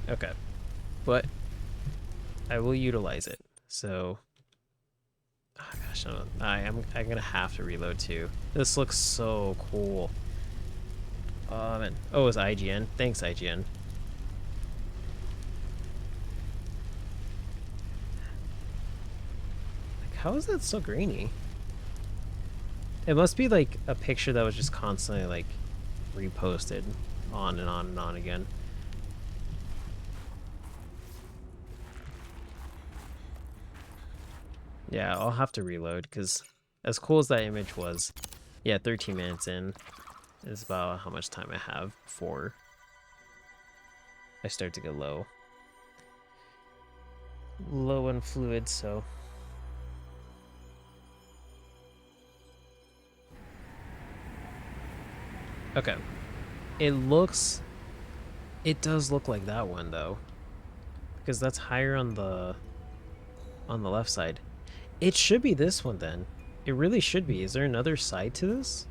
Okay, but I will utilize it. So, oh gosh, I'm gonna have to reload too. This looks so cool. Oh man, oh, it's IGN. Thanks, IGN. Like, how is that so grainy? It must be like a picture that was just constantly like reposted on and on and on again. Yeah, I'll have to reload because as cool as that image was, yeah, 13 minutes in is about how much time I have before I start to get low. Low on fluid, so. Okay. It does look like that one though. Because that's higher on the left side. It should be this one then. It really should be. Is there another side to this?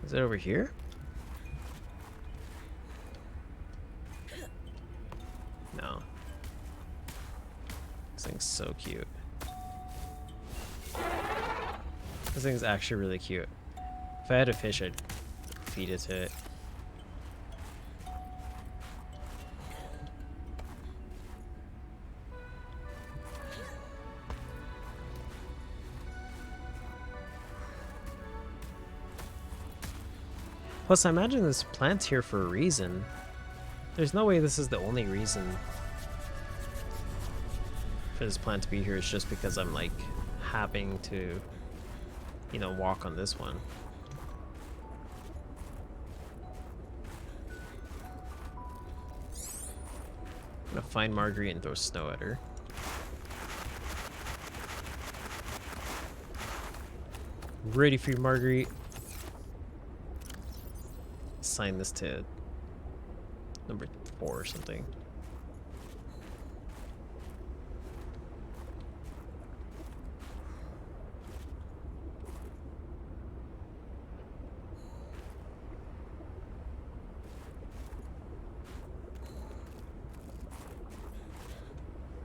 Is it over here? No. This thing's so cute. This thing's actually really cute. If I had a fish, I'd feed it to it. Plus, I imagine this plant's here for a reason. There's no way this is the only reason for this plant to be here. It's just because I'm like having to, you know, walk on this one. I'm gonna find Marguerite and throw snow at her. Ready for you, Marguerite. Assign this to number 4 or something.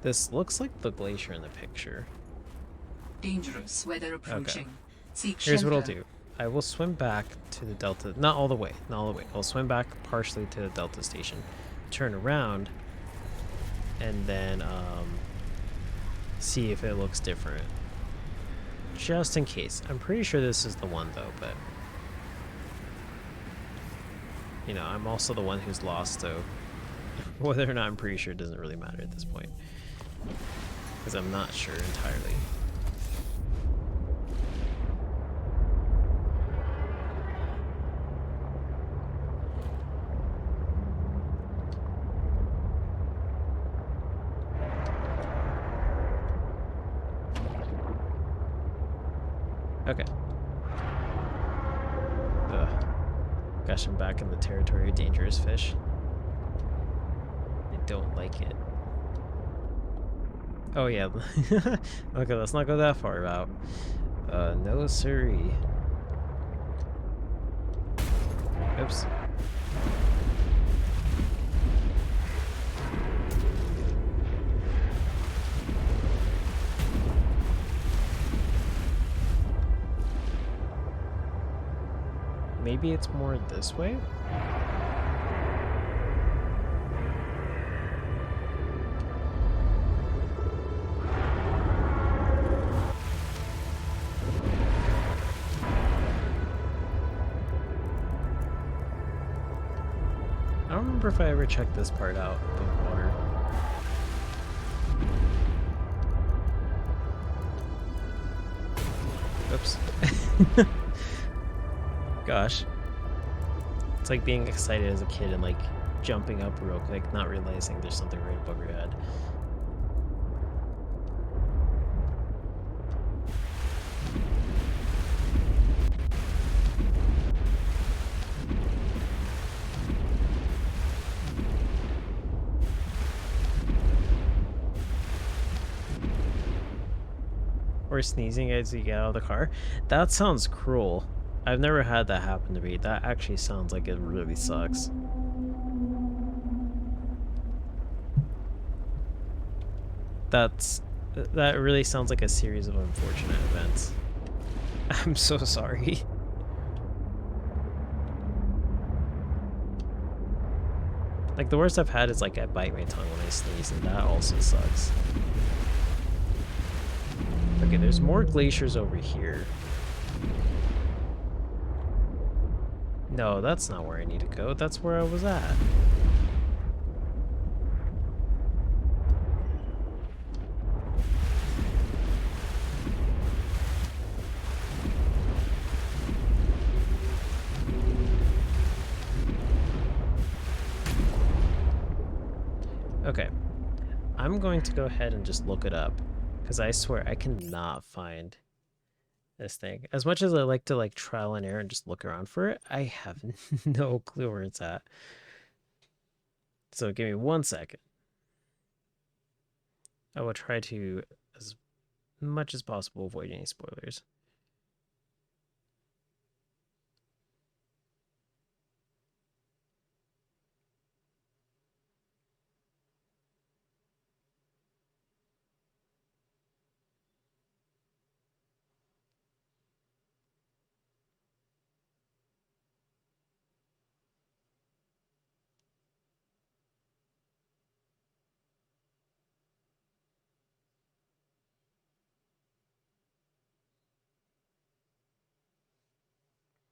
This looks like the glacier in the picture. Dangerous weather approaching. Okay. Seek Here's what I'll shelter. do. I will swim back to the Delta. Not all the way. Not all the way. I'll swim back partially to the Delta station. Turn around. And then see if it looks different. Just in case. I'm pretty sure this is the one though, but... You know, I'm also the one who's lost, so... Whether or not I'm pretty sure doesn't really matter at this point. Because I'm not sure entirely. Okay. Ugh. Gosh, I'm back in the territory of dangerous fish. I don't like it. Oh yeah. Okay, let's not go that far out. No siree. Oops. Maybe it's more this way? I don't remember if I ever checked this part out, the water. Oops. Gosh. It's like being excited as a kid and like jumping up real quick, not realizing there's something right above your head. Or sneezing as you get out of the car. That sounds cruel. I've never had that happen to me. That actually sounds like it really sucks. That really sounds like a series of unfortunate events. I'm so sorry. Like the worst I've had is like I bite my tongue when I sneeze, and that also sucks. Okay, there's more glaciers over here. No, that's not where I need to go. That's where I was at. Okay. I'm going to go ahead and just look it up. Because I swear I cannot find this thing. As much as I like to like trial and error and just look around for it, I have no clue where it's at. So give me 1 second. I will try to, as much as possible, avoid any spoilers.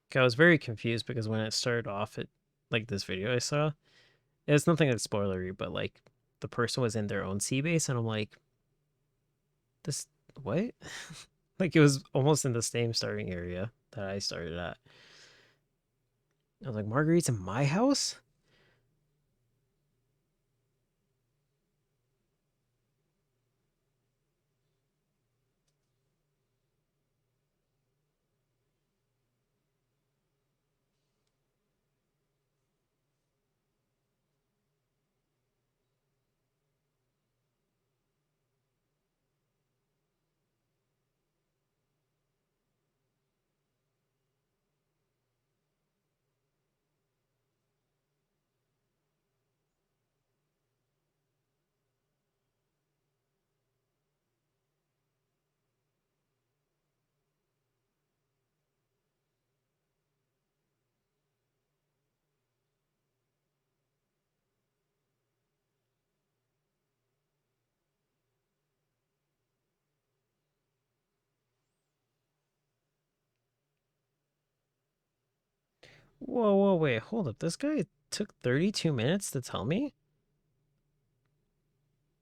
Okay, I was very confused because when it started off, like this video I saw, It's nothing like spoilery, but like the person was in their own sea base, and I'm like, this what? Like it was almost in the same starting area that I started at. I was like, Marguerite's in my house? Whoa, wait, hold up. This guy took 32 minutes to tell me?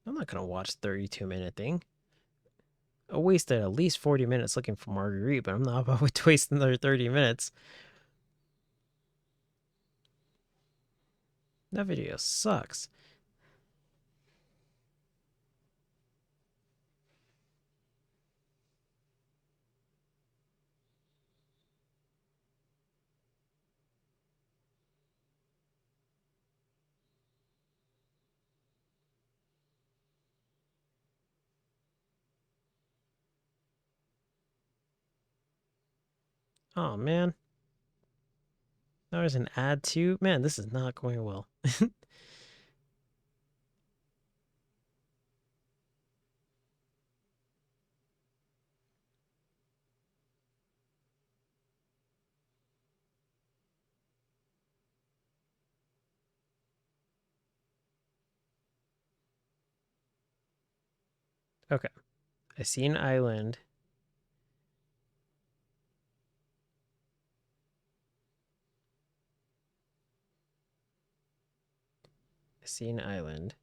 I'm not gonna watch 32-minute thing. I wasted at least 40 minutes looking for Marguerite, but I'm not about to waste another 30 minutes. That video sucks. Oh, man. Now there's an ad too. Man, this is not going well. Okay. I see an island. I see an island.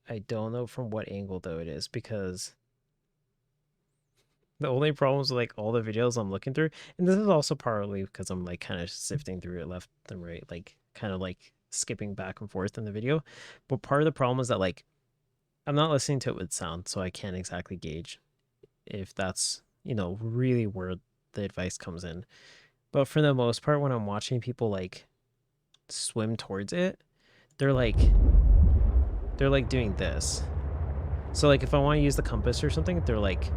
I don't know from what angle though it is, because the only problems with like all the videos I'm looking through, and this is also partly because I'm like kind of sifting through it left and right, like kind of like skipping back and forth in the video. But part of the problem is that like I'm not listening to it with sound, so I can't exactly gauge if that's, you know, really where the advice comes in. But for the most part, when I'm watching people like swim towards it, they're like doing this. So like if I want to use the compass or something, they're like,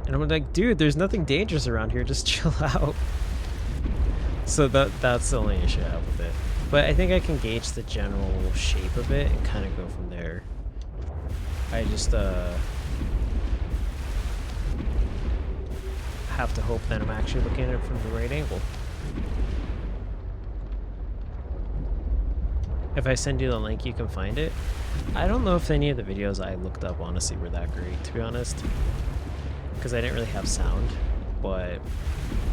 and I'm like, dude, there's nothing dangerous around here, just chill out. So that's the only issue I have with it. But I think I can gauge the general shape of it and kind of go from there. I just have to hope that I'm actually looking at it from the right angle. If I send you the link, you can find it. I don't know if any of the videos I looked up honestly were that great, to be honest, because I didn't really have sound. But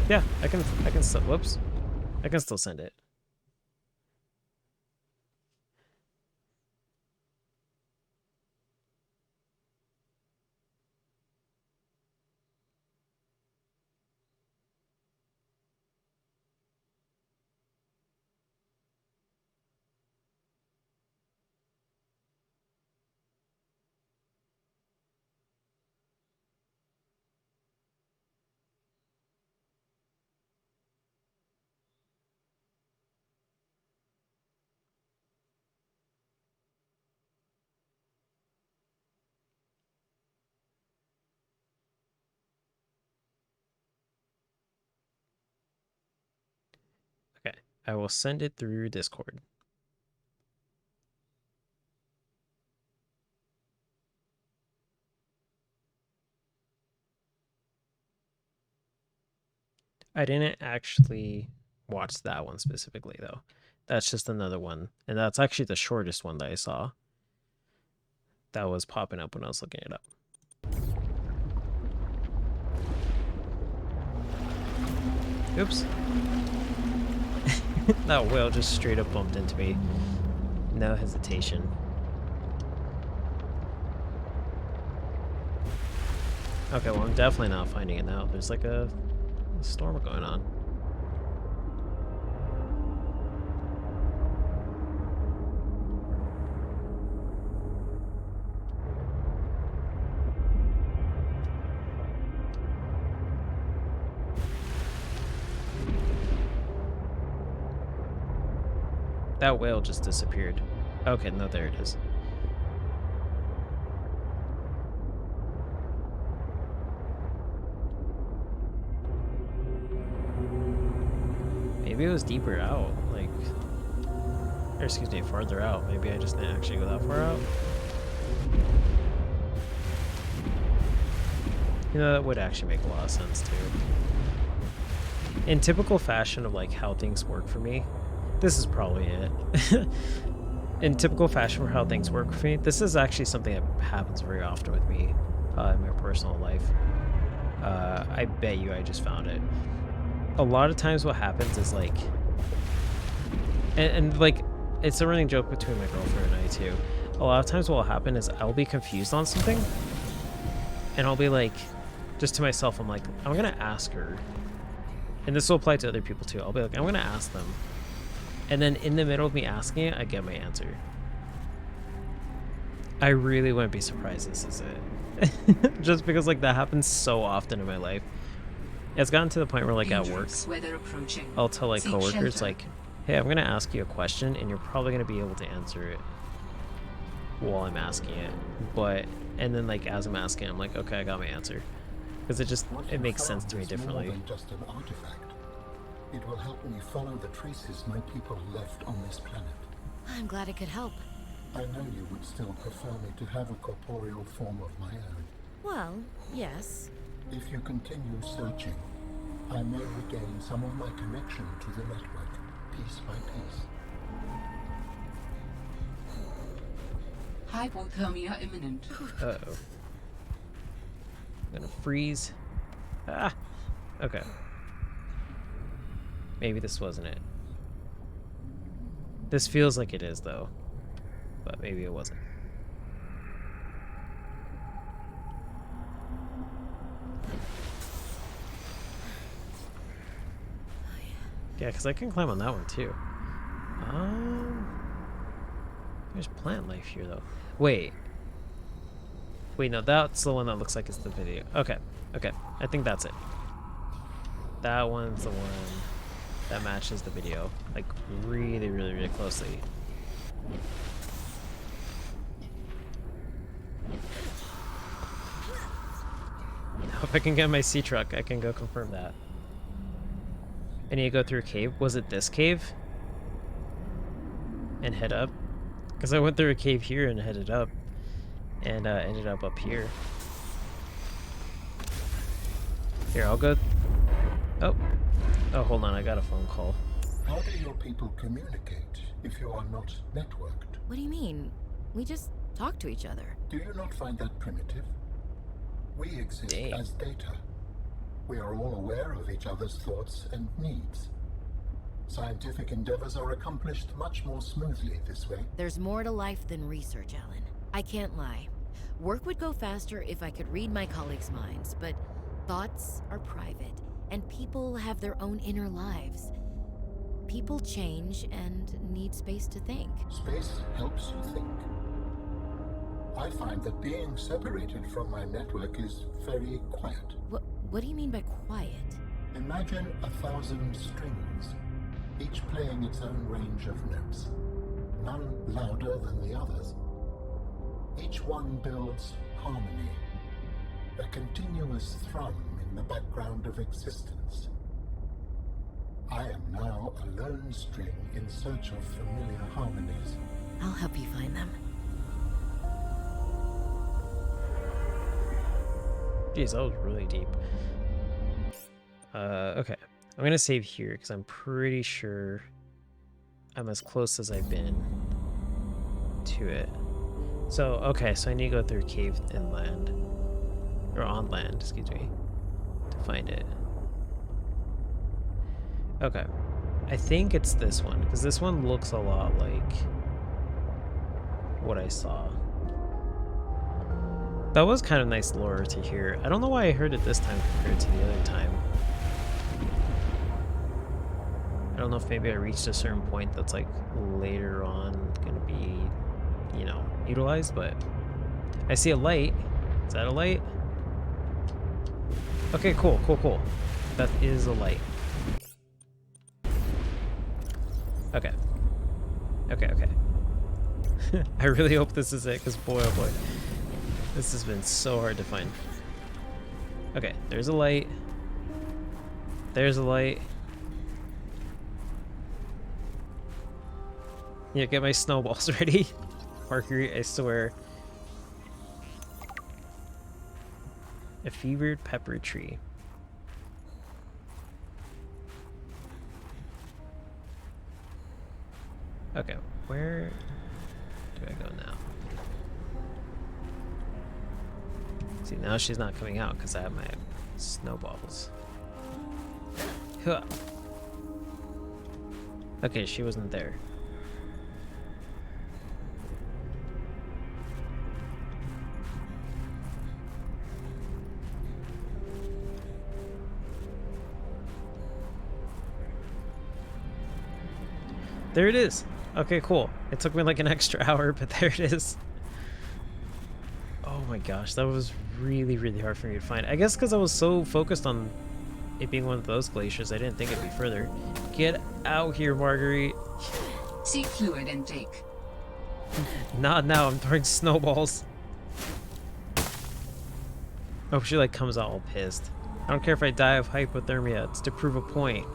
yeah, I can still, whoops, I can still send it. Okay, I will send it through Discord. I didn't actually watch that one specifically though. That's just another one, and that's actually the shortest one that I saw that was popping up when I was looking it up. Oops. That whale just straight up bumped into me. No hesitation. Okay, well, I'm definitely not finding it now. There's like a storm going on. That whale just disappeared. Okay, no, there it is. Maybe it was deeper out, like, or excuse me, farther out. Maybe I just didn't actually go that far out. You know, that would actually make a lot of sense too. In typical fashion of like how things work for me, this is probably it. In typical fashion for how things work for me, this is actually something that happens very often with me in my personal life. I bet you I just found it. A lot of times what happens is like, and like, it's a running joke between my girlfriend and I too. A lot of times what will happen is I'll be confused on something, and I'll be like, just to myself, I'm like, I'm gonna ask her. And this will apply to other people too. I'll be like, I'm gonna ask them. And then in the middle of me asking it, I get my answer. I really wouldn't be surprised this is it. Just because like that happens so often in my life. It's gotten to the point where like at work, I'll tell like coworkers like, hey, I'm gonna ask you a question and you're probably gonna be able to answer it while I'm asking it. But, and then like as I'm asking, I'm like, okay, I got my answer. Because it makes sense to me differently. More than just an artifact. It will help me follow the traces my people left on this planet. I'm glad it could help. I know you would still prefer me to have a corporeal form of my own. Well, yes. If you continue searching, I may regain some of my connection to the network, piece by piece. Hypothermia imminent. Uh-oh. I'm gonna freeze. Ah! Okay. Maybe this wasn't it. This feels like it is, though. But maybe it wasn't. Yeah, because I can climb on that one, too. There's plant life here, though. Wait. Wait, no, that's the one that looks like it's the video. Okay, okay. I think that's it. That one's the one that matches the video. Like, really, really, really closely. Now, if I can get my sea truck, I can go confirm that. I need to go through a cave. Was it this cave? And head up? Because I went through a cave here and headed up. And ended up here. Here, I'll go... Oh. Oh, hold on. I got a phone call. How do your people communicate if you are not networked? What do you mean? We just talk to each other. Do you not find that primitive? We exist as data. We are all aware of each other's thoughts and needs. Scientific endeavors are accomplished much more smoothly this way. There's more to life than research, Alan. I can't lie. Work would go faster if I could read my colleagues' minds, but thoughts are private, and people have their own inner lives. People change and need space to think. Space helps you think. I find that being separated from my network is very quiet. What do you mean by quiet? Imagine 1,000 strings, each playing its own range of notes, none louder than the others. Each one builds harmony, a continuous thrum in the background of existence. I am now a lone string in search of familiar harmonies. I'll help you find them. Jeez, that was really deep. Okay. I'm gonna save here because I'm pretty sure I'm as close as I've been to it. So, okay, so I need to go through a cave inland. Or on land, excuse me. To find it. Okay. I think it's this one, because this one looks a lot like what I saw. That was kind of nice lore to hear. I don't know why I heard it this time compared to the other time. I don't know if maybe I reached a certain point that's like later on gonna be, you know, utilized, but I see a light. Is that a light? Okay, cool, cool, cool. That is a light. Okay. Okay, okay. I really hope this is it, because boy, oh boy. This has been so hard to find. Okay, there's a light. There's a light. Yeah, get my snowballs ready. Mercury, I swear. A fevered pepper tree. Okay, where do I go now? See, now she's not coming out because I have my snowballs. Huh. Okay, she wasn't there. There it is. Okay, cool. It took me like an extra hour, but there it is. Oh my gosh, that was really, really hard for me to find. I guess because I was so focused on it being one of those glaciers, I didn't think it'd be further. Get out here, Marguerite. Seek fluid intake. Not now, I'm throwing snowballs. Oh, she like comes out all pissed. I don't care if I die of hypothermia, it's to prove a point.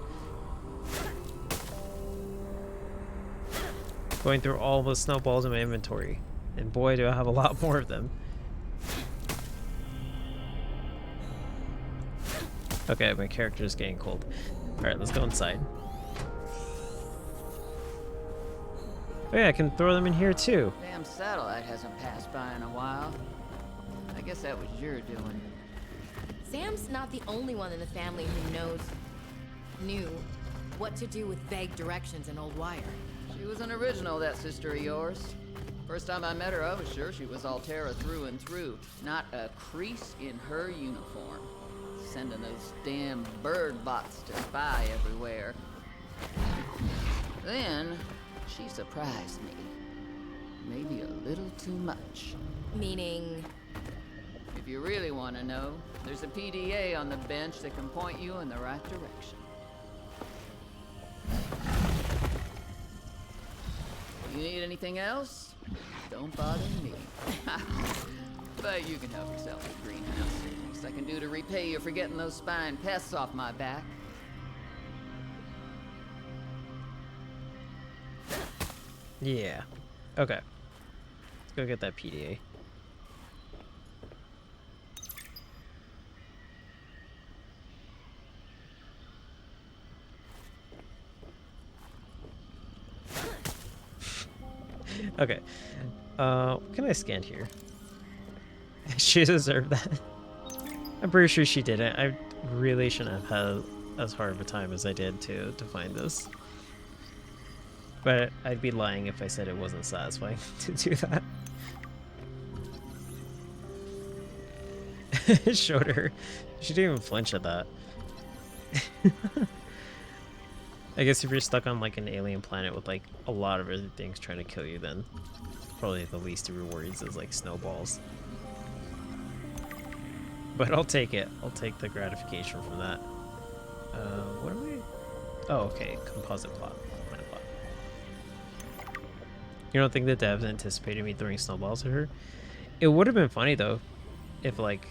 Going through all the snowballs in my inventory. And boy, do I have a lot more of them. Okay, my character is getting cold. Alright, let's go inside. Oh yeah, I can throw them in here too. Damn satellite hasn't passed by in a while. I guess that was your doing. Sam's not the only one in the family who knew what to do with vague directions in Old Wire. She was an original, that sister of yours. First time I met her, I was sure she was Altera through and through. Not a crease in her uniform. Sending those damn bird bots to spy everywhere. Then, she surprised me. Maybe a little too much. Meaning? If you really want to know, there's a PDA on the bench that can point you in the right direction. You need anything else? Don't bother me. But you can help yourself to the greenhouse. Least I can do to repay you for getting those spine pests off my back. Yeah. Okay. Let's go get that PDA. Okay. What can I scan here? She deserved that. I'm pretty sure she didn't. I really shouldn't have had as hard of a time as I did to find this. But I'd be lying if I said it wasn't satisfying to do that. It showed her. She didn't even flinch at that. I guess if you're stuck on like an alien planet with like a lot of other things trying to kill you, then probably the least of rewards is like snowballs. But I'll take it. I'll take the gratification from that. What am I? Oh, okay. Composite plot. Plan plot. You don't think the devs anticipated me throwing snowballs at her? It would have been funny though, if like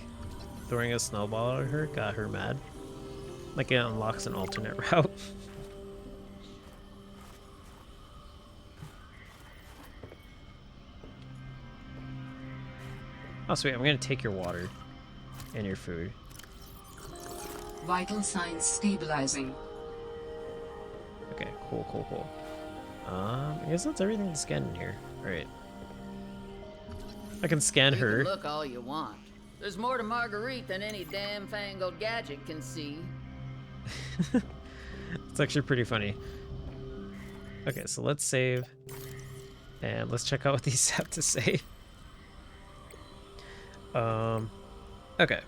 throwing a snowball at her got her mad. Like it unlocks an alternate route. Oh sweet, I'm gonna take your water and your food. Vital signs stabilizing. Okay, cool, cool, cool. I guess that's everything to scan in here. Alright. I can scan You her. can look all you want. There's more to Marguerite than any damn fangled gadget can see. It's actually pretty funny. Okay, so let's save. And let's check out what these have to say. Okay.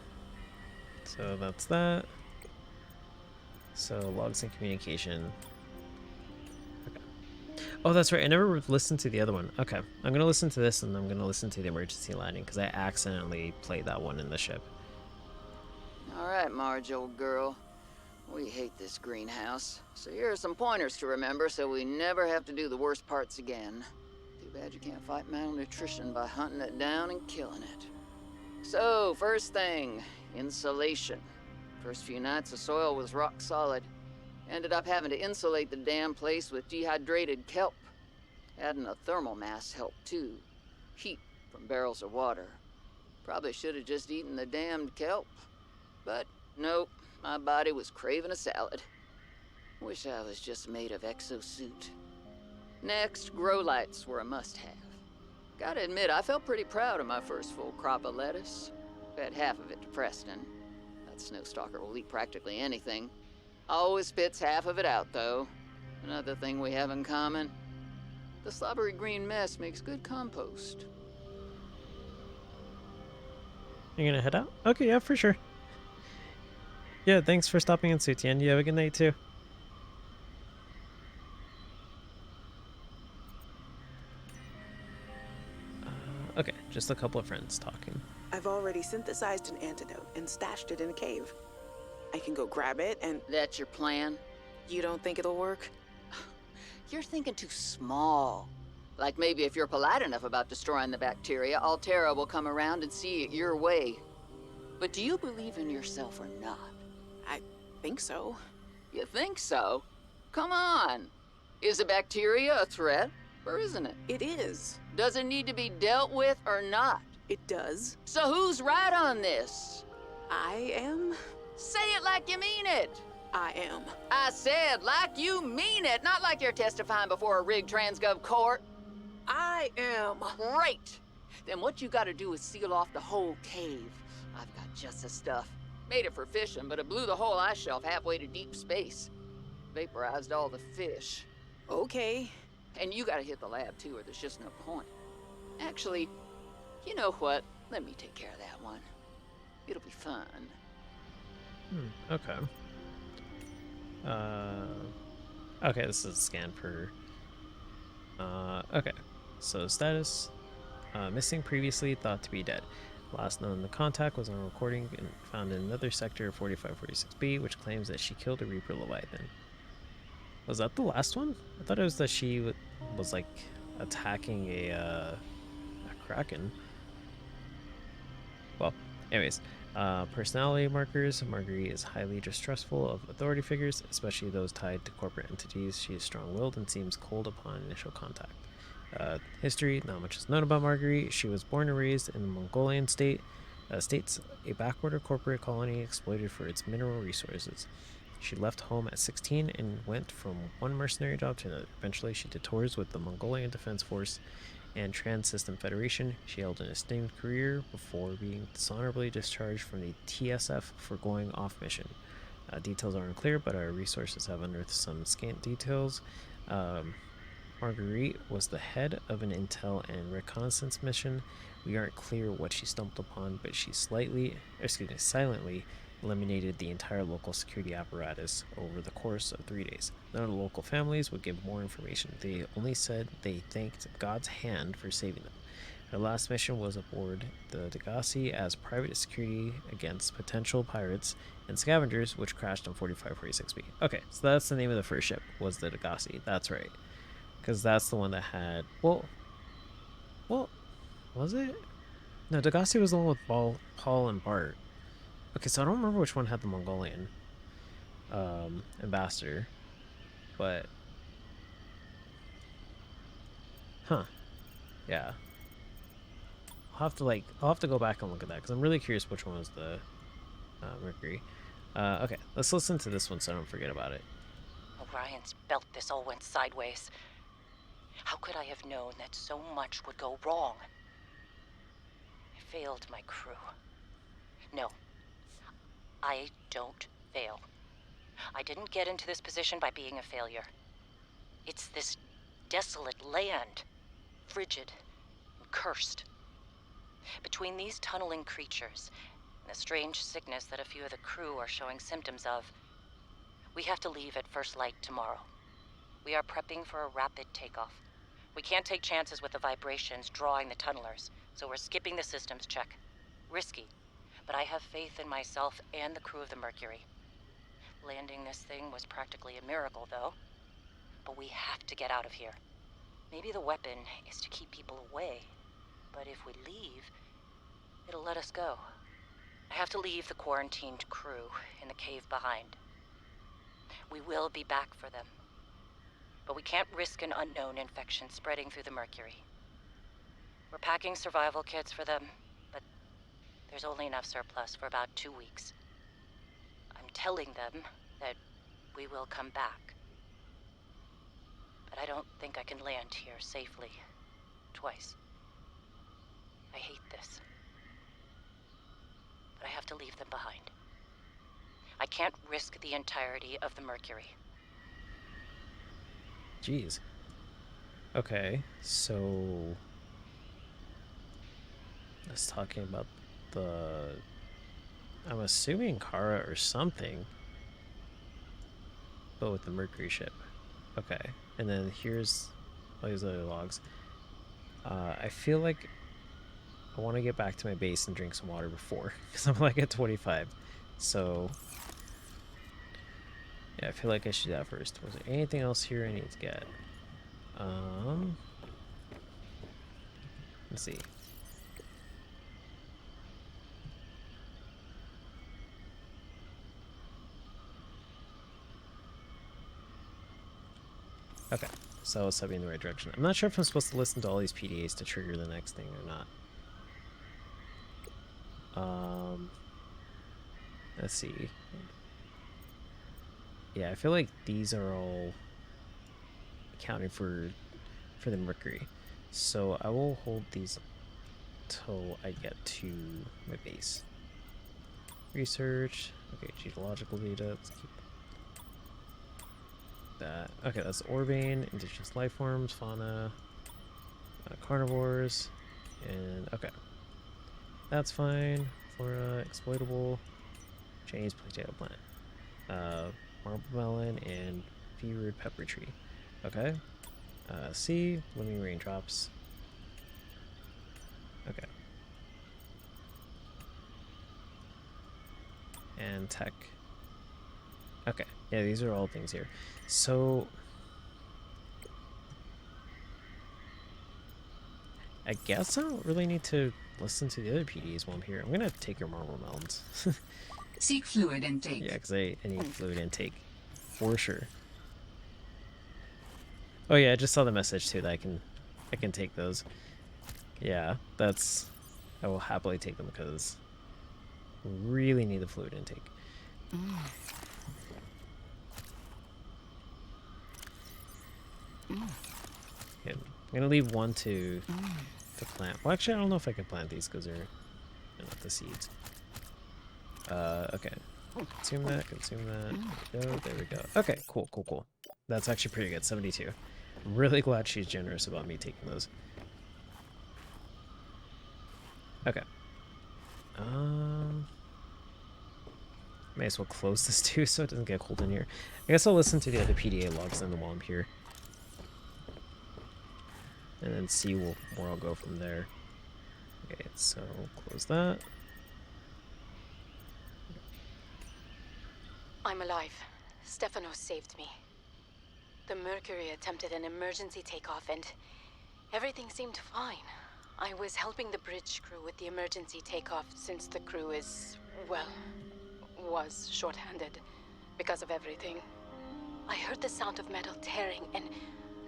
So that's that. So logs and communication. Okay. Oh, that's right. I never listened to the other one. Okay. I'm going to listen to this and I'm going to listen to the emergency landing because I accidentally played that one in the ship. All right, Marge, old girl. We hate this greenhouse. So here are some pointers to remember so we never have to do the worst parts again. Too bad you can't fight malnutrition by hunting it down and killing it. So, first thing, insulation. First few nights the soil was rock solid. Ended up having to insulate the damn place with dehydrated kelp. Adding a thermal mass helped too. Heat from barrels of water. Probably should have just eaten the damned kelp. But nope, my body was craving a salad. Wish I was just made of exosuit. Next, grow lights were a must-have. Gotta admit, I felt pretty proud of my first full crop of lettuce. Fed half of it to Preston. That snowstalker will eat practically anything. Always spits half of it out, though. Another thing we have in common. The slobbery green mess makes good compost. You're gonna head out? Okay, yeah, for sure. Yeah, thanks for stopping in, Sutian. You have a good night, too. Okay, just a couple of friends talking. I've already synthesized an antidote and stashed it in a cave. I can go grab it and... That's your plan? You don't think it'll work? You're thinking too small. Like maybe if you're polite enough about destroying the bacteria, Altera will come around and see it your way. But do you believe in yourself or not? I think so. You think so? Come on. Is the bacteria a threat, or isn't it? It is. Does it need to be dealt with or not? It does. So who's right on this? I am. Say it like you mean it. I am. I said like you mean it, not like you're testifying before a rigged transgov court. I am. Great. Then what you gotta do is seal off the whole cave. I've got just the stuff. Made it for fishing, but it blew the whole ice shelf halfway to deep space. Vaporized all the fish. Okay. And you gotta hit the lab too, or there's just no point. Actually, you know what? Let me take care of that one. It'll be fun. Okay. Okay, this is a scan per... okay. So, status. Missing previously, thought to be dead. Last known the contact was on a recording and found in another sector of 4546B, which claims that she killed a Reaper Leviathan. Was that the last one? I thought it was that she was like attacking a Kraken. Well, anyways, personality markers. Marguerite is highly distrustful of authority figures, especially those tied to corporate entities. She is strong-willed and seems cold upon initial contact. History, not much is known about Marguerite. She was born and raised in the Mongolian states, a backwater corporate colony exploited for its mineral resources. She left home at 16 and went from one mercenary job to another. Eventually, she did tours with the Mongolian Defense Force and Trans-System Federation. She held an esteemed career before being dishonorably discharged from the TSF for going off mission. Details are unclear, but our resources have unearthed some scant details. Marguerite was the head of an intel and reconnaissance mission. We aren't clear what she stumbled upon, but she silently eliminated the entire local security apparatus over the course of 3 days. None of the local families would give more information. They only said they thanked God's hand for saving them. Her last mission was aboard the Degassi as private security against potential pirates and scavengers, which crashed on 4546B. Okay, so that's the name of the first ship, was the Degassi. That's right. Because that's the one that had... Well, was it? No, Degassi was the one with Paul and Bart. Okay, so I don't remember which one had the Mongolian ambassador, but yeah, I'll have to go back and look at that because I'm really curious which one was the Mercury. Okay, let's listen to this one so I don't forget about it. Orion's belt, this all went sideways. How could I have known that so much would go wrong? I failed my crew. No. I don't fail. I didn't get into this position by being a failure. It's this desolate land, frigid and cursed. Between these tunneling creatures and the strange sickness that a few of the crew are showing symptoms of, we have to leave at first light tomorrow. We are prepping for a rapid takeoff. We can't take chances with the vibrations drawing the tunnelers, so we're skipping the systems check. Risky, but I have faith in myself and the crew of the Mercury. Landing this thing was practically a miracle, though. But we have to get out of here. Maybe the weapon is to keep people away, but if we leave, it'll let us go. I have to leave the quarantined crew in the cave behind. We will be back for them, but we can't risk an unknown infection spreading through the Mercury. We're packing survival kits for them, but there's only enough surplus for about 2 weeks. I'm telling them that we will come back, but I don't think I can land here safely twice. I hate this, but I have to leave them behind. I can't risk the entirety of the Mercury. Jeez. Okay, so let's talking about the, I'm assuming Kara or something, but with the Mercury ship. Okay, and then here's all these other logs. I feel like I want to get back to my base and drink some water before, because I'm like at 25. So yeah, I feel like I should do that first. Was there anything else here I need to get? Let's see. Okay, so it's heading in the right direction. I'm not sure if I'm supposed to listen to all these PDAs to trigger the next thing or not. Let's see. Yeah, I feel like these are all accounting for the Mercury. So I will hold these till I get to my base. Research. Okay, geological data. Let's keep that. Okay, that's Urbane, indigenous life forms, fauna, carnivores, and okay. That's fine. Flora, exploitable, Chinese potato plant, marble melon, and pea-root pepper tree. Okay. C, living raindrops. Okay. And tech. Okay. Yeah, these are all things here. So I guess I don't really need to listen to the other PDs while I'm here. I'm gonna take your marble melons. Seek fluid intake. Yeah, because I need fluid intake for sure. Oh yeah, I just saw the message too that I can take those. Yeah, I will happily take them because we really need the fluid intake. Okay, I'm gonna leave one to plant. Well, actually, I don't know if I can plant these because they're not the seeds. Okay. Consume that. There we go. Okay, cool. That's actually pretty good. 72. I'm really glad she's generous about me taking those. Okay. May as well close this too so it doesn't get cold in here. I guess I'll listen to the other PDA logs then while I'm here. And then see where I'll go from there. Okay, so close that. I'm alive. Stefano saved me. The Mercury attempted an emergency takeoff and everything seemed fine. I was helping the bridge crew with the emergency takeoff since the crew is, well, was short-handed because of everything. I heard the sound of metal tearing and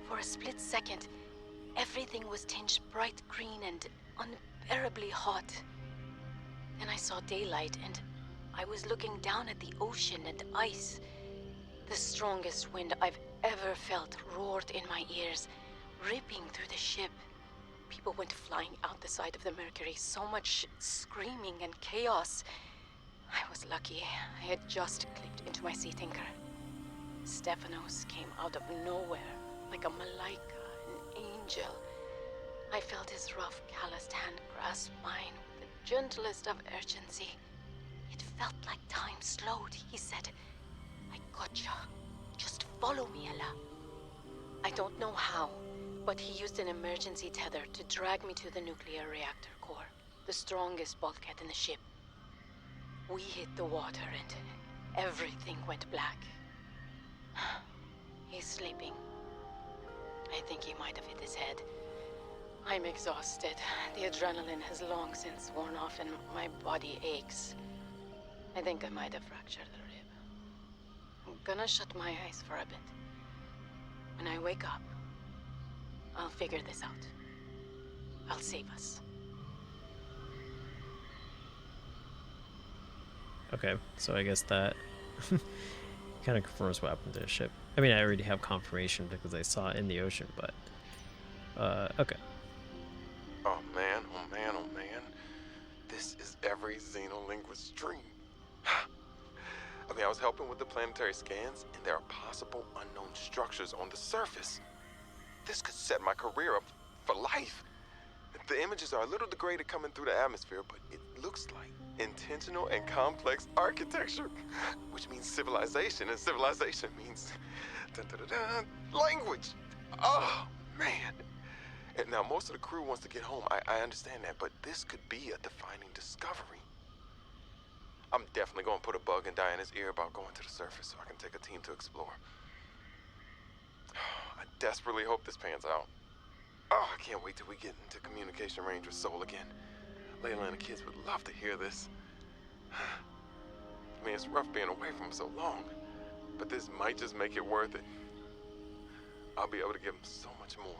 for a split second, everything was tinged bright green and unbearably hot. Then I saw daylight and I was looking down at the ocean and ice. The strongest wind I've ever felt roared in my ears, ripping through the ship. People went flying out the side of the Mercury, so much screaming and chaos. I was lucky. I had just clicked into my sea tinker. Stephanos came out of nowhere, like a malaika, an angel. I felt his rough, calloused hand grasp mine with the gentlest of urgency. It felt like time slowed. He said, I gotcha. Just follow me, Ella. I don't know how, but he used an emergency tether to drag me to the nuclear reactor core, the strongest bulkhead in the ship. We hit the water and everything went black. He's sleeping. I think he might have hit his head. I'm exhausted. The adrenaline has long since worn off and my body aches. I think I might have fractured the rib. I'm gonna shut my eyes for a bit. When I wake up, I'll figure this out. I'll save us. Okay, so I guess that kind of confirms what happened to the ship. I mean, I already have confirmation because I saw it in the ocean, but okay. Oh man, oh man, oh man. This is every xenolinguist's dream. I mean, I was helping with the planetary scans, and there are possible unknown structures on the surface. This could set my career up for life. The images are a little degraded coming through the atmosphere, but it looks like intentional and complex architecture, which means civilization, and civilization means language. Oh, man. And now most of the crew wants to get home. I understand that, but this could be a defining discovery. I'm definitely going to put a bug in Diana's ear about going to the surface so I can take a team to explore. I desperately hope this pans out. Oh, I can't wait till we get into communication range with Soul again. Layla and the kids would love to hear this. I mean, it's rough being away from them so long, but this might just make it worth it. I'll be able to give them so much more.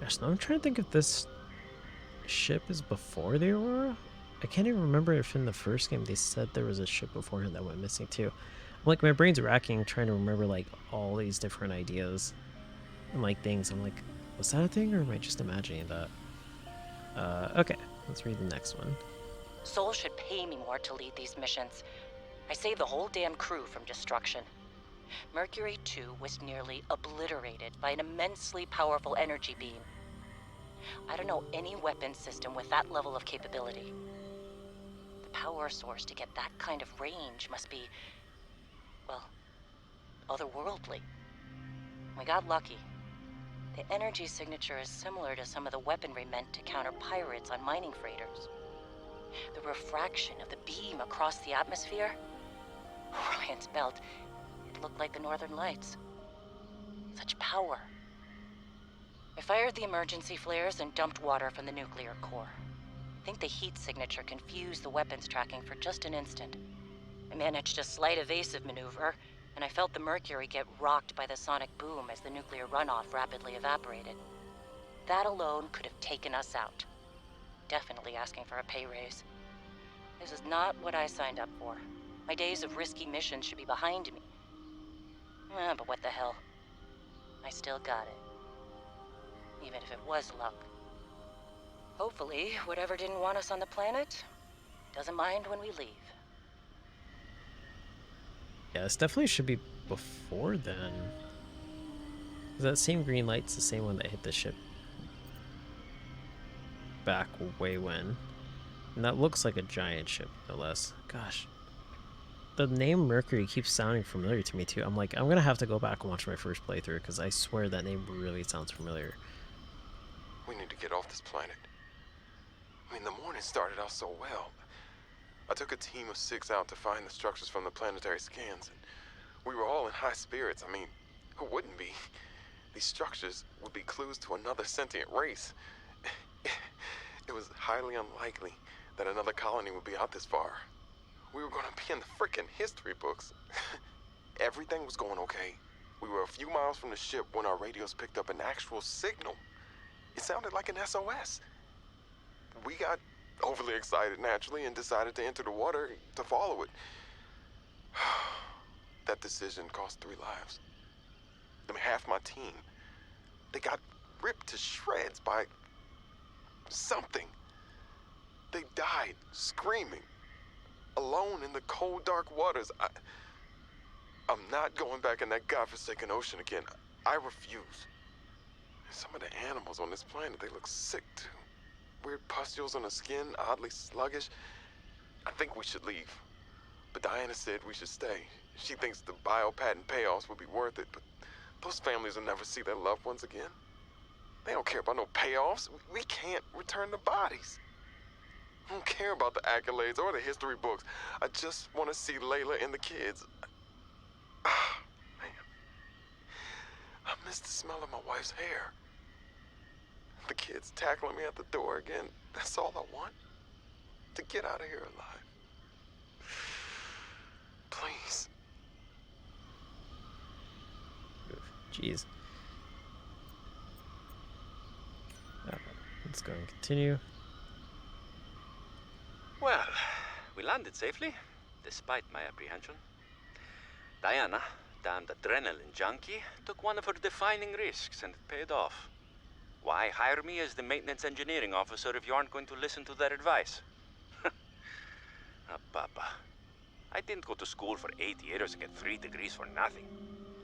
Gosh, now I'm trying to think if this ship is before the Aurora. I can't even remember if in the first game they said there was a ship beforehand that went missing too. I'm like, my brain's racking trying to remember like all these different ideas and like things. I'm like, was that a thing or am I just imagining that? Okay, let's read the next one. Soul should pay me more to lead these missions. I saved the whole damn crew from destruction. Mercury 2 was nearly obliterated by an immensely powerful energy beam. I don't know any weapon system with that level of capability. The power source to get that kind of range must be, well, otherworldly. We got lucky. The energy signature is similar to some of the weaponry meant to counter pirates on mining freighters. The refraction of the beam across the atmosphere? Orion's belt, it looked like the Northern Lights. Such power. I fired the emergency flares and dumped water from the nuclear core. I think the heat signature confused the weapons tracking for just an instant. I managed a slight evasive maneuver, and I felt the Mercury get rocked by the sonic boom as the nuclear runoff rapidly evaporated. That alone could have taken us out. Definitely asking for a pay raise. This is not what I signed up for. My days of risky missions should be behind me. But what the hell? I still got it. Even if it was luck. Hopefully, whatever didn't want us on the planet doesn't mind when we leave. Yeah, this definitely should be before then. That same green light's the same one that hit the ship back way when. And that looks like a giant ship, no less. Gosh. The name Mercury keeps sounding familiar to me too. I'm like, I'm gonna have to go back and watch my first playthrough because I swear that name really sounds familiar. We need to get off this planet. I mean, the morning started out so well. I took a team of 6 out to find the structures from the planetary scans, and we were all in high spirits. I mean, who wouldn't be? These structures would be clues to another sentient race. It was highly unlikely that another colony would be out this far. We were going to be in the frickin' history books. Everything was going okay. We were a few miles from the ship when our radios picked up an actual signal. It sounded like an SOS. We got overly excited naturally and decided to enter the water to follow it. That decision cost 3 lives. I mean, half my team. They got ripped to shreds by something. They died screaming, alone in the cold, dark waters. I'm not going back in that godforsaken ocean again. I refuse. And some of the animals on this planet, they look sick too. Weird pustules on the skin, oddly sluggish. I think we should leave. But Diana said we should stay. She thinks the biopatent payoffs will be worth it, but those families will never see their loved ones again. They don't care about no payoffs. We can't return the bodies. I don't care about the accolades or the history books. I just want to see Layla and the kids. Ah, man. I miss the smell of my wife's hair. The kids tackling me at the door again. That's all I want. To get out of here alive. Please. Jeez. Let's go and continue. Well, we landed safely, despite my apprehension. Diana, damned adrenaline junkie, took one of her defining risks and it paid off. Why hire me as the maintenance engineering officer if you aren't going to listen to their advice? Papa. I didn't go to school for 8 years and get 3 degrees for nothing.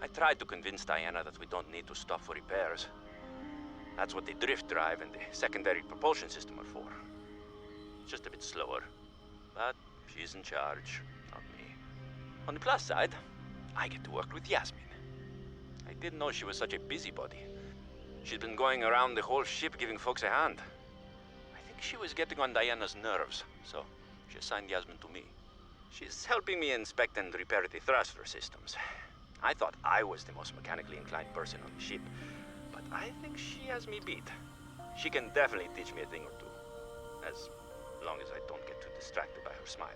I tried to convince Diana that we don't need to stop for repairs. That's what the drift drive and the secondary propulsion system are for. Just a bit slower. But she's in charge, not me. On the plus side, I get to work with Yasmin. I didn't know she was such a busybody. She'd been going around the whole ship giving folks a hand. I think she was getting on Diana's nerves, so she assigned Yasmin to me. She's helping me inspect and repair the thruster systems. I thought I was the most mechanically inclined person on the ship, but I think she has me beat. She can definitely teach me a thing or two, as long as I don't get too distracted by her smile.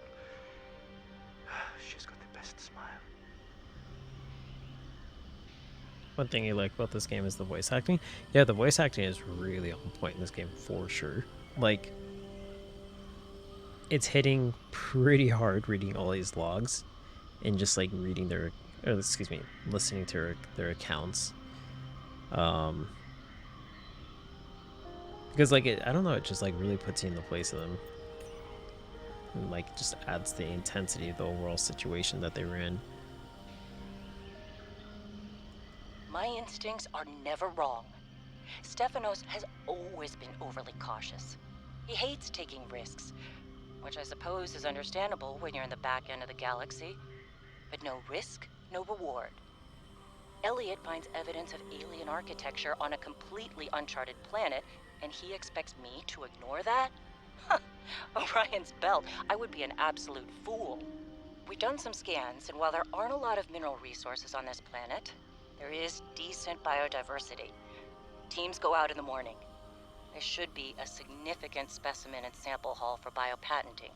She's got the best smile. One thing you like about this game is the voice acting. Yeah, the voice acting is really on point in this game for sure. Like, it's hitting pretty hard reading all these logs and just like reading their, or excuse me, listening to their accounts. Because like I don't know, it just like really puts you in the place of them. And like just adds the intensity of the overall situation that they were in. My instincts are never wrong. Stefanos has always been overly cautious. He hates taking risks, which I suppose is understandable when you're in the back end of the galaxy. But no risk, no reward. Elliot finds evidence of alien architecture on a completely uncharted planet, and he expects me to ignore that? Orion's belt, I would be an absolute fool. We've done some scans, and while there aren't a lot of mineral resources on this planet, there is decent biodiversity. Teams go out in the morning. There should be a significant specimen and sample haul for biopatenting,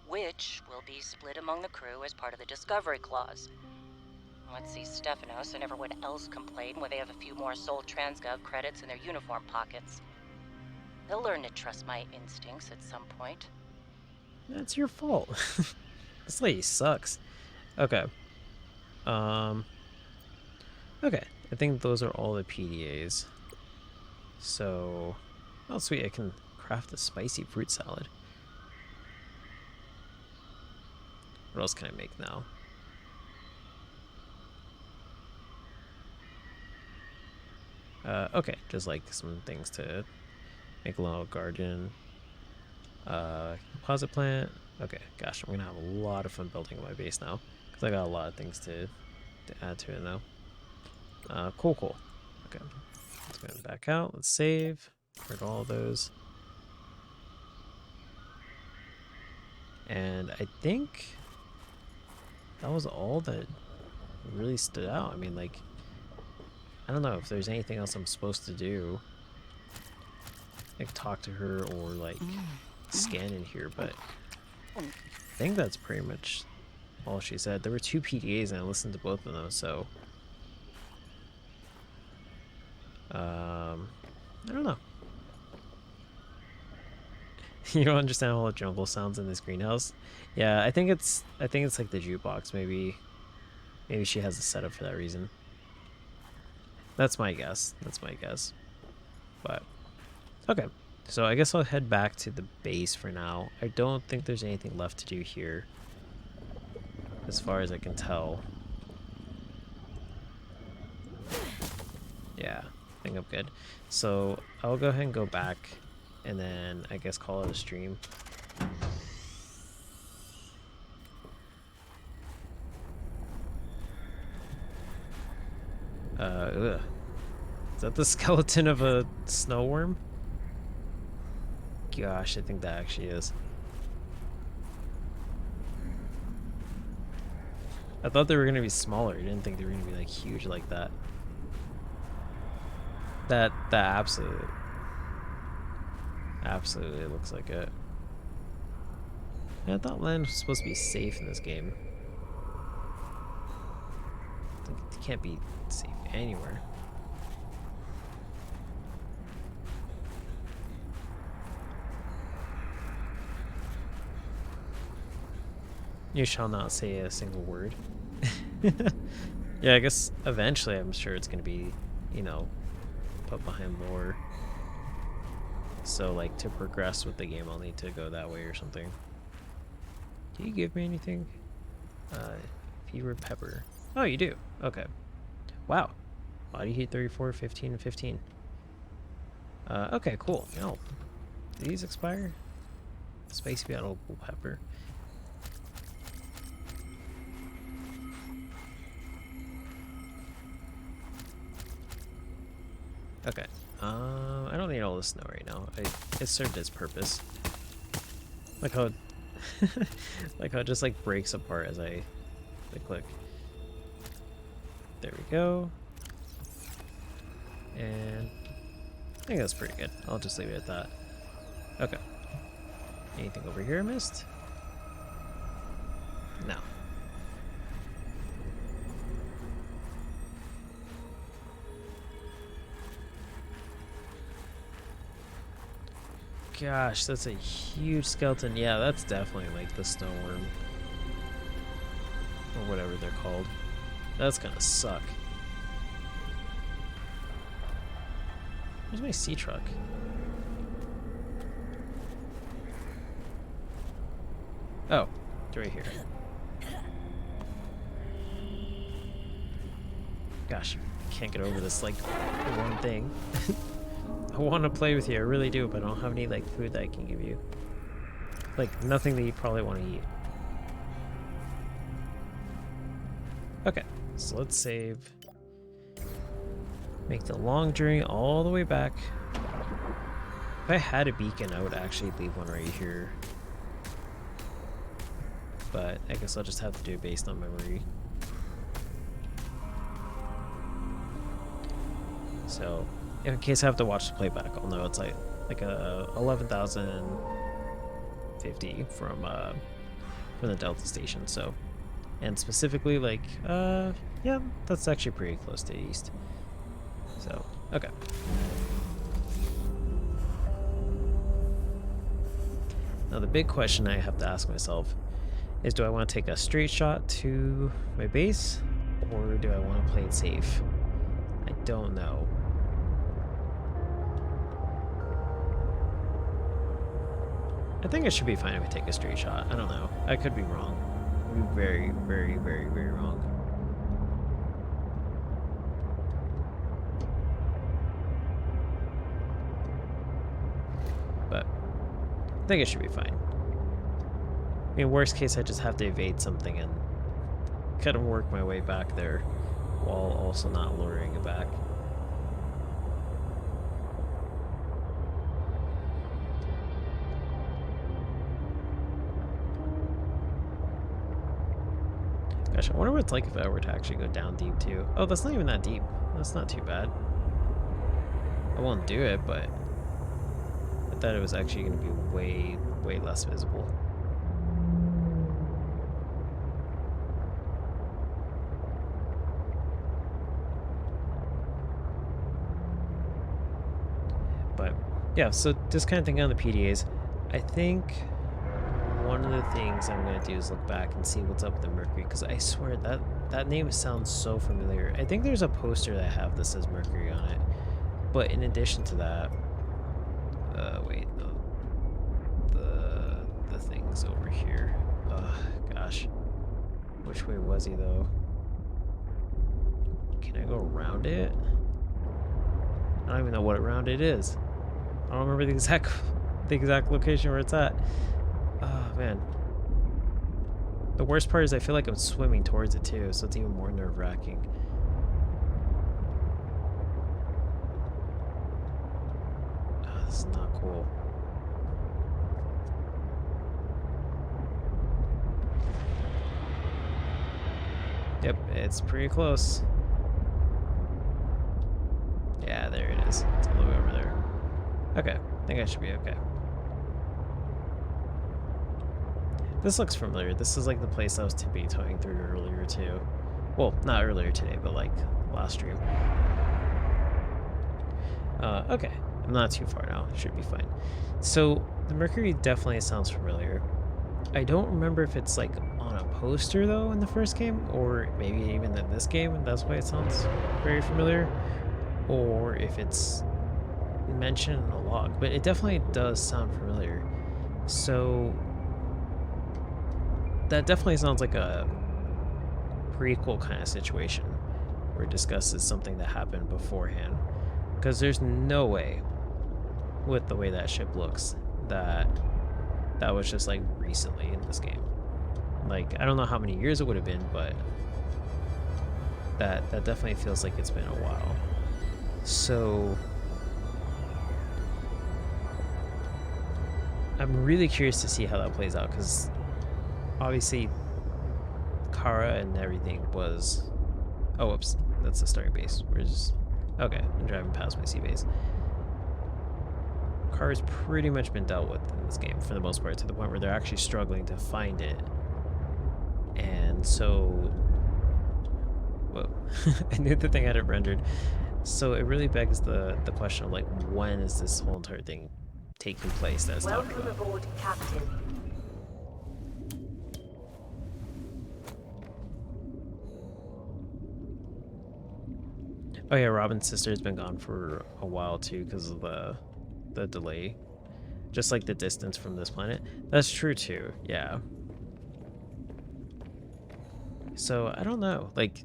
which will be split among the crew as part of the discovery clause. Let's see Stefanos and everyone else complain when they have a few more Sol Transgov credits in their uniform pockets. They'll learn to trust my instincts at some point. That's your fault. This lady sucks. Okay. Okay, I think those are all the PDAs. So, oh sweet, I can craft a spicy fruit salad. What else can I make now? Okay, just like some things to make a little garden. Composite plant. Okay, gosh, I'm gonna have a lot of fun building my base now, because I got a lot of things to add to it now. Cool. Okay, let's go back out. Let's save. Rid all of those. And I think that was all that really stood out. I mean, like, I don't know if there's anything else I'm supposed to do. Like talk to her or like scan in here, but I think that's pretty much all she said. There were 2 PDAs and I listened to both of them, so I don't know. You don't understand all the jungle sounds in this greenhouse? Yeah, I think it's like the jukebox. Maybe she has a setup for that reason. That's my guess. But okay, so I guess I'll head back to the base for now. I don't think there's anything left to do here, as far as I can tell. Yeah, I think I'm good. So I'll go ahead and go back, and then I guess call it a stream. Ugh. Is that the skeleton of a snow worm? Gosh, I think that actually is. I thought they were gonna be smaller. I didn't think they were gonna be like huge like that. That absolutely looks like it. Yeah, I thought land was supposed to be safe in this game. It can't be safe anywhere. You shall not say a single word. Yeah, I guess eventually I'm sure it's gonna be, you know, put behind lore. So like to progress with the game I'll need to go that way or something. Do you give me anything? Fever pepper. Oh, you do. Okay. Wow. Body heat 34, 15, and 15. Okay, cool. No. Do these expire? Spicy battle pepper. Okay. I don't need all the snow right now. It served its purpose. Like how like how it just like breaks apart as I click. There we go. And I think that's pretty good. I'll just leave it at that. Okay. Anything over here I missed? No. Gosh, that's a huge skeleton. Yeah, that's definitely like the snow worm. Or whatever they're called. That's gonna suck. Where's my sea truck? Oh, it's right here. Gosh, I can't get over this like one thing. I want to play with you, I really do, but I don't have any like food that I can give you. Like nothing that you probably want to eat. Okay, so let's save. Make the long journey all the way back. If I had a beacon, I would actually leave one right here. But I guess I'll just have to do it based on memory. So, in case I have to watch the playback, I'll know it's like a 11,050 from the Delta station. So, and specifically like yeah, that's actually pretty close to east. So, okay. Now the big question I have to ask myself is, do I want to take a straight shot to my base, or do I want to play it safe? I don't know. I think it should be fine if I take a straight shot. I don't know. I could be wrong. I'd be very, very, very, very wrong. But I think it should be fine. I mean, worst case, I just have to evade something and kind of work my way back there while also not luring it back. Gosh, I wonder what it's like if I were to actually go down deep too. Oh, that's not even that deep. That's not too bad. I won't do it, but I thought it was actually going to be way, way less visible. But yeah, so just kind of thinking on the PDAs, I think one of the things I'm going to do is look back and see what's up with the Mercury, because I swear that name sounds so familiar. I think there's a poster that I have that says Mercury on it. But in addition to that, wait, the thing's over here. Gosh, which way was he though? Can I go around it? I don't even know what around it is. I don't remember the exact location where it's at. Oh man. The worst part is I feel like I'm swimming towards it too, so it's even more nerve-wracking. Oh, this is not cool. Yep, it's pretty close. Yeah, there it is. It's all the way over there. Okay, I think I should be okay. This looks familiar. This is like the place I was tippy-toeing through earlier too. Well, not earlier today, but like last stream. Okay, I'm not too far now. It should be fine. So the Mercury definitely sounds familiar. I don't remember if it's like on a poster though in the first game, or maybe even in this game, and that's why it sounds very familiar, or if it's mentioned in a log. But it definitely does sound familiar. So that definitely sounds like a prequel kind of situation where it discusses something that happened beforehand. Because there's no way, with the way that ship looks, that was just like recently in this game. Like, I don't know how many years it would have been, but that definitely feels like it's been a while. So I'm really curious to see how that plays out, because obviously Kara and everything was... Oh, whoops. That's the starting base. We're just... Okay, I'm driving past my sea base. Kara's pretty much been dealt with in this game for the most part, to the point where they're actually struggling to find it. And so... Whoa. I knew the thing had it rendered. So it really begs the question of, like, when is this whole entire thing taking place that's talking about? Welcome aboard, Captain. Oh yeah, Robin's sister has been gone for a while too because of the delay. Just like the distance from this planet. That's true too, yeah. So, I don't know, like,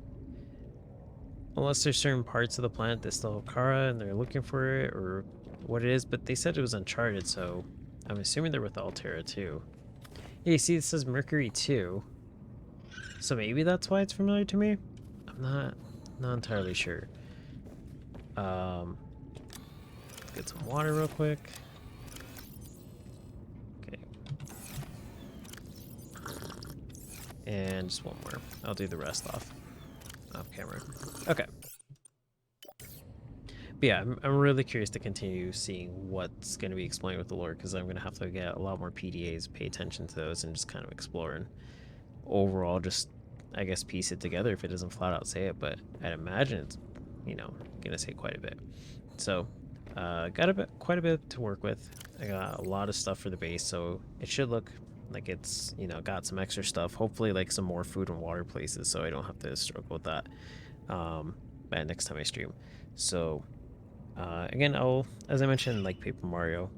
unless there's certain parts of the planet that still have Kara and they're looking for it, or what it is, but they said it was uncharted, so I'm assuming they're with Altera too. Yeah, you see it says Mercury 2. So maybe that's why it's familiar to me? I'm not entirely sure. Get some water real quick. Okay. And just one more. I'll do the rest off camera. Okay. But yeah, I'm really curious to continue seeing what's going to be explained with the lore, because I'm going to have to get a lot more PDAs, pay attention to those, and just kind of explore and overall just, I guess, piece it together if it doesn't flat out say it, but I'd imagine it's, you know, going to say quite a bit. So, got quite a bit to work with. I got a lot of stuff for the base, so it should look like it's, you know, got some extra stuff. Hopefully, like, some more food and water places, so I don't have to struggle with that next time I stream. So, again, as I mentioned, like Paper Mario,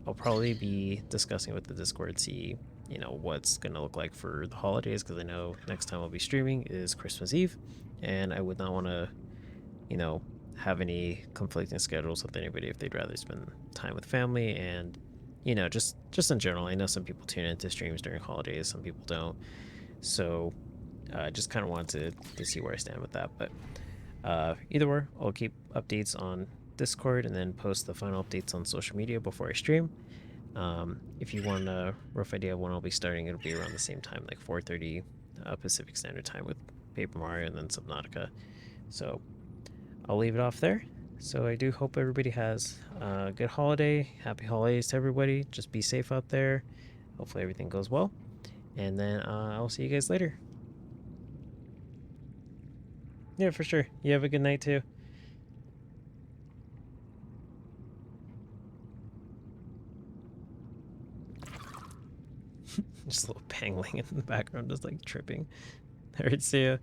I'll probably be discussing with the Discord, see, you know, what's going to look like for the holidays, because I know next time I'll be streaming is Christmas Eve, and I would not want to, you know, have any conflicting schedules with anybody if they'd rather spend time with family, and, you know, just in general. I know some people tune into streams during holidays, some people don't, so I just kind of wanted to see where I stand with that. But either way, I'll keep updates on Discord and then post the final updates on social media before I stream. If you want a rough idea of when I'll be starting, it'll be around the same time, like 4:30 Pacific Standard Time with Paper Mario and then Subnautica. So I'll leave it off there. So I do hope everybody has a good holiday. Happy holidays to everybody. Just be safe out there. Hopefully everything goes well. And then I'll see you guys later. Yeah, for sure. You have a good night too. Just a little pangling in the background, just like tripping. Alright, see ya.